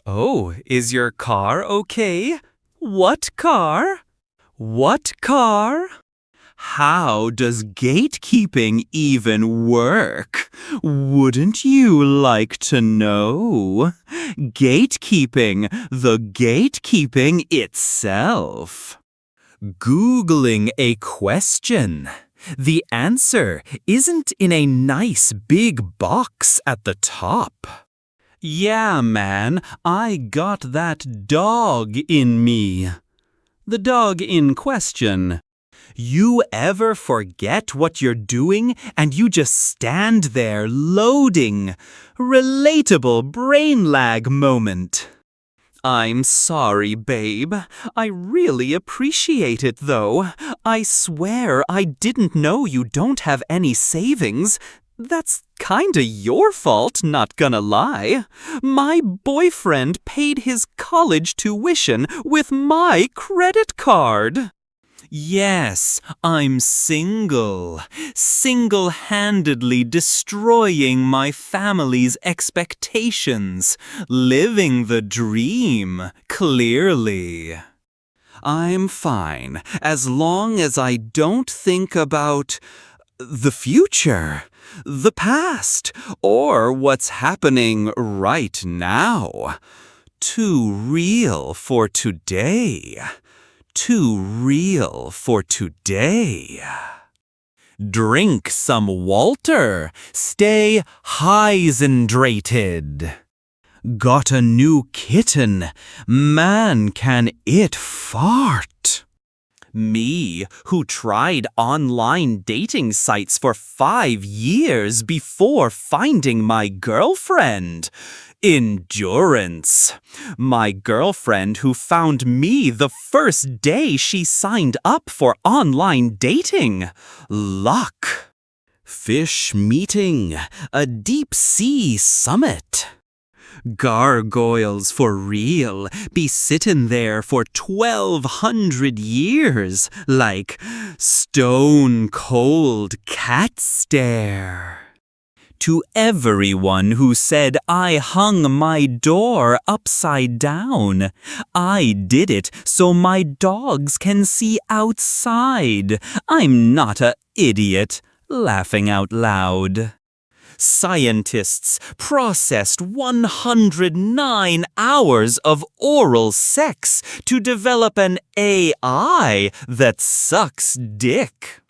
Oh, is your car okay? What car? What car? How does gatekeeping even work? Wouldn't you like to know? Gatekeeping, the gatekeeping itself. Googling a question. The answer isn't in a nice big box at the top. Yeah, man, I got that dog in me. The dog in question. You ever forget what you're doing and you just stand there loading? Relatable brain lag moment. I'm sorry, babe. I really appreciate it, though. I swear I didn't know you don't have any savings. That's kinda your fault, not gonna lie. My boyfriend paid his college tuition with my credit card. Yes, I'm single. Single-handedly destroying my family's expectations. Living the dream, clearly. I'm fine, as long as I don't think about the future, the past, or what's happening right now. Too real for today. Too real for today. Drink some Walter. Stay hydrated. Got a new kitten. Man, can it fart. Me, who tried online dating sites for 5 years before finding my girlfriend. Endurance. My girlfriend who found me the first day she signed up for online dating. Luck. Fish meeting. A deep sea summit. Gargoyles for real be sittin' there for 1,200 years like stone cold cat stare. To everyone who said I hung my door upside down, I did it so my dogs can see outside. I'm not a idiot, laughing out loud. Scientists processed 109 hours of oral sex to develop an AI that sucks dick.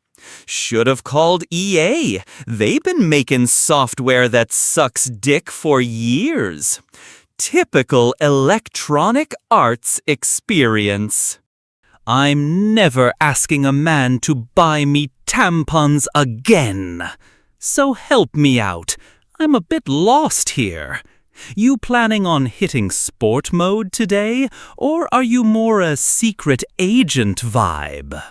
Should have called EA. They've been making software that sucks dick for years. Typical Electronic Arts experience. I'm never asking a man to buy me tampons again. So help me out. I'm a bit lost here. You planning on hitting sport mode today, or are you more a secret agent vibe?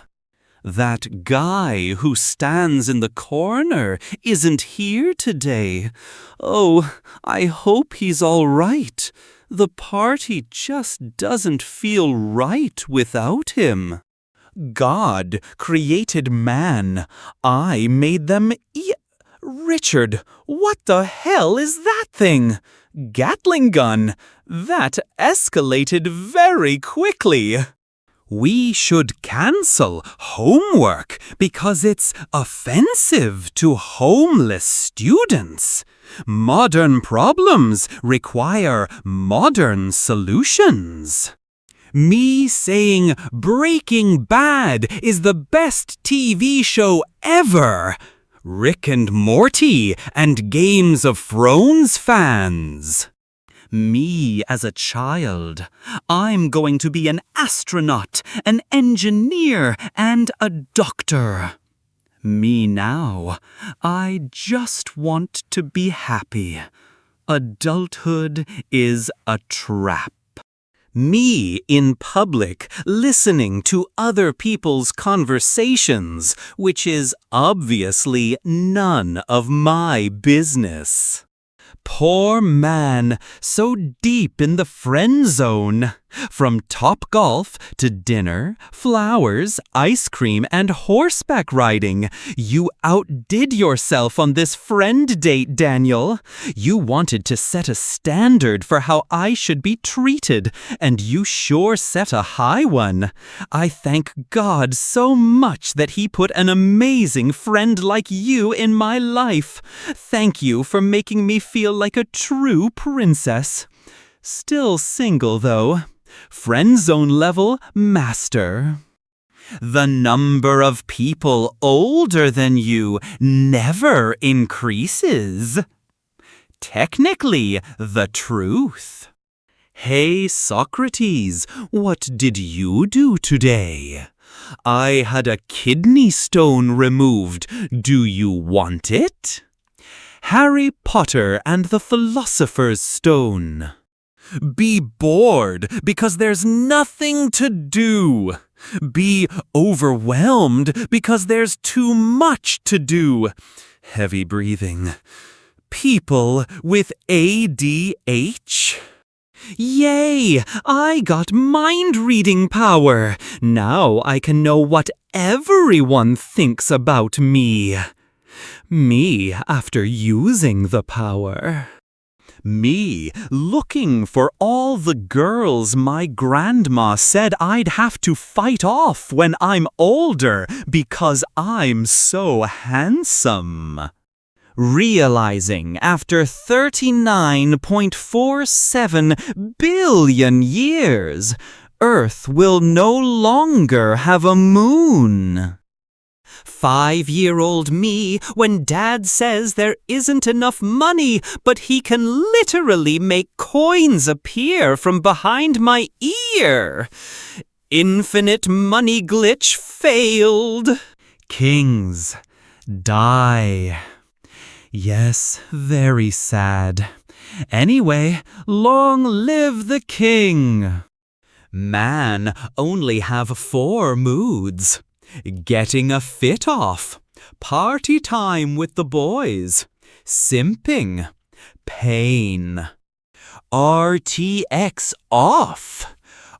That guy who stands in the corner isn't here today. Oh, I hope he's all right. The party just doesn't feel right without him. God created man. I made them Richard, what the hell is that thing? Gatling gun. That escalated very quickly. We should cancel homework because it's offensive to homeless students. Modern problems require modern solutions. Me saying Breaking Bad is the best TV show ever. Rick and Morty and Games of Thrones fans. Me as a child, I'm going to be an astronaut, an engineer, and a doctor. Me now, I just want to be happy. Adulthood is a trap. Me in public, listening to other people's conversations, which is obviously none of my business. Poor man, so deep in the friend zone. From Topgolf to dinner, flowers, ice cream, and horseback riding. You outdid yourself on this friend date, Daniel. You wanted to set a standard for how I should be treated, and you sure set a high one. I thank God so much that he put an amazing friend like you in my life. Thank you for making me feel like a true princess. Still single, though. Friend zone level master. The number of people older than you never increases. Technically, the truth. Hey, Socrates, what did you do today? I had a kidney stone removed. Do you want it? Harry Potter and the Philosopher's Stone. Be bored because there's nothing to do. Be overwhelmed because there's too much to do. Heavy breathing. People with ADH. Yay! I got mind-reading power. Now I can know what everyone thinks about me. Me after using the power. Me looking for all the girls my grandma said I'd have to fight off when I'm older because I'm so handsome. Realizing after 39.47 billion years, Earth will no longer have a moon. 5-year-old me when Dad says there isn't enough money, but he can literally make coins appear from behind my ear. Infinite money glitch failed. Kings die. Yes, very sad. Anyway, long live the king. Man only have 4 moods. Getting a fit off, party time with the boys, simping, pain. RTX off,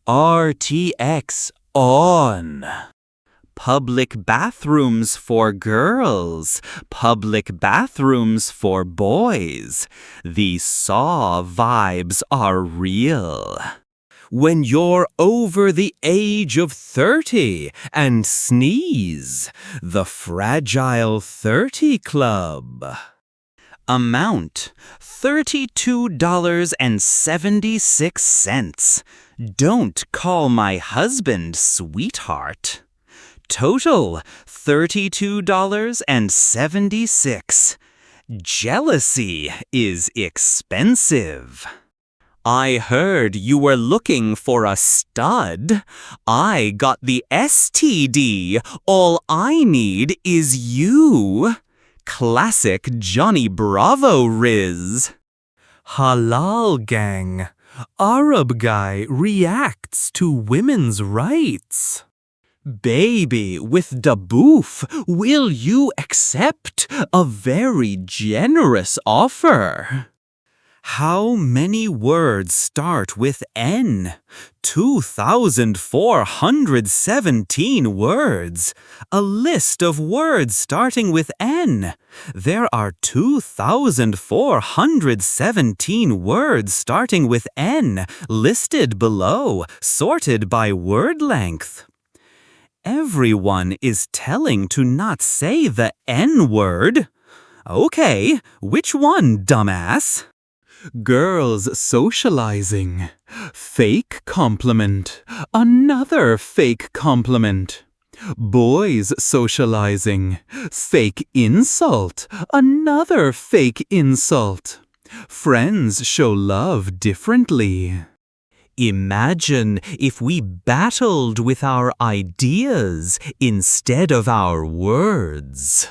RTX on. Public bathrooms for girls, public bathrooms for boys. The Saw vibes are real. When you're over the age of 30 and sneeze, the Fragile 30 Club. Amount, $32.76. Don't call my husband sweetheart. Total, $32.76. Jealousy is expensive. I heard you were looking for a stud. I got the STD. All I need is you. Classic Johnny Bravo Riz. Halal gang. Arab guy reacts to women's rights. Baby with the boof, will you accept a very generous offer? How many words start with N? 2,417 words. A list of words starting with N. There are 2,417 words starting with N, listed below, sorted by word length. Everyone is telling to not say the N word. Okay, which one, dumbass? Girls socializing. Fake compliment. Another fake compliment. Boys socializing. Fake insult. Another fake insult. Friends show love differently. Imagine if we battled with our ideas instead of our words.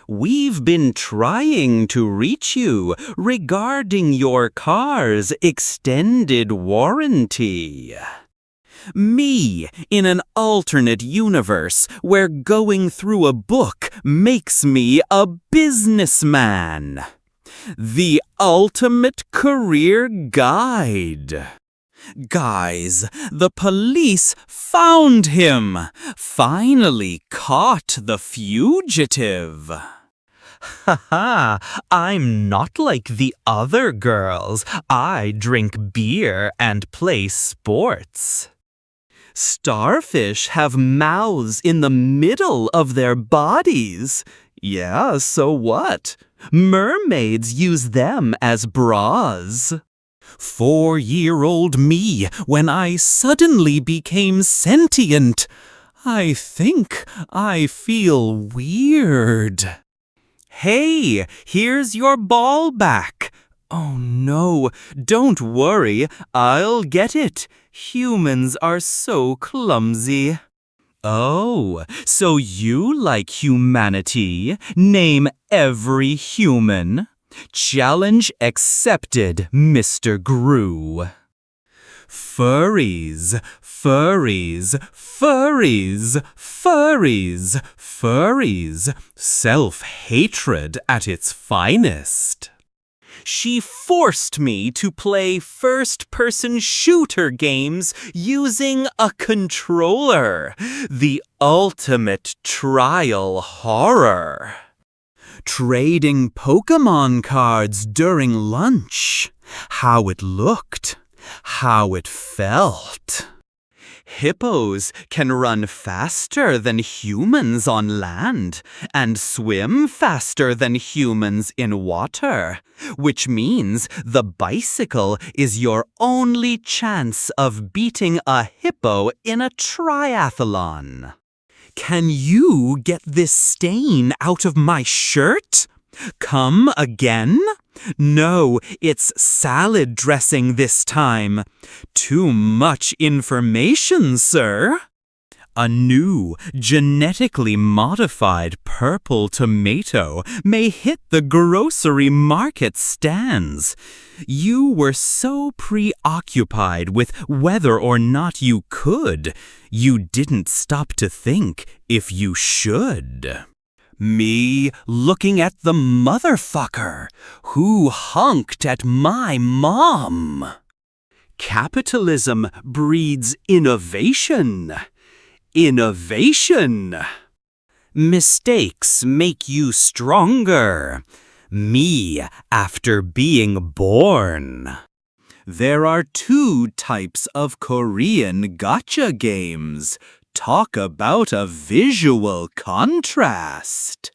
We've been trying to reach you regarding your car's extended warranty. Me, in an alternate universe where going through a book makes me a businessman. The ultimate career guide. Guys, the police found him! Finally caught the fugitive! Haha, I'm not like the other girls. I drink beer and play sports. Starfish have mouths in the middle of their bodies. Yeah, so what? Mermaids use them as bras. 4-year-old me when I suddenly became sentient. I think I feel weird. Hey, here's your ball back. Oh no, don't worry, I'll get it. Humans are so clumsy. Oh, so you like humanity? Name every human. Challenge accepted, Mr. Gru. Furries, furries, furries, furries, furries. Self-hatred at its finest. She forced me to play first-person shooter games using a controller. The ultimate trial horror. Trading Pokémon cards during lunch. How it looked. How it felt. Hippos can run faster than humans on land and swim faster than humans in water, which means the bicycle is your only chance of beating a hippo in a triathlon. Can you get this stain out of my shirt? Come again? No, it's salad dressing this time. Too much information, sir. A new, genetically modified purple tomato may hit the grocery market stands. You were so preoccupied with whether or not you could, you didn't stop to think if you should. Me looking at the motherfucker who honked at my mom. Capitalism breeds innovation. Innovation. Mistakes make you stronger. Me after being born. There are 2 types of Korean gacha games. Talk about a visual contrast.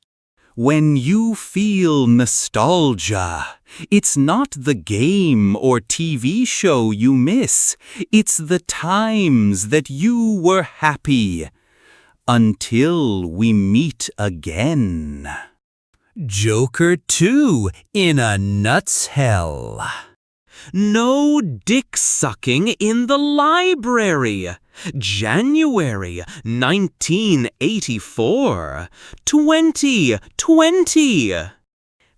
When you feel nostalgia, it's not the game or TV show you miss. It's the times that you were happy. Until we meet again. Joker 2 in a nutshell. No dick sucking in the library. January 1984. 2020.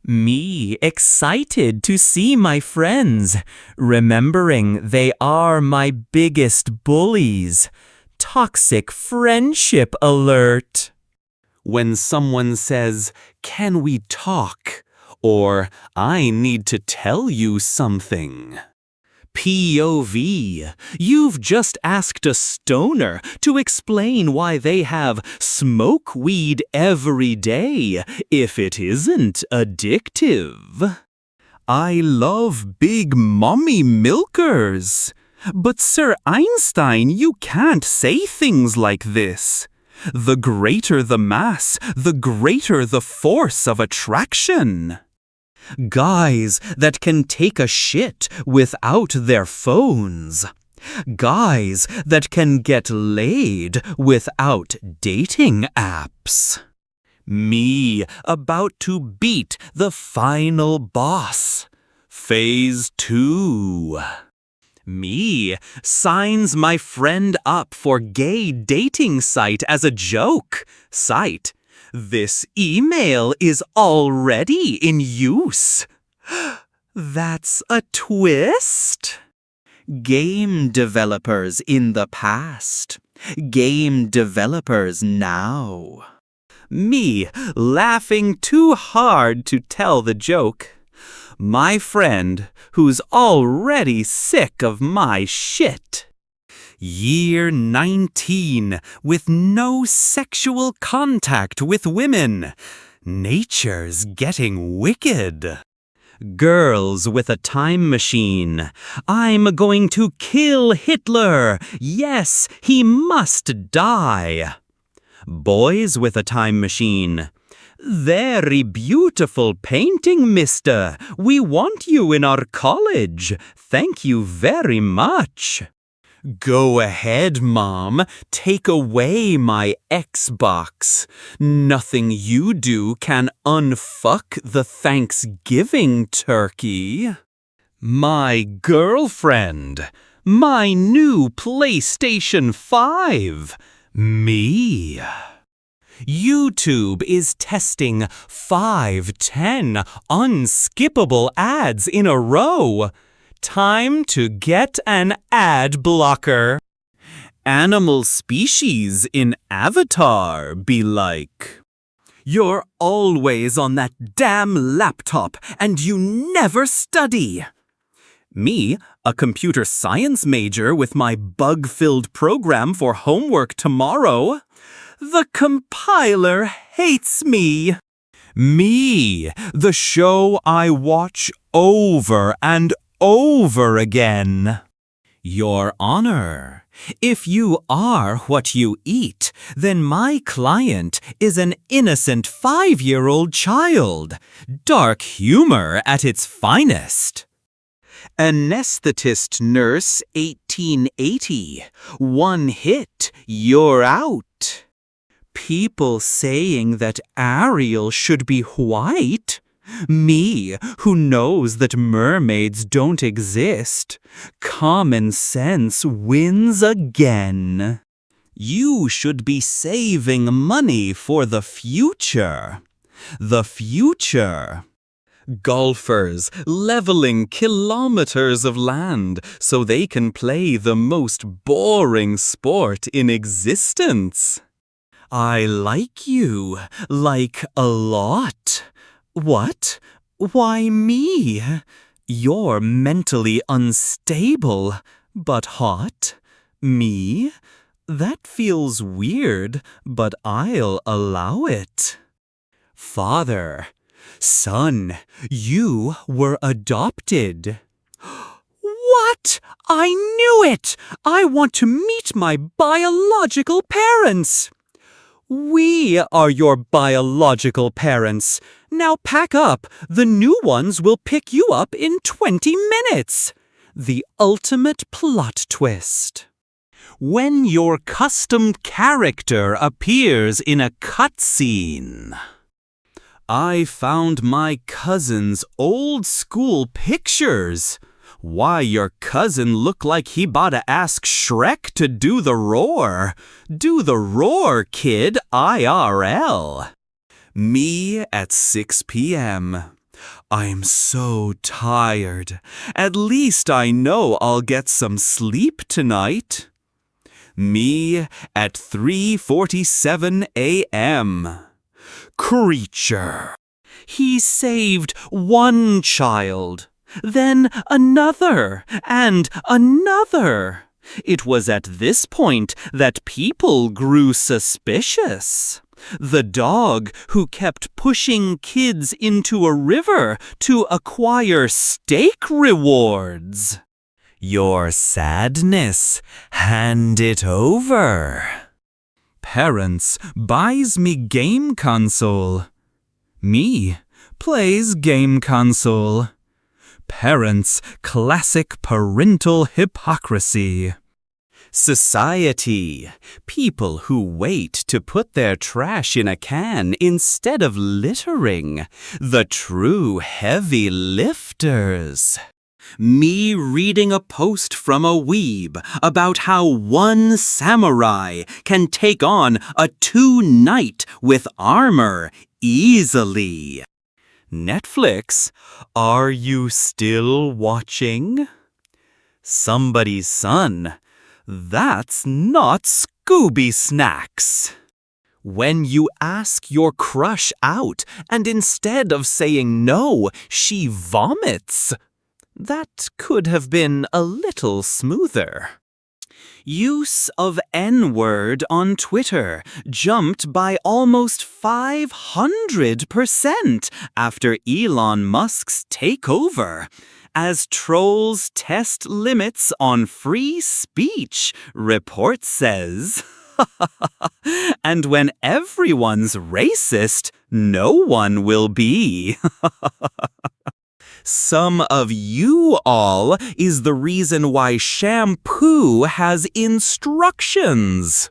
Me excited to see my friends, remembering they are my biggest bullies. Toxic friendship alert. When someone says, "Can we talk?" or "I need to tell you something." POV, you've just asked a stoner to explain why they have smoke weed every day if it isn't addictive. I love big mommy milkers. But Sir Einstein, you can't say things like this. The greater the mass, the greater the force of attraction. Guys that can take a shit without their phones. Guys that can get laid without dating apps. Me about to beat the final boss. Phase 2. Me signs my friend up for gay dating site as a joke. Site. This email is already in use. That's a twist. Game developers in the past. Game developers now. Me laughing too hard to tell the joke. My friend who's already sick of my shit. Year 19 with no sexual contact with women. Nature's getting wicked. Girls with a time machine. I'm going to kill Hitler. Yes, he must die. Boys with a time machine. Very beautiful painting, mister. We want you in our college. Thank you very much. Go ahead, Mom. Take away my Xbox. Nothing you do can unfuck the Thanksgiving turkey. My girlfriend. My new PlayStation 5. Me. YouTube is testing 5-10 unskippable ads in a row. Time to get an ad blocker. Animal species in Avatar be like, "You're always on that damn laptop and you never study." Me, a computer science major with my bug-filled program for homework tomorrow. The compiler hates me. Me, the show I watch over and over again. Your Honor, if you are what you eat, then my client is an innocent 5-year-old child. Dark humor at its finest. Anesthetist nurse 1880. One hit, you're out. People saying that Ariel should be white. Me, who knows that mermaids don't exist. Common sense wins again. You should be saving money for the future. The future. Golfers leveling kilometers of land so they can play the most boring sport in existence. I like you, like a lot. What? Why me? You're mentally unstable, but hot. Me? That feels weird, but I'll allow it. Father, son, you were adopted. What? I knew it! I want to meet my biological parents. We are your biological parents. Now pack up. The new ones will pick you up in 20 minutes. The ultimate plot twist. When your custom character appears in a cutscene. I found my cousin's old school pictures. Why, your cousin looked like he boutta ask Shrek to do the roar. Do the roar, kid, IRL. Me at 6 p.m. I'm so tired. At least I know I'll get some sleep tonight. Me at 3:47 a.m. Creature. He saved one child, then another, and another. It was at this point that people grew suspicious. The dog who kept pushing kids into a river to acquire steak rewards. Your sadness, hand it over. Parents buys me game console. Me plays game console. Parents classic parental hypocrisy. Society, people who wait to put their trash in a can instead of littering, the true heavy lifters. Me reading a post from a weeb about how one samurai can take on a 2-knight with armor easily. Netflix, are you still watching? Somebody's son. That's not Scooby Snacks. When you ask your crush out and instead of saying no, she vomits. That could have been a little smoother. Use of N-word on Twitter jumped by almost 500% after Elon Musk's takeover, as trolls test limits on free speech, report says. And when everyone's racist, no one will be. Some of you all is the reason why shampoo has instructions.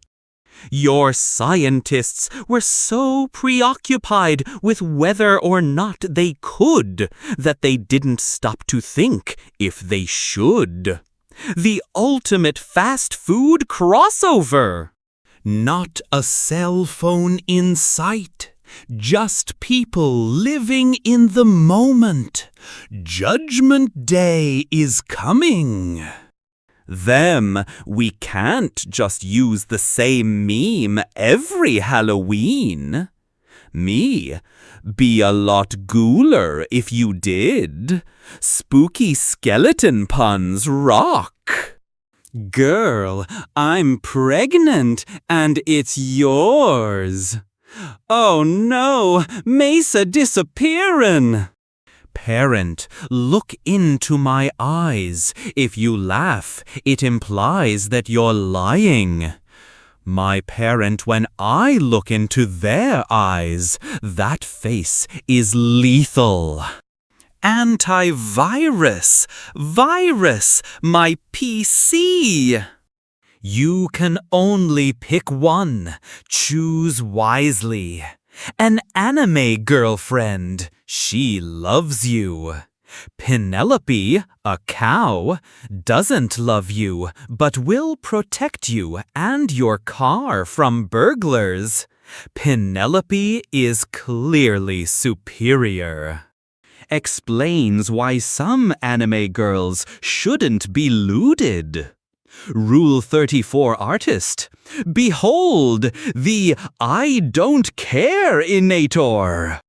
Your scientists were so preoccupied with whether or not they could that they didn't stop to think if they should. The ultimate fast food crossover. Not a cell phone in sight. Just people living in the moment. Judgment Day is coming. Them, we can't just use the same meme every Halloween. Me, be a lot ghouler if you did. Spooky skeleton puns rock. Girl, I'm pregnant and it's yours. Oh no, Mesa disappearin'. Parent, look into my eyes. If you laugh, it implies that you're lying. My parent, when I look into their eyes, that face is lethal. Antivirus, virus, my PC. You can only pick one. Choose wisely. An anime girlfriend. She loves you. Penelope, a cow, doesn't love you, but will protect you and your car from burglars. Penelope is clearly superior. Explains why some anime girls shouldn't be lewded. Rule 34 artist. Behold, the I don't care-inator.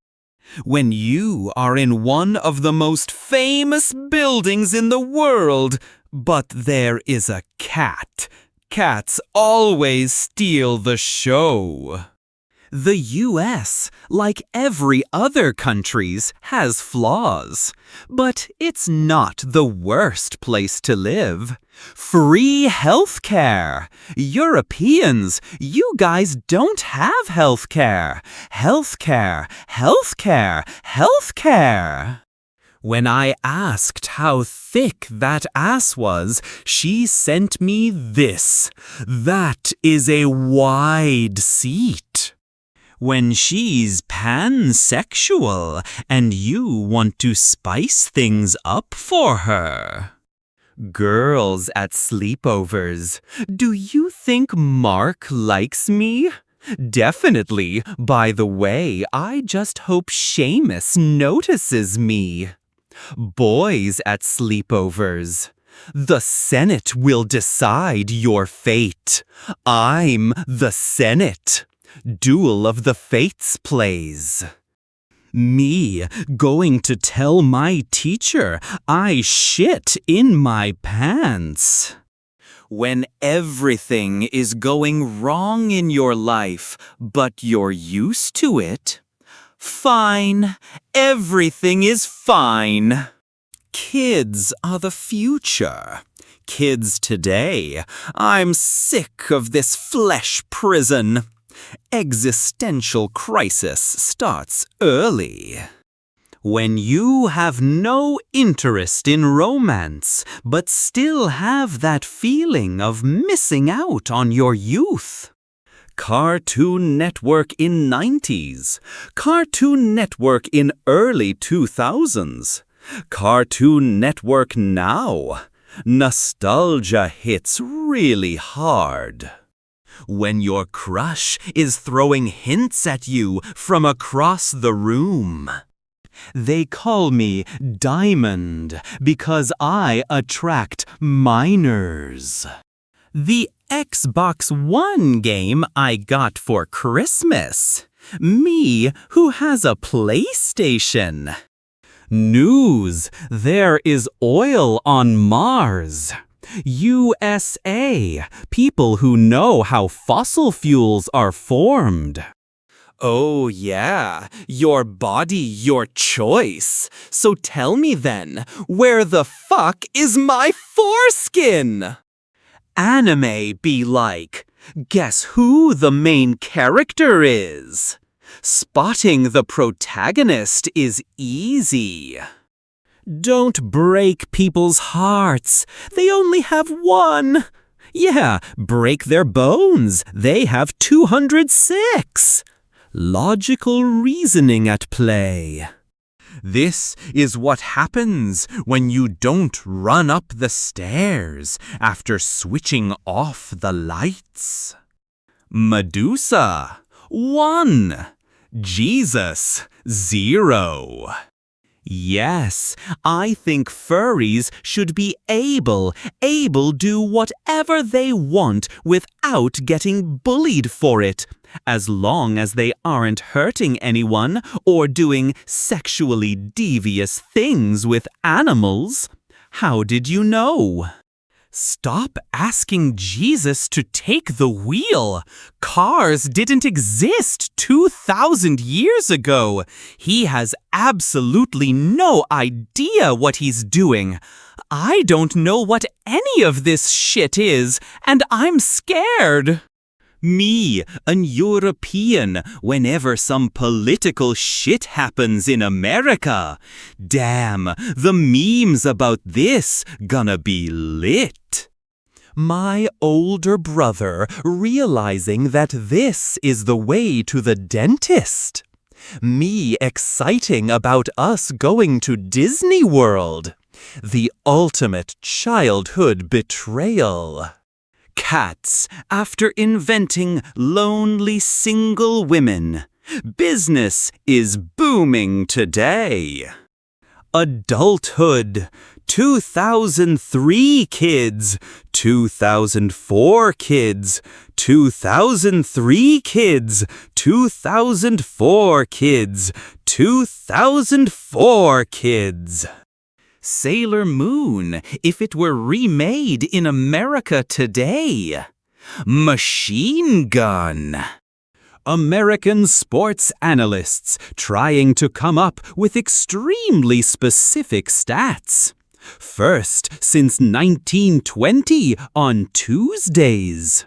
When you are in one of the most famous buildings in the world, but there is a cat. Cats always steal the show. The US, like every other countries, has flaws, but it's not the worst place to live. Free healthcare. Europeans, you guys don't have healthcare. Healthcare, healthcare, healthcare. When I asked how thick that ass was, she sent me this. That is a wide seat. When she's pansexual and you want to spice things up for her. Girls at sleepovers. Do you think Mark likes me? Definitely. By the way, I just hope Seamus notices me. Boys at sleepovers. The Senate will decide your fate. I'm the Senate. Duel of the Fates plays. Me going to tell my teacher I shit in my pants. When everything is going wrong in your life, but you're used to it, fine, everything is fine. Kids are the future. Kids today, I'm sick of this flesh prison. Existential crisis starts early. When you have no interest in romance, but still have that feeling of missing out on your youth. Cartoon Network in 90s, Cartoon Network in early 2000s, Cartoon Network now. Nostalgia hits really hard. When your crush is throwing hints at you from across the room. They call me Diamond because I attract minors. The Xbox One game I got for Christmas. Me who has a PlayStation. News, there is oil on Mars. USA, people who know how fossil fuels are formed. Oh yeah, your body, your choice. So tell me then, where the fuck is my foreskin? Anime be like, guess who the main character is? Spotting the protagonist is easy. Don't break people's hearts. They only have one. Yeah, break their bones. They have 206. Logical reasoning at play. This is what happens when you don't run up the stairs after switching off the lights. Medusa, 1. Jesus, 0. Yes, I think furries should be able do whatever they want without getting bullied for it, as long as they aren't hurting anyone or doing sexually devious things with animals. How did you know? Stop asking Jesus to take the wheel. Cars didn't exist 2,000 years ago. He has absolutely no idea what he's doing. I don't know what any of this shit is, and I'm scared. Me, an European, whenever some political shit happens in America. Damn, the memes about this gonna be lit. My older brother realizing that this is the way to the dentist. Me exciting about us going to Disney World. The ultimate childhood betrayal. Cats after inventing lonely single women. Business is booming today. Adulthood. 2003 kids. 2004 kids. 2003 kids. 2004 kids. 2004 kids. Sailor Moon, if it were remade in America today. Machine Gun. American sports analysts trying to come up with extremely specific stats. First since 1920 on Tuesdays.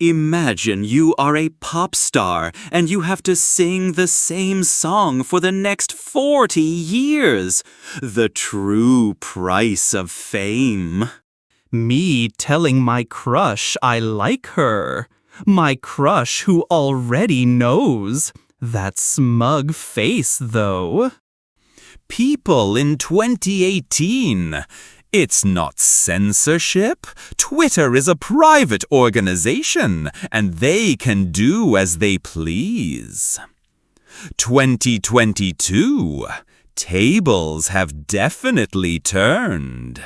Imagine you are a pop star and you have to sing the same song for the next 40 years. The true price of fame. Me telling my crush I like her. My crush who already knows. That smug face, though. People in 2018. It's not censorship. Twitter is a private organization, and they can do as they please. 2022. Tables have definitely turned.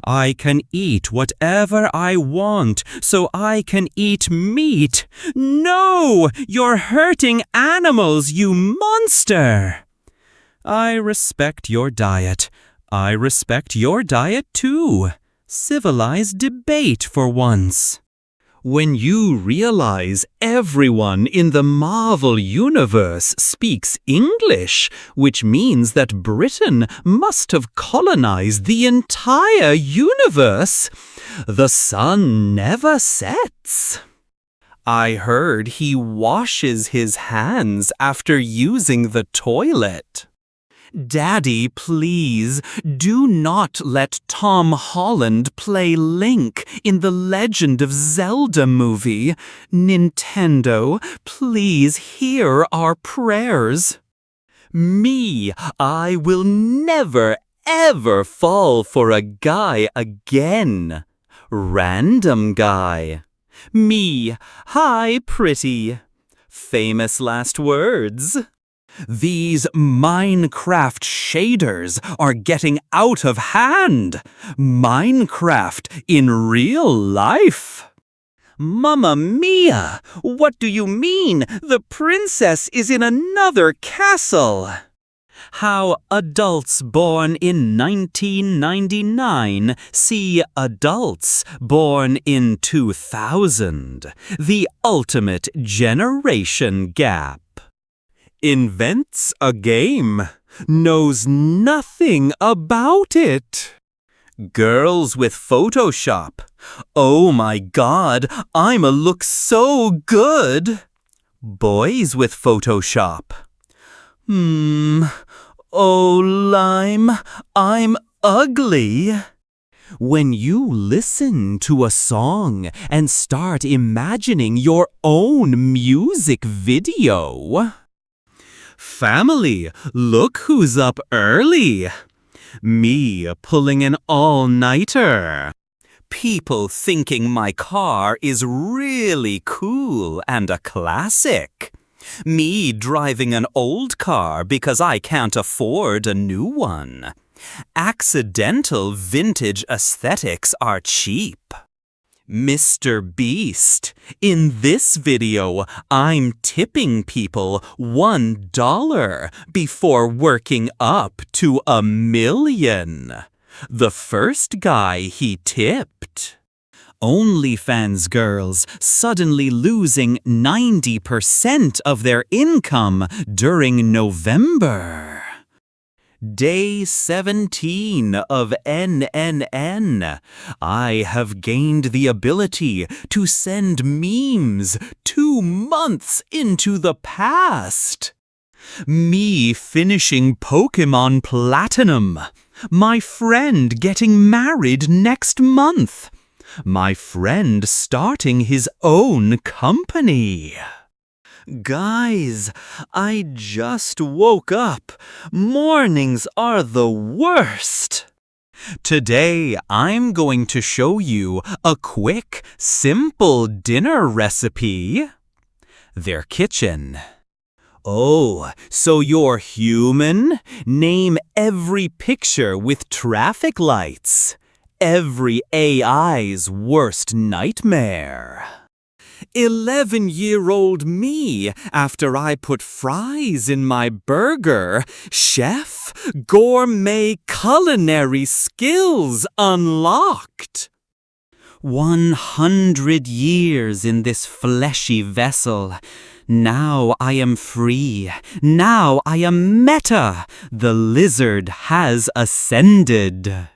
I can eat whatever I want, so I can eat meat. No! You're hurting animals, you monster! I respect your diet. I respect your diet too. Civilized debate for once. When you realize everyone in the Marvel Universe speaks English, which means that Britain must have colonized the entire universe, the sun never sets. I heard he washes his hands after using the toilet. Daddy, please, do not let Tom Holland play Link in the Legend of Zelda movie. Nintendo, please hear our prayers. Me, I will never, ever fall for a guy again. Random guy. Me, hi, pretty. Famous last words. These Minecraft shaders are getting out of hand. Minecraft in real life. Mamma mia! What do you mean? The princess is in another castle. How adults born in 1999 see adults born in 2000. The ultimate generation gap. Invents a game, knows nothing about it. Girls with Photoshop. Oh my God, I'ma look so good. Boys with Photoshop. Oh, Lime, I'm ugly. When you listen to a song and start imagining your own music video. Family, look who's up early. Me pulling an all-nighter. People thinking my car is really cool and a classic. Me driving an old car because I can't afford a new one. Accidental vintage aesthetics are cheap. Mr. Beast, in this video, I'm tipping people $1 before working up to $1 million. The first guy he tipped. OnlyFans girls suddenly losing 90% of their income during November. Day 17 of NNN. I have gained the ability to send memes 2 months into the past. Me finishing Pokemon Platinum. My friend getting married next month. My friend starting his own company. Guys, I just woke up. Mornings are the worst. Today, I'm going to show you a quick, simple dinner recipe. Their kitchen. Oh, so you're human? Name every picture with traffic lights. Every AI's worst nightmare. 11-year-old me after I put fries in my burger. Chef, gourmet culinary skills unlocked. 100 years in this fleshy vessel. Now I am free. Now I am Meta. The lizard has ascended.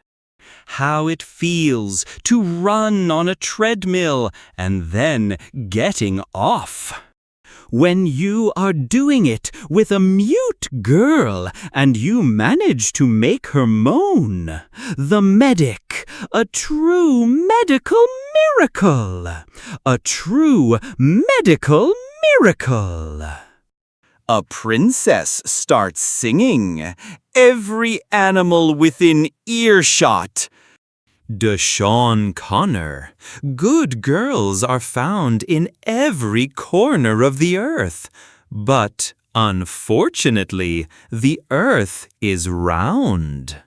How it feels to run on a treadmill and then getting off. When you are doing it with a mute girl and you manage to make her moan. The medic, a true medical miracle. A true medical miracle. A princess starts singing. Every animal within earshot Deshaun Connor. Good girls are found in every corner of the earth. But, unfortunately, the earth is round.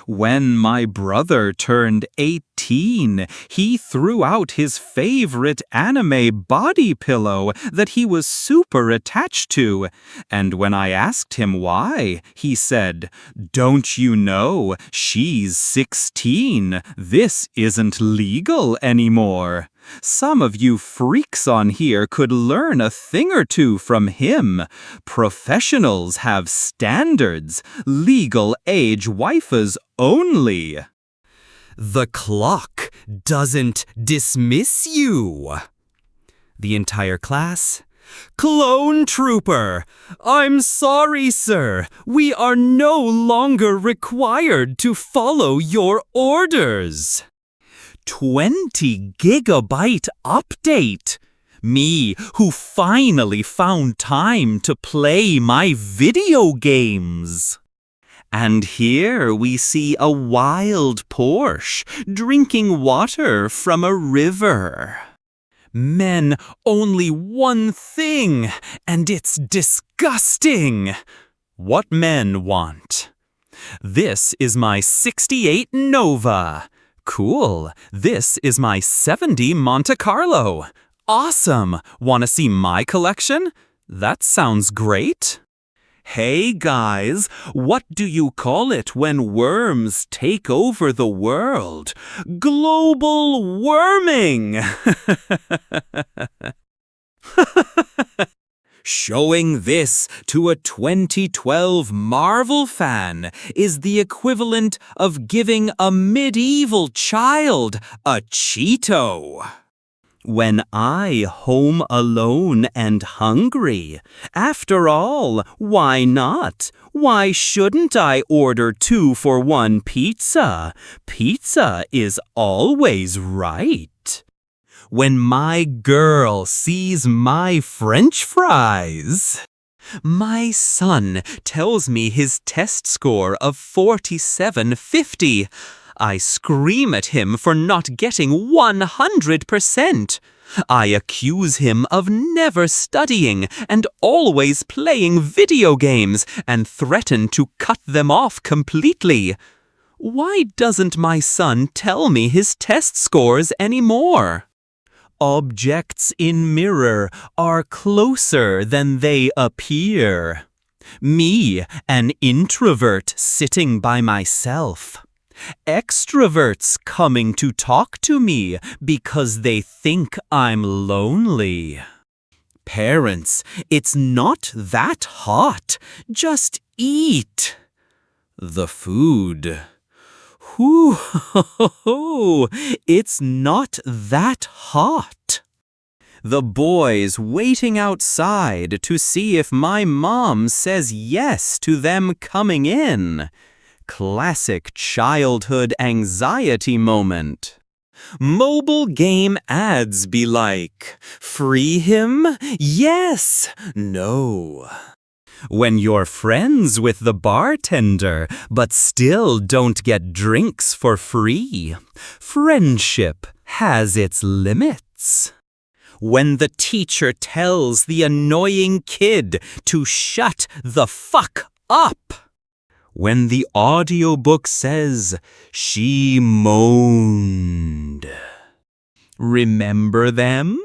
When my brother turned 18, he threw out his favorite anime body pillow that he was super attached to. And when I asked him why, he said, "Don't you know, she's 16. This isn't legal anymore." Some of you freaks on here could learn a thing or two from him. Professionals have standards. Legal age waifus only. The clock doesn't dismiss you. The entire class. Clone Trooper! I'm sorry, sir. We are no longer required to follow your orders. 20 gigabyte update. Me, who finally found time to play my video games. And here we see a wild Porsche drinking water from a river. Men, only one thing, and it's disgusting. What men want. This is my 68 Nova. Cool. This is my 70 Monte Carlo. Awesome. Want to see my collection? That sounds great. Hey guys, what do you call it when worms take over the world? Global worming! Showing this to a 2012 Marvel fan is the equivalent of giving a medieval child a Cheeto. When I home alone and hungry, after all, why not? Why shouldn't I order 2-for-1 pizza? Pizza is always right. When my girl sees my French fries. My son tells me his test score of 4750. I scream at him for not getting 100%. I accuse him of never studying and always playing video games and threaten to cut them off completely. Why doesn't my son tell me his test scores anymore? Objects in mirror are closer than they appear. Me, an introvert sitting by myself. Extroverts coming to talk to me because they think I'm lonely. Parents, it's not that hot. Just eat. The food. Whoo, it's not that hot. The boys waiting outside to see if my mom says yes to them coming in. Classic childhood anxiety moment. Mobile game ads be like, free him? Yes, no. When you're friends with the bartender, but still don't get drinks for free. Friendship has its limits. When the teacher tells the annoying kid to shut the fuck up. When the audiobook says, she moaned. Remember them?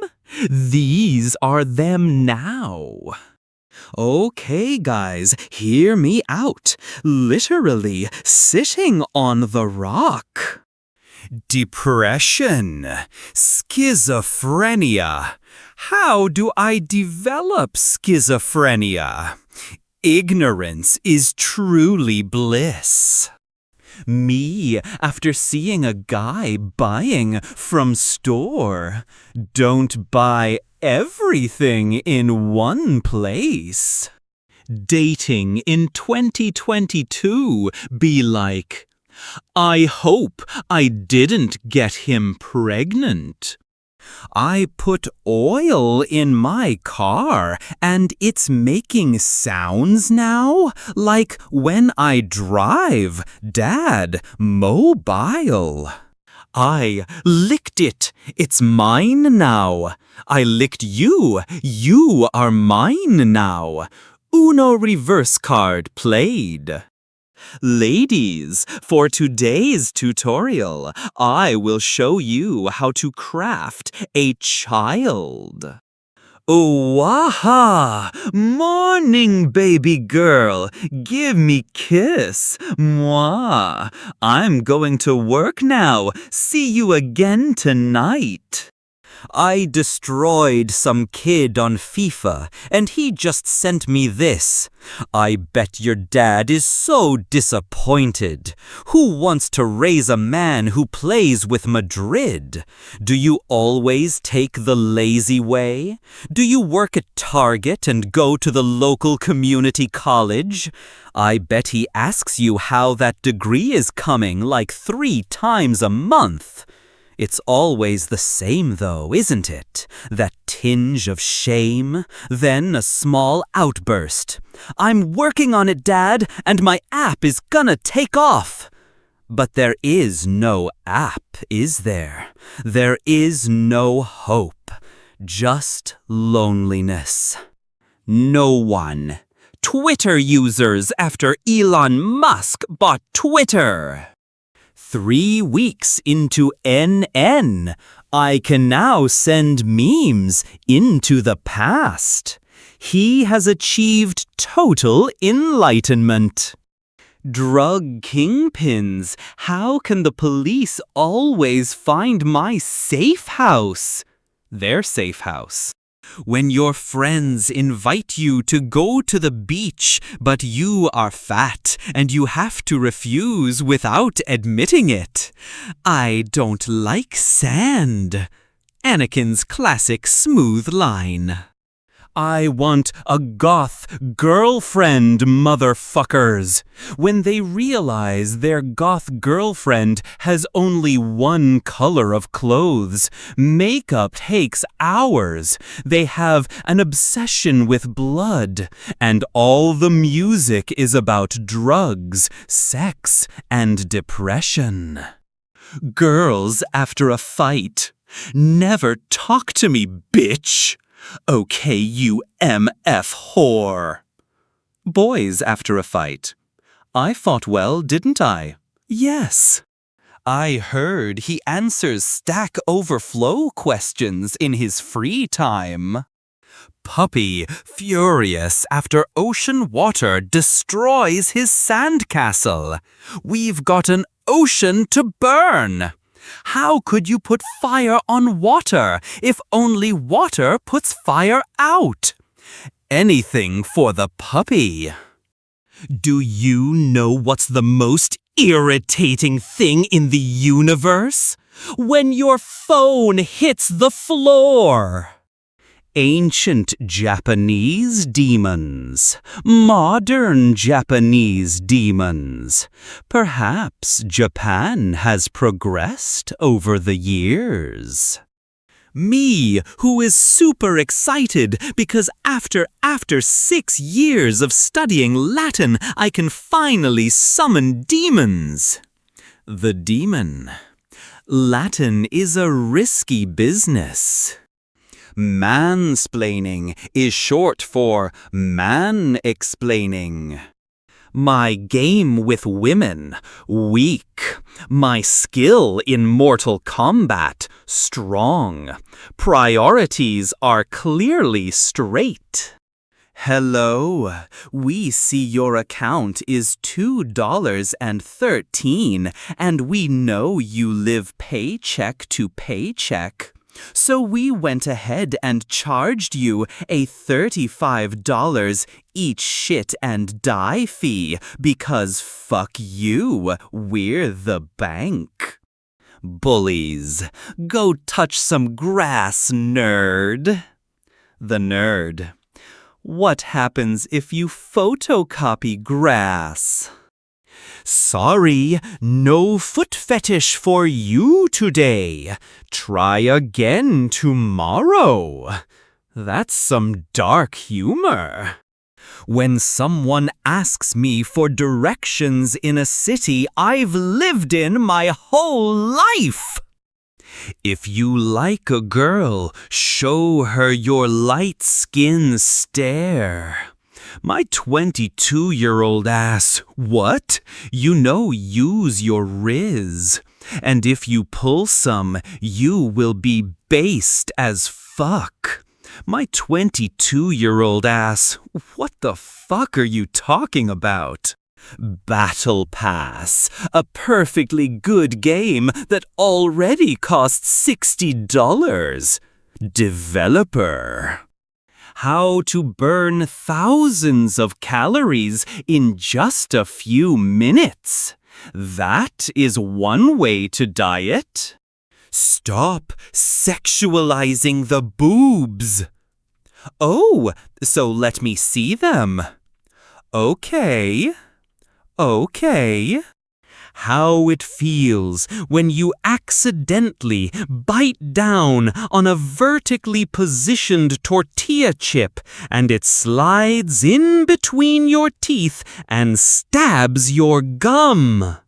These are them now. Okay, guys, hear me out. Literally sitting on the rock. Depression. Schizophrenia. How do I develop schizophrenia? Ignorance is truly bliss. Me, after seeing a guy buying from store. Don't buy everything in one place. Dating in 2022 be like, I hope I didn't get him pregnant. I put oil in my car and it's making sounds now, like when I drive, Dad, mobile. I licked it. It's mine now. I licked you. You are mine now. Uno reverse card played. Ladies, for today's tutorial, I will show you how to craft a child. Waha! Morning, baby girl. Give me kiss. Mwah. I'm going to work now. See you again tonight. I destroyed some kid on FIFA, and he just sent me this. I bet your dad is so disappointed. Who wants to raise a man who plays with Madrid? Do you always take the lazy way? Do you work at Target and go to the local community college? I bet he asks you how that degree is coming like 3 times a month. It's always the same though, isn't it? That tinge of shame, then a small outburst. I'm working on it, Dad, and my app is gonna take off. But there is no app, is there? There is no hope, just loneliness. No one. Twitter users after Elon Musk bought Twitter. 3 weeks into NN, I can now send memes into the past. He has achieved total enlightenment. Drug kingpins, how can the police always find my safe house? Their safe house. When your friends invite you to go to the beach, but you are fat and you have to refuse without admitting it. I don't like sand. Anakin's classic smooth line. I want a goth girlfriend, motherfuckers. When they realize their goth girlfriend has only one color of clothes, makeup takes hours. They have an obsession with blood, and all the music is about drugs, sex, and depression. Girls after a fight. Never talk to me, bitch. Okay, you MF whore. Boys after a fight. I fought well, didn't I? Yes. I heard he answers Stack Overflow questions in his free time. Puppy furious after ocean water destroys his sandcastle. We've got an ocean to burn. How could you put fire on water if only water puts fire out? Anything for the puppy. Do you know what's the most irritating thing in the universe? When your phone hits the floor. Ancient Japanese demons, modern Japanese demons. Perhaps Japan has progressed over the years. Me, who is super excited because after 6 years of studying Latin, I can finally summon demons. The demon. Latin is a risky business. Mansplaining is short for man-explaining. My game with women, weak. My skill in Mortal Kombat, strong. Priorities are clearly straight. Hello, we see your account is $2.13, and we know you live paycheck to paycheck. So we went ahead and charged you a $35 each shit and die fee because fuck you, we're the bank. Bullies, go touch some grass, nerd. The nerd. What happens if you photocopy grass? Sorry, no foot fetish for you today. Try again tomorrow. That's some dark humor. When someone asks me for directions in a city I've lived in my whole life. If you like a girl, show her your light skin stare. My 22-year-old ass, what? You know use your riz. And if you pull some, you will be based as fuck. My 22-year-old ass, what the fuck are you talking about? Battle Pass, a perfectly good game that already costs $60. Developer. How to burn thousands of calories in just a few minutes. That is one way to diet. Stop sexualizing the boobs. Oh, so let me see them. Okay. How it feels when you accidentally bite down on a vertically positioned tortilla chip and it slides in between your teeth and stabs your gum.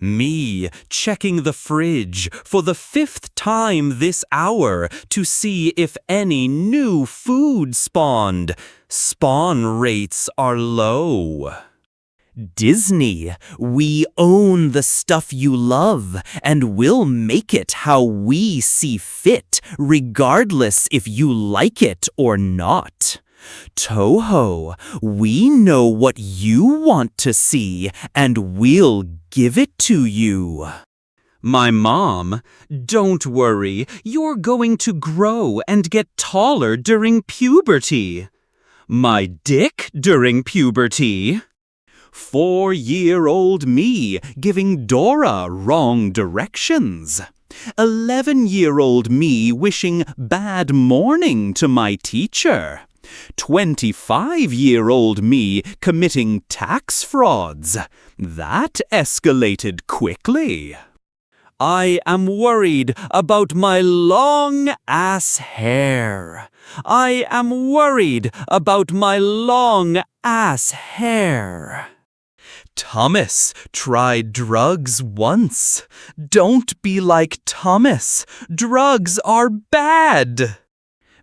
Me checking the fridge for the 5th time this hour to see if any new food spawned. Spawn rates are low. Disney, we own the stuff you love, and we'll make it how we see fit, regardless if you like it or not. Toho, we know what you want to see, and we'll give it to you. My mom, don't worry, you're going to grow and get taller during puberty. My dick during puberty. 4-year-old me giving Dora wrong directions. 11-year-old me wishing bad morning to my teacher. 25-year-old me committing tax frauds. That escalated quickly. I am worried about my long-ass hair. I am worried about my long-ass hair. Thomas tried drugs once. Don't be like Thomas. Drugs are bad.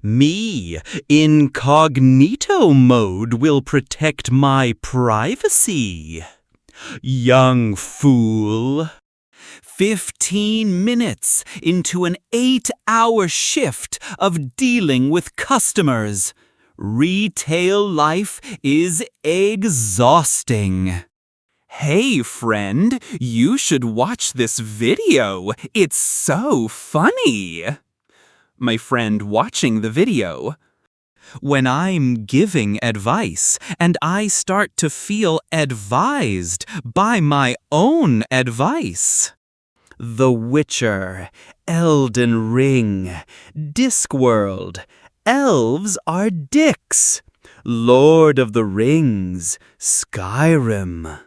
Me, incognito mode will protect my privacy. Young fool. 15 minutes into an 8-hour shift of dealing with customers. Retail life is exhausting. Hey friend, you should watch this video. It's so funny. My friend watching the video. When I'm giving advice and I start to feel advised by my own advice. The Witcher, Elden Ring, Discworld, elves are dicks, Lord of the Rings, Skyrim.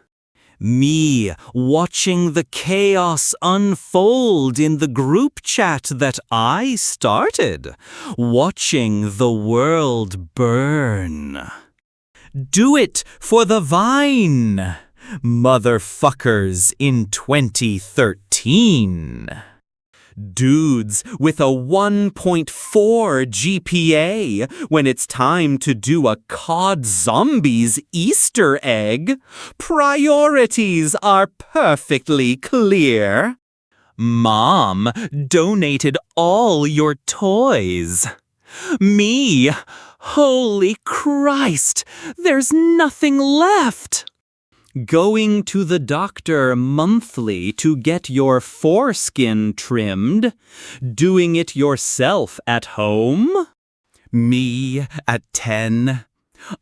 Me watching the chaos unfold in the group chat that I started, watching the world burn. Do it for the Vine, motherfuckers in 2013. Dudes with a 1.4 GPA when it's time to do a COD Zombies Easter egg. Priorities are perfectly clear. Mom donated all your toys. Me, holy Christ, there's nothing left. Going to the doctor monthly to get your foreskin trimmed? Doing it yourself at home? Me at 10?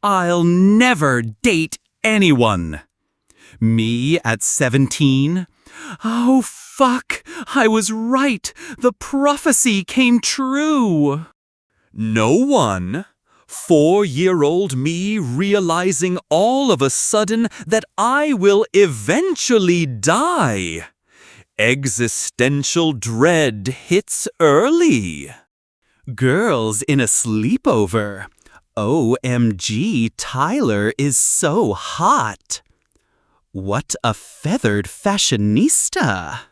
I'll never date anyone. Me at 17? Oh, fuck, I was right. The prophecy came true. No one. 4-year-old me realizing all of a sudden that I will eventually die. Existential dread hits early. Girls in a sleepover. OMG, Tyler is so hot. What a feathered fashionista.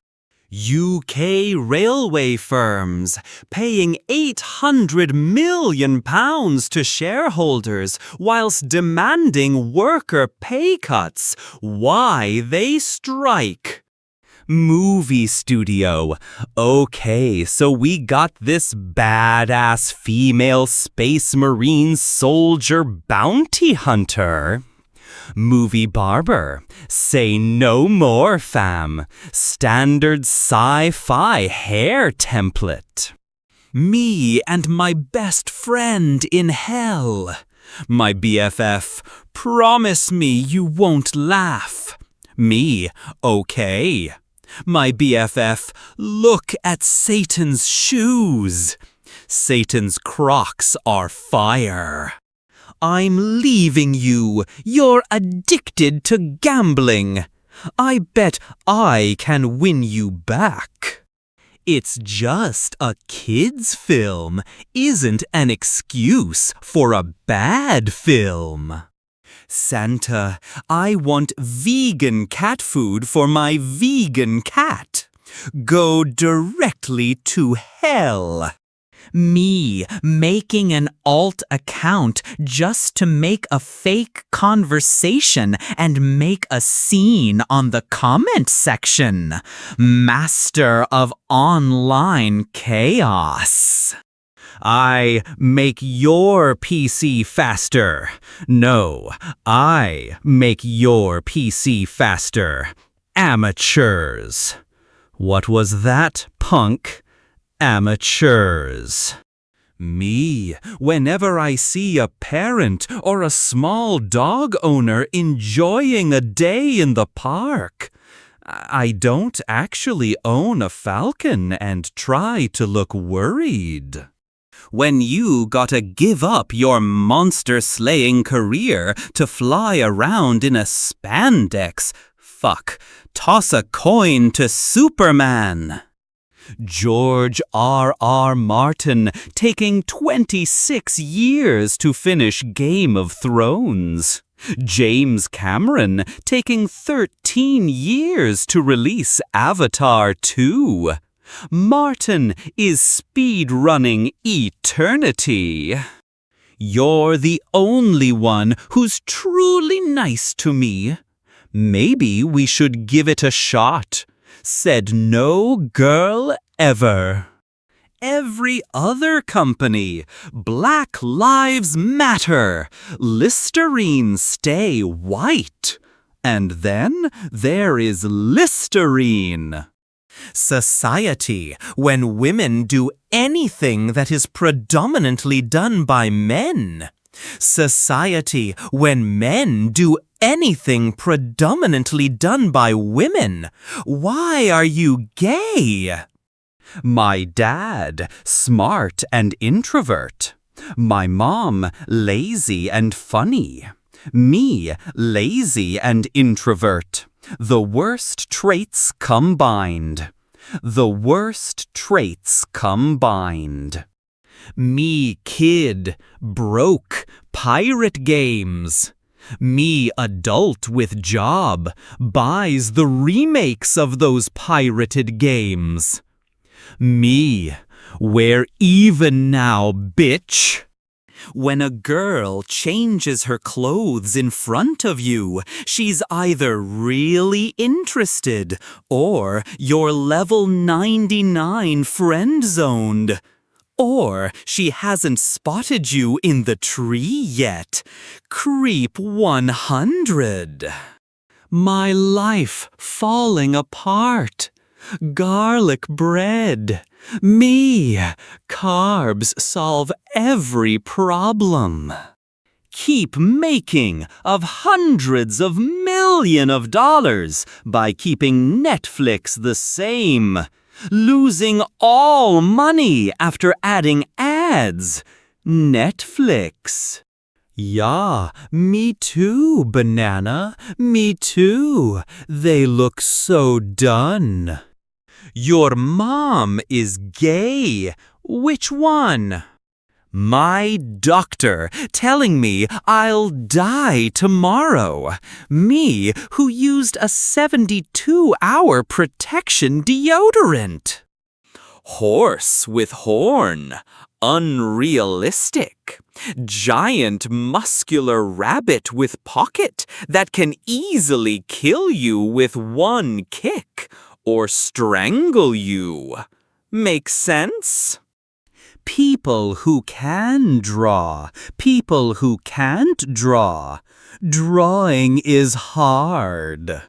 UK railway firms paying £800 million to shareholders whilst demanding worker pay cuts. Why they strike? Movie studio. Okay, so we got this badass female space marine soldier bounty hunter. Movie barber. Say no more, fam. Standard sci-fi hair template. Me and my best friend in hell. My BFF, promise me you won't laugh. Me, okay. My BFF, look at Satan's shoes. Satan's Crocs are fire. I'm leaving you. You're addicted to gambling. I bet I can win you back. It's just a kid's film isn't an excuse for a bad film. Santa, I want vegan cat food for my vegan cat. Go directly to hell. Me making an alt account just to make a fake conversation and make a scene on the comment section. Master of online chaos. I make your PC faster. No, I make your PC faster. Amateurs. What was that, punk? Amateurs. Me, whenever I see a parent or a small dog owner enjoying a day in the park. I don't actually own a falcon and try to look worried. When you gotta give up your monster-slaying career to fly around in a spandex, toss a coin to Superman. George R.R. Martin taking 26 years to finish Game of Thrones. James Cameron taking 13 years to release Avatar 2. Martin is speed-running eternity. You're the only one who's truly nice to me. Maybe we should give it a shot. Said no girl ever. Every other company. Black Lives Matter. Listerine stay white. And then there is Listerine. Society, when women do anything that is predominantly done by men. Society, when men do anything predominantly done by women. Why are you gay? My dad, smart and introvert. My mom, lazy and funny. Me, lazy and introvert. The worst traits combined. The worst traits combined. Me, kid, broke, pirate games. Me, adult with job, buys the remakes of those pirated games. Me, we're even now, bitch. When a girl changes her clothes in front of you, she's either really interested or you're level 99 friend-zoned. Or she hasn't spotted you in the tree yet. Creep 100. My life falling apart. Garlic bread. Me. Carbs solve every problem. Keep making of hundreds of millions of dollars by keeping Netflix the same. Losing all money after adding ads. Netflix. Yeah, me too, banana. Me too. They look so done. Your mom is gay. Which one? My doctor telling me I'll die tomorrow. Me who used a 72-hour protection deodorant. Horse with horn. Unrealistic. Giant muscular rabbit with pocket that can easily kill you with one kick or strangle you. Make sense? People who can draw, people who can't draw. Drawing is hard.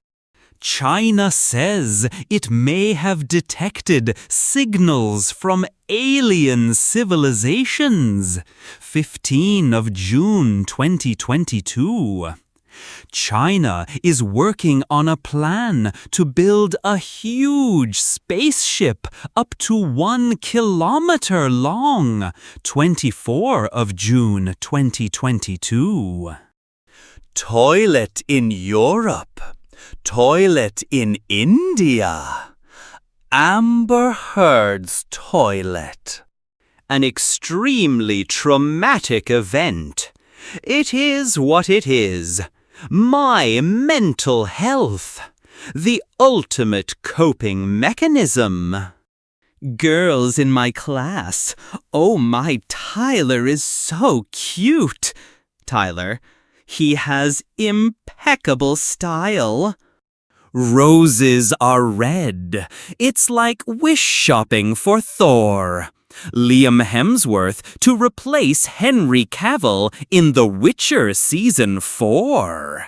China says it may have detected signals from alien civilizations. 15 of June 2022. China is working on a plan to build a huge spaceship up to 1 kilometer long. 24 of June 2022. Toilet in Europe. Toilet in India. Amber Heard's toilet. An extremely traumatic event. It is what it is. My mental health. The ultimate coping mechanism. Girls in my class. Oh, my Tyler is so cute. Tyler, he has impeccable style. Roses are red. It's like wish shopping for Thor. Liam Hemsworth to replace Henry Cavill in The Witcher Season 4.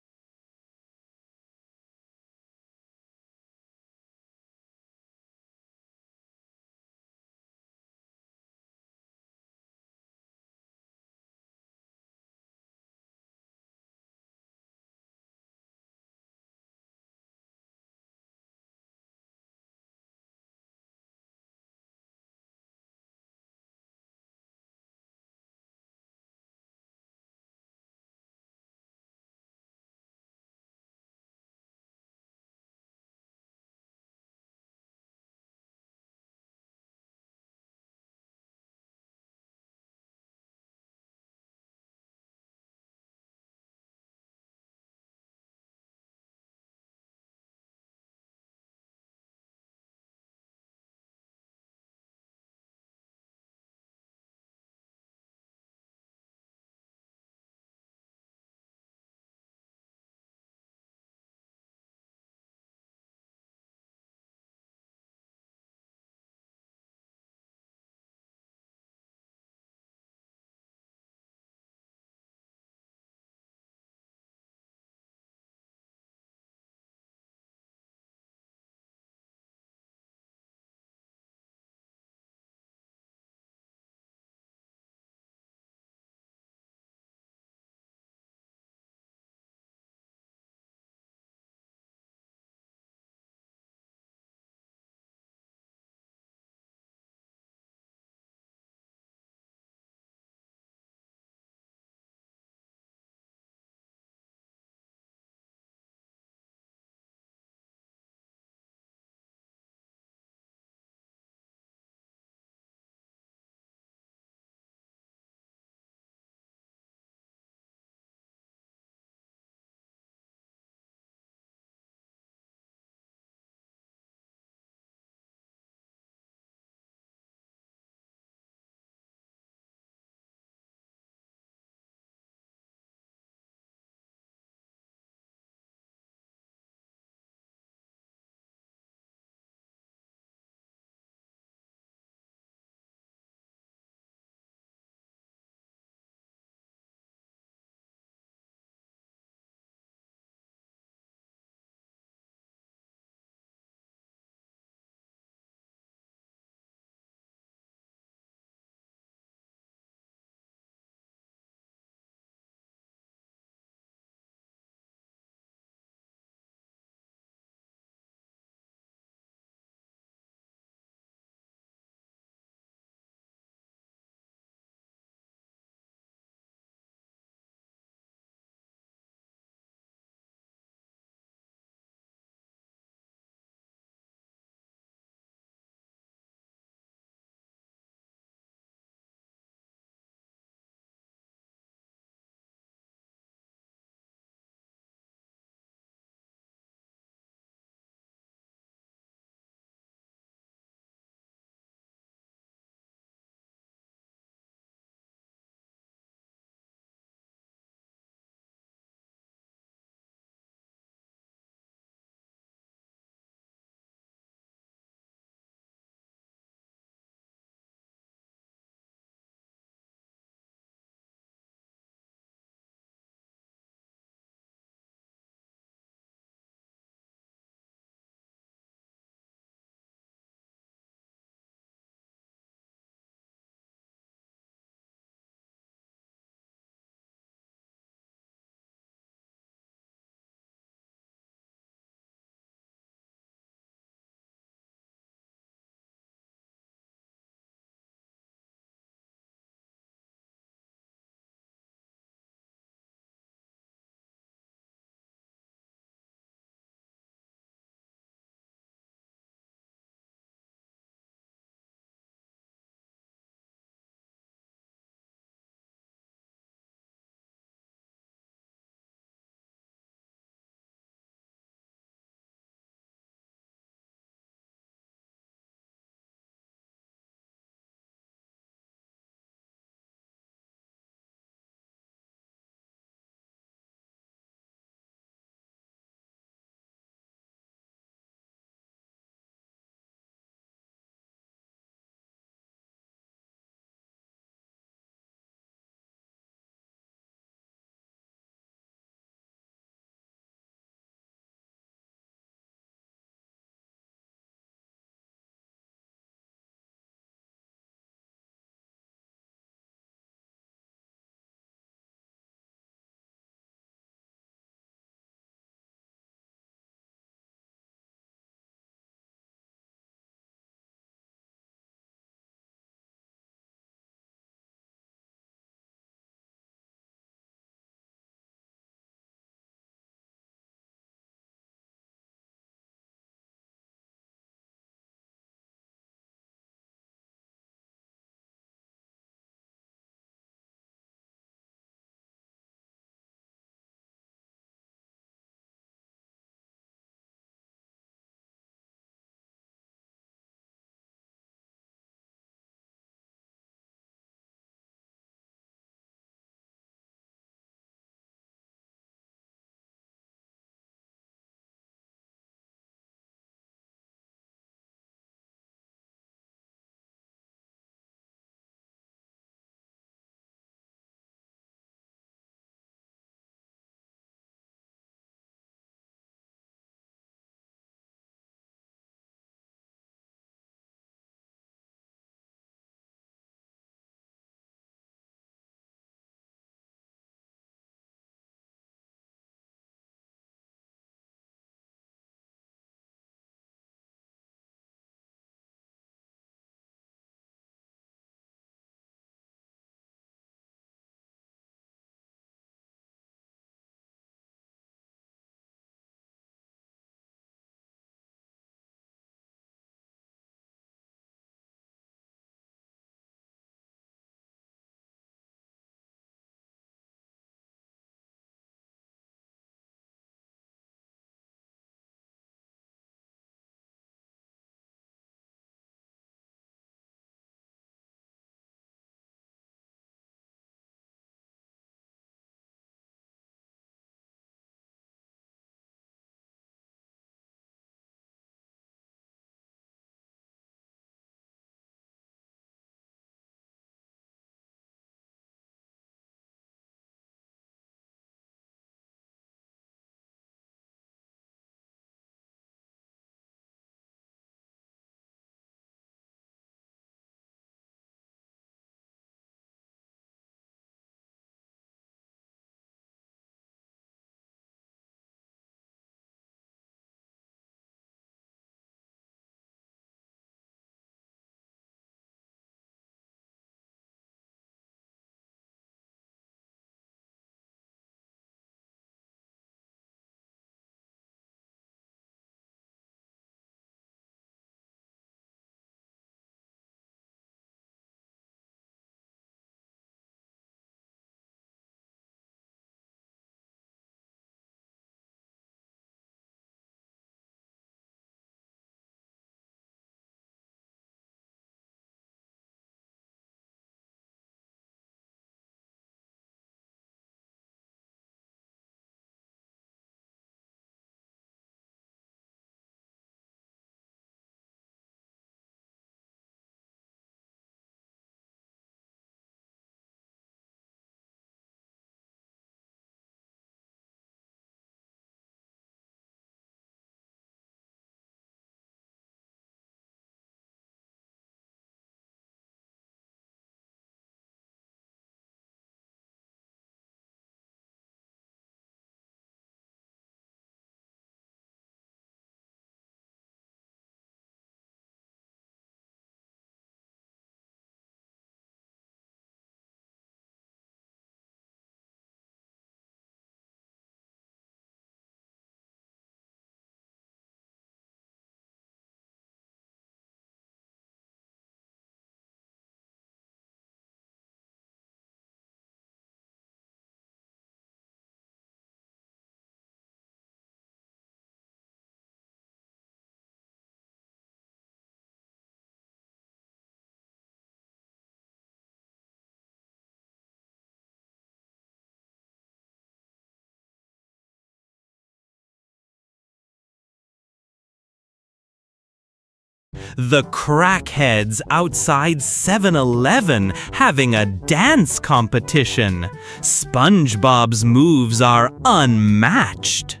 The crackheads outside 7-Eleven having a dance competition. SpongeBob's moves are unmatched.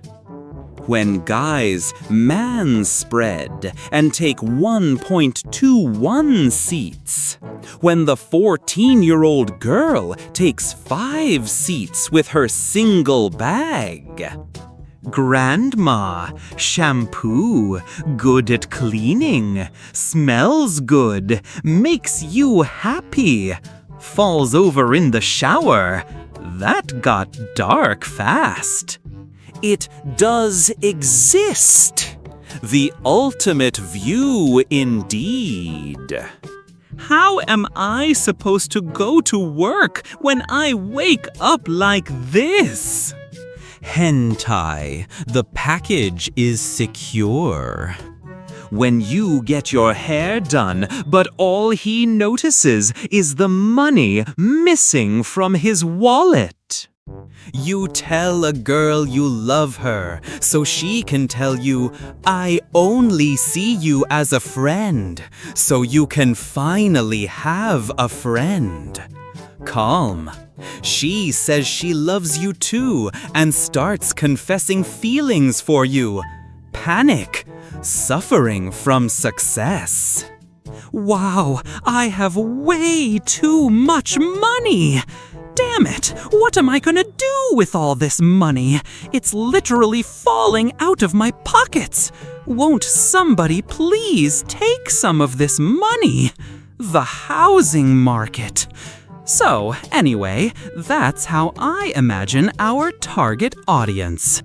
When guys manspread and take 1.21 seats. When the 14-year-old girl takes 5 seats with her single bag. Grandma, shampoo, good at cleaning, smells good, makes you happy, falls over in the shower. That got dark fast. It does exist. The ultimate view indeed. How am I supposed to go to work when I wake up like this? Hentai, the package is secure. When you get your hair done, but all he notices is the money missing from his wallet. You tell a girl you love her, so she can tell you, I only see you as a friend, so you can finally have a friend. Calm. She says she loves you too and starts confessing feelings for you. Panic. Suffering from success. Wow, I have way too much money. Damn it, what am I gonna do with all this money? It's literally falling out of my pockets. Won't somebody please take some of this money? The housing market. So, anyway, that's how I imagine our target audience.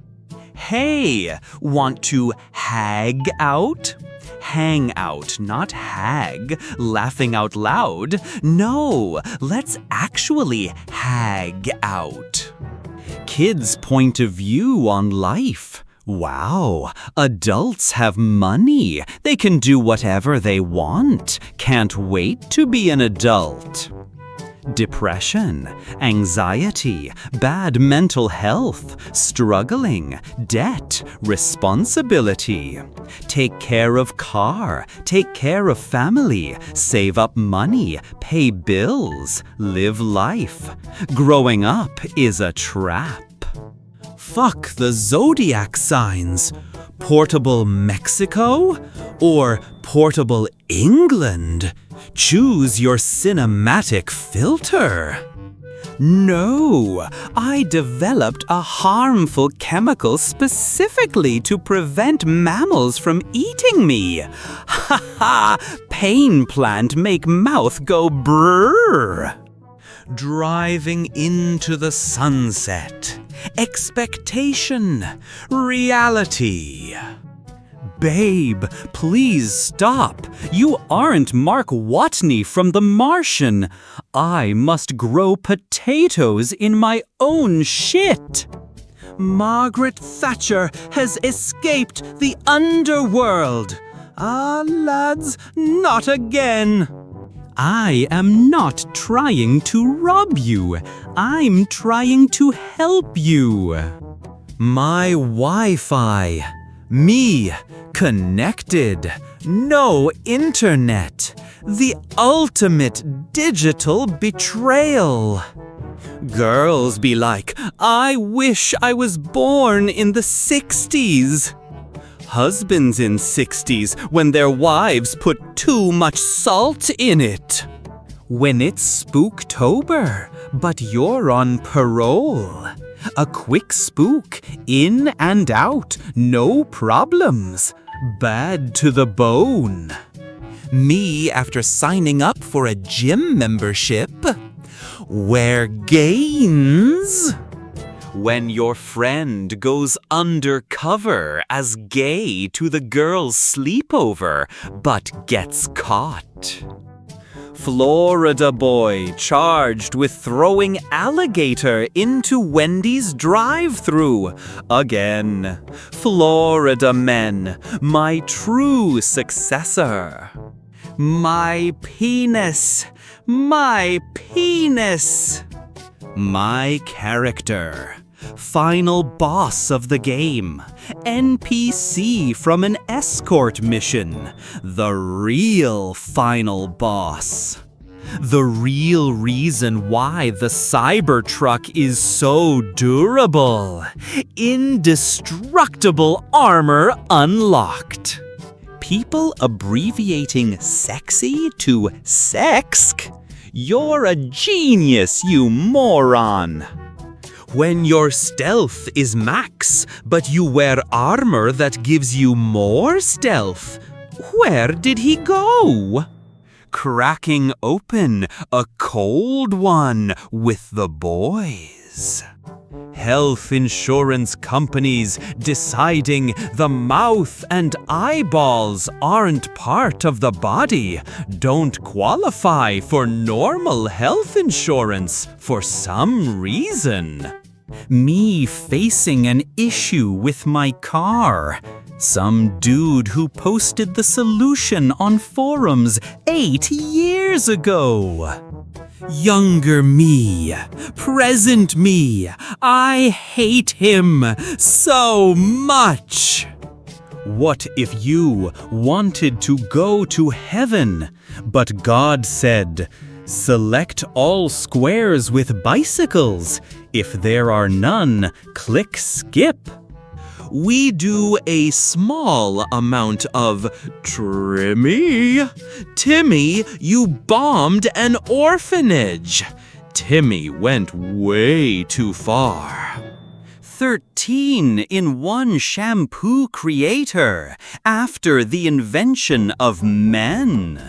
Hey, want to hag out? Hang out, not hag, laughing out loud. No, let's actually hag out. Kids' point of view on life. Wow, adults have money. They can do whatever they want. Can't wait to be an adult. Depression, anxiety, bad mental health, struggling, debt, responsibility. Take care of car, take care of family, save up money, pay bills, live life. Growing up is a trap. Fuck the zodiac signs. Portable Mexico or portable England? Choose your cinematic filter. No, I developed a harmful chemical specifically to prevent mammals from eating me. Ha ha! Pain plant make mouth go brrr. Driving into the sunset. Expectation. Reality. Babe, please stop. You aren't Mark Watney from The Martian. I must grow potatoes in my own shit. Margaret Thatcher has escaped the underworld. Ah, lads, not again. I am not trying to rob you. I'm trying to help you. My Wi-Fi. Me, connected, no internet, the ultimate digital betrayal. Girls be like, I wish I was born in the 60s. Husbands in 60s when their wives put too much salt in it. When it's Spooktober, but you're on parole. A quick spook, in and out, no problems. Bad to the bone. Me after signing up for a gym membership. Where gains? When your friend goes undercover as gay to the girl's sleepover, but gets caught. Florida boy charged with throwing alligator into Wendy's drive-thru. Again. Florida men, my true successor. My penis. My penis. My character. Final boss of the game. NPC from an escort mission. The real final boss. The real reason why the Cybertruck is so durable. Indestructible armor unlocked. People abbreviating sexy to sexk? You're a genius, you moron! When your stealth is max, but you wear armor that gives you more stealth, where did he go? Cracking open a cold one with the boys. Health insurance companies deciding the mouth and eyeballs aren't part of the body don't qualify for normal health insurance for some reason. Me facing an issue with my car. Some dude who posted the solution on forums 8 years ago. Younger me, present me, I hate him so much. What if you wanted to go to heaven, but God said, select all squares with bicycles. If there are none, click skip. We do a small amount of Trimmy. Timmy, you bombed an orphanage. Timmy went way too far. 13 in one shampoo creator after the invention of men.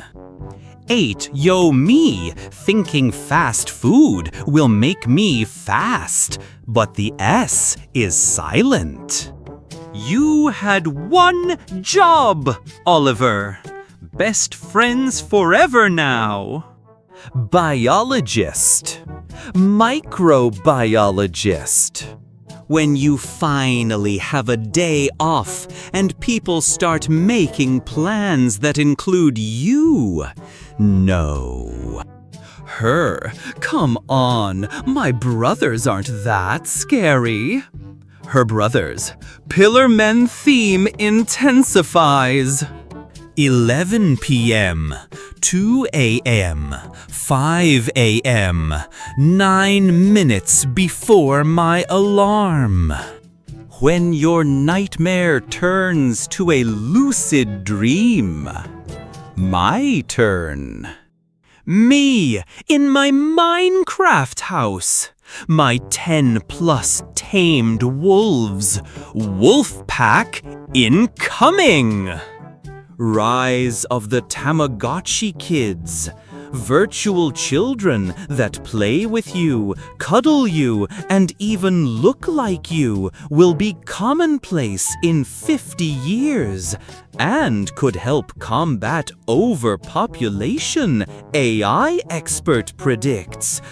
8 yo me thinking fast food will make me fast, but the S is silent. You had one job, Oliver. Best friends forever now. Biologist. Microbiologist. When you finally have a day off and people start making plans that include you. No. Her. Come on, my brothers aren't that scary. Her brothers. Pillar Men theme intensifies. 11 p.m., 2 a.m., 5 a.m., 9 minutes before my alarm. When your nightmare turns to a lucid dream. My turn. Me in my Minecraft house. My 10+ tamed wolves. Wolf pack incoming. Rise of the Tamagotchi kids. Virtual children that play with you, cuddle you, and even look like you will be commonplace in 50 years and could help combat overpopulation, AI expert predicts.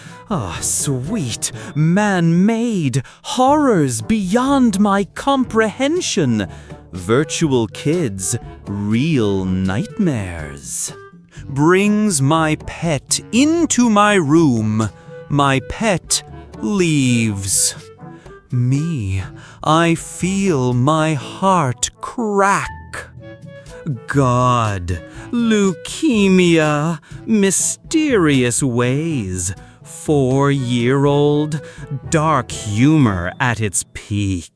Sweet, man-made, horrors beyond my comprehension. Virtual kids, real nightmares. Brings my pet into my room. My pet leaves. Me, I feel my heart crack. God, leukemia, mysterious ways. 4-year-old, dark humor at its peak.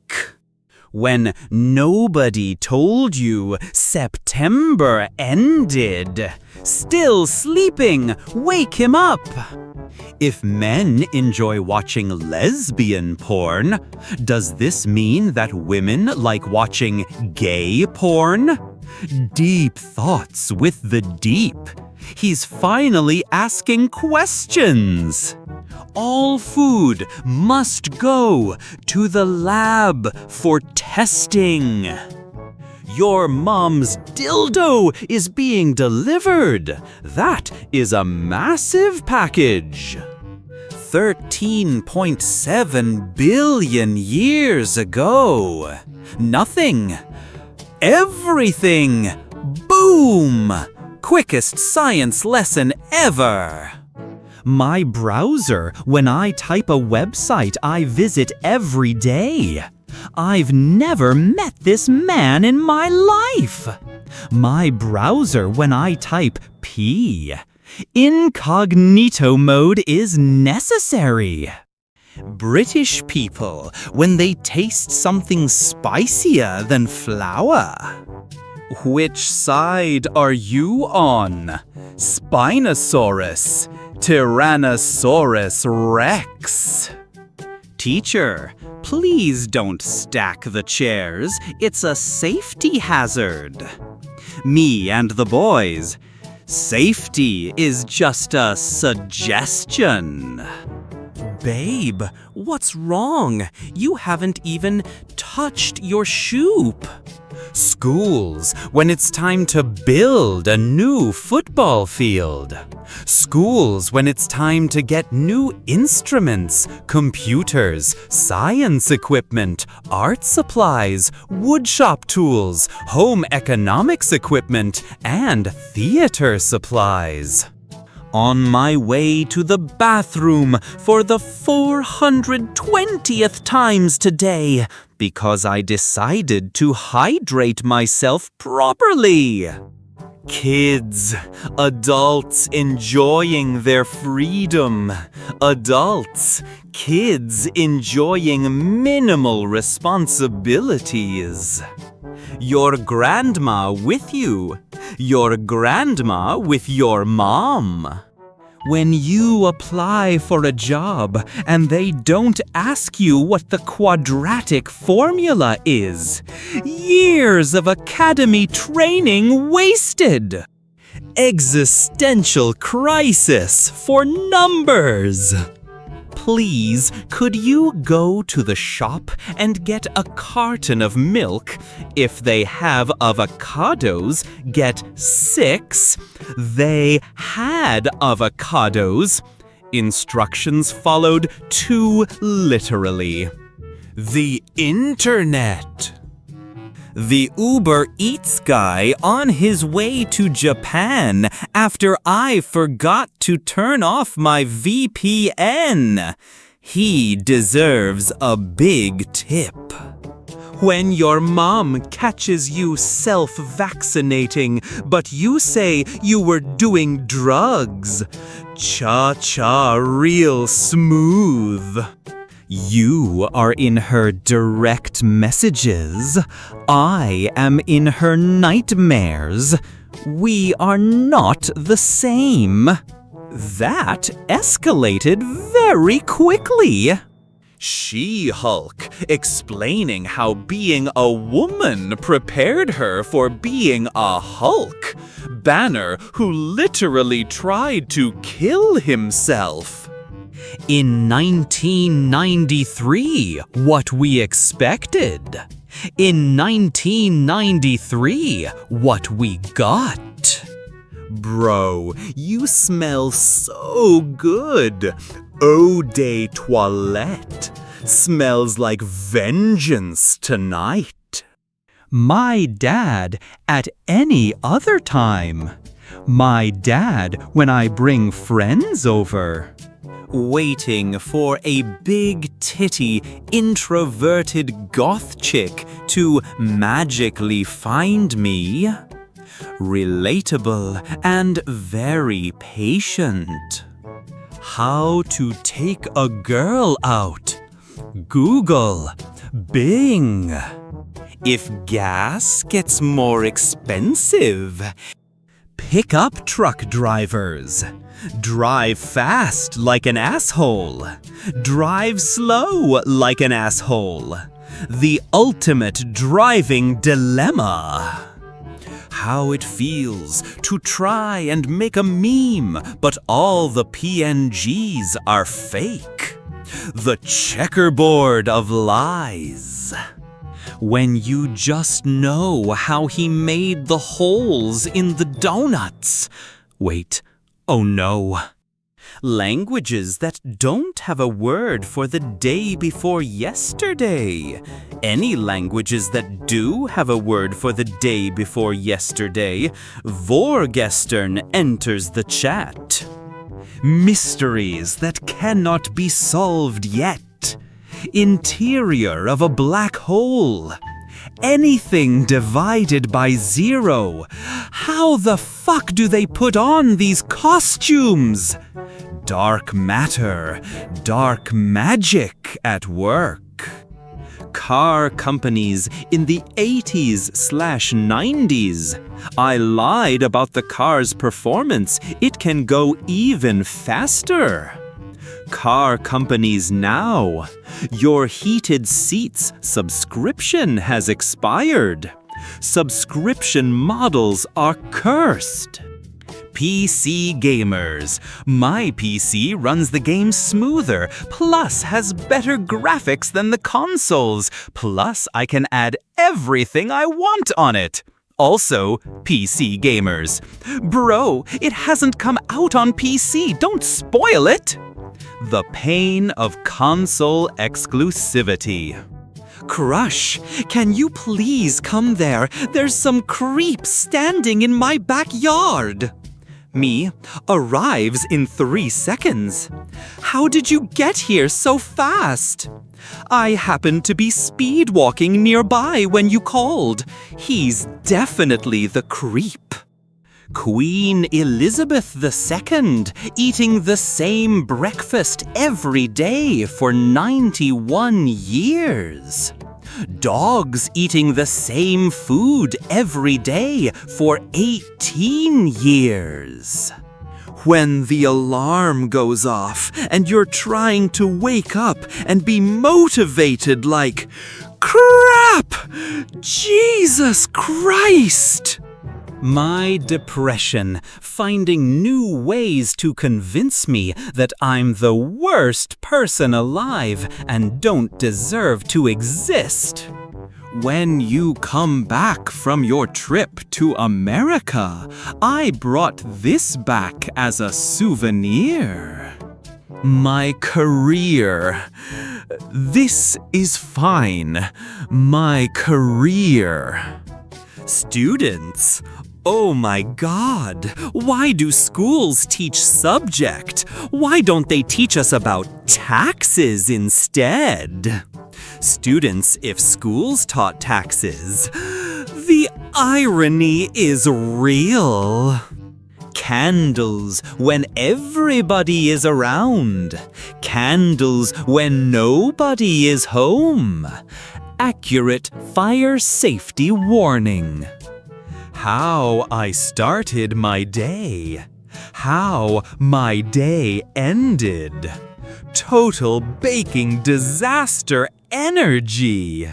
When nobody told you September ended. Still sleeping, wake him up. If men enjoy watching lesbian porn, does this mean that women like watching gay porn? Deep thoughts with the deep. He's finally asking questions. All food must go to the lab for testing. Your mom's dildo is being delivered. That is a massive package. 13.7 billion years ago. Nothing. Everything. Boom! Quickest science lesson ever. My browser, when I type a website I visit every day. I've never met this man in my life. My browser, when I type P. Incognito mode is necessary. British people, when they taste something spicier than flour. Which side are you on? Spinosaurus, Tyrannosaurus Rex. Teacher, please don't stack the chairs. It's a safety hazard. Me and the boys. Safety is just a suggestion. Babe, what's wrong? You haven't even touched your shoop. Schools, when it's time to build a new football field. Schools, when it's time to get new instruments, computers, science equipment, art supplies, woodshop tools, home economics equipment, and theater supplies. On my way to the bathroom for the 420th times today because I decided to hydrate myself properly. Kids, adults enjoying their freedom. Adults, kids enjoying minimal responsibilities. Your grandma with you. Your grandma with your mom. When you apply for a job and they don't ask you what the quadratic formula is, years of academy training wasted. Existential crisis for numbers. Please, could you go to the shop and get a carton of milk? If they have avocados, get 6. They had avocados. Instructions followed too literally. The internet. The Uber Eats guy on his way to Japan after I forgot to turn off my VPN. He deserves a big tip. When your mom catches you self-vaccinating, but you say you were doing drugs. Cha-cha real smooth. You are in her direct messages. I am in her nightmares. We are not the same. That escalated very quickly. She-Hulk, explaining how being a woman prepared her for being a Hulk. Banner, who literally tried to kill himself. In 1993, what we expected. In 1993, what we got. Bro, you smell so good. Eau de toilette. Smells like vengeance tonight. My dad at any other time. My dad when I bring friends over. Waiting for a big titty, introverted goth chick to magically find me. Relatable and very patient. How to take a girl out. Google. Bing. If gas gets more expensive. Pickup truck drivers. Drive fast like an asshole. Drive slow like an asshole. The ultimate driving dilemma. How it feels to try and make a meme, but all the PNGs are fake. The checkerboard of lies. When you just know how he made the holes in the donuts. Wait, oh no. Languages that don't have a word for the day before yesterday. Any languages that do have a word for the day before yesterday, Vorgestern enters the chat. Mysteries that cannot be solved yet. Interior of a black hole. Anything divided by zero. How the fuck do they put on these costumes? Dark matter, dark magic at work. Car companies in the 80s/90s. I lied about the car's performance. It can go even faster. Car companies now. Your heated seats subscription has expired. Subscription models are cursed. PC gamers. My PC runs the game smoother, plus has better graphics than the consoles, plus I can add everything I want on it. Also, PC gamers. Bro, it hasn't come out on PC, don't spoil it! The pain of console exclusivity. Crush, can you please come there? There's some creep standing in my backyard. Me, arrives in 3 seconds. How did you get here so fast? I happened to be speed walking nearby when you called. He's definitely the creep. Queen Elizabeth II, eating the same breakfast every day for 91 years. Dogs eating the same food every day for 18 years. When the alarm goes off and you're trying to wake up and be motivated like, crap! Jesus Christ! My depression, finding new ways to convince me that I'm the worst person alive and don't deserve to exist. When you come back from your trip to America, I brought this back as a souvenir. My career. This is fine. My career. Students. Oh my God, why do schools teach subject? Why don't they teach us about taxes instead? Students, if schools taught taxes, the irony is real. Candles when everybody is around. Candles when nobody is home. Accurate fire safety warning. How I started my day. How my day ended. Total baking disaster energy.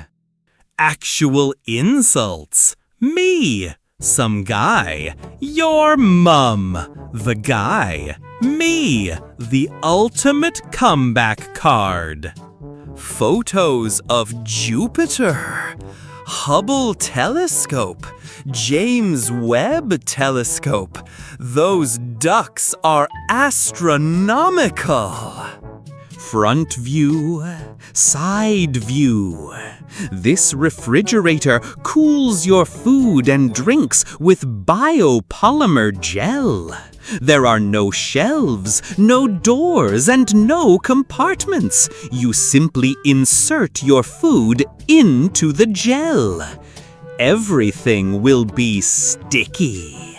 Actual insults. Me. Some guy. Your mum. The guy. Me. The ultimate comeback card. Photos of Jupiter. Hubble telescope. James Webb telescope. Those ducks are astronomical. Front view, side view. This refrigerator cools your food and drinks with biopolymer gel. There are no shelves, no doors, and no compartments. You simply insert your food into the gel. Everything will be sticky.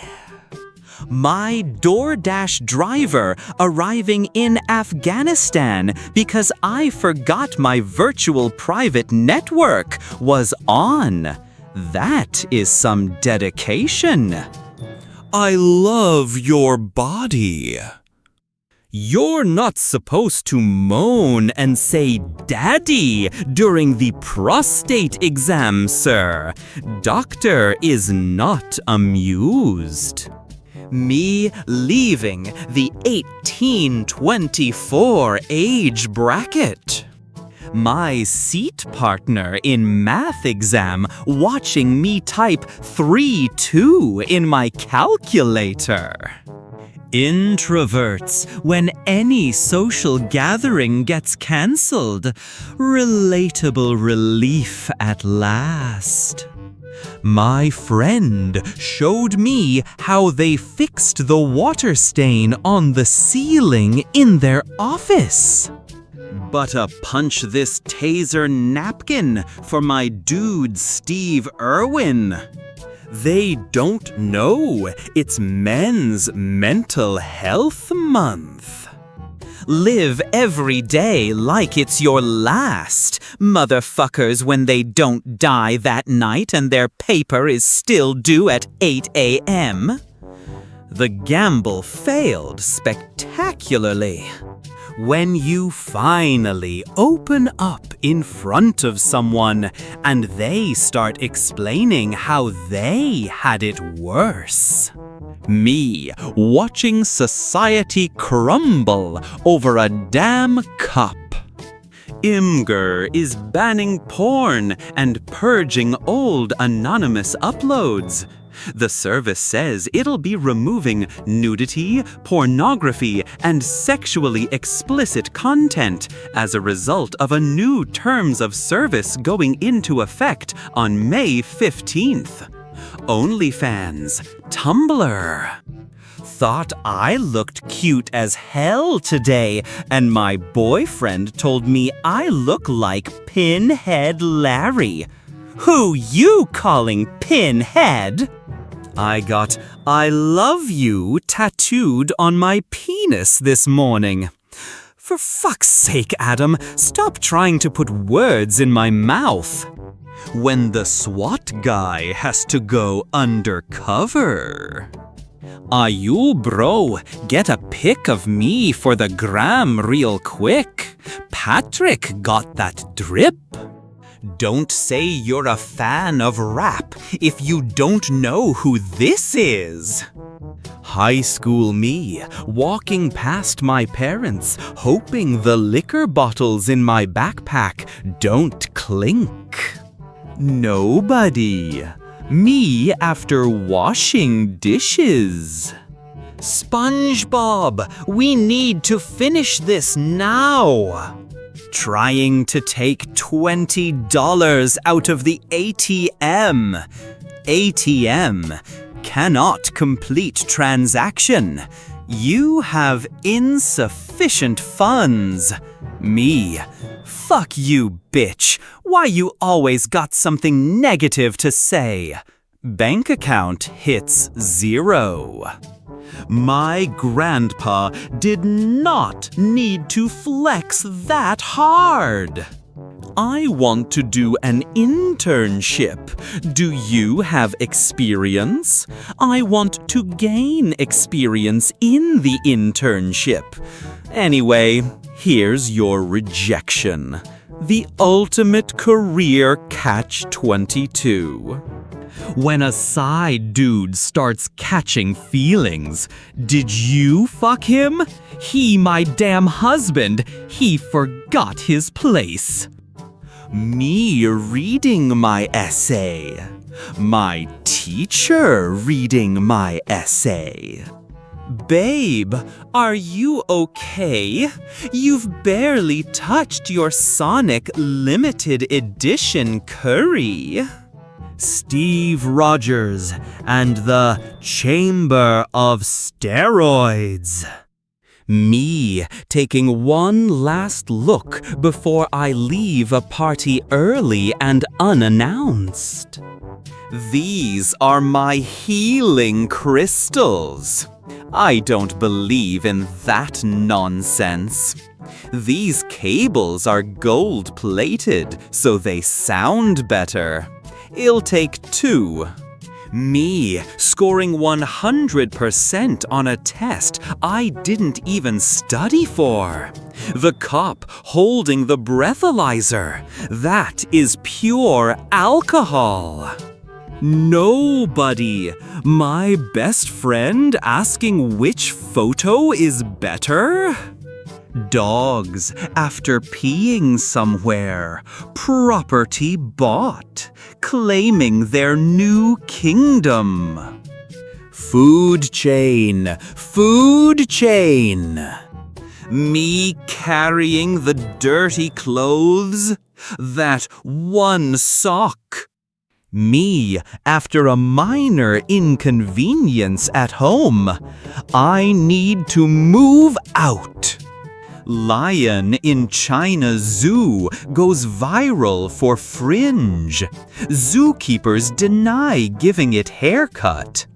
My DoorDash driver arriving in Afghanistan because I forgot my virtual private network was on. That is some dedication. I love your body. You're not supposed to moan and say daddy during the prostate exam, sir. Doctor is not amused. Me leaving the 18-24 age bracket. My seat partner in math exam watching me type 3-2 in my calculator. Introverts when any social gathering gets cancelled. Relatable relief at last. My friend showed me how they fixed the water stain on the ceiling in their office. But punch this taser napkin for my dude Steve Irwin. They don't know it's Men's Mental Health Month. Live every day like it's your last, motherfuckers, when they don't die that night and their paper is still due at 8 a.m. The gamble failed spectacularly. When you finally open up in front of someone and they start explaining how they had it worse. Me watching society crumble over a damn cup. Imgur is banning porn and purging old anonymous uploads. The service says it'll be removing nudity, pornography, and sexually explicit content as a result of a new terms of service going into effect on May 15th. OnlyFans, Tumblr. Thought I looked cute as hell today, and my boyfriend told me I look like Pinhead Larry. Who you calling Pinhead? I got "I love you" tattooed on my penis this morning. For fuck's sake, Adam, stop trying to put words in my mouth. When the SWAT guy has to go undercover. You bro, get a pic of me for the gram real quick. Patrick got that drip. Don't say you're a fan of rap if you don't know who this is. High school me, walking past my parents, hoping the liquor bottles in my backpack don't clink. Nobody. Me after washing dishes. SpongeBob, we need to finish this now. Trying to take $20 out of the ATM. ATM cannot complete transaction. You have insufficient funds. Me, fuck you, bitch. Why you always got something negative to say? Bank account hits 0. My grandpa did not need to flex that hard. I want to do an internship. Do you have experience? I want to gain experience in the internship. Anyway, here's your rejection. The ultimate career catch-22. When a side dude starts catching feelings, did you fuck him? He my damn husband. He forgot his place. Me reading my essay. My teacher reading my essay. Babe, are you okay? You've barely touched your Sonic limited edition curry. Steve Rogers and the Chamber of Steroids. Me taking one last look before I leave a party early and unannounced. These are my healing crystals. I don't believe in that nonsense. These cables are gold-plated, so they sound better. It'll take 2. Me scoring 100% on a test I didn't even study for. The cop holding the breathalyzer. That is pure alcohol. Nobody. My best friend asking which photo is better? Dogs after peeing somewhere. Property bought. Claiming their new kingdom. Food chain. Food chain. Me carrying the dirty clothes. That one sock. Me, after a minor inconvenience at home. I need to move out. Lion in China Zoo goes viral for fringe. Zookeepers deny giving it haircut.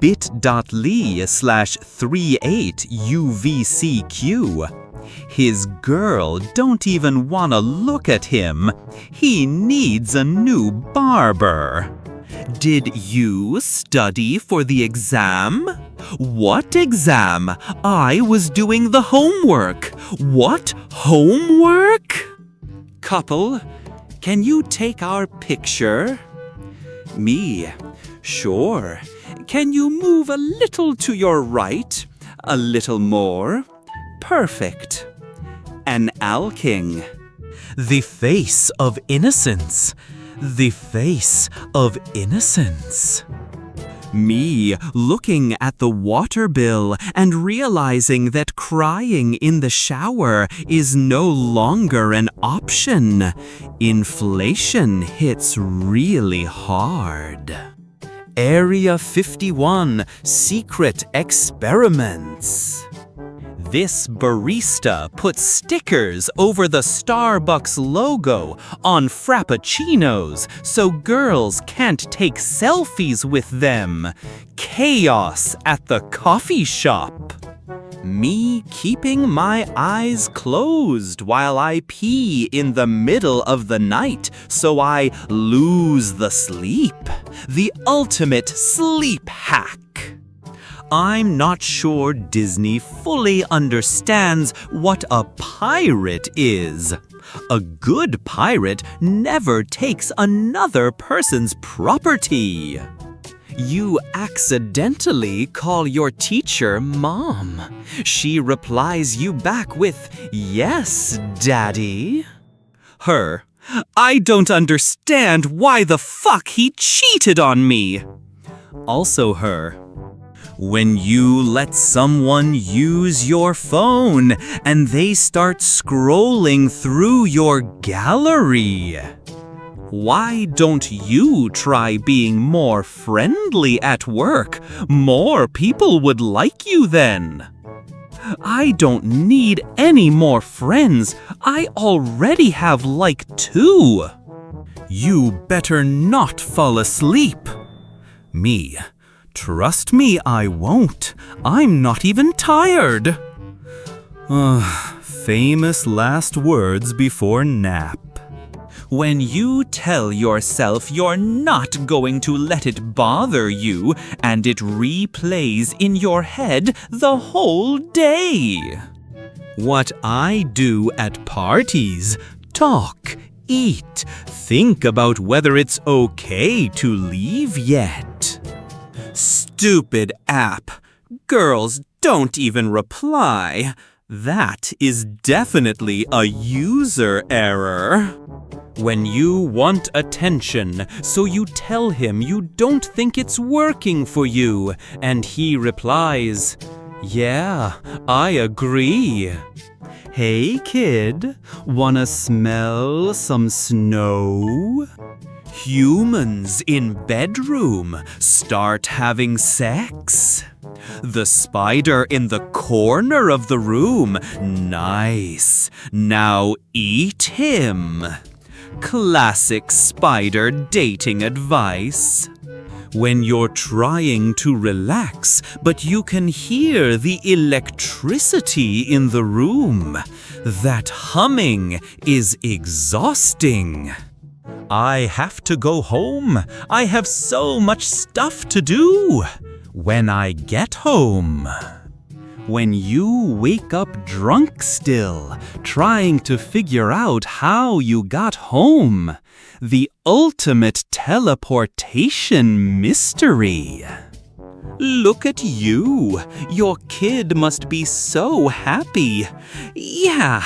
bit.ly/38UVCQ. His girl don't even wanna look at him. He needs a new barber. Did you study for the exam? What exam? I was doing the homework. What homework? Couple, can you take our picture? Me, sure. Can you move a little to your right? A little more? Perfect. An Alking. The face of innocence. The face of innocence. Me looking at the water bill and realizing that crying in the shower is no longer an option. Inflation hits really hard. Area 51 Secret Experiments. This barista put stickers over the Starbucks logo on Frappuccinos so girls can't take selfies with them. Chaos at the coffee shop. Me keeping my eyes closed while I pee in the middle of the night so I lose the sleep. The ultimate sleep hack. I'm not sure Disney fully understands what a pirate is. A good pirate never takes another person's property. You accidentally call your teacher Mom. She replies you back with, "Yes, Daddy." Her, I don't understand why the fuck he cheated on me. Also her, when you let someone use your phone and they start scrolling through your gallery. Why don't you try being more friendly at work? More people would like you then. I don't need any more friends. I already have like 2. You better not fall asleep. Me. Trust me, I won't. I'm not even tired. Famous last words before nap. When you tell yourself you're not going to let it bother you, and it replays in your head the whole day. What I do at parties, talk, eat, think about whether it's okay to leave yet. Stupid app. Girls don't even reply. That is definitely a user error. When you want attention, so you tell him you don't think it's working for you, and he replies, "Yeah, I agree." Hey kid, wanna smell some snow? Humans in bedroom start having sex. The spider in the corner of the room, nice. Now eat him. Classic spider dating advice. When you're trying to relax, but you can hear the electricity in the room, that humming is exhausting. I have to go home. I have so much stuff to do. When I get home. When you wake up drunk still, trying to figure out how you got home. The ultimate teleportation mystery. Look at you. Your kid must be so happy. Yeah.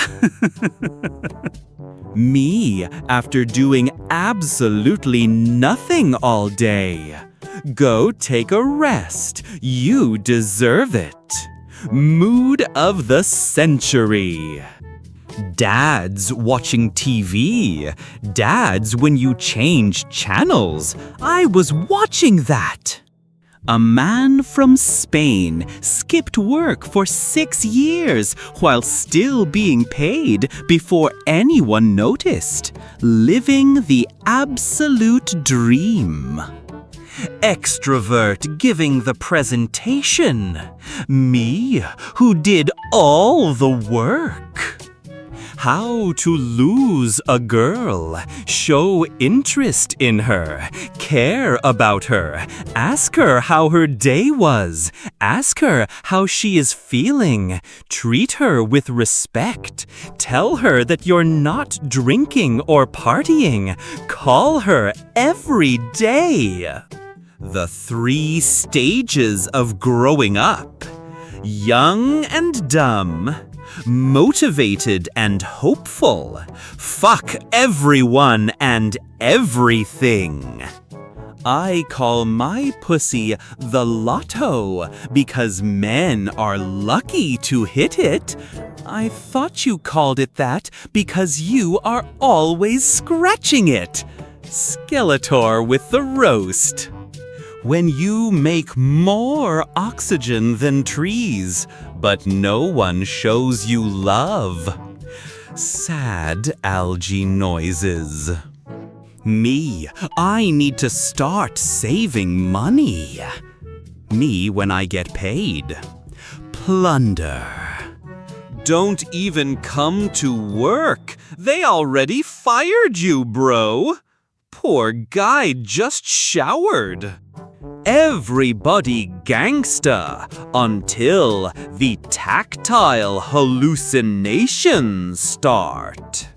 Me, after doing absolutely nothing all day. Go take a rest. You deserve it. Mood of the century. Dads watching TV. Dads when you change channels. I was watching that. A man from Spain skipped work for 6 years while still being paid before anyone noticed. Living the absolute dream. Extrovert giving the presentation. Me, who did all the work. How to lose a girl. Show interest in her. Care about her. Ask her how her day was. Ask her how she is feeling. Treat her with respect. Tell her that you're not drinking or partying. Call her every day. The 3 stages of growing up. Young and dumb. Motivated and hopeful. Fuck everyone and everything. I call my pussy the lotto because men are lucky to hit it. I thought you called it that because you are always scratching it. Skeletor with the roast. When you make more oxygen than trees, but no one shows you love. Sad algae noises. Me, I need to start saving money. Me when I get paid. Plunder. Don't even come to work. They already fired you, bro. Poor guy just showered. Everybody gangsta until the tactile hallucinations start.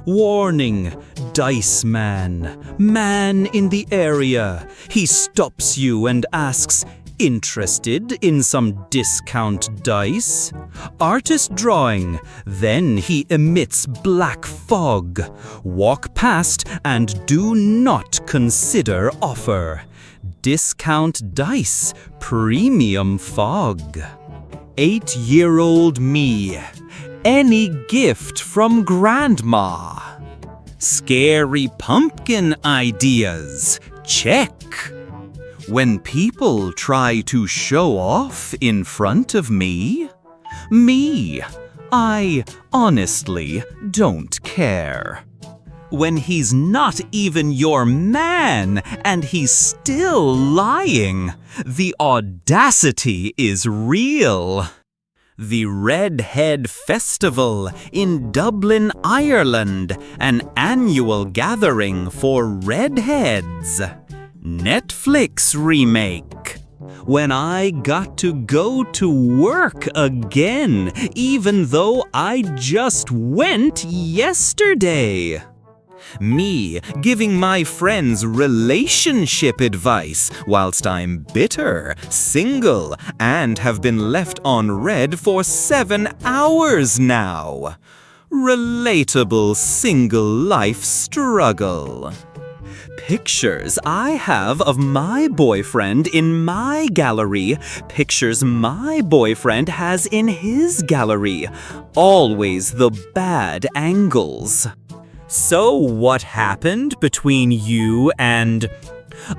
Warning, Dice Man, man in the area. He stops you and asks, interested in some discount dice? Artist drawing, then he emits black fog. Walk past and do not consider offer. Discount dice, premium fog. 8-year-old me. Any gift from grandma. Scary pumpkin ideas. Check. When people try to show off in front of me, I honestly don't care. When he's not even your man and he's still lying, the audacity is real. The Redhead Festival in Dublin, Ireland, an annual gathering for redheads. Netflix remake. When I got to go to work again, even though I just went yesterday. Me giving my friends relationship advice whilst I'm bitter, single, and have been left on red for 7 hours now. Relatable single life struggle. Pictures I have of my boyfriend in my gallery. Pictures my boyfriend has in his gallery. Always the bad angles. So what happened between you and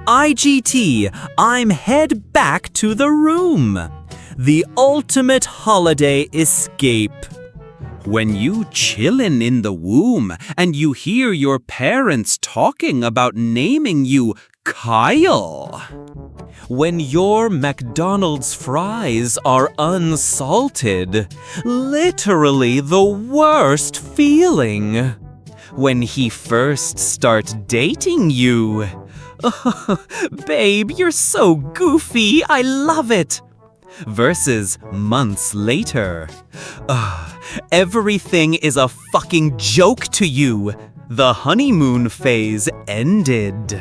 IGT? I'm head back to the room. The ultimate holiday escape. When you chillin' in the womb and you hear your parents talking about naming you Kyle. When your McDonald's fries are unsalted. Literally the worst feeling. When he first starts dating you. Babe, you're so goofy, I love it. Versus months later. Everything is a fucking joke to you. The honeymoon phase ended.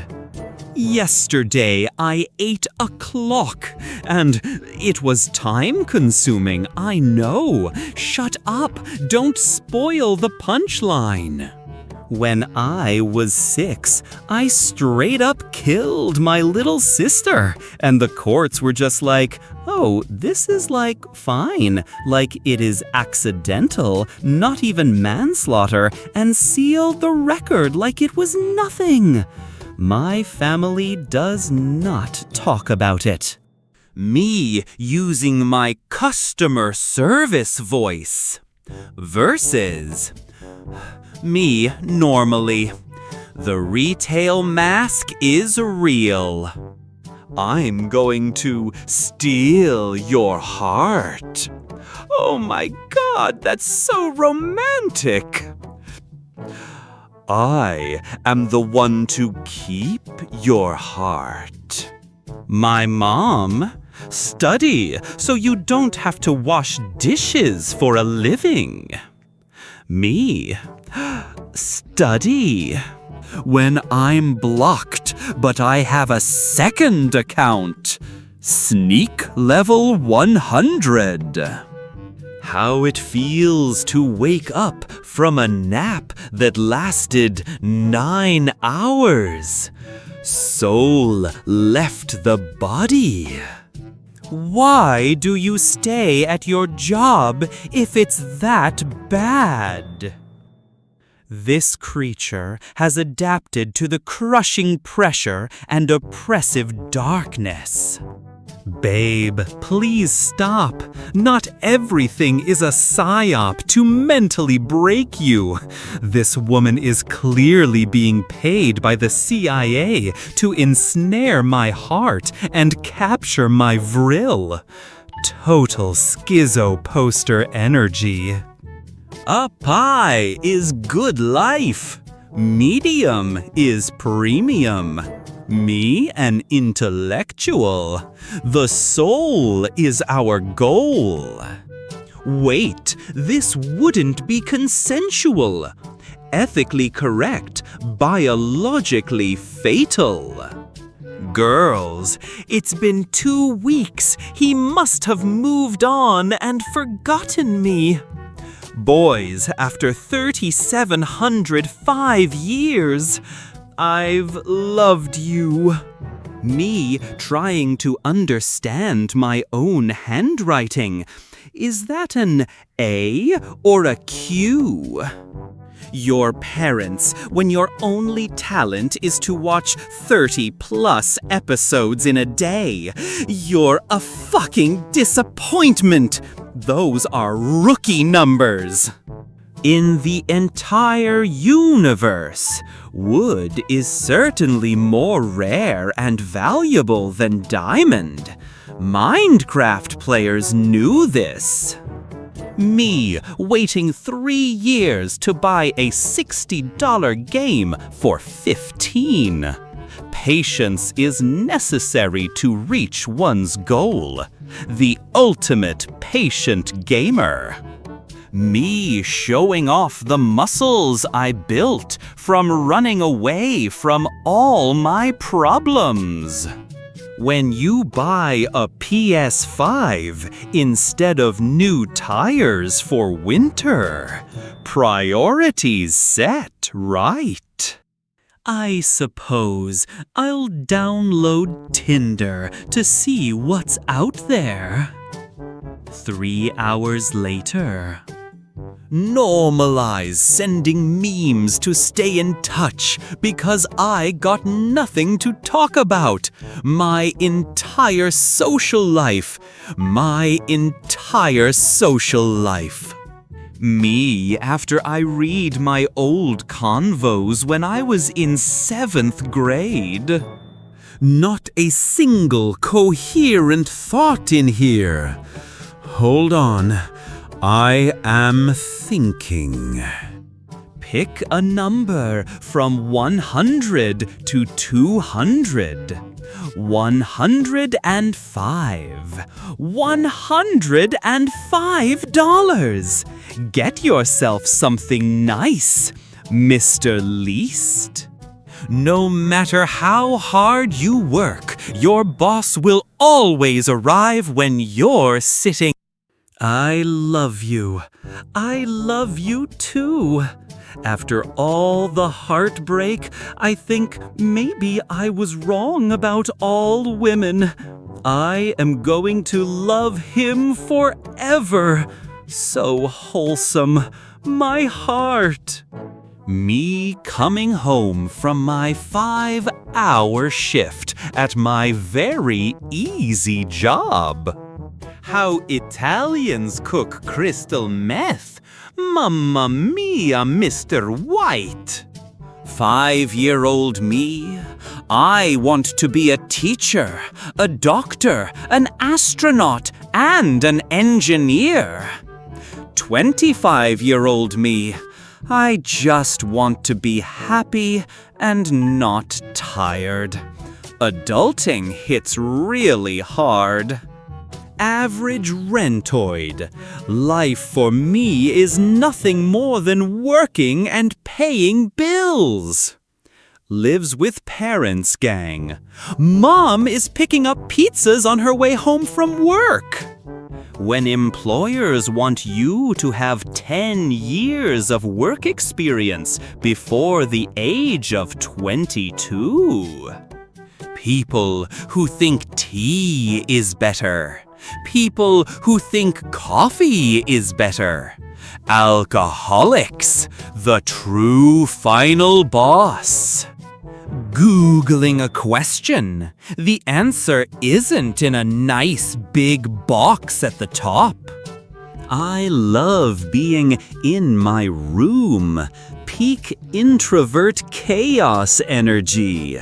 Yesterday, I ate a clock, and it was time-consuming, I know. Shut up, don't spoil the punchline. When I was 6, I straight up killed my little sister, and the courts were just like, oh, this is like fine, like it is accidental, not even manslaughter, and sealed the record like it was nothing. My family does not talk about it. Me using my customer service voice. Versus me normally. The retail mask is real. I'm going to steal your heart. Oh my God, that's so romantic. I am the one to keep your heart. My mom, study so you don't have to wash dishes for a living. Me, study when I'm blocked, but I have a second account. Sneak level 100. How it feels to wake up from a nap that lasted 9 hours. Soul left the body. Why do you stay at your job if it's that bad? This creature has adapted to the crushing pressure and oppressive darkness. Babe, please stop. Not everything is a psyop to mentally break you. This woman is clearly being paid by the CIA to ensnare my heart and capture my vril. Total schizo poster energy. A pie is good life. Medium is premium. Me, an intellectual. The soul is our goal. Wait, this wouldn't be consensual. Ethically correct, biologically fatal. Girls, it's been 2 weeks. He must have moved on and forgotten me. Boys, after 3,705 years, I've loved you. Me trying to understand my own handwriting. Is that an A or a Q? Your parents, when your only talent is to watch 30+ episodes in a day. You're a fucking disappointment. Those are rookie numbers. In the entire universe, wood is certainly more rare and valuable than diamond. Minecraft players knew this. Me waiting 3 years to buy a $60 game for $15. Patience is necessary to reach one's goal. The ultimate patient gamer. Me showing off the muscles I built from running away from all my problems. When you buy a PS5 instead of new tires for winter, priorities set, right? I suppose I'll download Tinder to see what's out there. 3 hours later. Normalize sending memes to stay in touch because I got nothing to talk about. My entire social life. My entire social life. Me after I read my old convos when I was in 7th grade. Not a single coherent thought in here. Hold on. I am thinking. Pick a number from 100 to 200. 105. $105. Get yourself something nice, Mr. Least. No matter how hard you work, your boss will always arrive when you're sitting. I love you. I love you too. After all the heartbreak, I think maybe I was wrong about all women. I am going to love him forever. So wholesome, my heart. Me coming home from my 5-hour shift at my very easy job. How Italians cook crystal meth. Mamma mia, Mr. White. 5-year-old me, I want to be a teacher, a doctor, an astronaut, and an engineer. 25-year-old me, I just want to be happy and not tired. Adulting hits really hard. Average rentoid. Life for me is nothing more than working and paying bills. Lives with parents gang. Mom is picking up pizzas on her way home from work. When employers want you to have 10 years of work experience before the age of 22. People who think tea is better. People who think coffee is better. Alcoholics, the true final boss. Googling a question. The answer isn't in a nice big box at the top. I love being in my room. Peak introvert chaos energy.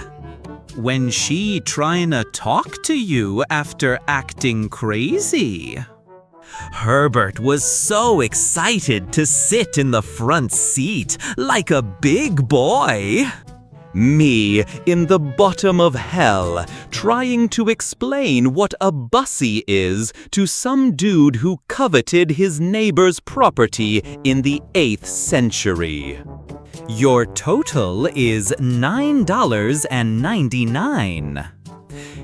When she tryna talk to you after acting crazy. Herbert was so excited to sit in the front seat like a big boy. Me in the bottom of hell, trying to explain what a bussy is to some dude who coveted his neighbor's property in the 8th century. Your total is $9.99.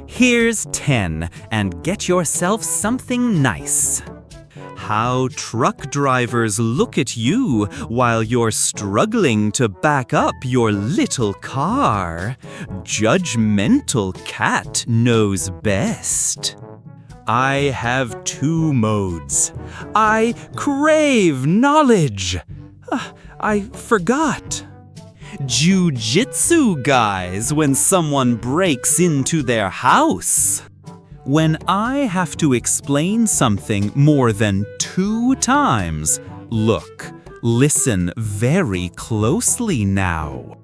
Here's 10 and get yourself something nice. How truck drivers look at you while you're struggling to back up your little car. Judgmental cat knows best. I have 2 modes. I crave knowledge. I forgot. Jiu-jitsu guys when someone breaks into their house. When I have to explain something more than 2 times, look, listen very closely now.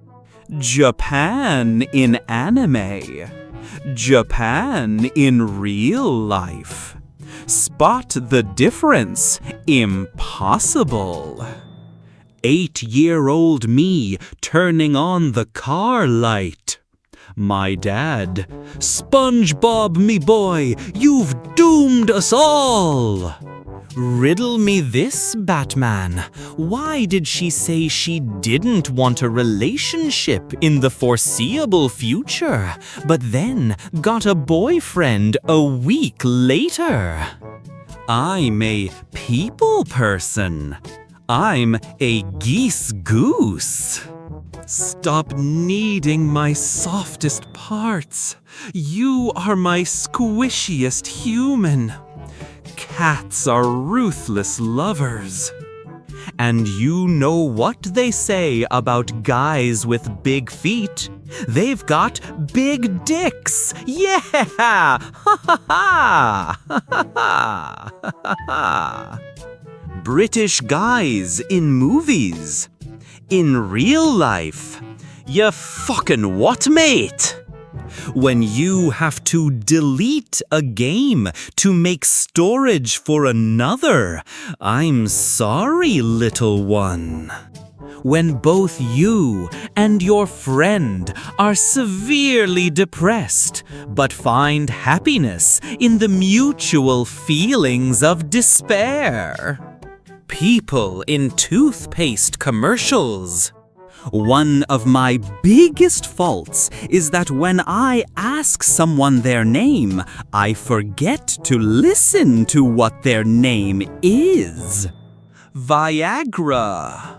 Japan in anime. Japan in real life. Spot the difference. Impossible. 8-year-old me turning on the car light. My dad, SpongeBob, me boy, you've doomed us all! Riddle me this, Batman. Why did she say she didn't want a relationship in the foreseeable future, but then got a boyfriend a week later? I'm a people person. I'm a geese goose. Stop kneading my softest parts. You are my squishiest human. Cats are ruthless lovers. And you know what they say about guys with big feet? They've got big dicks. Yeah! Ha ha ha! Ha ha ha! British guys in movies. In real life. Ya fucking what, mate? When you have to delete a game to make storage for another. I'm sorry, little one. When both you and your friend are severely depressed, but find happiness in the mutual feelings of despair. People in toothpaste commercials. One of my biggest faults is that when I ask someone their name, I forget to listen to what their name is. Viagra.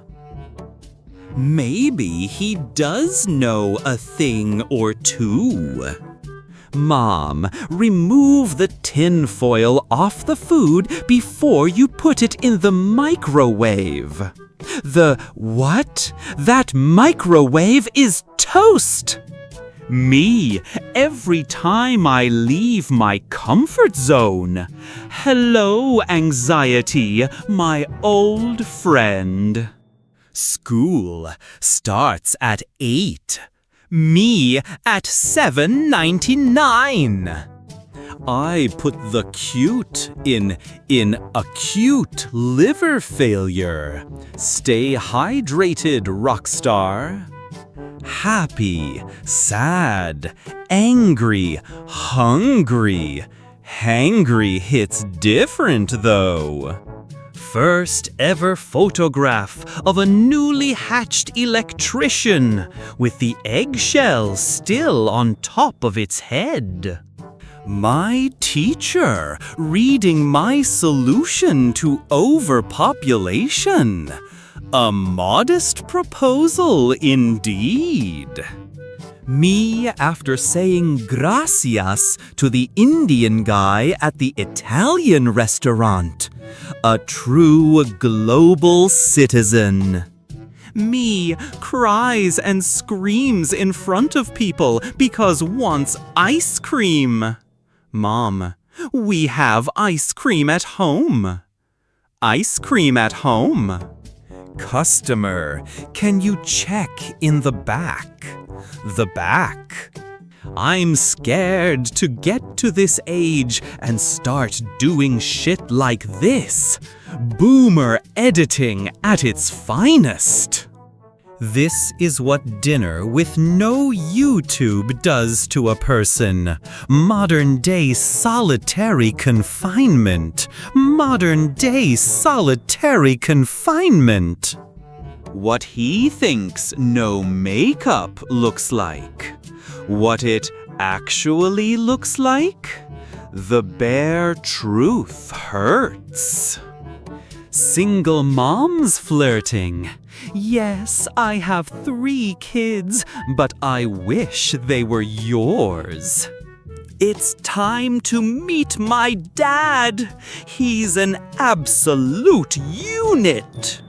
Maybe he does know a thing or two. Mom, remove the tin foil off the food before you put it in the microwave. The what? That microwave is toast! Me, every time I leave my comfort zone. Hello, anxiety, my old friend. School starts at 8. Me at 7:99. I put the cute in acute liver failure. Stay hydrated, rockstar. Happy, sad, angry, hungry. Hangry hits different though. First ever photograph of a newly hatched electrician with the eggshell still on top of its head. My teacher reading my solution to overpopulation. A modest proposal indeed. Me after saying gracias to the Indian guy at the Italian restaurant. A true global citizen. Me cries and screams in front of people because wants ice cream. Mom, we have ice cream at home. Ice cream at home. Customer, can you check in the back? The back. I'm scared to get to this age and start doing shit like this. Boomer editing at its finest. This is what dinner with no YouTube does to a person. Modern-day solitary confinement. Modern-day solitary confinement. What he thinks no makeup looks like. What it actually looks like? The bare truth hurts. Single moms flirting. Yes, I have 3 kids, but I wish they were yours. It's time to meet my dad. He's an absolute unit.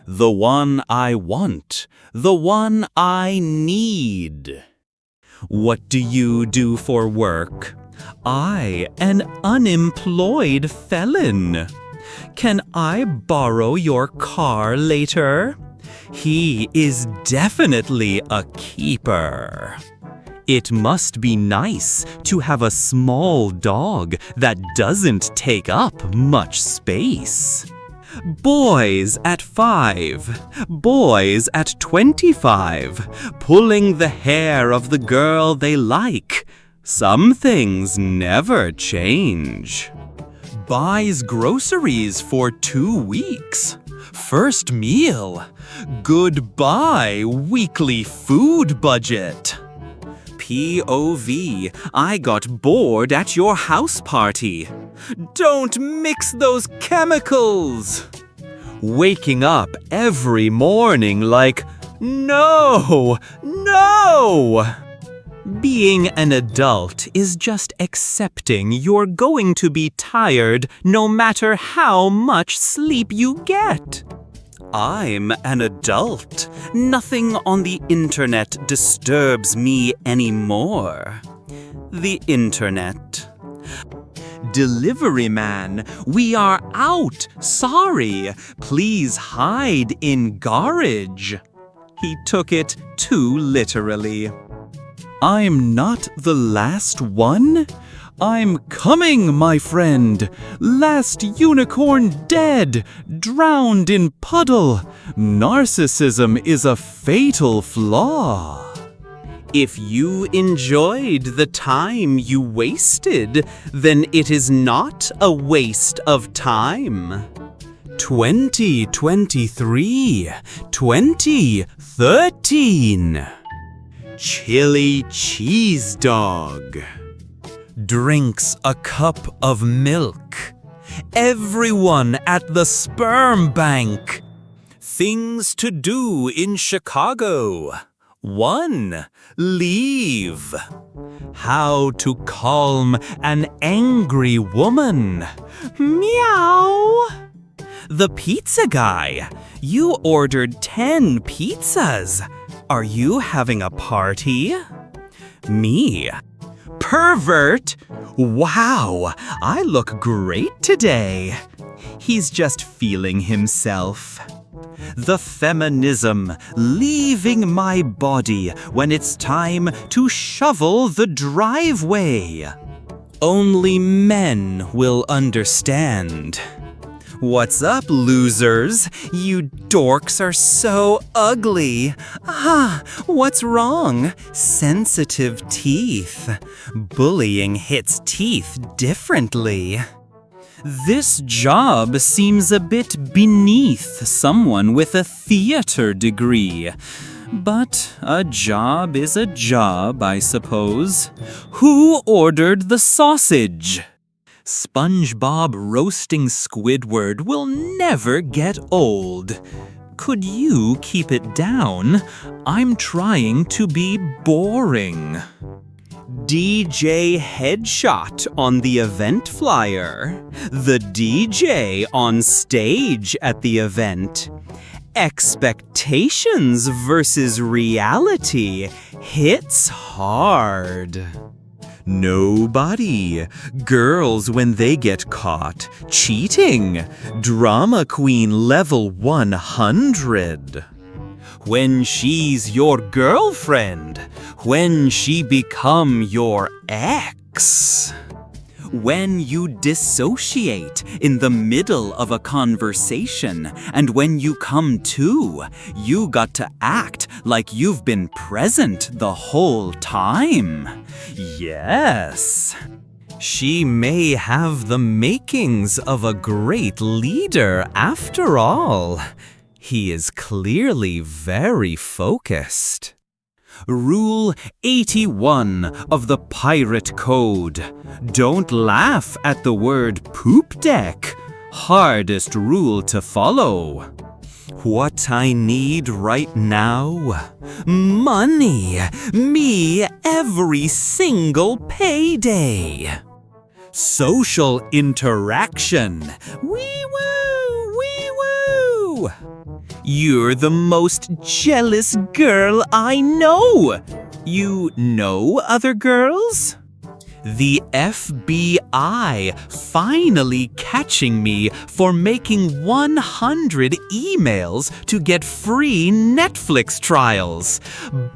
The one I want. The one I need. What do you do for work? I, an unemployed felon. Can I borrow your car later? He is definitely a keeper. It must be nice to have a small dog that doesn't take up much space. Boys at 5, boys at 25, pulling the hair of the girl they like. Some things never change. Buys groceries for 2 weeks. First meal. Goodbye, weekly food budget. POV, I got bored at your house party. Don't mix those chemicals. Waking up every morning like, no, no. Being an adult is just accepting you're going to be tired no matter how much sleep you get. I'm an adult. Nothing on the internet disturbs me anymore. The internet. Delivery man, we are out. Sorry. Please hide in garage. He took it too literally. I'm not the last one. I'm coming, my friend. Last unicorn dead, drowned in puddle. Narcissism is a fatal flaw. If you enjoyed the time you wasted, then it is not a waste of time. 2023, 2013. Chili cheese dog. Drinks a cup of milk. Everyone at the sperm bank. Things to do in Chicago. 1. Leave. How to calm an angry woman. Meow. The pizza guy. You ordered 10 pizzas. Are you having a party? Me. Pervert. Wow, I look great today. He's just feeling himself. The feminism, leaving my body when it's time to shovel the driveway. Only men will understand. What's up, losers? You dorks are so ugly. What's wrong? Sensitive teeth. Bullying hits teeth differently. This job seems a bit beneath someone with a theater degree. But a job is a job, I suppose. Who ordered the sausage? SpongeBob roasting Squidward will never get old. Could you keep it down? I'm trying to be boring. DJ headshot on the event flyer. The DJ on stage at the event. Expectations versus reality hits hard. Nobody. Girls when they get caught. Cheating. Drama queen level 100. When she's your girlfriend. When she become your ex. When you dissociate in the middle of a conversation, and when you come to, you got to act like you've been present the whole time. Yes. She may have the makings of a great leader after all. He is clearly very focused. Rule 81 of the Pirate Code. Don't laugh at the word poop deck. Hardest rule to follow. What I need right now? Money. Me every single payday. Social interaction. Wee-woo, wee-woo. You're the most jealous girl I know. You know other girls? The FBI finally catching me for making 100 emails to get free Netflix trials.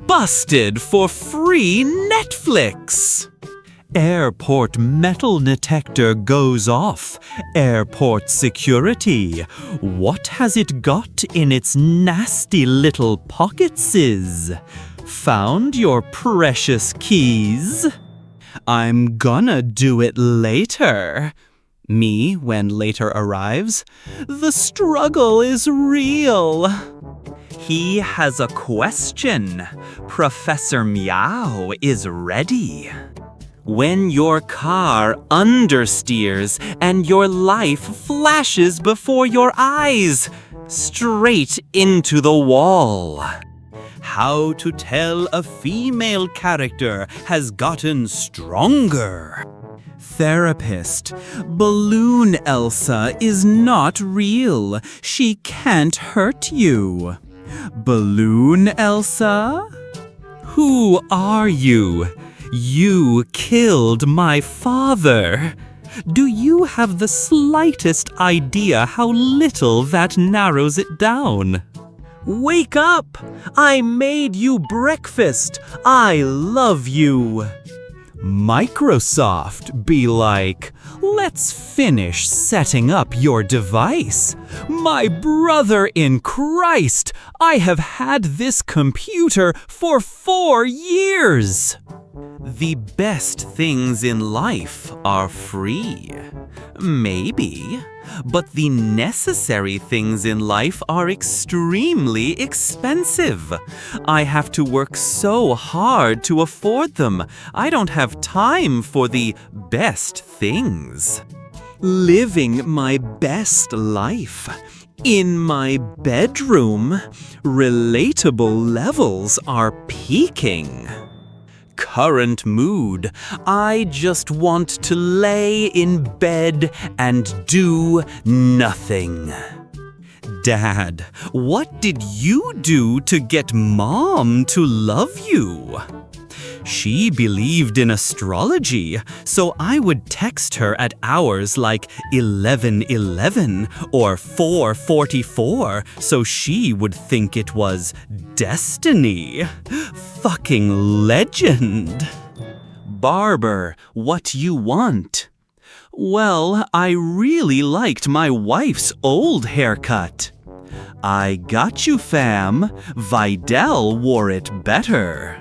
Busted for free Netflix. Airport metal detector goes off. Airport security. What has it got in its nasty little pocketses? Found your precious keys? I'm gonna do it later. Me when later arrives. The struggle is real. He has a question. Professor Meow is ready. When your car understeers and your life flashes before your eyes, straight into the wall. How to tell a female character has gotten stronger. Therapist, Balloon Elsa is not real. She can't hurt you. Balloon Elsa? Who are you? You killed my father. Do you have the slightest idea how little that narrows it down? Wake up! I made you breakfast. I love you. Microsoft be like, let's finish setting up your device. My brother in Christ, I have had this computer for 4 years. The best things in life are free. Maybe. But the necessary things in life are extremely expensive. I have to work so hard to afford them. I don't have time for the best things. Living my best life. In my bedroom, relatable levels are peaking. Current mood, I just want to lay in bed and do nothing. Dad, what did you do to get Mom to love you? She believed in astrology, so I would text her at hours like 11:11 or 4:44 so she would think it was destiny. Fucking legend. Barber, what you want? Well, I really liked my wife's old haircut. I got you, fam. Vidal wore it better.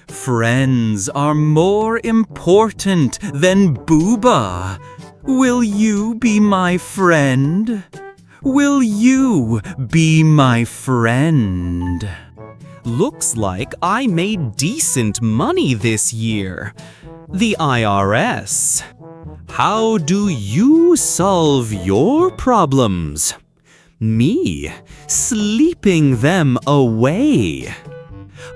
Friends are more important than Booba. Will you be my friend? Will you be my friend? Looks like I made decent money this year. The IRS. How do you solve your problems? Me, sleeping them away.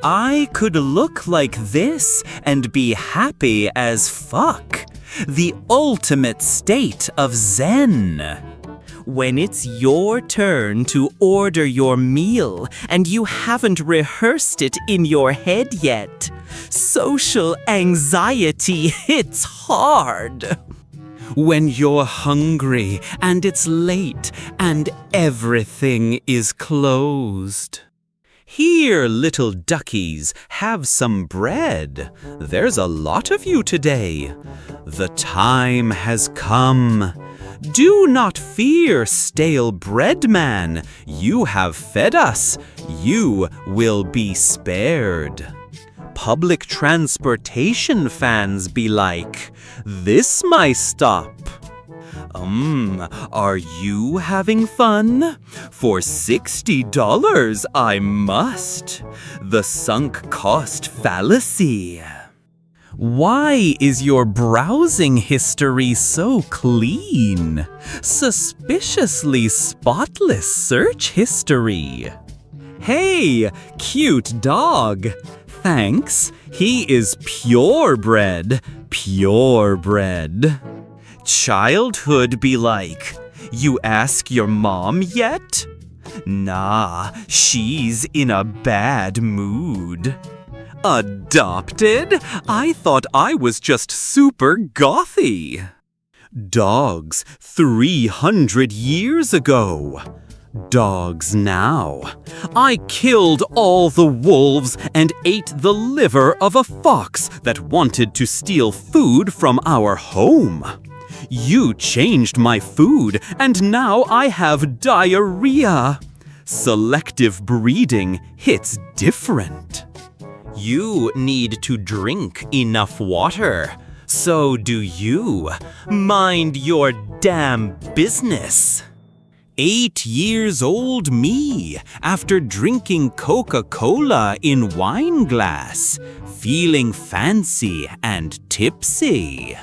I could look like this and be happy as fuck. The ultimate state of zen. When it's your turn to order your meal and you haven't rehearsed it in your head yet, social anxiety hits hard. When you're hungry and it's late and everything is closed. Here, little duckies, have some bread. There's a lot of you today. The time has come. Do not fear, stale bread man. You have fed us. You will be spared. Public transportation fans be like, this my stop. Are you having fun? For $60 I must. The sunk cost fallacy. Why is your browsing history so clean? Suspiciously spotless search history. Hey, cute dog. Thanks, he is purebred. Purebred. Childhood be like, you ask your mom yet? Nah, she's in a bad mood. Adopted? I thought I was just super gothy. Dogs 300 years ago. Dogs now. I killed all the wolves and ate the liver of a fox that wanted to steal food from our home. You changed my food, and now I have diarrhea. Selective breeding hits different. You need to drink enough water. So do you. Mind your damn business. 8 years old me, after drinking Coca-Cola in wine glass, feeling fancy and tipsy.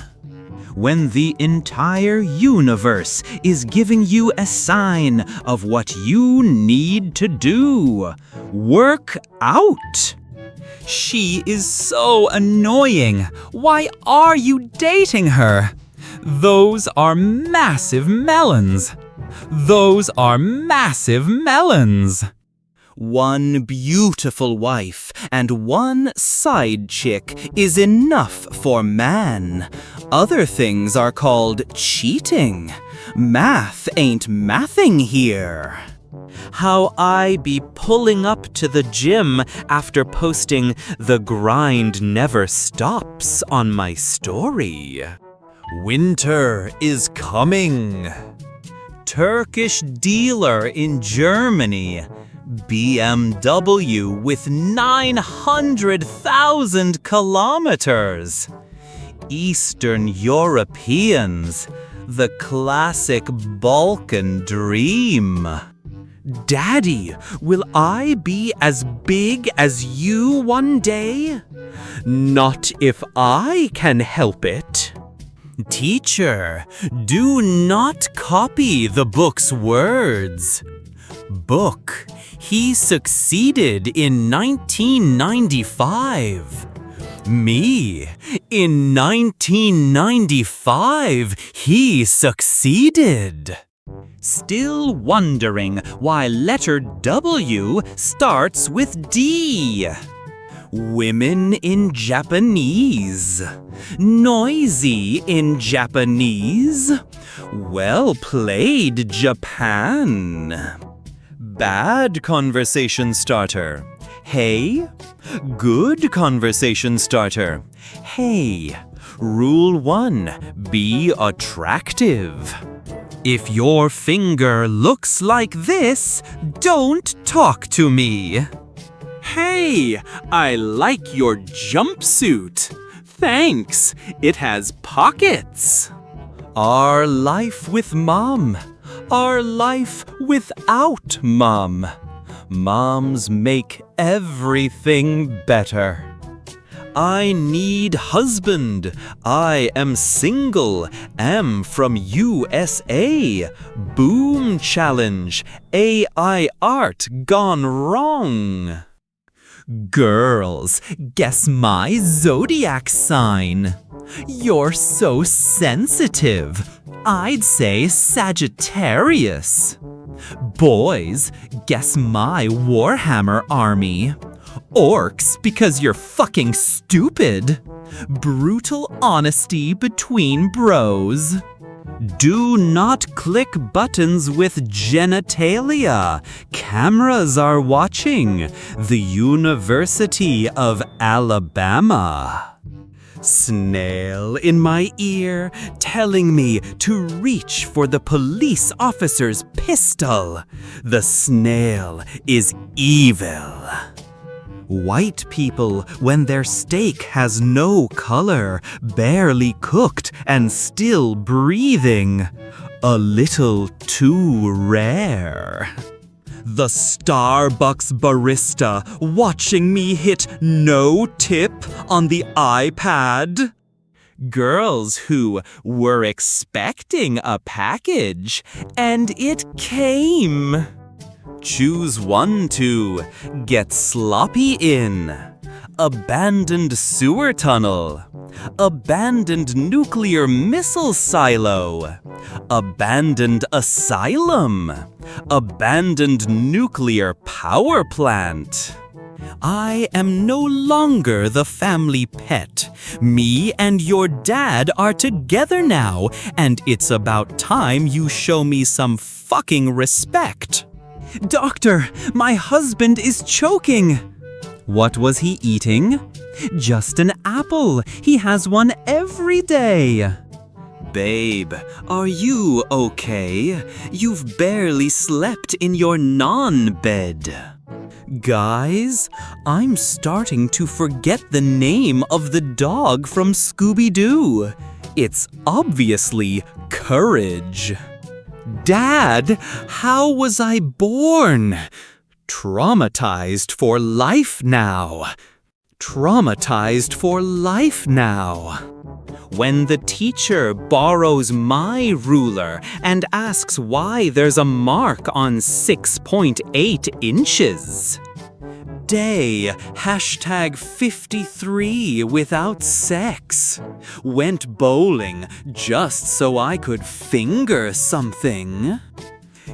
When the entire universe is giving you a sign of what you need to do. Work out. She is so annoying. Why are you dating her? Those are massive melons. Those are massive melons. One beautiful wife and one side chick is enough for man. Other things are called cheating. Math ain't mathing here. How I be pulling up to the gym after posting "The grind never stops" on my story. Winter is coming. Turkish dealer in Germany. BMW with 900,000 kilometers. Eastern Europeans. The classic Balkan dream. Daddy, will I be as big as you one day? Not if I can help it. Teacher, do not copy the book's words. Book, he succeeded in 1995. Me, in 1995, he succeeded. Still wondering why letter W starts with D. Women in Japanese. Noisy in Japanese. Well played, Japan. Bad conversation starter. Hey. Good conversation starter. Hey. Rule 1. Be attractive. If your finger looks like this, don't talk to me. Hey, I like your jumpsuit. Thanks, it has pockets. Our life with Mom. Our life without Mom. Moms make everything better. I need husband. I am single. Am from USA. Boom challenge. AI art gone wrong. Girls, guess my zodiac sign. You're so sensitive. I'd say Sagittarius. Boys, guess my Warhammer army. Orcs because you're fucking stupid. Brutal honesty between bros. Do not click buttons with genitalia. Cameras are watching. The University of Alabama. Snail in my ear, telling me to reach for the police officer's pistol. The snail is evil. White people, when their steak has no color, barely cooked and still breathing. A little too rare. The Starbucks barista watching me hit no tip on the iPad. Girls who were expecting a package and it came. Choose one to get sloppy in. Abandoned sewer tunnel. Abandoned nuclear missile silo. Abandoned asylum. Abandoned nuclear power plant. I am no longer the family pet. Me and your dad are together now, and it's about time you show me some fucking respect. Doctor, my husband is choking. What was he eating? Just an apple. He has one every day. Babe, are you okay? You've barely slept in your non-bed. Guys, I'm starting to forget the name of the dog from Scooby-Doo. It's obviously Courage. Dad, how was I born? Traumatized for life now. Traumatized for life now. When the teacher borrows my ruler and asks why there's a mark on 6.8 inches. Day, #53 without sex. Went bowling just so I could finger something.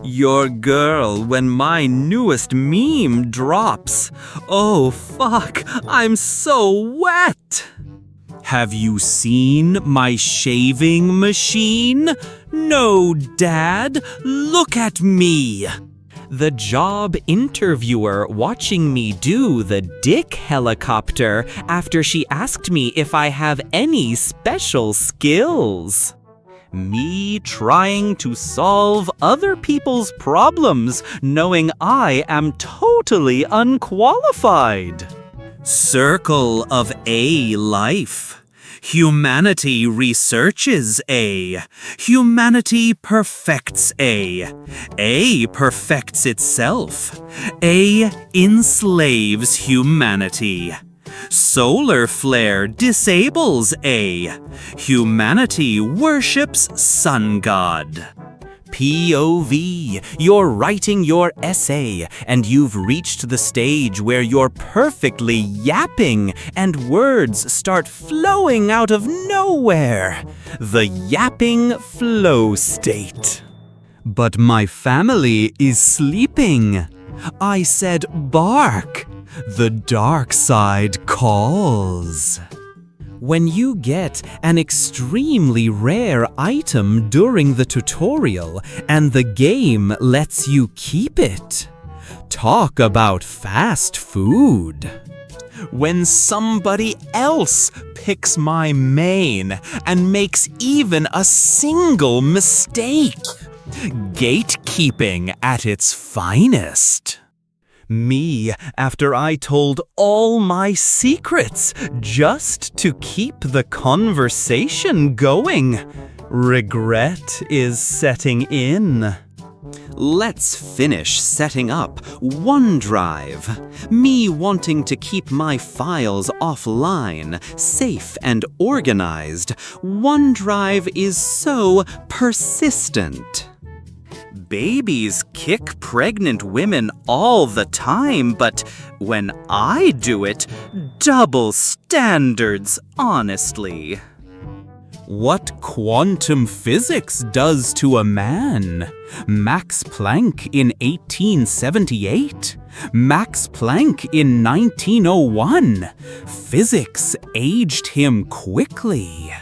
Your girl when my newest meme drops. Oh fuck, I'm so wet. Have you seen my shaving machine? No, Dad, look at me. The job interviewer watching me do the dick helicopter after she asked me if I have any special skills. Me trying to solve other people's problems knowing I am totally unqualified. Circle of A life. Humanity researches A. Humanity perfects A. A perfects itself. A enslaves humanity. Solar flare disables A. Humanity worships sun god. POV, you're writing your essay, and you've reached the stage where you're perfectly yapping, and words start flowing out of nowhere. The yapping flow state. But my family is sleeping. I said bark. The dark side calls. When you get an extremely rare item during the tutorial and the game lets you keep it. Talk about fast food. When somebody else picks my main and makes even a single mistake. Gatekeeping at its finest. Me after I told all my secrets just to keep the conversation going. Regret is setting in. Let's finish setting up OneDrive. Me wanting to keep my files offline, safe and organized. OneDrive is so persistent. Babies kick pregnant women all the time, but when I do it, double standards, honestly. What quantum physics does to a man? Max Planck in 1878? Max Planck in 1901? Physics aged him quickly.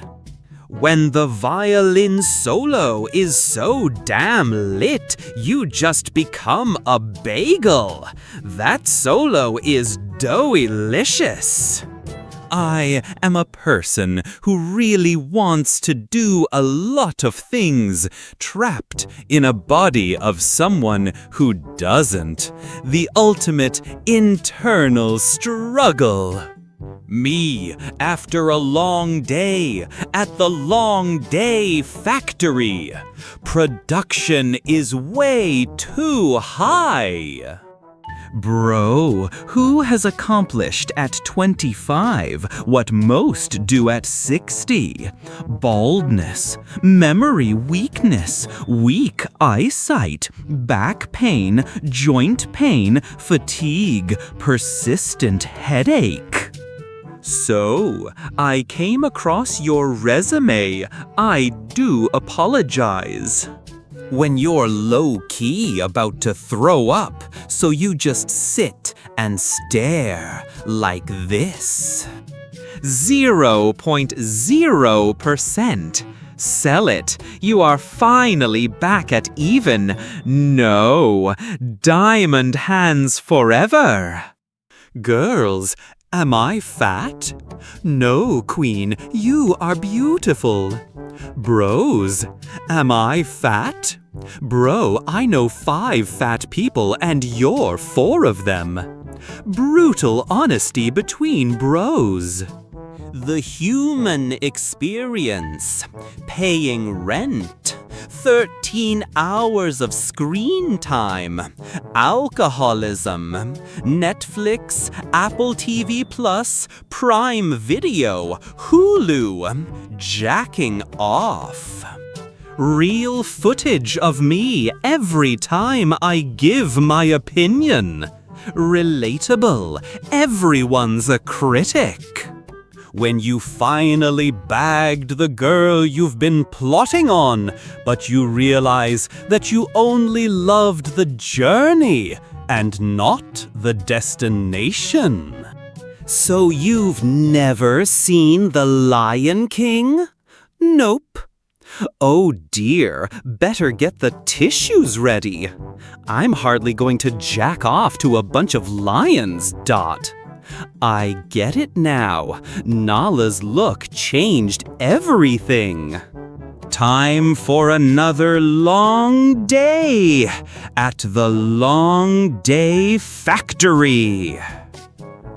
When the violin solo is so damn lit, you just become a bagel. That solo is doughy-licious. I am a person who really wants to do a lot of things, trapped in a body of someone who doesn't. The ultimate internal struggle. Me, after a long day, at the Long Day Factory. Production is way too high. Bro, who has accomplished at 25 what most do at 60? Baldness, memory weakness, weak eyesight, back pain, joint pain, fatigue, persistent headache. So, I came across your resume. I do apologize. When you're low-key about to throw up, so you just sit and stare like this. 0.0%. Sell it. You are finally back at even. No, diamond hands forever. Girls, am I fat? No, queen, you are beautiful. Bros, am I fat? Bro, I know 5 fat people and you're 4 of them. Brutal honesty between bros. The human experience. Paying rent. 13 hours of screen time. Alcoholism. Netflix, Apple TV Plus, Prime Video, Hulu. Jacking off. Real footage of me every time I give my opinion. Relatable. Everyone's a critic. When you finally bagged the girl you've been plotting on, but you realize that you only loved the journey and not the destination. So you've never seen The Lion King? Nope. Oh dear, better get the tissues ready. I'm hardly going to jack off to a bunch of lions, Dot. I get it now. Nala's look changed everything. Time for another long day at the Long Day Factory.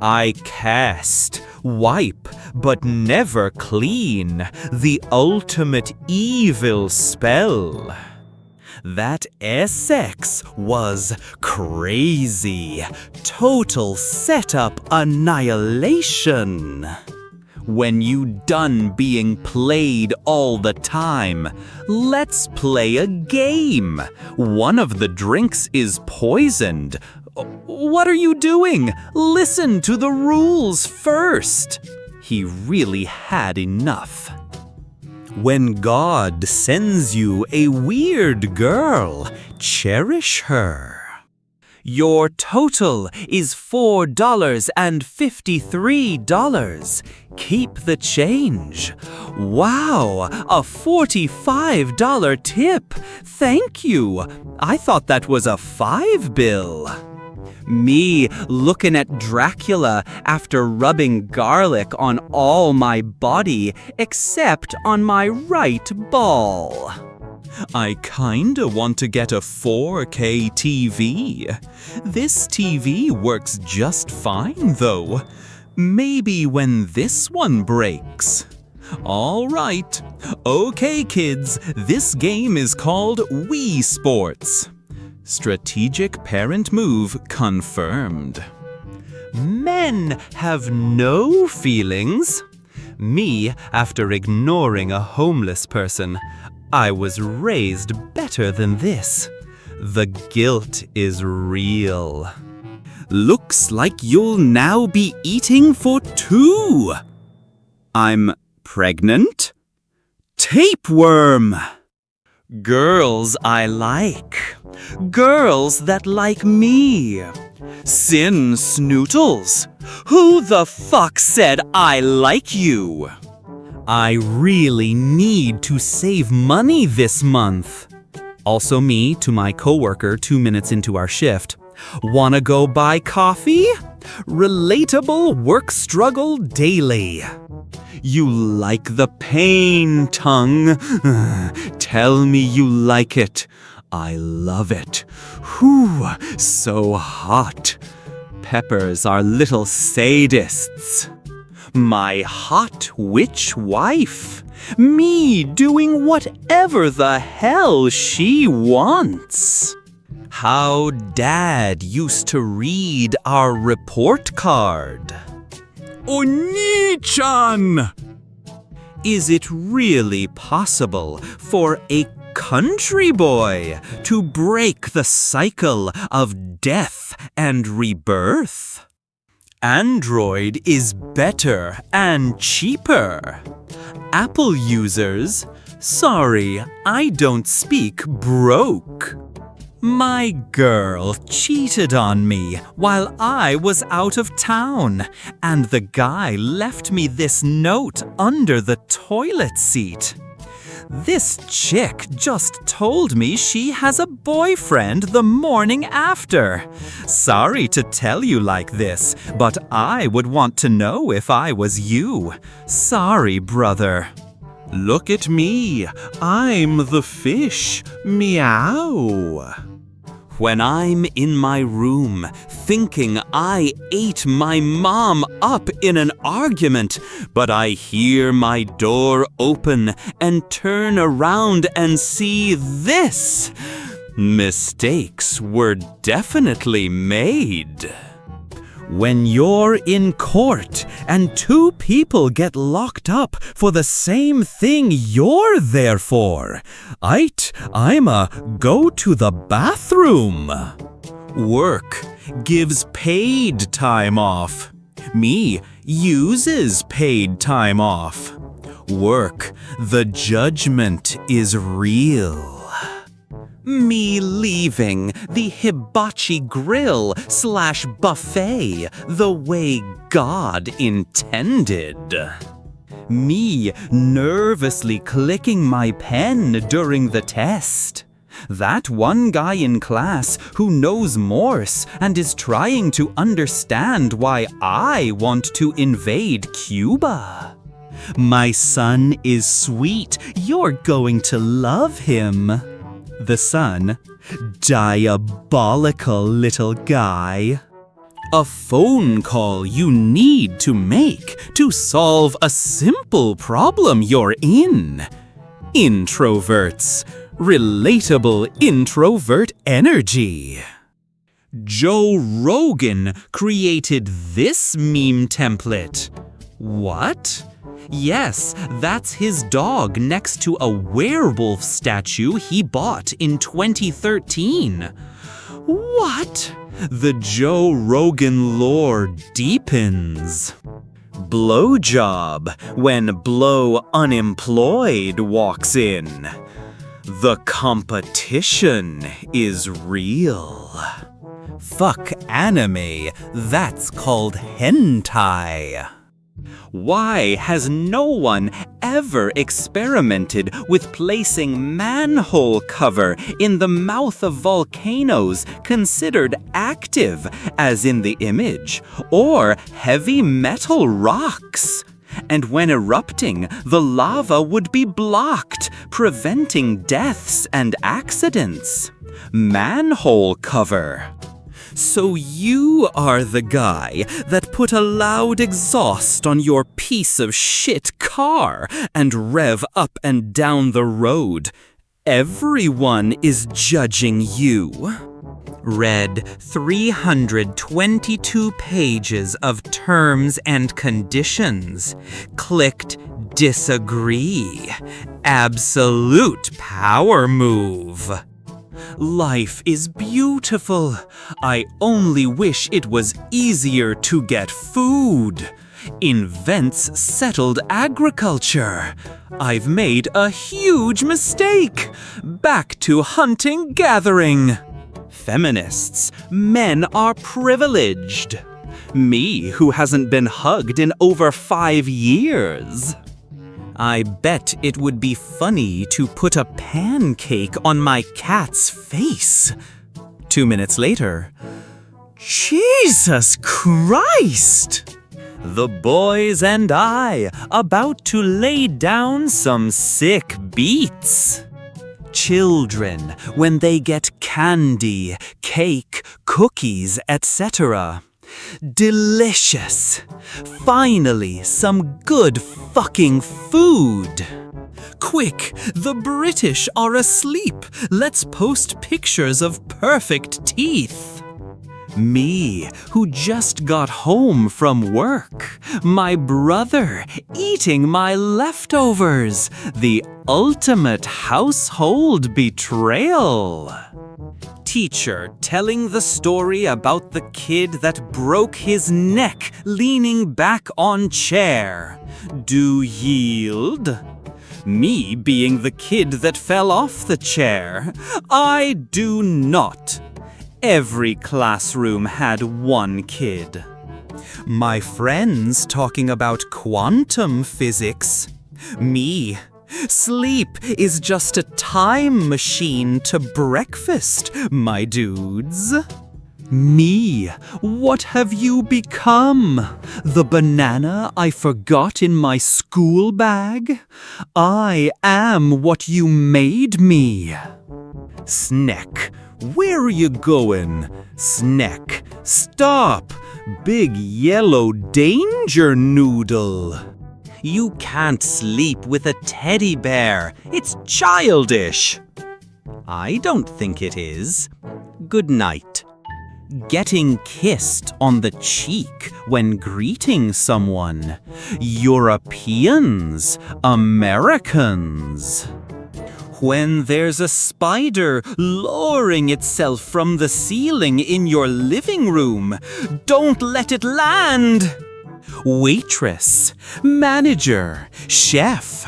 I cast, wipe, but never clean, the ultimate evil spell. That Essex was crazy. Total setup annihilation. When you done being played all the time, let's play a game. One of the drinks is poisoned. What are you doing? Listen to the rules first. He really had enough. When God sends you a weird girl, cherish her. Your total is $4.53. Keep the change. Wow, a $45 tip. Thank you. I thought that was a $5 bill. Me looking at Dracula after rubbing garlic on all my body except on my right ball. I kinda want to get a 4K TV. This TV works just fine though. Maybe when this one breaks. All right. Okay, kids, this game is called Wii Sports. Strategic parent move confirmed. Men have no feelings. Me, after ignoring a homeless person, I was raised better than this. The guilt is real. Looks like you'll now be eating for 2. I'm pregnant? Tapeworm! Girls I like. Girls that like me. Sin Snootles. Who the fuck said I like you? I really need to save money this month. Also me to my coworker 2 minutes into our shift. Wanna go buy coffee? Relatable work struggle daily. You like the pain, tongue. Tell me you like it. I love it. Whew, so hot. Peppers are little sadists. My hot witch wife. Me doing whatever the hell she wants. How Dad used to read our report card. Oni-chan! Is it really possible for a country boy to break the cycle of death and rebirth? Android is better and cheaper. Apple users, sorry, I don't speak broke. My girl cheated on me while I was out of town, and the guy left me this note under the toilet seat. This chick just told me she has a boyfriend the morning after. Sorry to tell you like this, but I would want to know if I was you. Sorry, brother. Look at me. I'm the fish. Meow. When I'm in my room thinking I ate my mom up in an argument, but I hear my door open and turn around and see this. Mistakes were definitely made. When you're in court and 2 people get locked up for the same thing you're there for, I'ma go to the bathroom. Work gives paid time off. Me uses paid time off. Work, the judgment is real. Me leaving the hibachi grill / buffet the way God intended. Me nervously clicking my pen during the test. That one guy in class who knows Morse and is trying to understand why I want to invade Cuba. My son is sweet. You're going to love him. The son, diabolical little guy. A phone call you need to make to solve a simple problem you're in. Introverts, Relatable introvert energy. Joe Rogan created this meme template. What? Yes, that's his dog next to a werewolf statue he bought in 2013. What? The Joe Rogan lore deepens. Blowjob when Blow Unemployed walks in. The competition is real. Fuck anime, that's called hentai. Why has no one ever experimented with placing manhole cover in the mouth of volcanoes considered active, as in the image, or heavy metal rocks? And when erupting, the lava would be blocked, preventing deaths and accidents. Manhole cover. So you are the guy that put a loud exhaust on your piece of shit car and rev up and down the road. Everyone is judging you. Read 322 pages of terms and conditions. Clicked disagree. Absolute power move. Life is beautiful. I only wish it was easier to get food. Invents settled agriculture. I've made a huge mistake. Back to hunting-gathering. Feminists, men are privileged. Me, who hasn't been hugged in over 5 years. I bet it would be funny to put a pancake on my cat's face. 2 minutes later, Jesus Christ! The boys and I about to lay down some sick beats. Children, when they get candy, cake, cookies, etc. Delicious. Finally, some good fucking food. Quick, the British are asleep. Let's post pictures of perfect teeth. Me, who just got home from work. My brother, eating my leftovers. The ultimate household betrayal. Teacher telling the story about the kid that broke his neck leaning back on chair. Do yield. Me being the kid that fell off the chair. I do not. Every classroom had one kid. My friends talking about quantum physics. Me. Sleep is just a time machine to breakfast, my dudes. Me, what have you become? The banana I forgot in my school bag? I am what you made me. Sneck, where are you going? Sneck, stop! Big yellow danger noodle. You can't sleep with a teddy bear. It's childish. I don't think it is. Good night. Getting kissed on the cheek when greeting someone. Europeans, Americans. When there's a spider lowering itself from the ceiling in your living room, don't let it land. Waitress, manager, chef.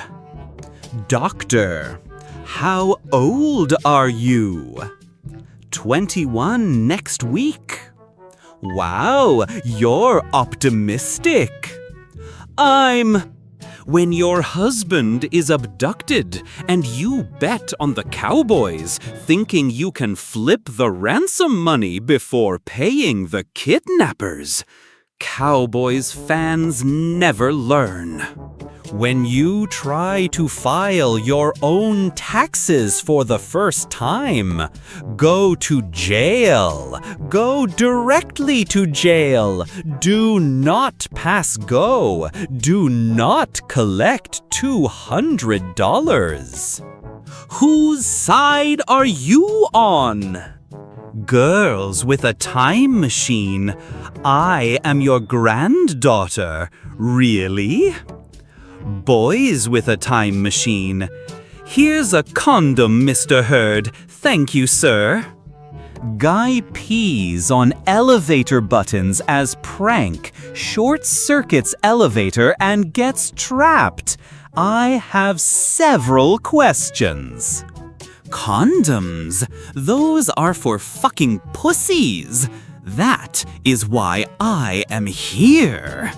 Doctor, how old are you? 21 next week. Wow, you're optimistic. When your husband is abducted and you bet on the Cowboys, thinking you can flip the ransom money before paying the kidnappers. Cowboys fans never learn. When you try to file your own taxes for the first time, go to jail. Go directly to jail. Do not pass go. Do not collect $200. Whose side are you on? Girls with a time machine. I am your granddaughter. Really? Boys with a time machine. Here's a condom, Mr. Hurd. Thank you, sir. Guy pees on elevator buttons as prank, short circuits elevator and gets trapped. I have several questions. Condoms? Those are for fucking pussies. That is why I am here.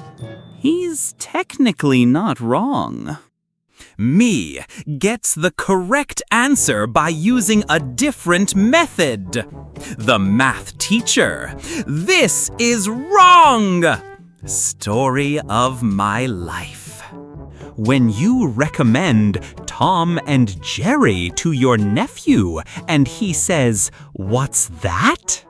He's technically not wrong. Me gets the correct answer by using a different method. The math teacher. This is wrong. Story of my life. When you recommend Tom and Jerry to your nephew and he says, "What's that?"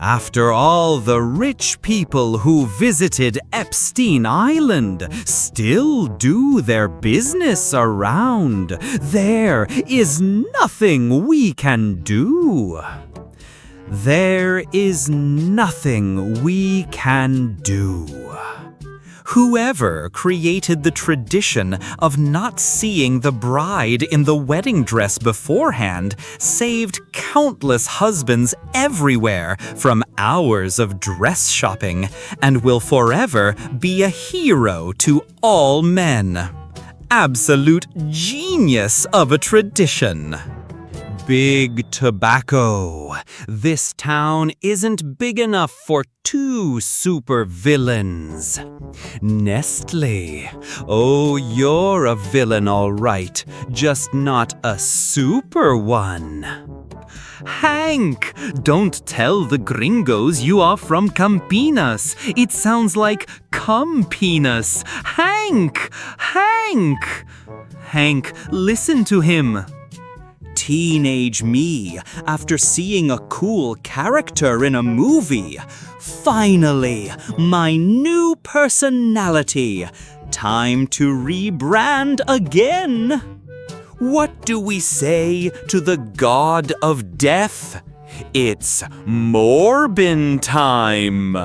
After all the rich people who visited Epstein Island still do their business around, there is nothing we can do. There is nothing we can do. Whoever created the tradition of not seeing the bride in the wedding dress beforehand saved countless husbands everywhere from hours of dress shopping and will forever be a hero to all men. Absolute genius of a tradition. Big tobacco. This town isn't big enough for 2 super villains. Nestle. Oh, you're a villain all right, just not a super one. Hank, don't tell the gringos you are from Campinas. It sounds like cum-penis. Hank! Hank! Hank, listen to him. Teenage me, after seeing a cool character in a movie. Finally, my new personality. Time to rebrand again. What do we say to the god of death? It's Morbin time.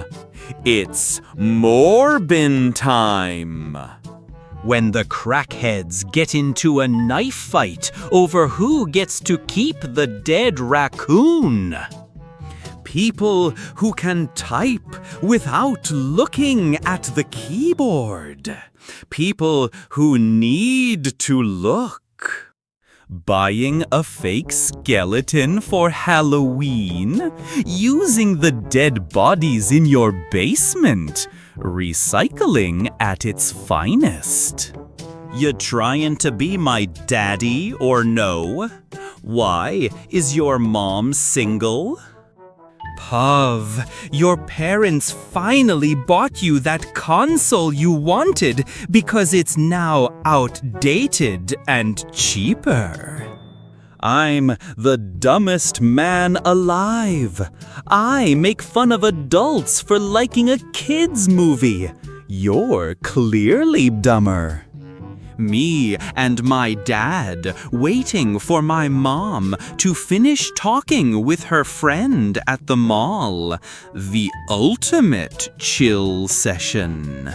It's Morbin time. When the crackheads get into a knife fight over who gets to keep the dead raccoon. People who can type without looking at the keyboard. People who need to look. Buying a fake skeleton for Halloween. Using the dead bodies in your basement. Recycling at its finest. You trying to be my daddy or no? Why, is your mom single? Puv, your parents finally bought you that console you wanted because it's now outdated and cheaper. I'm the dumbest man alive. I make fun of adults for liking a kids' movie. You're clearly dumber. Me and my dad waiting for my mom to finish talking with her friend at the mall. The ultimate chill session.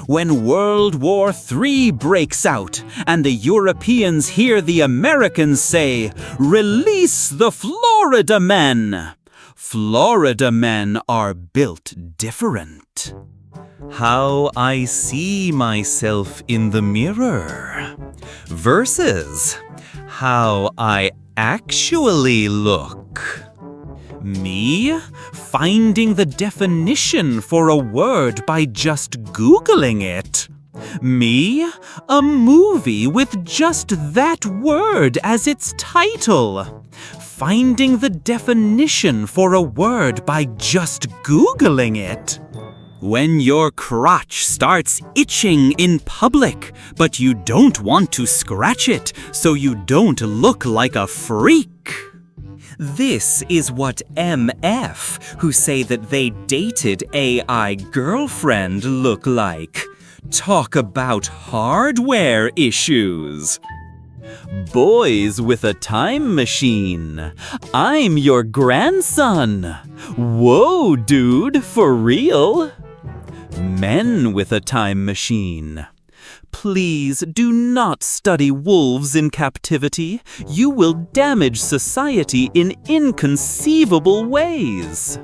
When World War III breaks out and the Europeans hear the Americans say, "Release the Florida men." Florida men are built different. How I see myself in the mirror versus how I actually look. Me finding the definition for a word by just Googling it. Me, a movie with just that word as its title. Finding the definition for a word by just Googling it. When your crotch starts itching in public, but you don't want to scratch it so you don't look like a freak. This is what MF, who say that they dated AI girlfriend, look like. Talk about hardware issues. Boys with a time machine. I'm your grandson. Whoa, dude, for real? Men with a time machine. Please do not study wolves in captivity. You will damage society in inconceivable ways.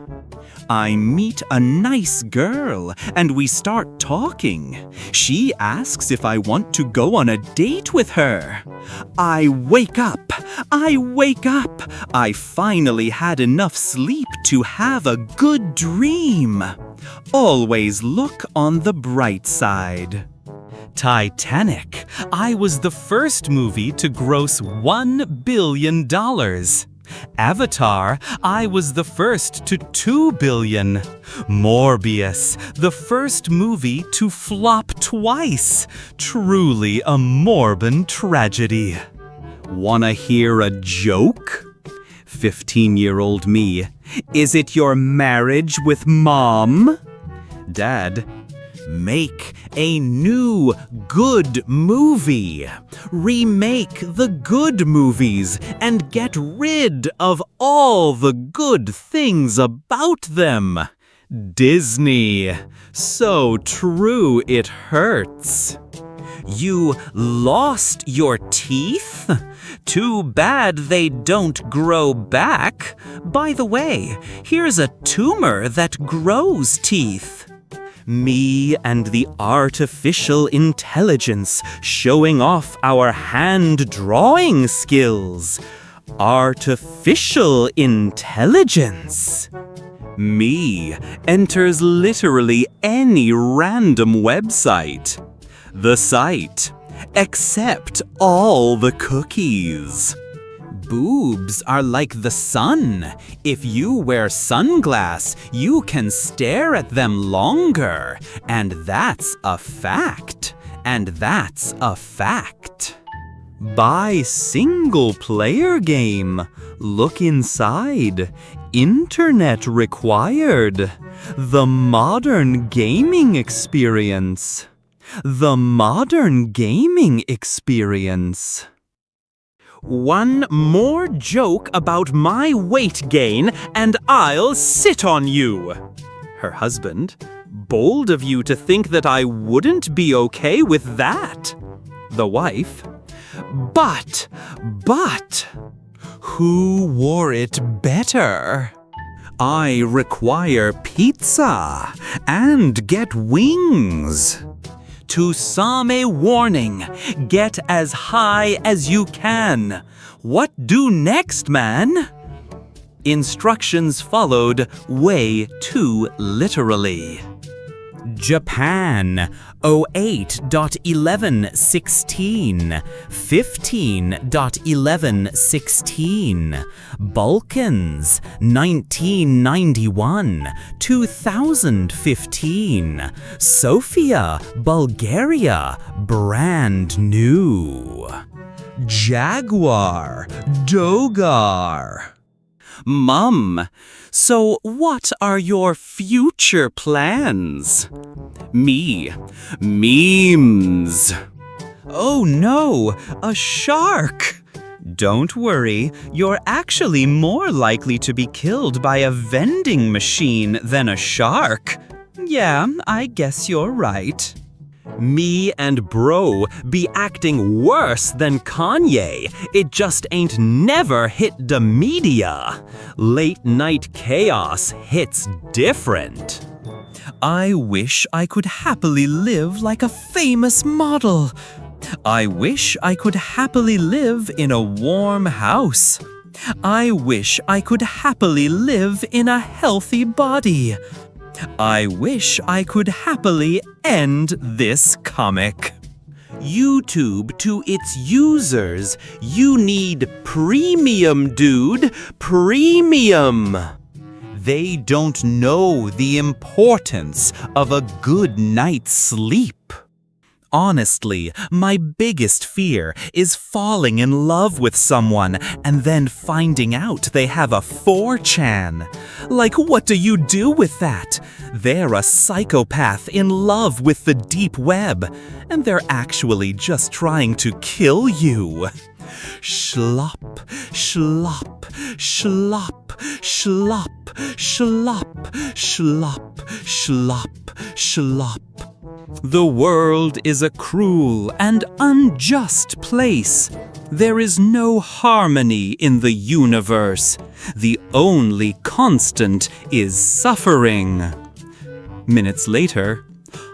I meet a nice girl and we start talking. She asks if I want to go on a date with her. I wake up. I finally had enough sleep to have a good dream. Always look on the bright side. Titanic. I was the first movie to gross $1 billion. Avatar, I was the first to $2 billion. Morbius, the first movie to flop twice. Truly a morbid tragedy. Wanna hear a joke? 15-year-old me. Is it your marriage with mom? Dad, make a new good movie. Remake the good movies and get rid of all the good things about them. Disney. So true it hurts. You lost your teeth? Too bad they don't grow back. By the way, here's a tumor that grows teeth. Me and the artificial intelligence showing off our hand-drawing skills. Artificial intelligence. Me enters literally any random website. The site. Accept all the cookies. Boobs are like the sun. If you wear sunglasses, you can stare at them longer. And that's a fact. Buy single-player game. Look inside. Internet required. The modern gaming experience. One more joke about my weight gain and I'll sit on you. Her husband, bold of you to think that I wouldn't be okay with that. The wife, but, who wore it better? I require pizza and get wings. To some a warning, get as high as you can. What do next, man? Instructions followed way too literally. Japan 08.1116 15.1116 Balkans 1991 2015 Sofia, Bulgaria brand new Jaguar Dogar. Mom, so what are your future plans? Me, memes. Oh no, a shark! Don't worry, you're actually more likely to be killed by a vending machine than a shark. Yeah, I guess you're right. Me and bro be acting worse than Kanye. It just ain't never hit the media. Late night chaos hits different. I wish I could happily live like a famous model. I wish I could happily live in a warm house. I wish I could happily live in a healthy body. I wish I could happily end this comic. YouTube to its users, you need premium, dude, premium. They don't know the importance of a good night's sleep. Honestly, my biggest fear is falling in love with someone and then finding out they have a 4chan. Like, what do you do with that? They're a psychopath in love with the deep web, and they're actually just trying to kill you. Schlop, schlop, schlop, schlop, schlop, schlop, schlop, schlop. The world is a cruel and unjust place. There is no harmony in the universe. The only constant is suffering. Minutes later,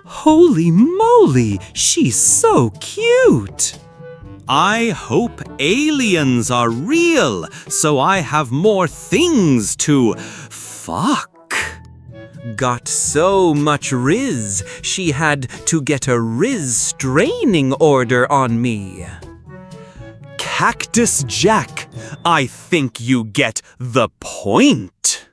holy moly, she's so cute! I hope aliens are real, so I have more things to fuck. Got so much Riz, she had to get a Riz-straining order on me. Cactus Jack, I think you get the point.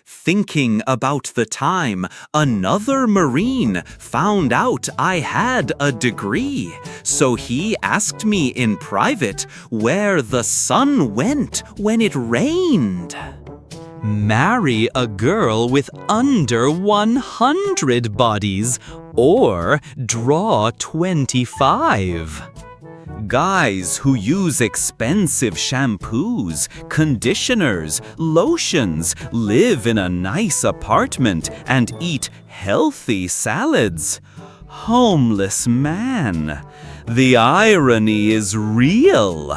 Thinking about the time another Marine found out I had a degree, so he asked me in private where the sun went when it rained. Marry a girl with under 100 bodies or draw 25. Guys who use expensive shampoos, conditioners, lotions, live in a nice apartment and eat healthy salads. Homeless man. The irony is real.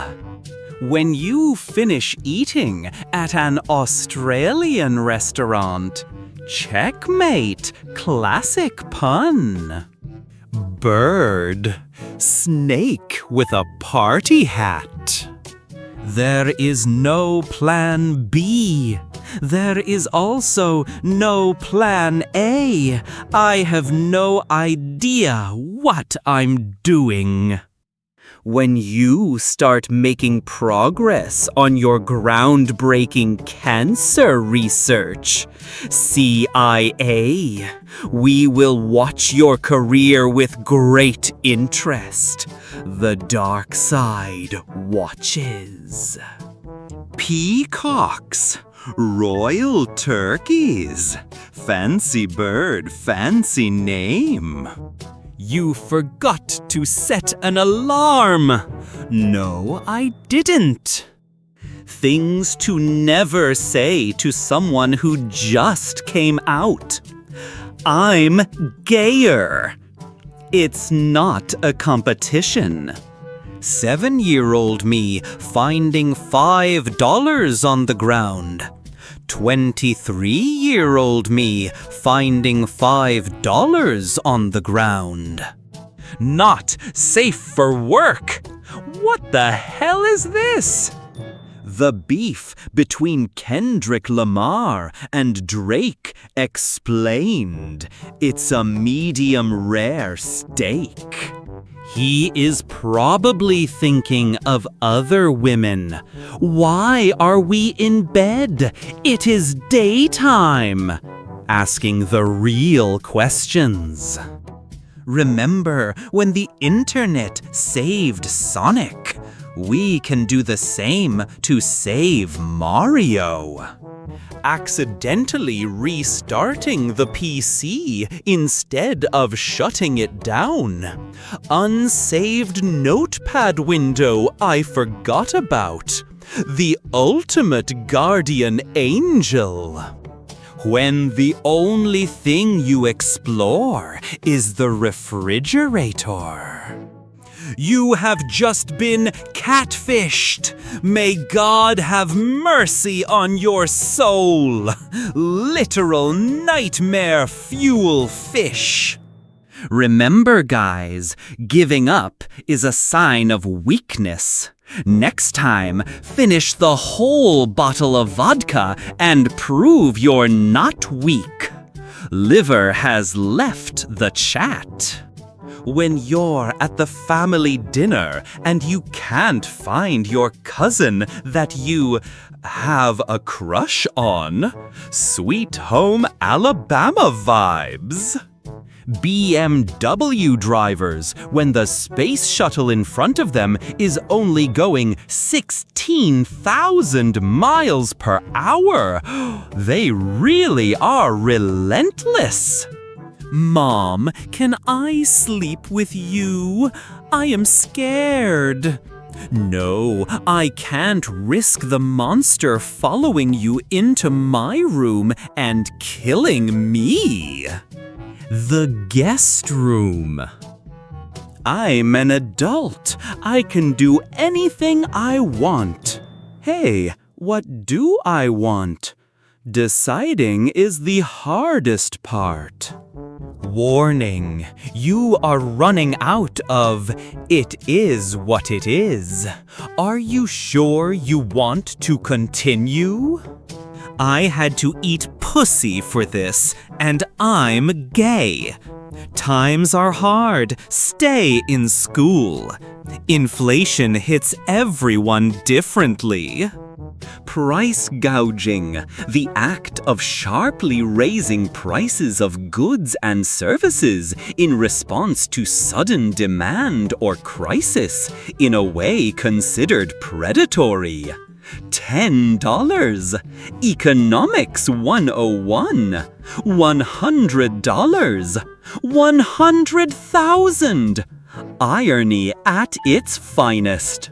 When you finish eating at an Australian restaurant, checkmate, classic pun. Bird, snake with a party hat. There is no plan B. There is also no plan A. I have no idea what I'm doing. When you start making progress on your groundbreaking cancer research, CIA, we will watch your career with great interest. The dark side watches. Peacocks, royal turkeys, fancy bird, fancy name. You forgot to set an alarm. No, I didn't. Things to never say to someone who just came out. I'm gayer. It's not a competition. 7-year-old me finding $5 on the ground. 23-year-old me finding $5 on the ground. Not safe for work. What the hell is this? The beef between Kendrick Lamar and Drake explained. It's a medium rare steak. He is probably thinking of other women. Why are we in bed? It is daytime. Asking the real questions. Remember when the internet saved Sonic? We can do the same to save Mario. Accidentally restarting the PC instead of shutting it down. Unsaved notepad window I forgot about. The ultimate guardian angel. When the only thing you explore is the refrigerator. You have just been catfished. May God have mercy on your soul. Literal nightmare fuel fish. Remember, guys, giving up is a sign of weakness. Next time, finish the whole bottle of vodka and prove you're not weak. Liver has left the chat. when you're at the family dinner and you can't find your cousin that you have a crush on. Sweet Home Alabama vibes. BMW drivers when the space shuttle in front of them is only going 16,000 miles per hour. They really are relentless. Mom, can I sleep with you? I am scared. No, I can't risk the monster following you into my room and killing me. The guest room. I'm an adult. I can do anything I want. Hey, what do I want? Deciding is the hardest part. Warning, you are running out of "it is what it is." Are you sure you want to continue? I had to eat pussy for this, and I'm gay. Times are hard. Stay in school. Inflation hits everyone differently. Price gouging, the act of sharply raising prices of goods and services in response to sudden demand or crisis, in a way considered predatory. $10. Economics 101. $100. 100,000. Irony at its finest.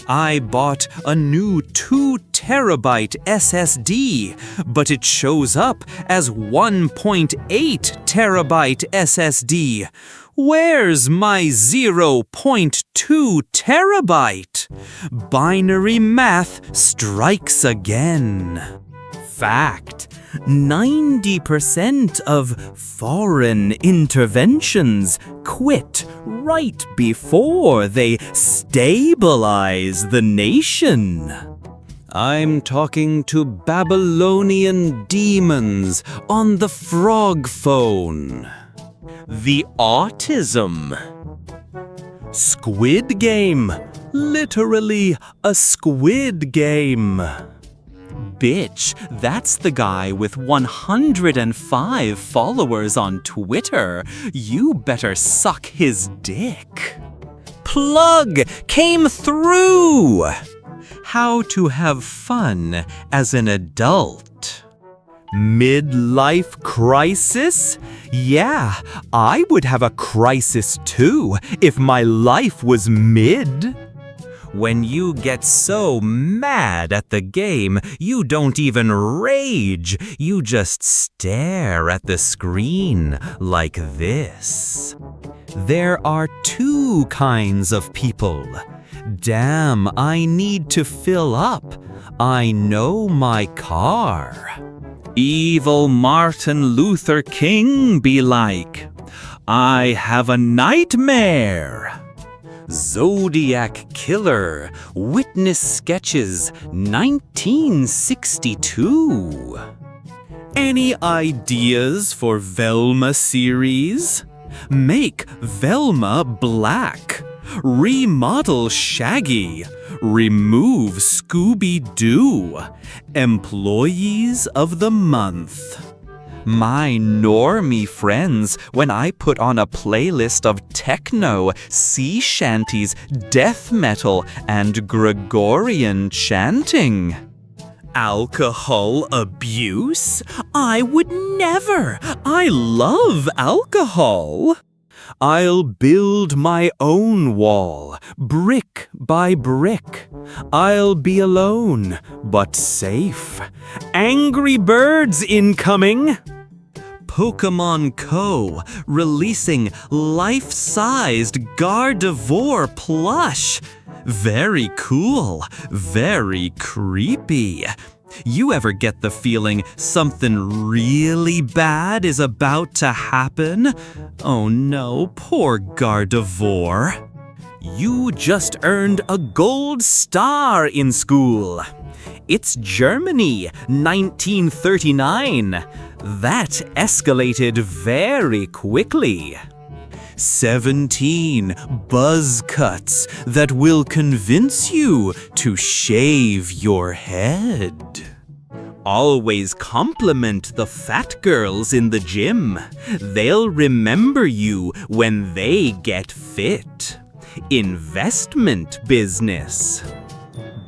I bought a new 2 terabyte SSD, but it shows up as 1.8 terabyte SSD. Where's my 0.2 terabyte? Binary math strikes again. Fact: 90% of foreign interventions quit right before they stabilize the nation. I'm talking to Babylonian demons on the frog phone. The autism. Squid Game. Literally a squid game. Bitch, that's the guy with 105 followers on Twitter. You better suck his dick. Plug came through. How to have fun as an adult. Midlife crisis? Yeah, I would have a crisis too if my life was mid. When you get so mad at the game, you don't even rage. You just stare at the screen like this. There are 2 kinds of people. Damn, I need to fill up. I know my car. Evil Martin Luther King be like, I have a nightmare. Zodiac Killer, Witness Sketches, 1962. Any ideas for Velma series? Make Velma black. Remodel Shaggy. Remove Scooby-Doo. Employees of the Month. My normie friends when I put on a playlist of techno, sea shanties, death metal, and Gregorian chanting. Alcohol abuse? I would never! I love alcohol! I'll build my own wall, brick by brick. I'll be alone, but safe. Angry Birds incoming! Pokémon Co. releasing life-sized Gardevoir plush. Very cool, very creepy. You ever get the feeling something really bad is about to happen? Oh no, poor Gardevoir. You just earned a gold star in school. It's Germany, 1939. That escalated very quickly. 17 buzz cuts that will convince you to shave your head. Always compliment the fat girls in the gym. They'll remember you when they get fit. Investment business.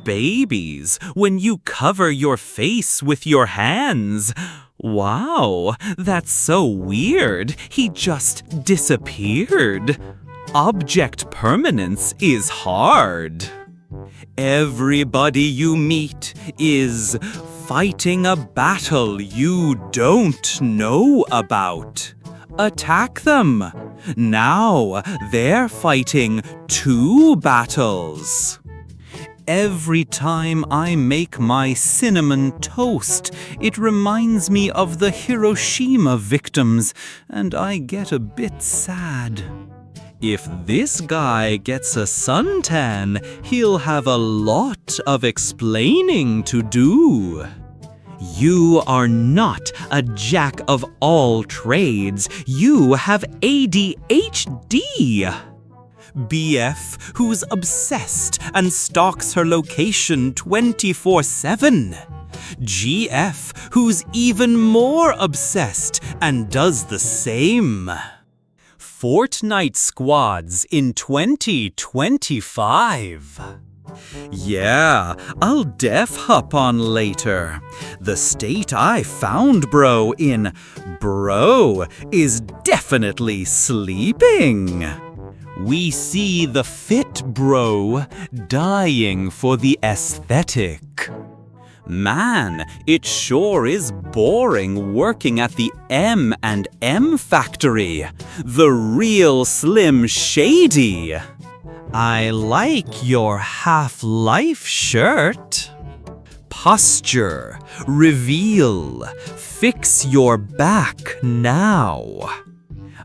Babies, when you cover your face with your hands. Wow, that's so weird. He just disappeared. Object permanence is hard. Everybody you meet is fighting a battle you don't know about. Attack them. Now they're fighting 2 battles. Every time I make my cinnamon toast, it reminds me of the Hiroshima victims, and I get a bit sad. If this guy gets a suntan, he'll have a lot of explaining to do. You are not a jack of all trades. You have ADHD. BF who's obsessed and stalks her location 24/7. GF who's even more obsessed and does the same. Fortnite squads in 2025. Yeah, I'll hop on later. The state I found bro in bro is definitely sleeping. We see the fit bro dying for the aesthetic. Man, it sure is boring working at the M&M factory. The real Slim Shady. I like your Half-Life shirt. Posture, reveal, fix your back now.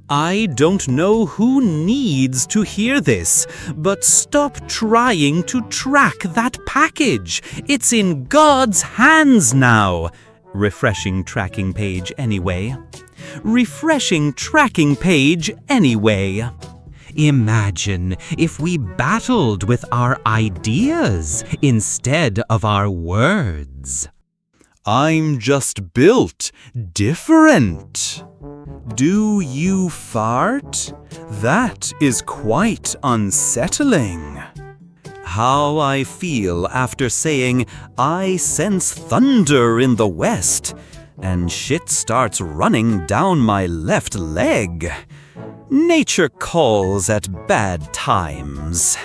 I don't know who needs to hear this, but stop trying to track that package. It's in God's hands now. Refreshing tracking page anyway. Refreshing tracking page anyway. Imagine if we battled with our ideas instead of our words. I'm just built different. Do you fart? That is quite unsettling. How I feel after saying, I sense thunder in the west, and shit starts running down my left leg. Nature calls at bad times.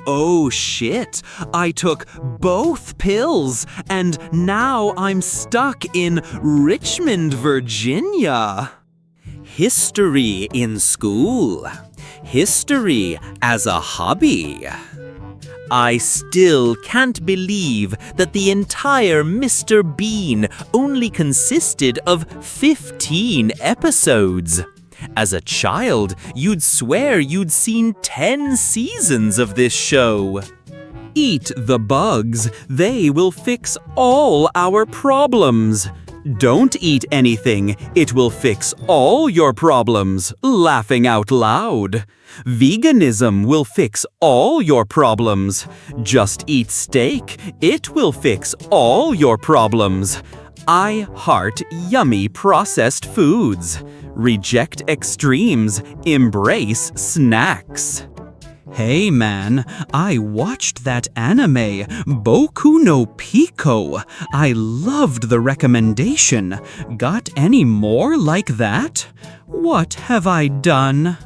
Oh shit, I took both pills and now I'm stuck in Richmond, Virginia. History in school. History as a hobby. I still can't believe that the entire Mr. Bean only consisted of 15 episodes. As a child, you'd swear you'd seen 10 seasons of this show. Eat the bugs, they will fix all our problems. Don't eat anything, it will fix all your problems, laughing out loud. Veganism will fix all your problems. Just eat steak, it will fix all your problems. I heart yummy processed foods. Reject extremes, embrace snacks. Hey man, I watched that anime, Boku no Pico. I loved the recommendation. Got any more like that? What have I done?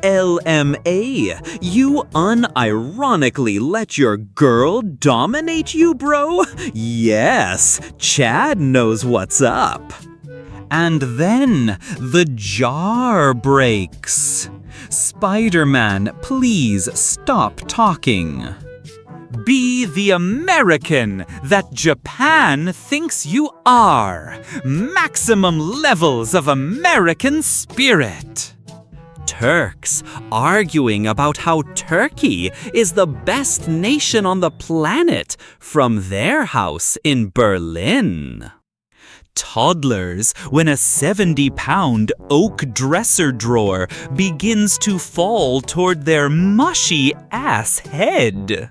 LMA, you unironically let your girl dominate you, bro? Yes, Chad knows what's up. And then the jar breaks. Spider-Man, please stop talking. Be the American that Japan thinks you are. Maximum levels of American spirit. Turks arguing about how Turkey is the best nation on the planet from their house in Berlin. Toddlers when a 70-pound oak dresser drawer begins to fall toward their mushy ass head.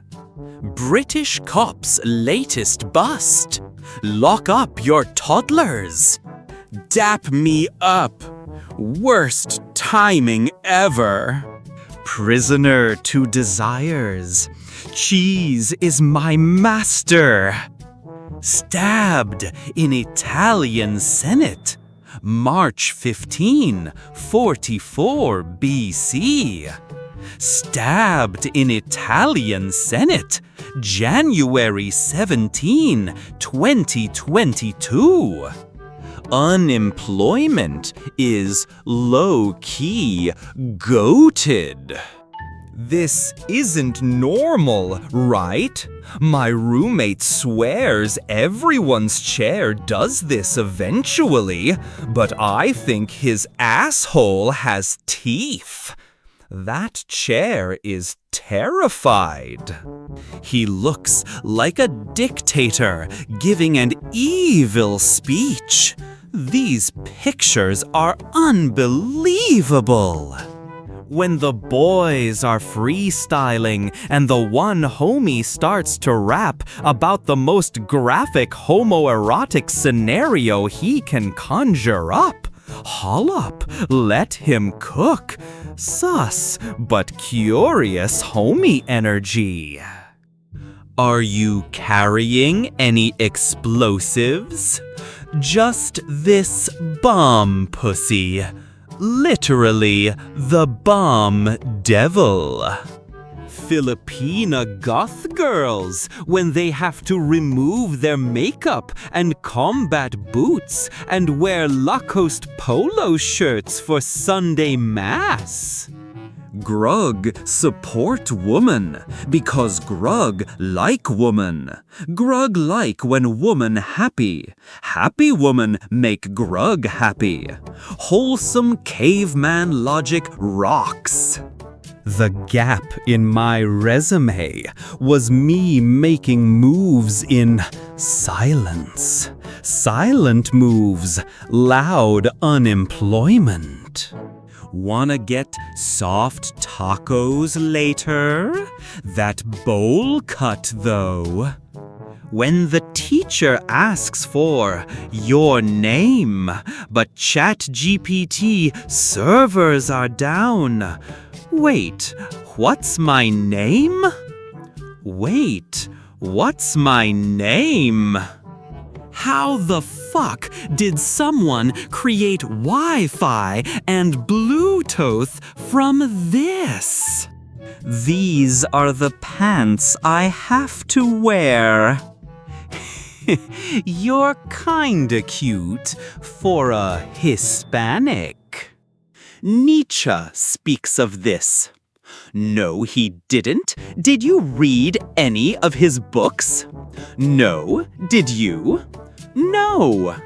British cops' latest bust. Lock up your toddlers. Dap me up. Worst timing ever. Prisoner to desires. Cheese is my master. Stabbed in Italian Senate. March 15, 44 BC. Stabbed in Italian Senate. January 17, 2022. Unemployment is low-key goated. This isn't normal, right? My roommate swears everyone's chair does this eventually, but I think his asshole has teeth. That chair is terrified. He looks like a dictator giving an evil speech. These pictures are unbelievable. When the boys are freestyling and the one homie starts to rap about the most graphic homoerotic scenario he can conjure up, haul up, let him cook. Sus, but curious homie energy. Are you carrying any explosives? Just this bomb pussy. Literally, the bomb devil. Filipina goth girls when they have to remove their makeup and combat boots and wear Lacoste polo shirts for Sunday Mass. Grug support woman because Grug like woman. Grug like when woman happy. Happy woman make Grug happy. Wholesome caveman logic rocks. The gap in my resume was me making moves in silence. Silent moves, loud unemployment. Wanna get soft tacos later? That bowl cut though. When the teacher asks for your name, but ChatGPT servers are down. Wait, what's my name? Wait, what's my name? How the fuck did someone create Wi-Fi and Bluetooth from this? These are the pants I have to wear. You're kinda cute for a Hispanic. Nietzsche speaks of this. No, he didn't. Did you read any of his books? No. Did you? No.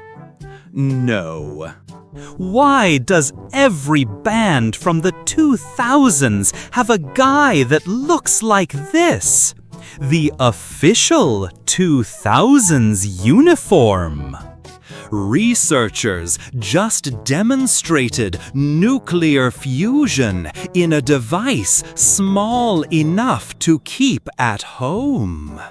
No. Why does every band from the 2000s have a guy that looks like this? The official 2000s uniform. Researchers just demonstrated nuclear fusion in a device small enough to keep at home.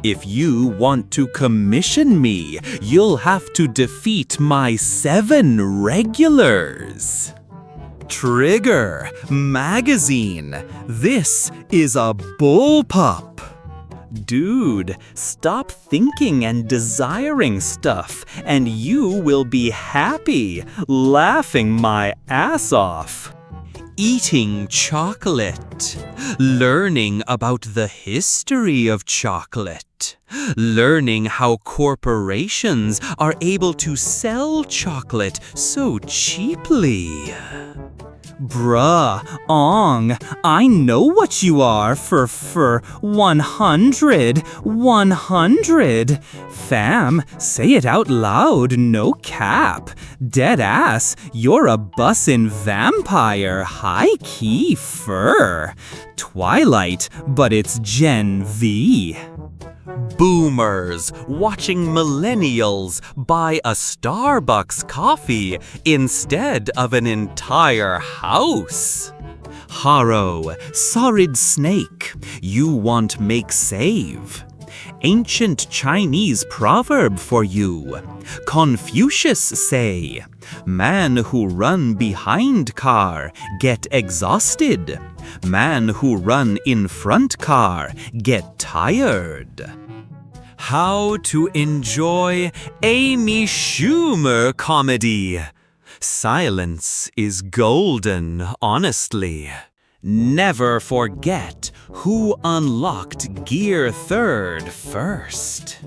If you want to commission me, you'll have to defeat my 7 regulars. Trigger Magazine. This is a bullpup. Dude, stop thinking and desiring stuff, and you will be happy, laughing my ass off. Eating chocolate. Learning about the history of chocolate. Learning how corporations are able to sell chocolate so cheaply. Bruh, Ong, I know what you are for 100. Fam, say it out loud, no cap. Dead ass, you're a bussin' vampire, high-key fur. Twilight, but it's Gen V. boomers watching millennials buy a Starbucks coffee instead of an entire house. Harrow, sorrid snake, you want make save. Ancient Chinese proverb for you. Confucius say, man who run behind car get exhausted. Man who run in front car get tired. How to enjoy Amy Schumer comedy. Silence is golden, honestly. Never forget who unlocked Gear 3rd first.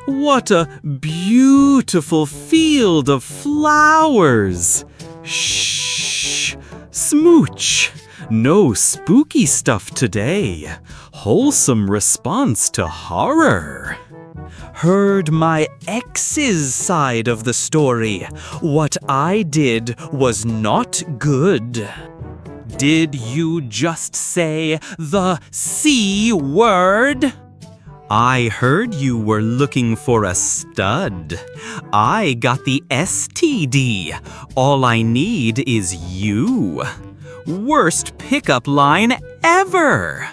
What a beautiful field of flowers. Shh, smooch. No spooky stuff today. Wholesome response to horror. Heard my ex's side of the story. What I did was not good. Did you just say the C word? I heard you were looking for a stud. I got the STD. All I need is you. Worst pickup line ever.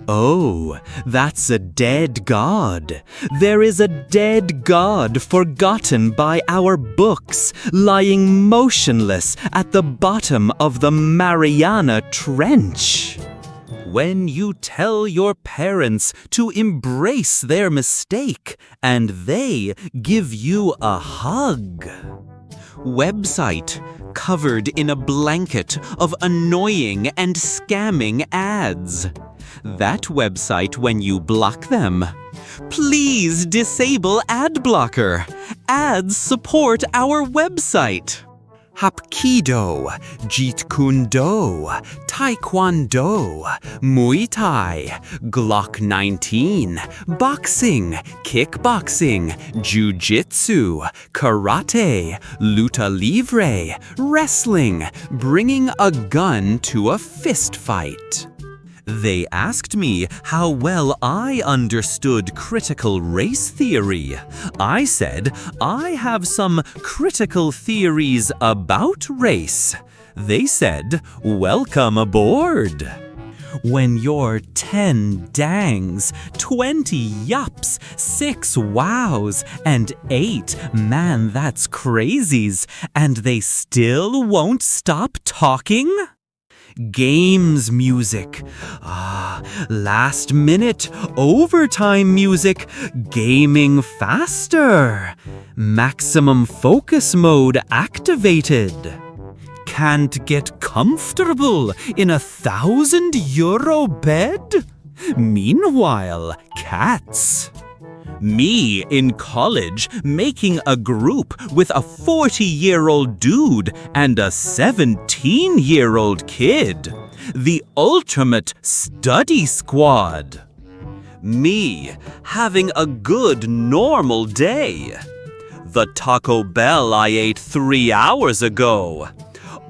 Oh, that's a dead god. There is a dead god forgotten by our books, lying motionless at the bottom of the Mariana Trench. When you tell your parents to embrace their mistake and they give you a hug. Website covered in a blanket of annoying and scamming ads. That website when you block them. Please disable ad blocker. Ads support our website. Hapkido, Jeet Kune Do, Taekwondo, Muay Thai, Glock 19, boxing, kickboxing, jiu-jitsu, karate, luta livre, wrestling, bringing a gun to a fist fight. They asked me how well I understood critical race theory. I said I have some critical theories about race. They said, welcome aboard. When you're 10 dangs, 20 yups, 6 wows, and 8 man that's crazies, and they still won't stop talking? Games music. Last minute overtime music. Gaming faster. Maximum focus mode activated. Can't get comfortable in a €1,000 bed? Meanwhile, cats. Me in college making a group with a 40-year-old dude and a 17-year-old kid. The ultimate study squad. Me having a good normal day. The Taco Bell I ate 3 hours ago.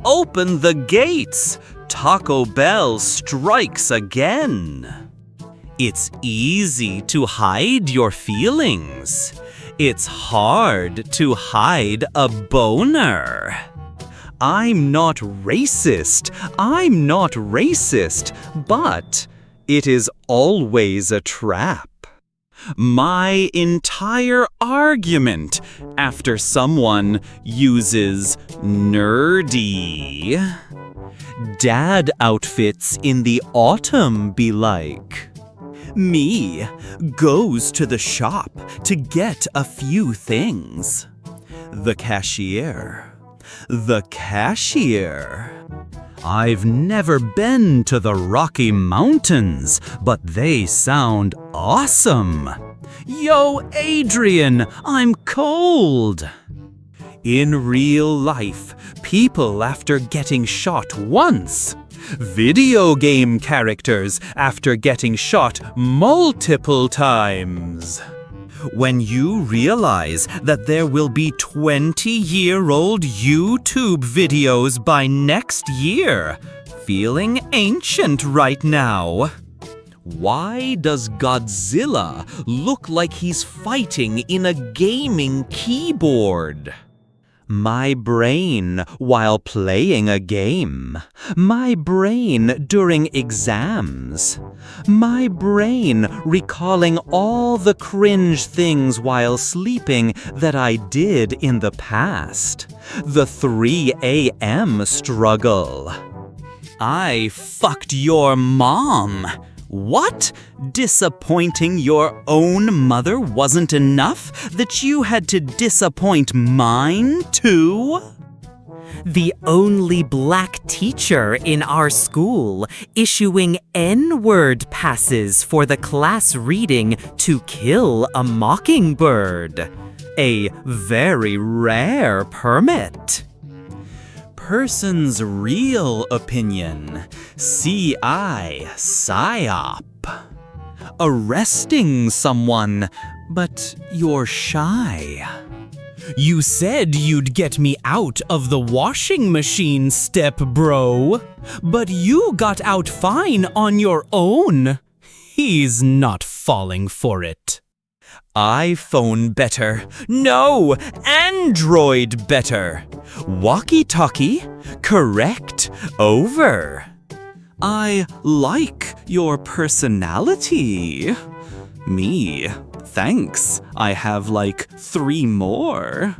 Open the gates. Taco Bell strikes again. It's easy to hide your feelings. It's hard to hide a boner. I'm not racist. I'm not racist, but it is always a trap. My entire argument after someone uses nerdy. Dad outfits in the autumn be like. Me goes to the shop to get a few things. The cashier. The cashier. I've never been to the Rocky Mountains, but they sound awesome. Yo, Adrian, I'm cold. In real life, people after getting shot once. Video game characters after getting shot multiple times. When you realize that there will be 20-year-old YouTube videos by next year, feeling ancient right now. Why does Godzilla look like he's fighting in a gaming keyboard? My brain while playing a game. My brain during exams. My brain recalling all the cringe things while sleeping that I did in the past. The 3 a.m. struggle. I fucked your mom. What? Disappointing your own mother wasn't enough? That you had to disappoint mine too? The only black teacher in our school issuing N-word passes for the class reading To Kill a Mockingbird. A very rare permit. Person's real opinion. CI, PSYOP. Arresting someone, but you're shy. You said you'd get me out of the washing machine, step bro. But you got out fine on your own. He's not falling for it. iPhone better. No, Android better. Walkie-talkie, correct, over. I like your personality. Me, thanks. I have like 3 more.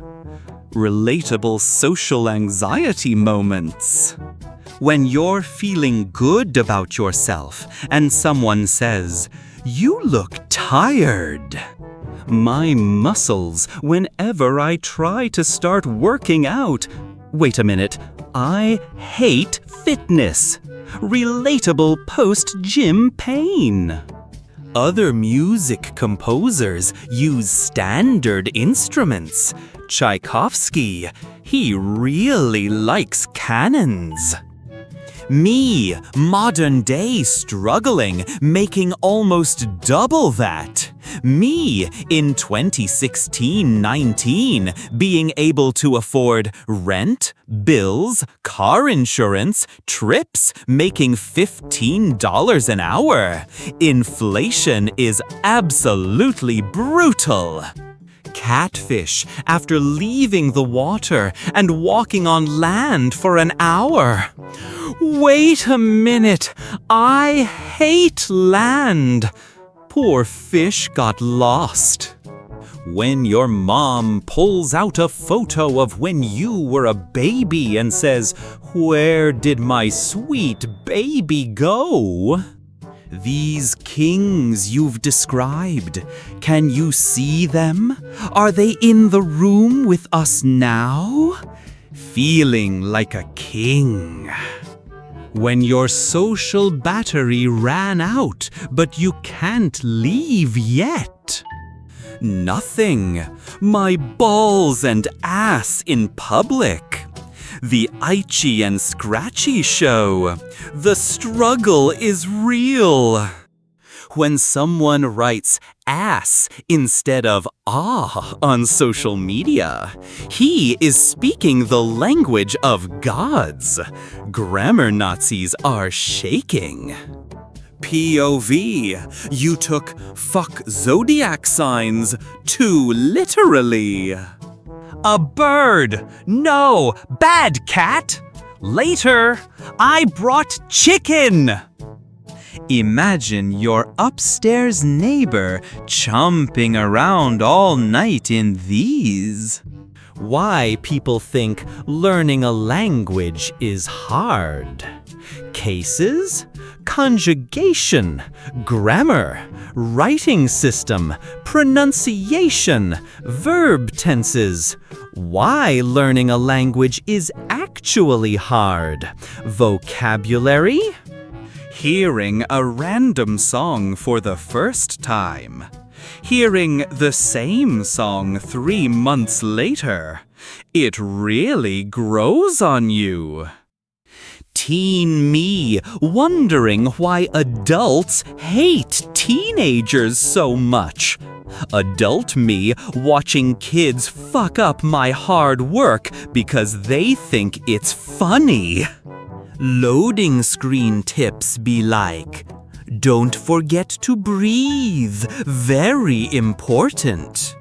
Relatable social anxiety moments. When you're feeling good about yourself and someone says, "You look tired." My muscles whenever I try to start working out. Wait a minute, I hate fitness. Relatable post-gym pain. Other music composers use standard instruments. Tchaikovsky, he really likes cannons. Me, modern day struggling, making almost double that. Me, in 2016-19, being able to afford rent, bills, car insurance, trips, making $15 an hour. Inflation is absolutely brutal. Catfish after leaving the water and walking on land for an hour. Wait a minute, I hate land. Poor fish got lost. When your mom pulls out a photo of when you were a baby and says, "Where did my sweet baby go?" These kings you've described, can you see them? Are they in the room with us now? Feeling like a king. When your social battery ran out, but you can't leave yet. Nothing. My balls and ass in public. The Itchy and Scratchy show. The struggle is real. When someone writes ass instead of on social media, he is speaking the language of gods. Grammar Nazis are shaking. POV, you took fuck zodiac signs too literally. A bird! No! Bad cat! Later, I brought chicken! Imagine your upstairs neighbor chomping around all night in these. Why people think learning a language is hard. Cases, conjugation, grammar, writing system, pronunciation, verb tenses. Why learning a language is actually hard. Vocabulary, hearing a random song for the first time. Hearing the same song 3 months later. It really grows on you. Teen me wondering why adults hate teenagers so much. Adult me watching kids fuck up my hard work because they think it's funny. Loading screen tips be like, Don't forget to breathe. Very important.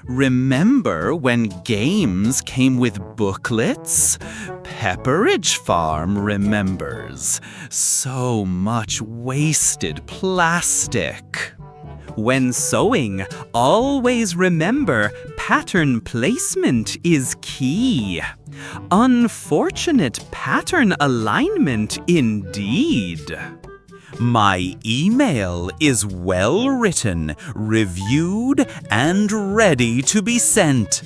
Remember when games came with booklets? Pepperidge Farm remembers. So much wasted plastic. When sewing, always remember pattern placement is key. Unfortunate pattern alignment indeed. My email is well written, reviewed, and ready to be sent.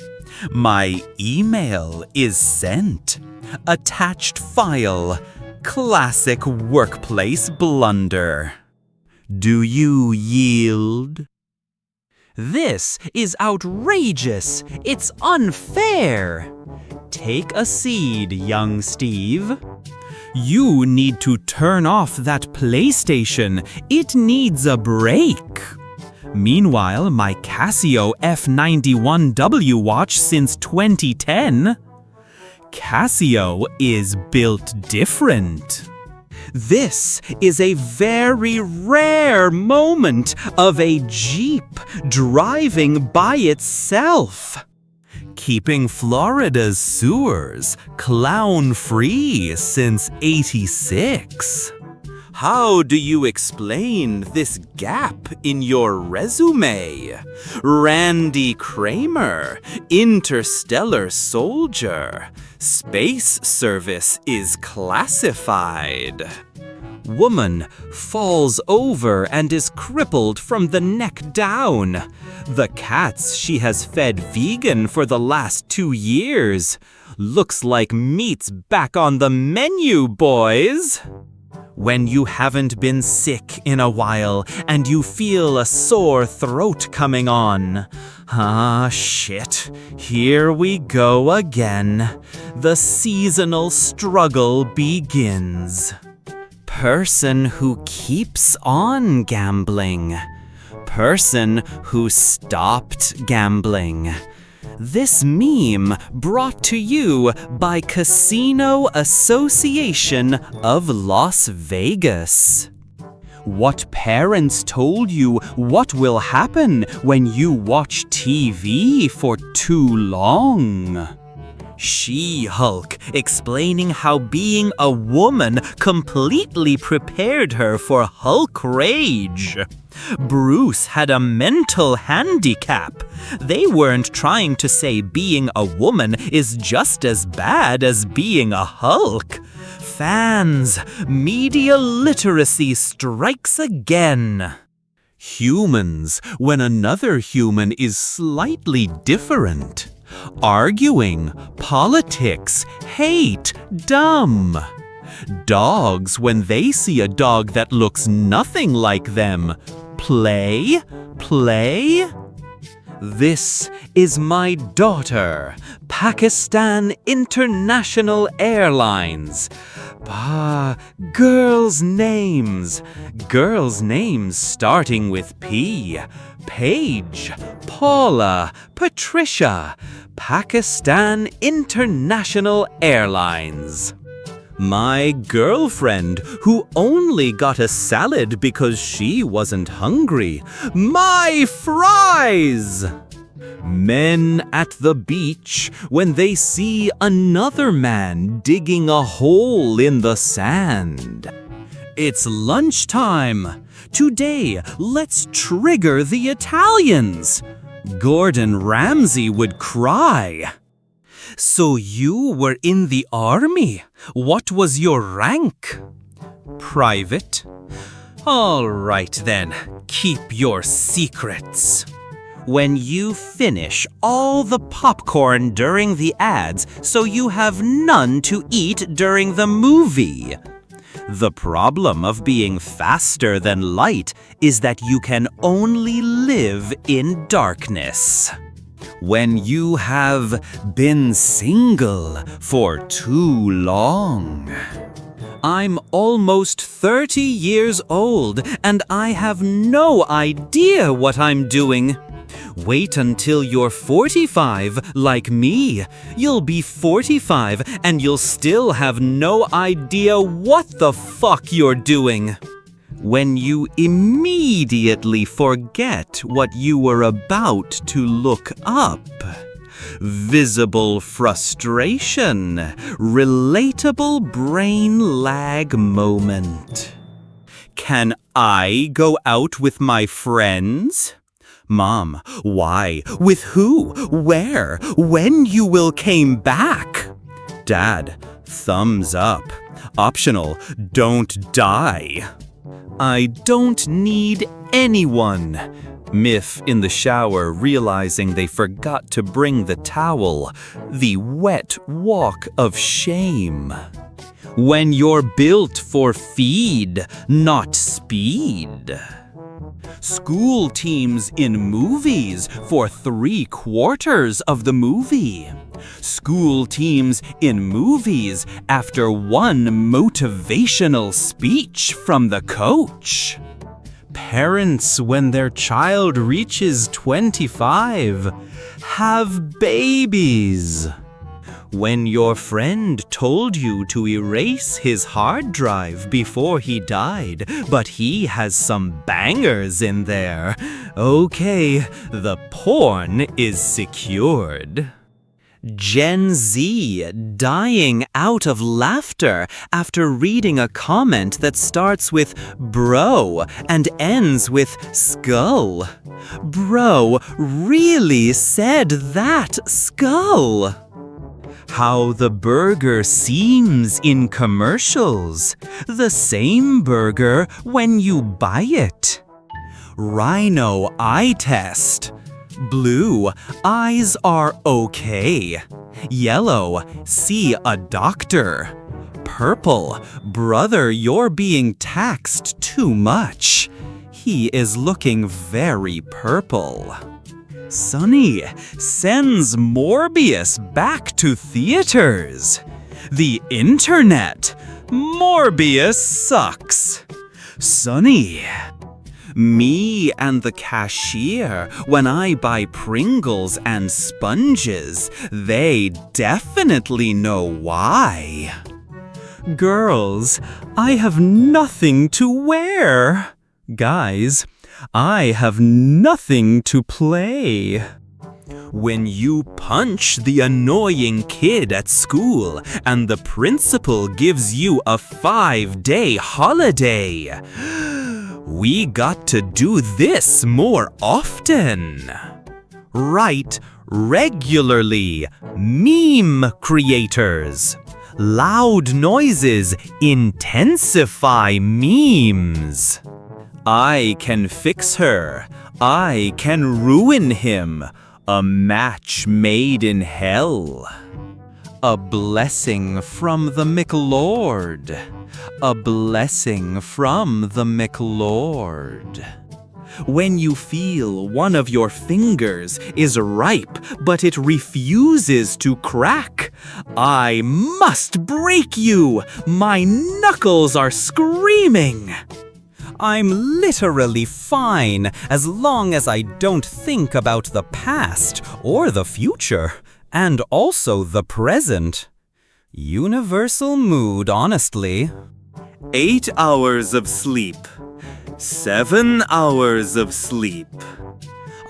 My email is sent. Attached file. Classic workplace blunder. Do you yield? This is outrageous. It's unfair. Take a seat, young Steve. You need to turn off that PlayStation. It needs a break. Meanwhile, my Casio F91W watch since 2010. Casio is built different. This is a very rare moment of a Jeep driving by itself. Keeping Florida's sewers clown-free since '86. How do you explain this gap in your resume? Randy Kramer, interstellar soldier. Space service is classified. Woman falls over and is crippled from the neck down. The cats she has fed vegan for the last 2 years. Looks like meat's back on the menu, boys. When you haven't been sick in a while and you feel a sore throat coming on. Ah, shit. Here we go again. The seasonal struggle begins. Person who keeps on gambling. Person who stopped gambling. This meme brought to you by Casino Association of Las Vegas. What parents told you what will happen when you watch TV for too long? She-Hulk explaining how being a woman completely prepared her for Hulk rage. Bruce had a mental handicap. They weren't trying to say being a woman is just as bad as being a Hulk. Fans, media literacy strikes again. Humans when another human is slightly different. Arguing, politics, hate, dumb. Dogs when they see a dog that looks nothing like them. Play, play. This is my daughter, Pakistan International Airlines. Girls' names. Girls' names starting with P. Paige, Paula, Patricia, Pakistan International Airlines. My girlfriend, who only got a salad because she wasn't hungry. My fries! Men at the beach when they see another man digging a hole in the sand. It's lunchtime. Today, let's trigger the Italians. Gordon Ramsay would cry. So you were in the army? What was your rank? Private. All right then, keep your secrets. When you finish all the popcorn during the ads so you have none to eat during the movie. The problem of being faster than light is that you can only live in darkness. When you have been single for too long. I'm almost 30 years old and I have no idea what I'm doing. Wait until you're 45 like me. You'll be 45 and you'll still have no idea what the fuck you're doing. When you immediately forget what you were about to look up. Visible frustration. Relatable brain lag moment. Can I go out with my friends? Mom, why? With who? Where? When you will came back? Dad, thumbs up. Optional, don't die. I don't need anyone. Miff in the shower, realizing they forgot to bring the towel. The wet walk of shame. When you're built for feed, not speed. School teams in movies for 3/4 of the movie. School teams in movies after one motivational speech from the coach. Parents, when their child reaches 25, have babies. When your friend told you to erase his hard drive before he died, but he has some bangers in there. Okay, the porn is secured. Gen Z dying out of laughter after reading a comment that starts with bro and ends with skull. Bro really said that, skull. How the burger seems in commercials. The same burger when you buy it. Rhino eye test. Blue, eyes are okay. Yellow, see a doctor. Purple, brother, you're being taxed too much. He is looking very purple. Sunny sends Morbius back to theaters. The internet. Morbius sucks. Sunny. Me and the cashier, when I buy Pringles and sponges, they definitely know why. Girls, I have nothing to wear. Guys, I have nothing to play. When you punch the annoying kid at school and the principal gives you a 5-day holiday. We got to do this more often. Write regularly. Meme creators. Loud noises intensify memes. I can fix her. I can ruin him. A match made in hell. A blessing from the McLord. A blessing from the McLord. When you feel one of your fingers is ripe, but it refuses to crack, I must break you! My knuckles are screaming! I'm literally fine as long as I don't think about the past or the future, and also the present. Universal mood, honestly. 8 hours of sleep. 7 hours of sleep.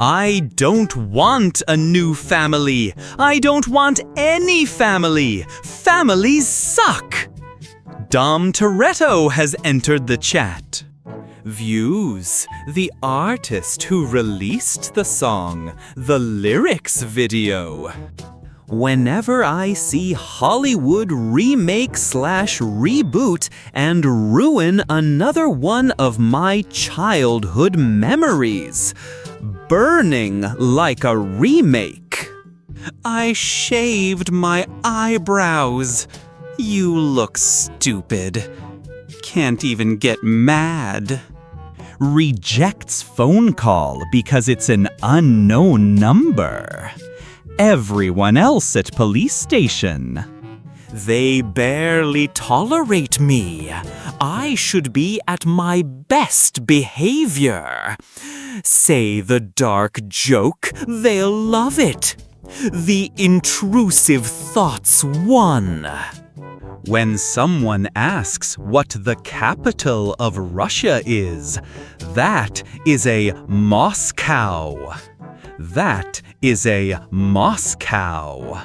I don't want a new family. I don't want any family. Families suck. Dom Toretto has entered the chat. Views, the artist who released the song, the lyrics video. Whenever I see Hollywood remake/reboot and ruin another one of my childhood memories, burning like a remake. I shaved my eyebrows. You look stupid. Can't even get mad. Rejects phone call because it's an unknown number. Everyone else at police station. They barely tolerate me. I should be at my best behavior. Say the dark joke, they'll love it. The intrusive thoughts won. When someone asks what the capital of Russia is, that is a Moscow. That is a Moscow.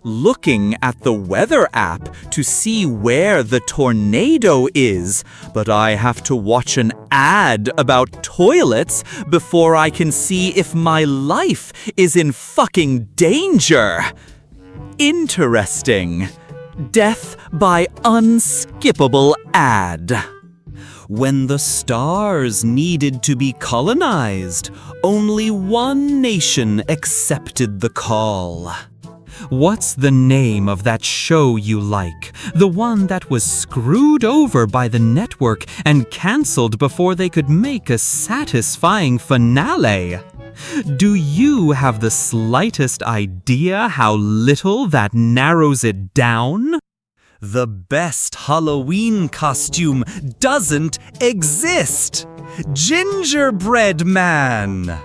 Looking at the weather app to see where the tornado is, but I have to watch an ad about toilets before I can see if my life is in fucking danger. Interesting. Death by unskippable ad. When the stars needed to be colonized, only one nation accepted the call. What's the name of that show you like? The one that was screwed over by the network and cancelled before they could make a satisfying finale? Do you have the slightest idea how little that narrows it down? The best Halloween costume doesn't exist! Gingerbread Man!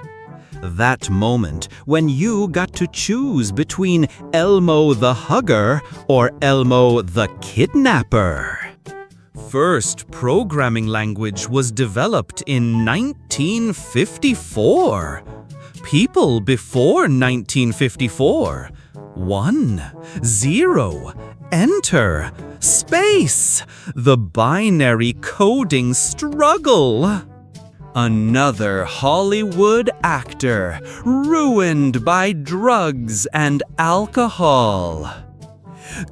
That moment when you got to choose between Elmo the Hugger or Elmo the Kidnapper. First programming language was developed in 1954. People before 1954. 1, 0, enter, space, the binary coding struggle. Another Hollywood actor ruined by drugs and alcohol.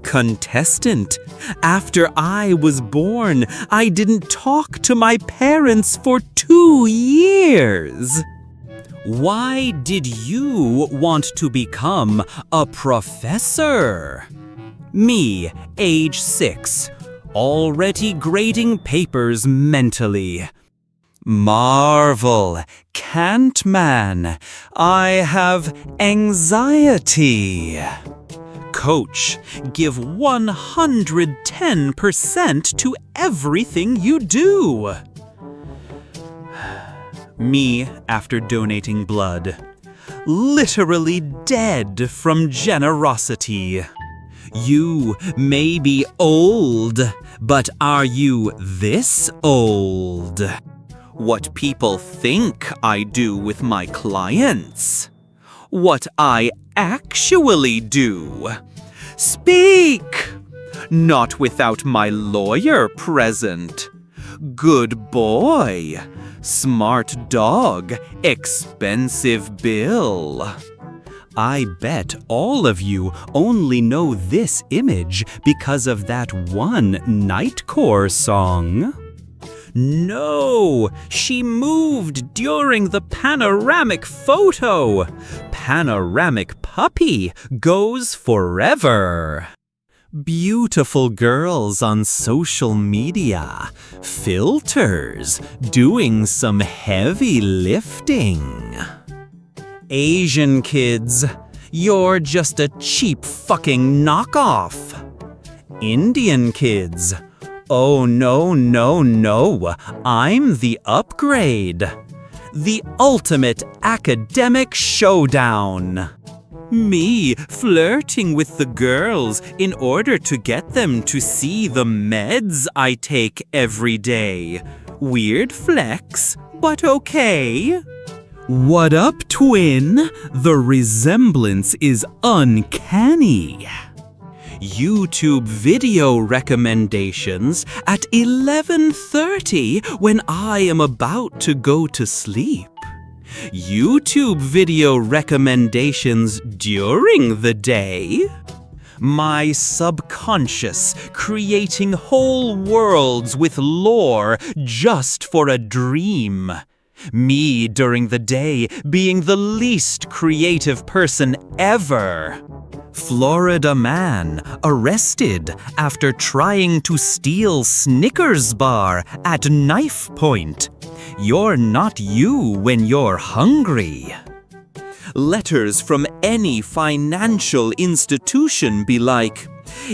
Contestant, after I was born, I didn't talk to my parents for 2 years. Why did you want to become a professor? Me, age 6, already grading papers mentally. Marvel, Cantman, I have anxiety. Coach, give 110% to everything you do. Me after donating blood. Literally dead from generosity. You may be old, but are you this old? What people think I do with my clients. What I actually do. Speak! Not without my lawyer present. Good boy. Smart dog. Expensive bill. I bet all of you only know this image because of that one Nightcore song. No, she moved during the panoramic photo. Panoramic puppy goes forever. Beautiful girls on social media. Filters doing some heavy lifting. Asian kids, you're just a cheap fucking knockoff. Indian kids, oh no, no, no, I'm the upgrade. The ultimate academic showdown. Me flirting with the girls in order to get them to see the meds I take every day. Weird flex, but okay. What up, twin? The resemblance is uncanny. YouTube video recommendations at 11:30 when I am about to go to sleep. YouTube video recommendations during the day. My subconscious creating whole worlds with lore just for a dream. Me during the day being the least creative person ever. Florida man arrested after trying to steal Snickers bar at knife point. You're not you when you're hungry. Letters from any financial institution be like,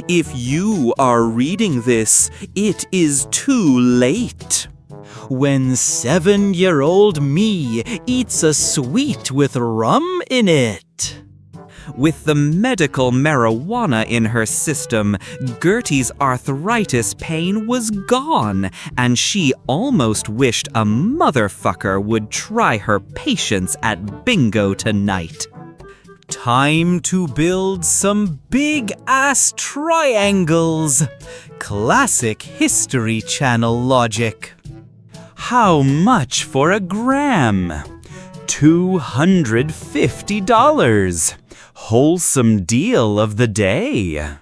if you are reading this, it is too late. When 7-year-old me eats a sweet with rum in it. With the medical marijuana in her system, Gertie's arthritis pain was gone, and she almost wished a motherfucker would try her patience at bingo tonight. Time to build some big-ass triangles. Classic History Channel logic. How much for a gram? $250. Wholesome deal of the day.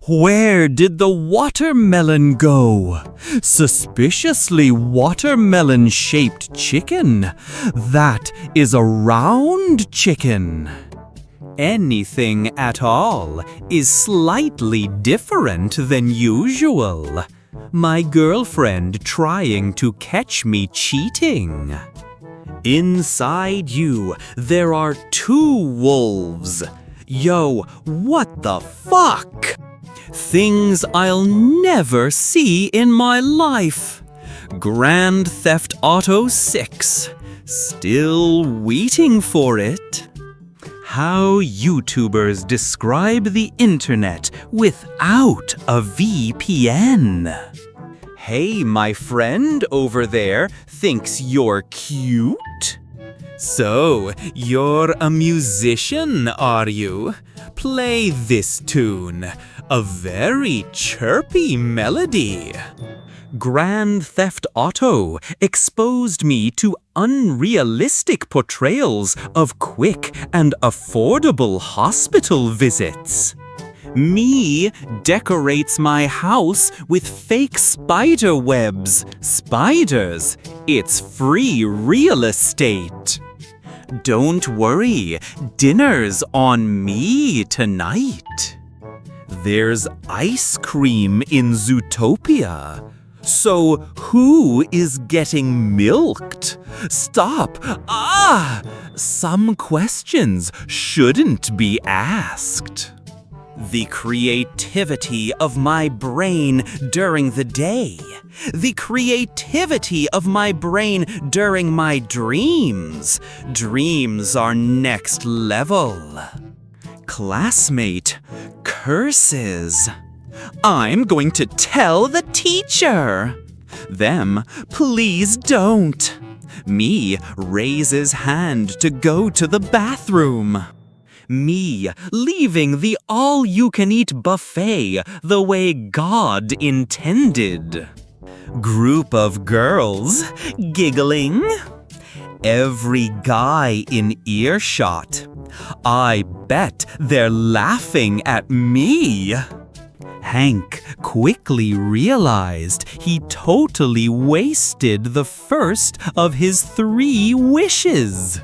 Where did the watermelon go? Suspiciously watermelon-shaped chicken. That is a round chicken. Anything at all is slightly different than usual. My girlfriend trying to catch me cheating. Inside you, there are 2 wolves. Yo, what the fuck? Things I'll never see in my life. Grand Theft Auto 6. Still waiting for it. How YouTubers describe the internet without a VPN. Hey, my friend over there thinks you're cute? So, you're a musician, are you? Play this tune. A very chirpy melody. Grand Theft Auto exposed me to unrealistic portrayals of quick and affordable hospital visits. Me decorates my house with fake spider webs. Spiders, it's free real estate. Don't worry, dinner's on me tonight. There's ice cream in Zootopia. So who is getting milked? Stop! Some questions shouldn't be asked. The creativity of my brain during the day. The creativity of my brain during my dreams. Dreams are next level. Classmate, curses. I'm going to tell the teacher. Them, please don't. Me raises hand to go to the bathroom. Me leaving the all-you-can-eat buffet the way God intended. Group of girls giggling. Every guy in earshot. I bet they're laughing at me. Hank quickly realized he totally wasted the first of his 3 wishes.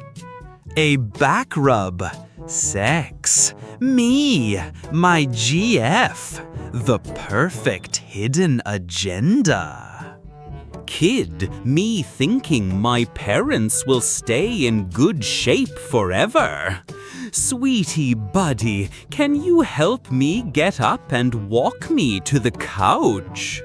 A back rub. Sex. Me. My GF. The perfect hidden agenda. Kid, me thinking my parents will stay in good shape forever. Sweetie buddy, can you help me get up and walk me to the couch?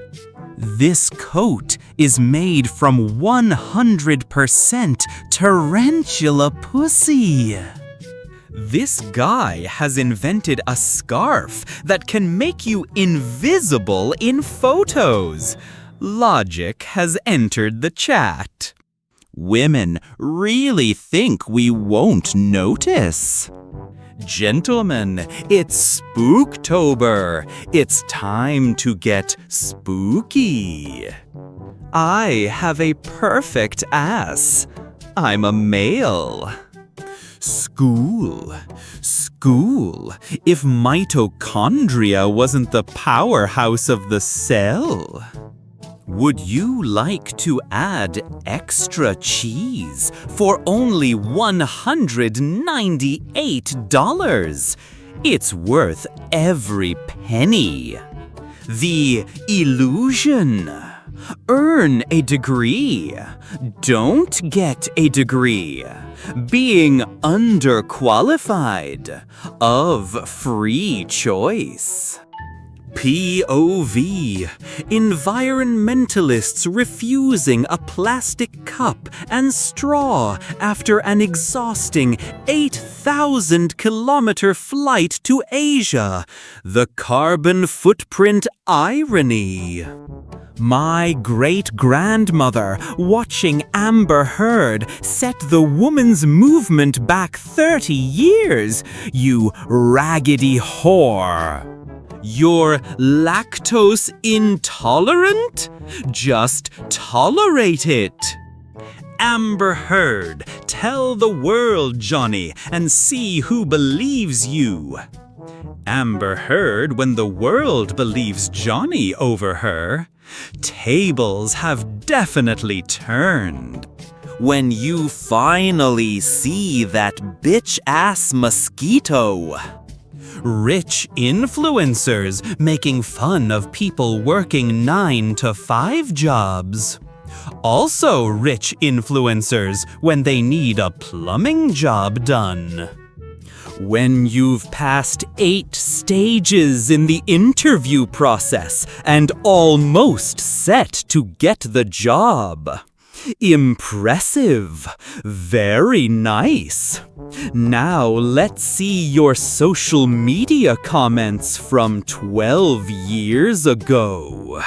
This coat is made from 100% tarantula pussy. This guy has invented a scarf that can make you invisible in photos. Logic has entered the chat. Women really think we won't notice. Gentlemen, it's Spooktober. It's time to get spooky. I have a perfect ass. I'm a male. School. If mitochondria wasn't the powerhouse of the cell. Would you like to add extra cheese for only $198? It's worth every penny. The illusion. Earn a degree. Don't get a degree. Being underqualified. Of free choice. POV. Environmentalists refusing a plastic cup and straw after an exhausting 8,000-kilometer flight to Asia. The carbon footprint irony. My great-grandmother, watching Amber Heard, set the woman's movement back 30 years, you raggedy whore. You're lactose intolerant? Just tolerate it. Amber Heard, tell the world, Johnny, and see who believes you. Amber Heard when the world believes Johnny over her. Tables have definitely turned. When you finally see that bitch-ass mosquito. Rich influencers making fun of people working 9-to-5 jobs. Also rich influencers when they need a plumbing job done. When you've passed 8 stages in the interview process and almost set to get the job. Impressive. Very nice. Now let's see your social media comments from 12 years ago.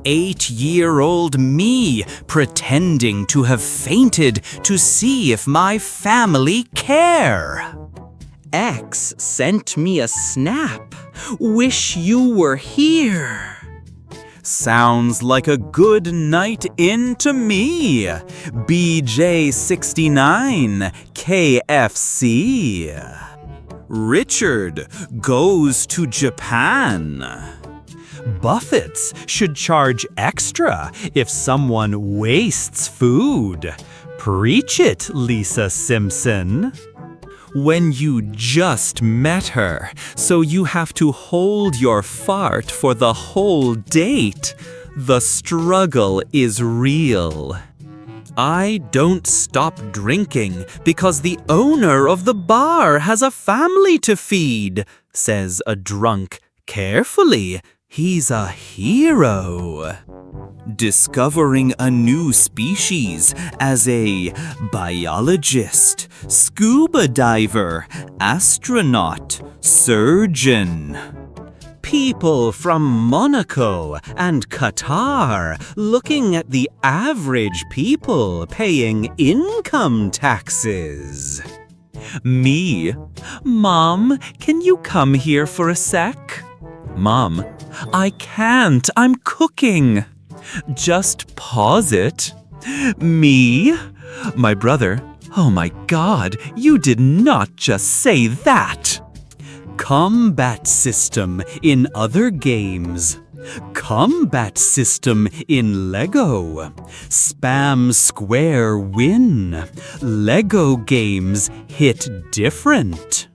8-year-old me pretending to have fainted to see if my family care. X sent me a snap. Wish you were here. Sounds like a good night in to me. BJ69 KFC. Richard goes to Japan. Buffets should charge extra if someone wastes food. Preach it, Lisa Simpson. When you just met her, so you have to hold your fart for the whole date. The struggle is real. I don't stop drinking because the owner of the bar has a family to feed, says a drunk carefully. He's a hero. Discovering a new species as a biologist, scuba diver, astronaut, surgeon. People from Monaco and Qatar looking at the average people paying income taxes. Me. Mom, can you come here for a sec? Mom, I can't. I'm cooking. Just pause it. Me? My brother. Oh my God, you did not just say that. Combat system in other games. Combat system in Lego. Spam square win. Lego games hit different.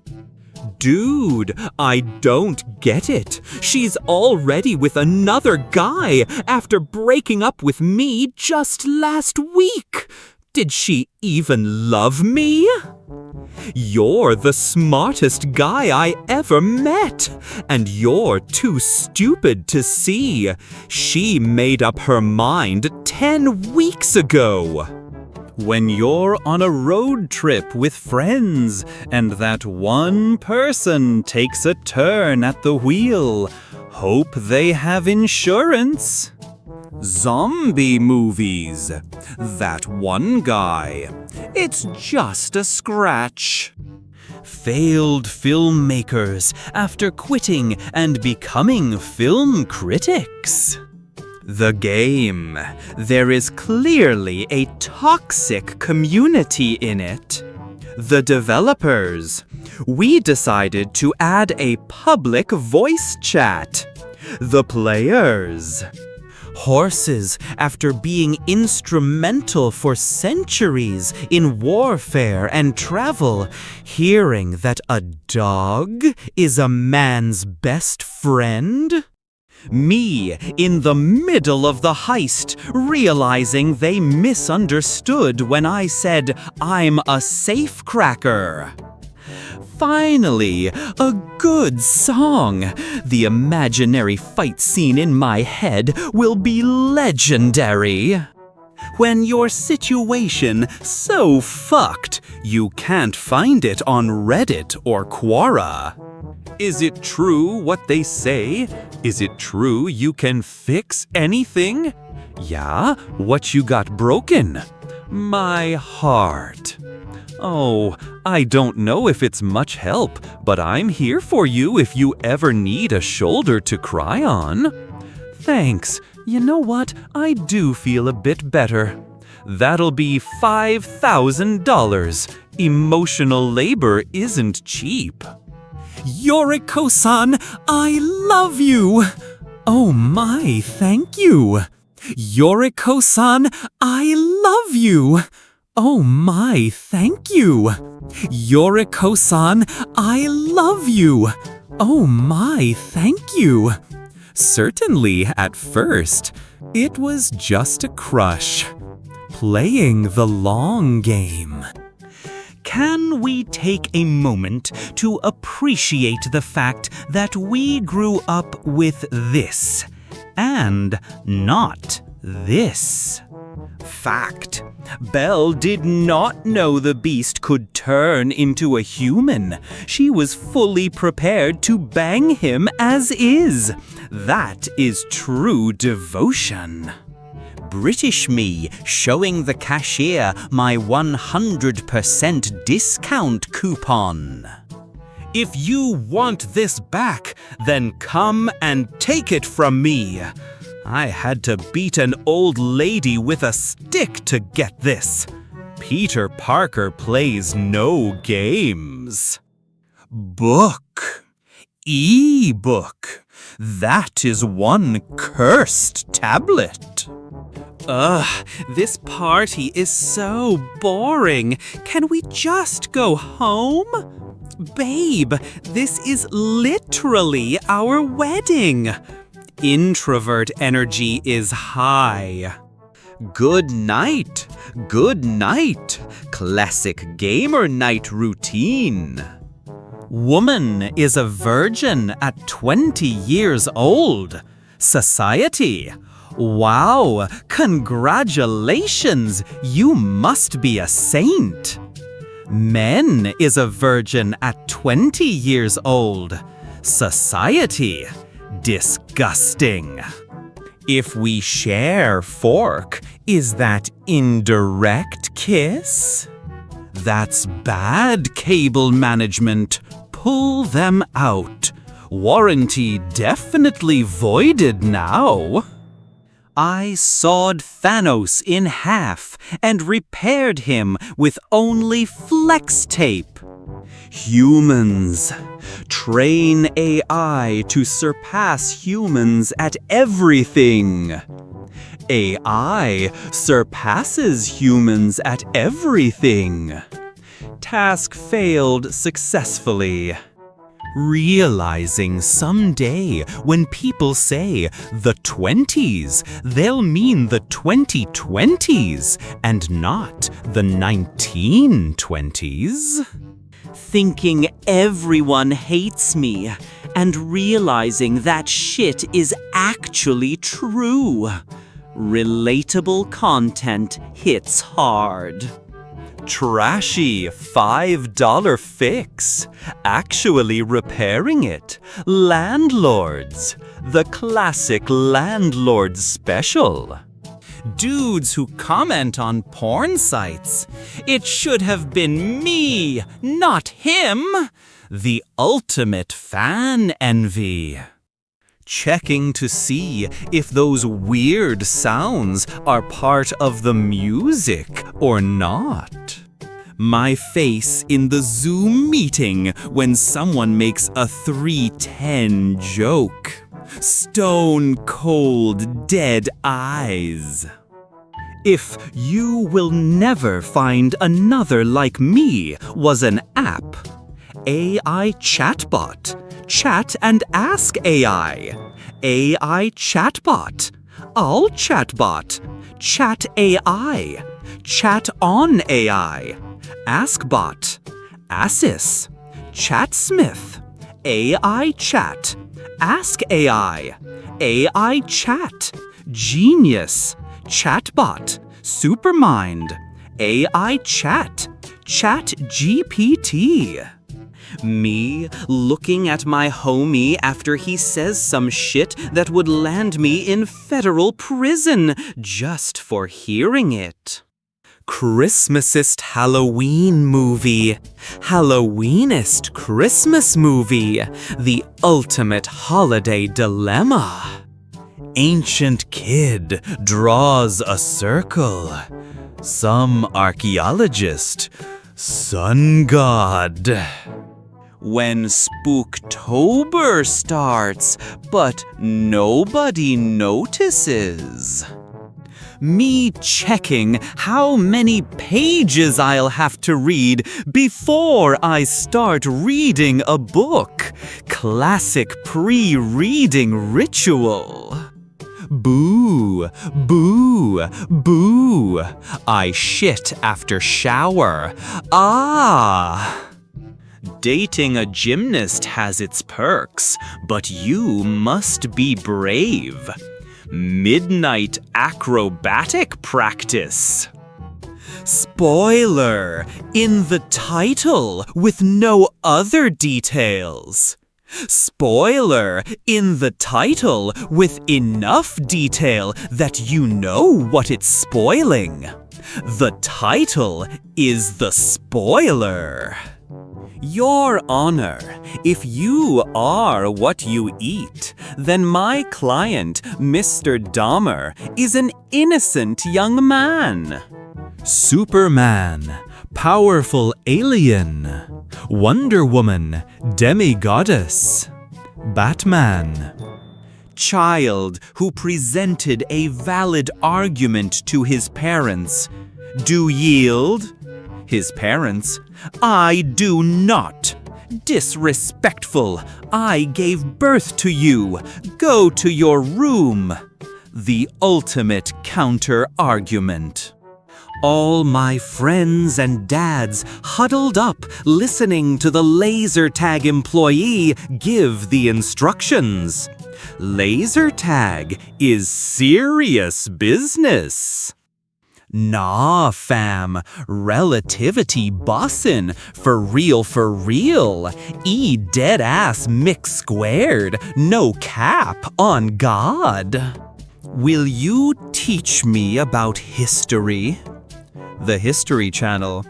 Dude, I don't get it. She's already with another guy after breaking up with me just last week. Did she even love me? You're the smartest guy I ever met, and you're too stupid to see. She made up her mind 10 weeks ago. When you're on a road trip with friends and that one person takes a turn at the wheel, hope they have insurance. Zombie movies. That one guy. It's just a scratch. Failed filmmakers after quitting and becoming film critics. The game. There is clearly a toxic community in it. The developers. We decided to add a public voice chat. The players. Horses, after being instrumental for centuries in warfare and travel, hearing that a dog is a man's best friend? Me, in the middle of the heist, realizing they misunderstood when I said I'm a safecracker. Finally, a good song. The imaginary fight scene in my head will be legendary. When your situation so fucked, you can't find it on Reddit or Quora. Is it true what they say? Is it true you can fix anything? Yeah, what you got broken? My heart. Oh, I don't know if it's much help, but I'm here for you if you ever need a shoulder to cry on. Thanks. You know what? I do feel a bit better. That'll be $5,000. Emotional labor isn't cheap. Yoriko-san, I love you! Oh my, thank you! Yoriko-san, I love you! Oh my, thank you! Yoriko-san, I love you! Oh my, thank you! Certainly, at first, it was just a crush. Playing the long game. Can we take a moment to appreciate the fact that we grew up with this and not this? Fact. Belle did not know the beast could turn into a human. She was fully prepared to bang him as is. That is true devotion. British me showing the cashier my 100% discount coupon. If you want this back, then come and take it from me. I had to beat an old lady with a stick to get this. Peter Parker plays no games. Book. E-book. That is one cursed tablet. Ugh, this party is so boring. Can we just go home? Babe, this is literally our wedding. Introvert energy is high. Good night. Good night. Classic gamer night routine. Woman is a virgin at 20 years old. Society. Wow, congratulations, you must be a saint. Men is a virgin at 20 years old. Society. Disgusting. If we share fork, is that indirect kiss? That's bad cable management. Pull them out. Warranty definitely voided now. I sawed Thanos in half and repaired him with only flex tape. Humans. Train AI to surpass humans at everything. AI surpasses humans at everything. Task failed successfully. Realizing someday when people say the 20s, they'll mean the 2020s and not the 1920s. Thinking everyone hates me and realizing that shit is actually true. Relatable content hits hard. Trashy $5 fix. Actually repairing it. Landlords. The classic landlord special. Dudes who comment on porn sites. It should have been me, not him. The ultimate fan envy. Checking to see if those weird sounds are part of the music or not. My face in the Zoom meeting when someone makes a 310 joke. Stone cold dead eyes. If You Will Never Find Another Like Me was an app. AI chatbot. Chat and ask AI. AI chatbot. I'll chatbot. Chat AI. Chat on AI. Askbot. Assis. Chatsmith, AI Chat, Ask AI, AI Chat, Genius, Chatbot, Supermind, AI Chat, ChatGPT. Me looking at my homie after he says some shit that would land me in federal prison just for hearing it. Christmasist Halloween movie. Halloweenist Christmas movie. The ultimate holiday dilemma. Ancient kid draws a circle. Some archaeologist, sun god. When Spooktober starts, but nobody notices. Me checking how many pages I'll have to read before I start reading a book. Classic pre-reading ritual. Boo, boo, boo. I shit after shower. Ah! Dating a gymnast has its perks, but you must be brave. Midnight acrobatic practice. Spoiler in the title with no other details. Spoiler in the title with enough detail that you know what it's spoiling. The title is the spoiler. Your Honor, if you are what you eat, then my client, Mr. Dahmer, is an innocent young man. Superman, powerful alien. Wonder Woman, demigoddess. Batman. Child who presented a valid argument to his parents. Do yield? His parents, I do not. Disrespectful, I gave birth to you. Go to your room. The ultimate counter-argument. All my friends and dads huddled up listening to the laser tag employee give the instructions. Laser tag is serious business. Nah, fam. Relativity bussin'. For real, for real. E dead ass mix squared. No cap on God. Will you teach me about history? The History Channel.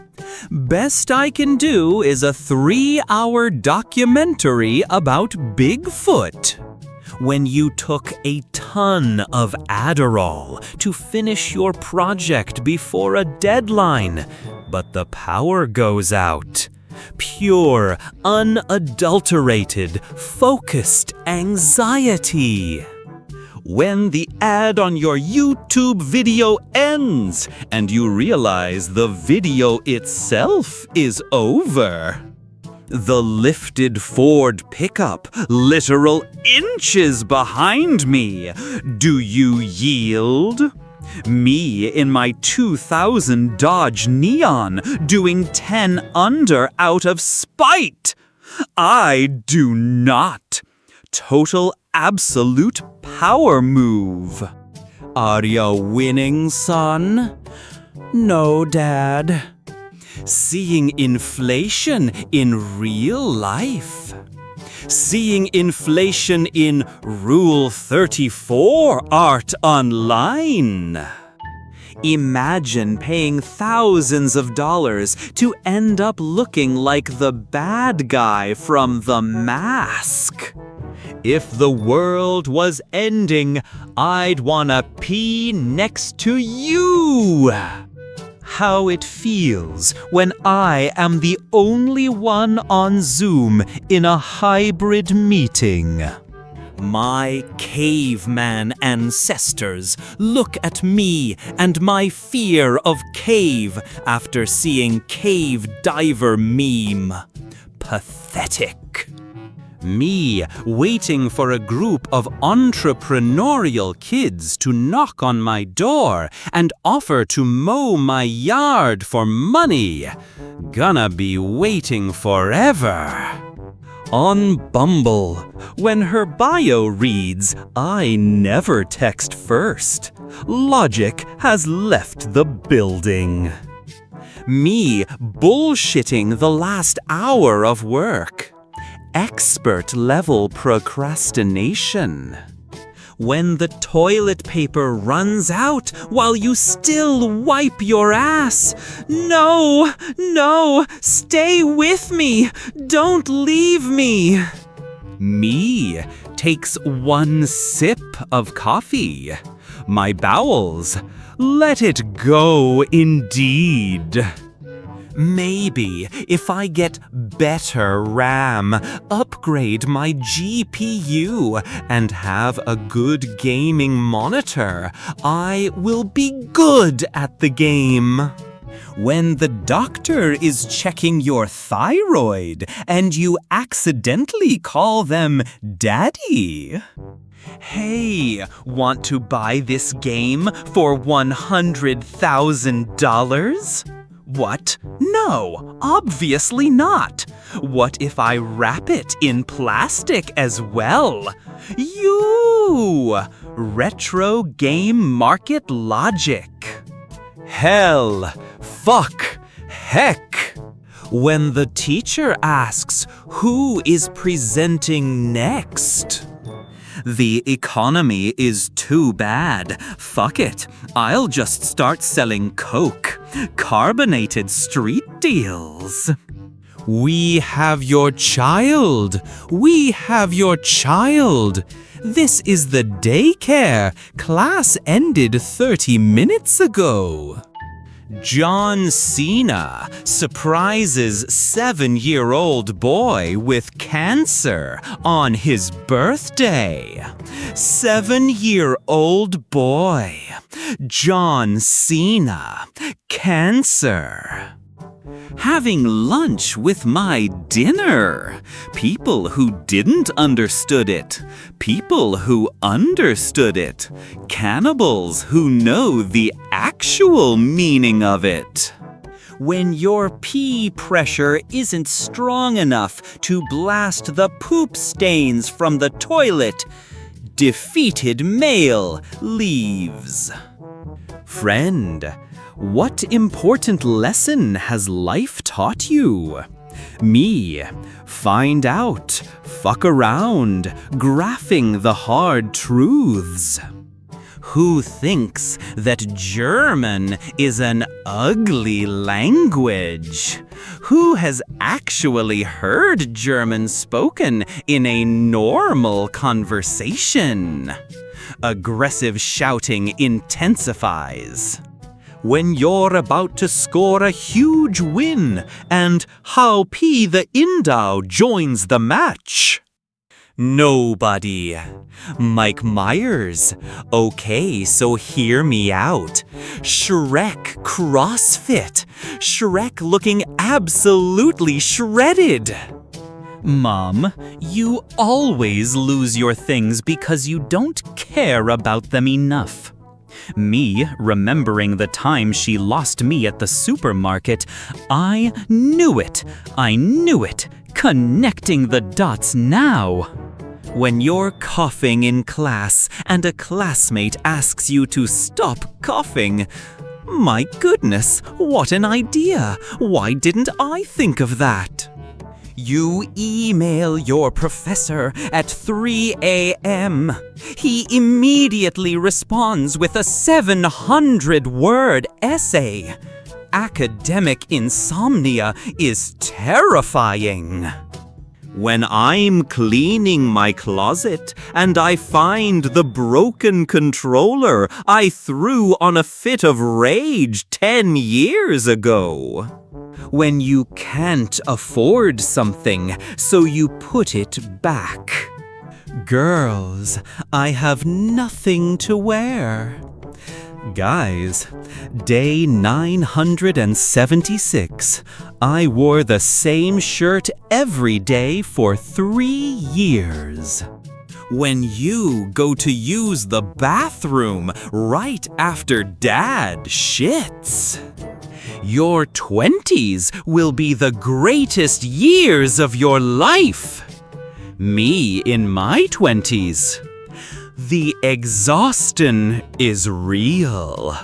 Best I can do is a 3-hour documentary about Bigfoot. When you took a ton of Adderall to finish your project before a deadline, but the power goes out. Pure, unadulterated, focused anxiety. When the ad on your YouTube video ends and you realize the video itself is over. The lifted Ford pickup, literal inches behind me. Do you yield? Me in my 2000 Dodge Neon doing 10 under out of spite. I do not. Total absolute power move. Are ya winning, son? No, Dad. Seeing inflation in real life. Seeing inflation in Rule 34 art online. Imagine paying thousands of dollars to end up looking like the bad guy from The Mask. If the world was ending, I'd wanna pee next to you. How it feels when I am the only one on Zoom in a hybrid meeting. My caveman ancestors look at me and my fear of cave after seeing Cave Diver meme. Pathetic. Me waiting for a group of entrepreneurial kids to knock on my door and offer to mow my yard for money. Gonna be waiting forever. On Bumble, when her bio reads, "I never text first," logic has left the building. Me bullshitting the last hour of work. Expert level procrastination. When the toilet paper runs out while you still wipe your ass. No, no, stay with me. Don't leave me. Me takes one sip of coffee. My bowels, let it go indeed. Maybe if I get better RAM, upgrade my GPU, and have a good gaming monitor, I will be good at the game. When the doctor is checking your thyroid and you accidentally call them daddy. Hey, want to buy this game for $100,000? What? No, obviously not. What if I wrap it in plastic as well? You! Retro game market logic. Hell, fuck, heck. When the teacher asks, who is presenting next? The economy is too bad. Fuck it. I'll just start selling Coke. Carbonated street deals. We have your child. We have your child. This is the daycare. Class ended 30 minutes ago. John Cena surprises 7-year-old boy with cancer on his birthday. 7-year-old boy. John Cena. Cancer. Having lunch with my dinner. People who didn't understood it. People who understood it. Cannibals who know the actual meaning of it. When your pee pressure isn't strong enough to blast the poop stains from the toilet, defeated male leaves. Friend, what important lesson has life taught you? Me, find out, fuck around, graphing the hard truths. Who thinks that German is an ugly language? Who has actually heard German spoken in a normal conversation? Aggressive shouting intensifies. When you're about to score a huge win, and Hao P the Indao joins the match. Nobody. Mike Myers. Okay, so hear me out. Shrek CrossFit. Shrek looking absolutely shredded. Mom, you always lose your things because you don't care about them enough. Me, remembering the time she lost me at the supermarket, I knew it. I knew it. Connecting the dots now. When you're coughing in class and a classmate asks you to stop coughing, my goodness, what an idea! Why didn't I think of that? You email your professor at 3 a.m. He immediately responds with a 700-word essay. Academic insomnia is terrifying. When I'm cleaning my closet and I find the broken controller I threw on a fit of rage 10 years ago. When you can't afford something, so you put it back. Girls, I have nothing to wear. Guys, day 976. I wore the same shirt every day for 3 years. When you go to use the bathroom right after Dad shits. Your 20s will be the greatest years of your life. Me in my 20s. The exhaustion is real.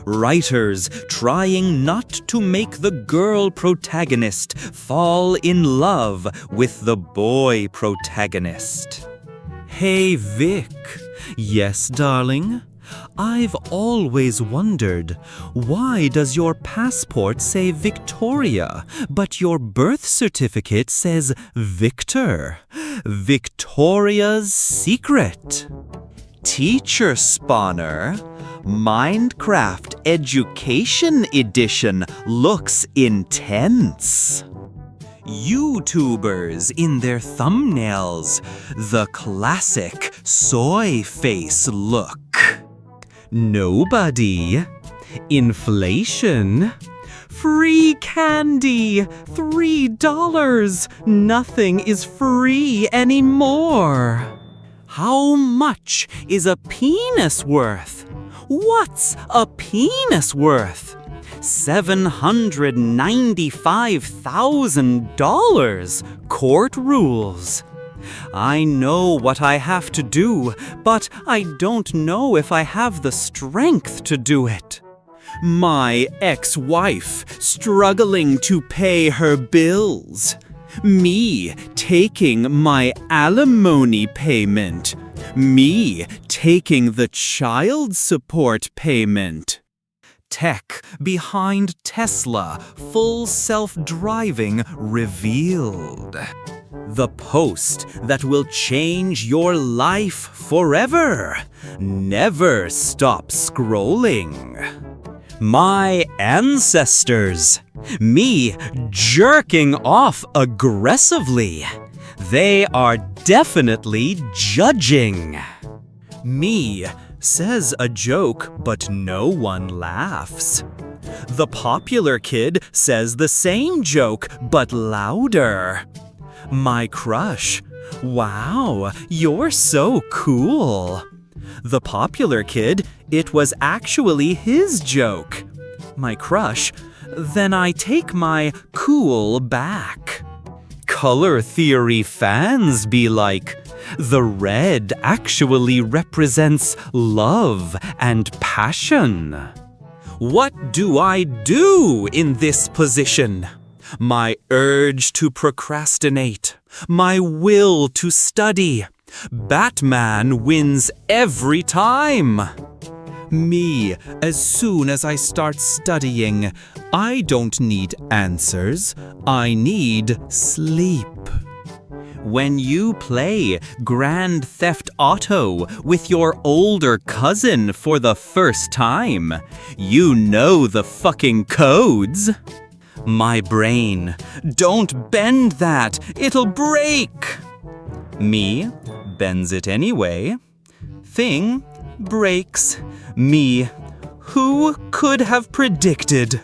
Writers trying not to make the girl protagonist fall in love with the boy protagonist. Hey, Vic. Yes, darling? I've always wondered, why does your passport say Victoria, but your birth certificate says Victor? Victoria's Secret. Teacher Spawner, Minecraft Education Edition looks intense. YouTubers in their thumbnails, the classic soy face look. Nobody. Inflation. Free candy. $3. Nothing is free anymore. How much is a penis worth? What's a penis worth? $795,000. Court rules. I know what I have to do, but I don't know if I have the strength to do it. My ex-wife struggling to pay her bills. Me taking my alimony payment. Me taking the child support payment. Tech behind Tesla full self-driving revealed. The post that will change your life forever. Never stop scrolling. My ancestors. Me jerking off aggressively. They are definitely judging. Me says a joke, but no one laughs. The popular kid says the same joke, but louder. My crush. Wow, you're so cool. The popular kid, it was actually his joke. My crush. Then I take my cool back. Color theory fans be like, the red actually represents love and passion. What do I do in this position? My urge to procrastinate, my will to study. Batman wins every time. Me, as soon as I start studying, I don't need answers, I need sleep. When you play Grand Theft Auto with your older cousin for the first time, you know the fucking codes. My brain, don't bend that, it'll break. Me, bends it anyway. Thing, breaks. Me, who could have predicted?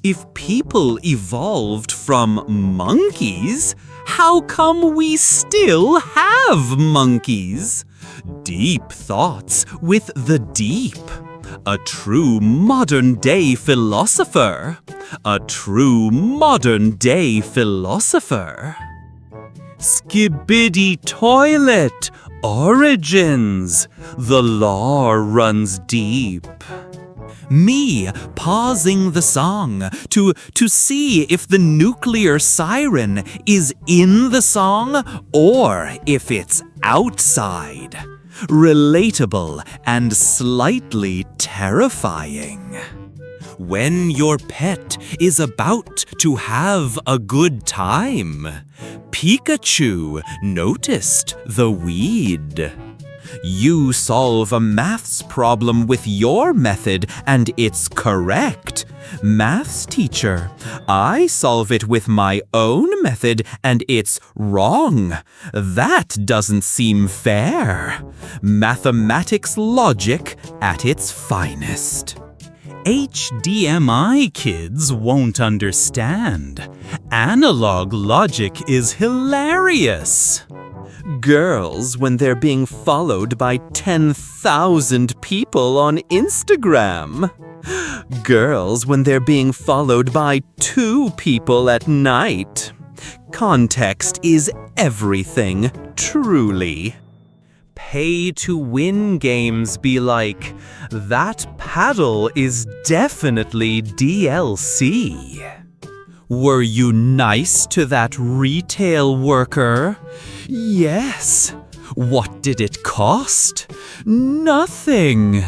If people evolved from monkeys, how come we still have monkeys? Deep thoughts with the deep. A true modern-day philosopher. A true modern-day philosopher. Skibidi toilet. Origins. The law runs deep. Me pausing the song to see if the nuclear siren is in the song or if it's outside. Relatable and slightly terrifying. When your pet is about to have a good time, Pikachu noticed the weed. You solve a maths problem with your method and it's correct. Maths teacher, I solve it with my own method and it's wrong. That doesn't seem fair. Mathematics logic at its finest. HDMI kids won't understand. Analog logic is hilarious. Girls when they're being followed by 10,000 people on Instagram. Girls when they're being followed by 2 people at night. Context is everything, truly. Pay-to-win games be like, that paddle is definitely DLC. Were you nice to that retail worker? Yes. What did it cost? Nothing.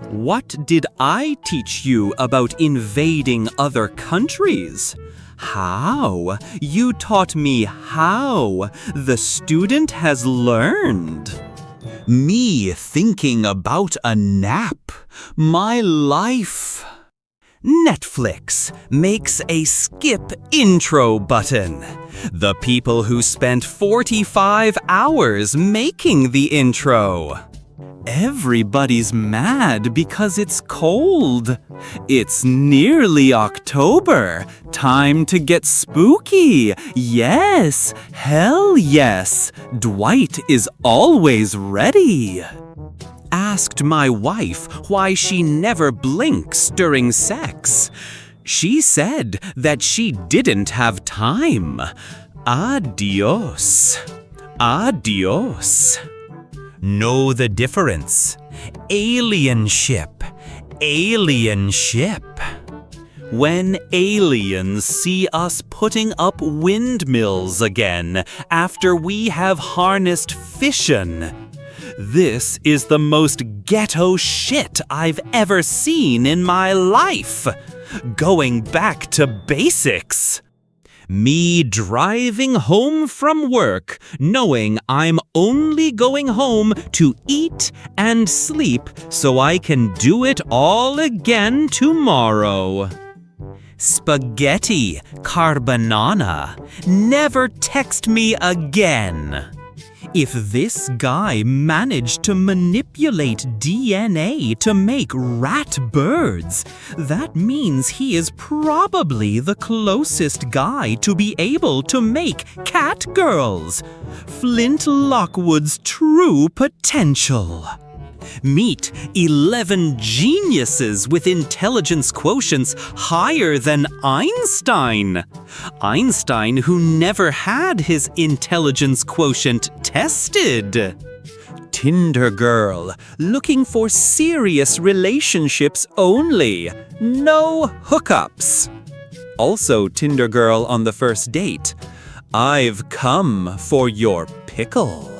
What did I teach you about invading other countries? How? You taught me how. The student has learned. Me thinking about a nap. My life. Netflix makes a skip intro button. The people who spent 45 hours making the intro. Everybody's mad because it's cold. It's nearly October. Time to get spooky. Yes, hell yes. Dwight is always ready. Asked my wife why she never blinks during sex. She said that she didn't have time. Adios. Adios. Know the difference. Alien ship. Alien ship. When aliens see us putting up windmills again after we have harnessed fission. This is the most ghetto shit I've ever seen in my life. Going back to basics. Me driving home from work, knowing I'm only going home to eat and sleep so I can do it all again tomorrow. Spaghetti carbonara. Never text me again. If this guy managed to manipulate DNA to make rat birds, that means he is probably the closest guy to be able to make cat girls. Flint Lockwood's true potential. Meet 11 geniuses with intelligence quotients higher than Einstein. Einstein who never had his intelligence quotient tested. Tinder girl, looking for serious relationships only. No hookups. Also Tinder girl on the first date. I've come for your pickle.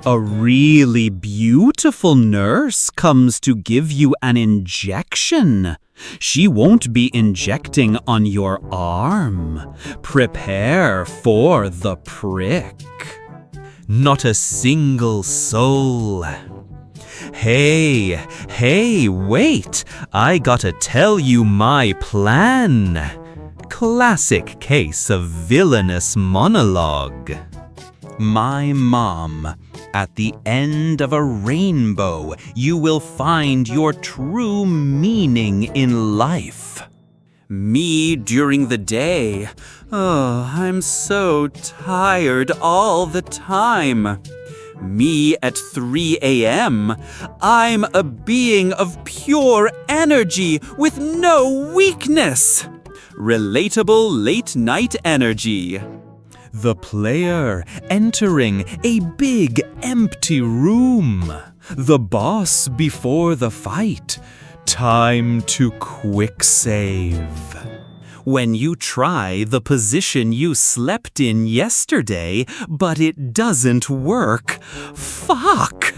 A really beautiful nurse comes to give you an injection. She won't be injecting on your arm. Prepare for the prick. Not a single soul. Hey, wait. I gotta tell you my plan. Classic case of villainous monologue. My mom. At the end of a rainbow, you will find your true meaning in life. Me during the day. Oh, I'm so tired all the time. Me at 3 a.m. I'm a being of pure energy with no weakness. Relatable late night energy. The player entering a big empty room. The boss before the fight. Time to quick save. When you try the position you slept in yesterday, but it doesn't work. Fuck!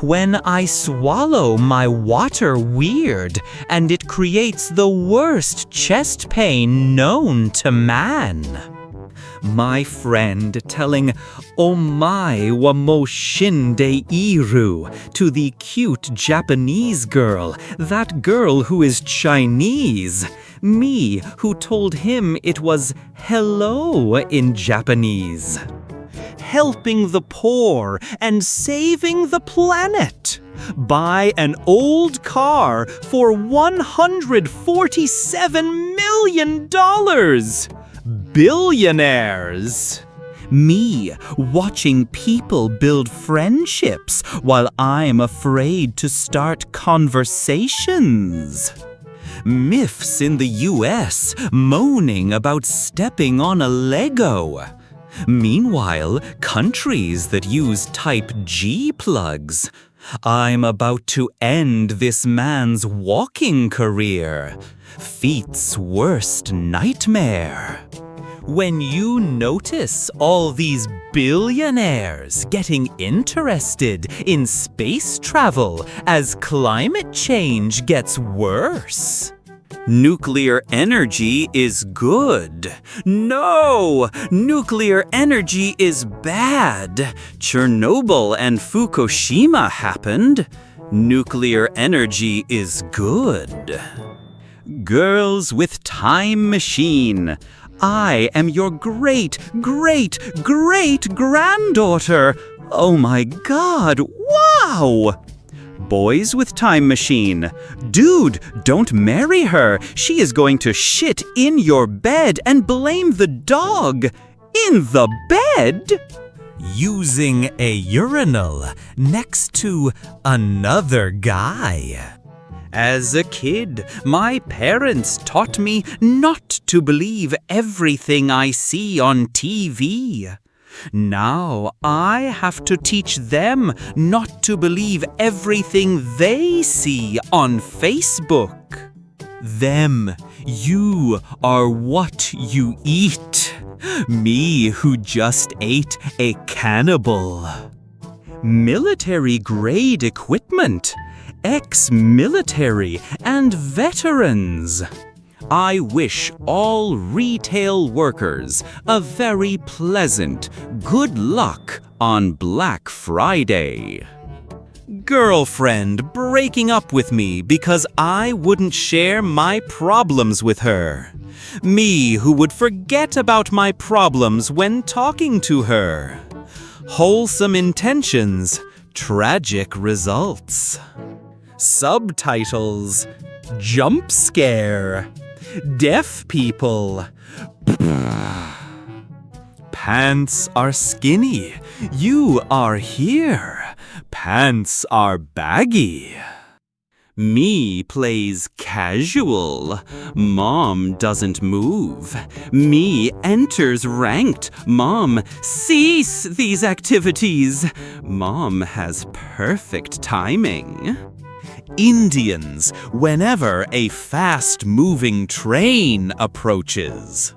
When I swallow my water weird, and it creates the worst chest pain known to man. My friend telling "Omae wa mo shinde iru" to the cute Japanese girl, that girl who is Chinese. Me who told him it was hello in Japanese. Helping the poor and saving the planet. Buy an old car for $147 million. Billionaires. Me watching people build friendships while I'm afraid to start conversations. Myths in the US moaning about stepping on a Lego. Meanwhile, countries that use Type G plugs. I'm about to end this man's walking career. Feet's worst nightmare. When you notice all these billionaires getting interested in space travel as climate change gets worse. Nuclear energy is good. No! Nuclear energy is bad. Chernobyl and Fukushima happened. Nuclear energy is good. Girls with time machine. I am your great-great-great-granddaughter. Oh my God, wow! Boys with time machine. Dude, don't marry her. She is going to shit in your bed and blame the dog. In the bed? Using a urinal next to another guy. As a kid, my parents taught me not to believe everything I see on TV. Now I have to teach them not to believe everything they see on Facebook. Them, you are what you eat. Me who just ate a cannibal. Military-grade equipment. Ex-military and veterans. I wish all retail workers a very pleasant good luck on Black Friday. Girlfriend breaking up with me because I wouldn't share my problems with her. Me who would forget about my problems when talking to her. Wholesome intentions, tragic results. Subtitles, jump scare, deaf people. Pants are skinny, you are here. Pants are baggy. Me plays casual. Mom doesn't move. Me enters ranked. Mom, cease these activities. Mom has perfect timing. Indians whenever a fast-moving train approaches.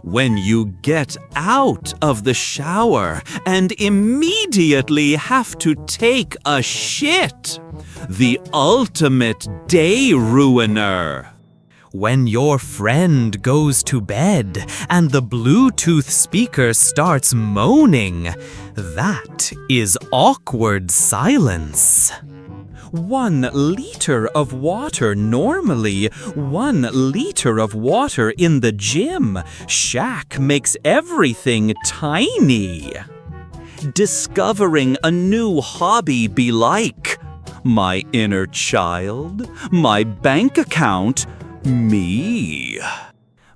When you get out of the shower and immediately have to take a shit. The ultimate day ruiner. When your friend goes to bed and the Bluetooth speaker starts moaning, that is awkward silence. 1 liter of water normally, 1 liter of water in the gym. Shaq makes everything tiny. Discovering a new hobby be like my inner child, my bank account, Me.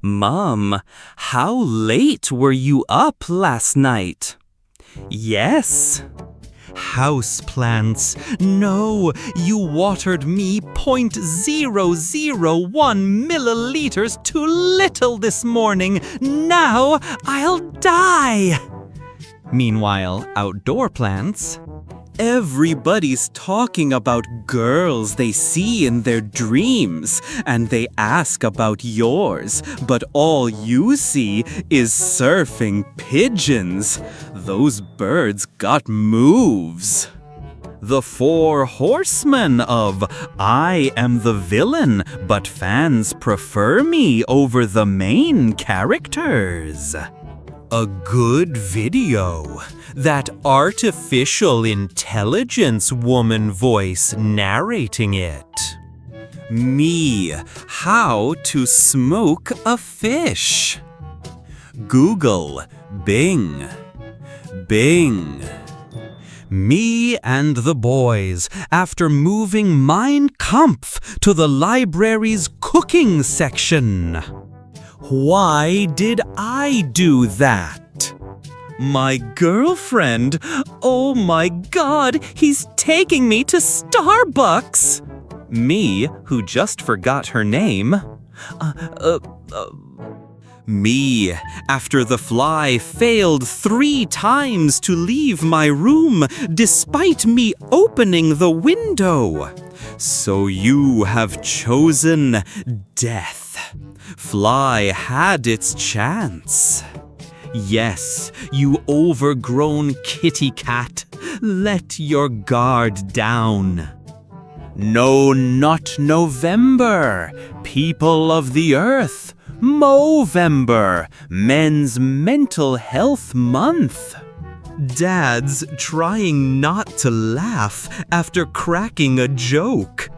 Mom, how late were you up last night? Yes. Houseplants. No, you watered me 0.001 milliliters too little this morning. Now I'll die. Meanwhile, outdoor plants. Everybody's talking about girls they see in their dreams, and they ask about yours, but all you see is surfing pigeons. Those birds got moves. The 4 horsemen of I am the villain, but fans prefer me over the main characters. A good video. That artificial intelligence woman voice narrating it. Me, how to smoke a fish. Google, Bing. Bing. Me and the boys, after moving Mein Kampf to the library's cooking section. Why did I do that? My girlfriend? Oh my God, he's taking me to Starbucks! Me, who just forgot her name. Me, after the fly failed 3 times to leave my room, despite me opening the window. So you have chosen death. Fly had its chance. Yes, you overgrown kitty cat, let your guard down. No, not November, people of the earth, Movember, Men's Mental Health Month. Dad's trying not to laugh after cracking a joke.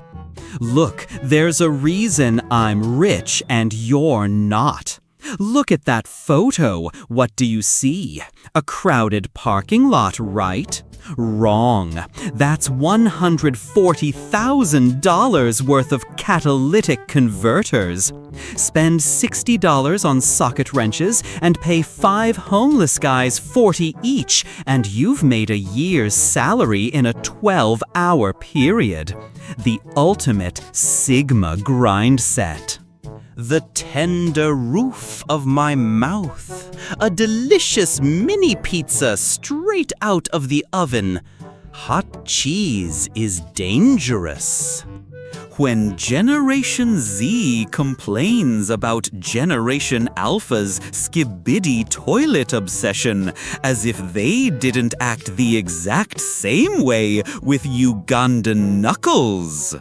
Look, there's a reason I'm rich and you're not. Look at that photo. What do you see? A crowded parking lot, right? Wrong. That's $140,000 worth of catalytic converters. Spend $60 on socket wrenches and pay 5 homeless guys $40 each, and you've made a year's salary in a 12-hour period. The ultimate Sigma grind set. The tender roof of my mouth. A delicious mini pizza straight out of the oven. Hot cheese is dangerous. When Generation Z complains about Generation Alpha's skibidi toilet obsession, as if they didn't act the exact same way with Ugandan knuckles.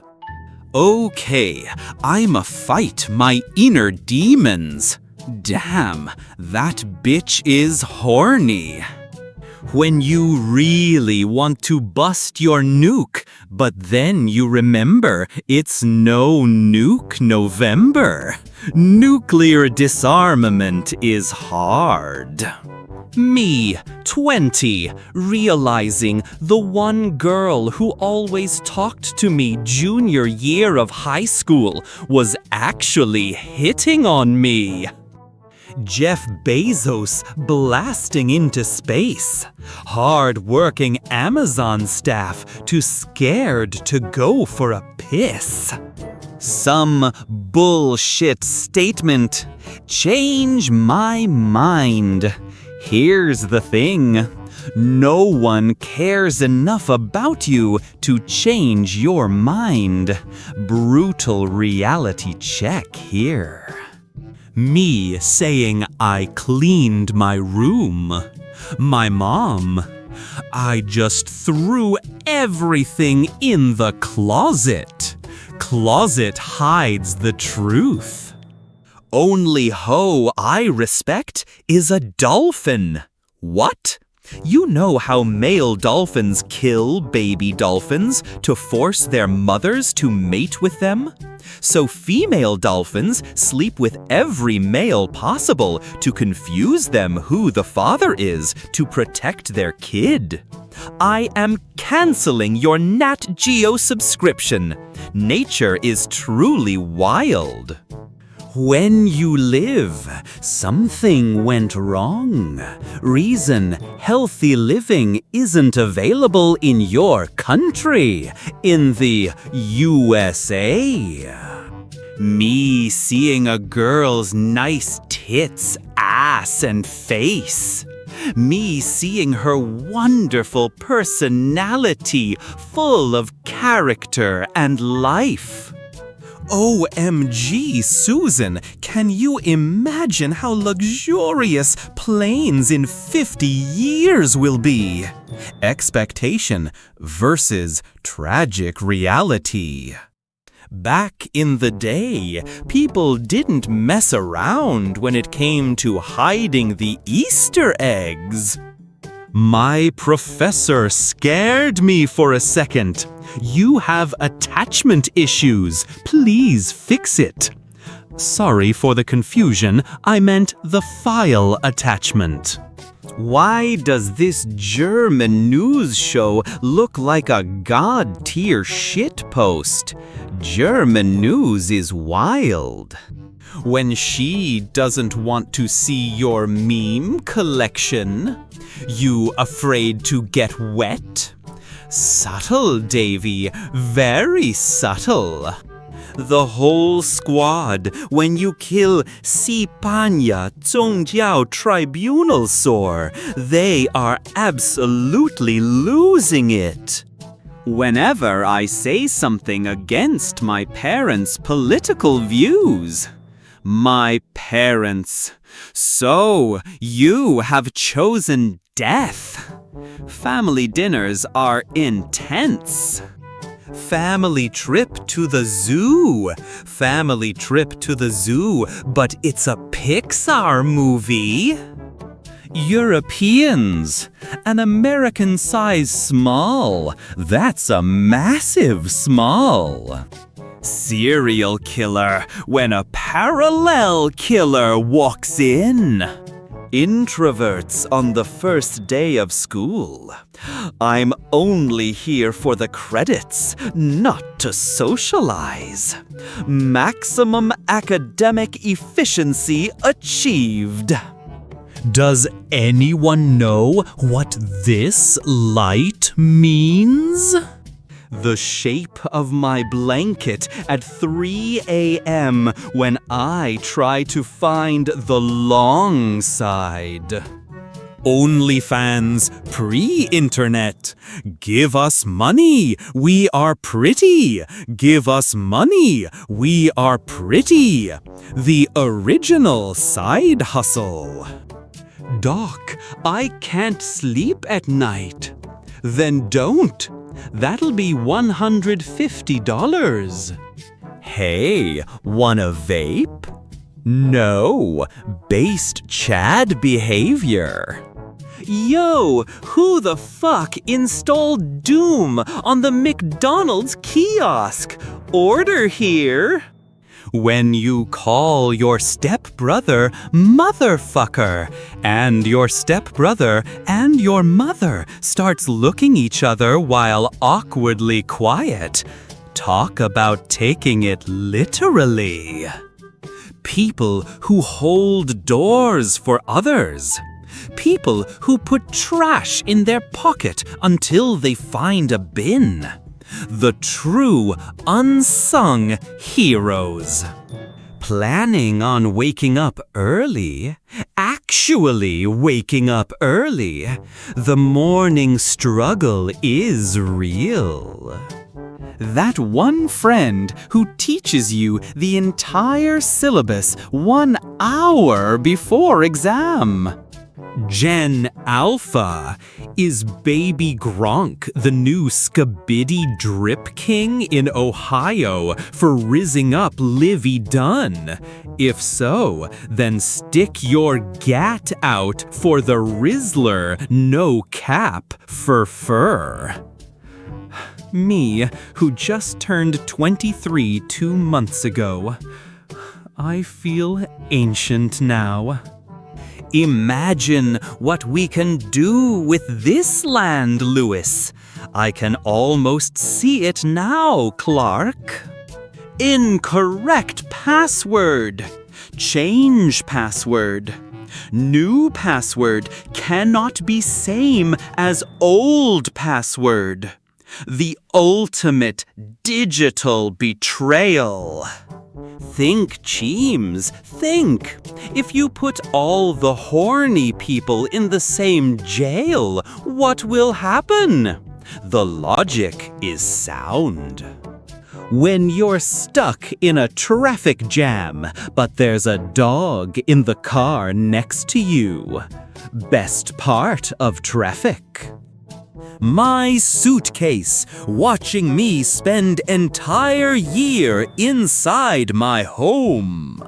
Okay, I'ma fight my inner demons. Damn, that bitch is horny. When you really want to bust your nuke, but then you remember it's no nuke November. Nuclear disarmament is hard. Me, 20, realizing the one girl who always talked to me junior year of high school was actually hitting on me. Jeff Bezos blasting into space. Hard-working Amazon staff too scared to go for a piss. Some bullshit statement. Change my mind. Here's the thing. No one cares enough about you to change your mind. Brutal reality check here. Me saying I cleaned my room. My mom. I just threw everything in the closet. Closet hides the truth. Only hoe I respect is a dolphin. What? You know how male dolphins kill baby dolphins to force their mothers to mate with them? So female dolphins sleep with every male possible to confuse them who the father is to protect their kid. I am canceling your Nat Geo subscription. Nature is truly wild. When you live, something went wrong. Reason healthy living isn't available in your country, in the USA. Me seeing a girl's nice tits, ass, and face. Me seeing her wonderful personality, full of character and life. OMG, Susan, can you imagine how luxurious planes in 50 years will be? Expectation versus tragic reality. Back in the day, people didn't mess around when it came to hiding the Easter eggs. My professor scared me for a second. You have attachment issues. Please fix it. Sorry for the confusion. I meant the file attachment. Why does this German news show look like a god-tier shitpost? German news is wild. When she doesn't want to see your meme collection, you afraid to get wet? Subtle, Davy, very subtle. The whole squad, when you kill Sipanya Zhongjiao Tribunal Sore, they are absolutely losing it. Whenever I say something against my parents' political views, my parents, so you have chosen death. Family dinners are intense. Family trip to the zoo. Family trip to the zoo, but it's a Pixar movie. Europeans. An American size small. That's a massive small. Serial killer when a parallel killer walks in. Introverts on the first day of school. I'm only here for the credits, not to socialize. Maximum academic efficiency achieved. Does anyone know what this light means? The shape of my blanket at 3 a.m. when I try to find the long side. OnlyFans pre-internet. Give us money. We are pretty. Give us money. We are pretty. The original side hustle. Doc, I can't sleep at night. Then don't. That'll be $150. Hey, wanna vape? No, based Chad behavior. Yo, who the fuck installed Doom on the McDonald's kiosk? Order here. When you call your stepbrother motherfucker, and your stepbrother and your mother starts looking each other while awkwardly quiet, talk about taking it literally. People who hold doors for others. People who put trash in their pocket until they find a bin. The true unsung heroes. Planning on waking up early, actually waking up early. The morning struggle is real. That one friend who teaches you the entire syllabus 1 hour before exam. Gen Alpha. Is Baby Gronk the new Skibidi Drip King in Ohio for rizzing up Livy Dunn? If so, then stick your gat out for the Rizzler no cap for fur. Me, who just turned 23 2 months ago. I feel ancient now. Imagine what we can do with this land, Lewis. I can almost see it now, Clark. Incorrect password. Change password. New password cannot be same as old password. The ultimate digital betrayal. Think, Cheems, think. If you put all the horny people in the same jail, what will happen? The logic is sound. When you're stuck in a traffic jam, but there's a dog in the car next to you. Best part of traffic. My suitcase, watching me spend entire year inside my home.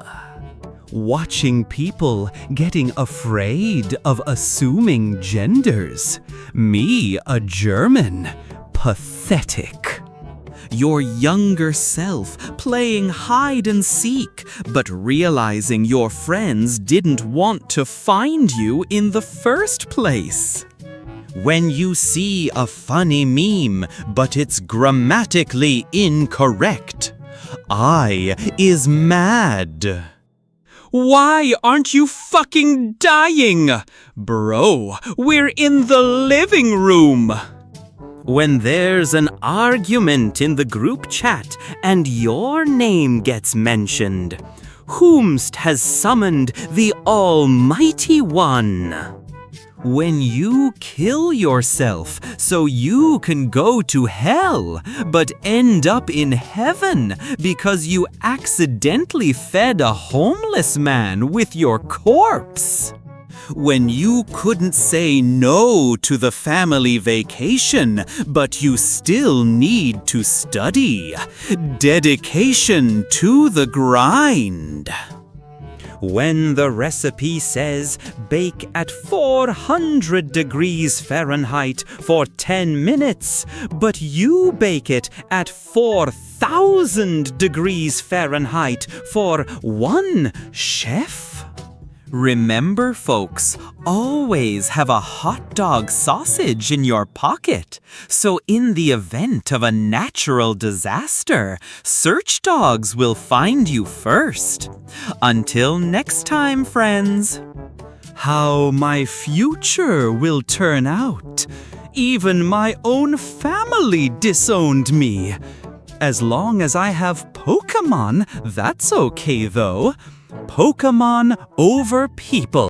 Watching people getting afraid of assuming genders. Me, a German. Pathetic. Your younger self playing hide and seek, but realizing your friends didn't want to find you in the first place. When you see a funny meme, but it's grammatically incorrect. I is mad. Why aren't you fucking dying? Bro, we're in the living room. When there's an argument in the group chat and your name gets mentioned, whomst has summoned the Almighty One. When you kill yourself so you can go to hell, but end up in heaven because you accidentally fed a homeless man with your corpse. When you couldn't say no to the family vacation, but you still need to study. Dedication to the grind. When the recipe says bake at 400 degrees Fahrenheit for 10 minutes, but you bake it at 4,000 degrees Fahrenheit for one chef. Remember, folks, always have a hot dog sausage in your pocket. So in the event of a natural disaster, search dogs will find you first. Until next time, friends. How my future will turn out. Even my own family disowned me. As long as I have Pokémon, that's okay though. Pokémon over people.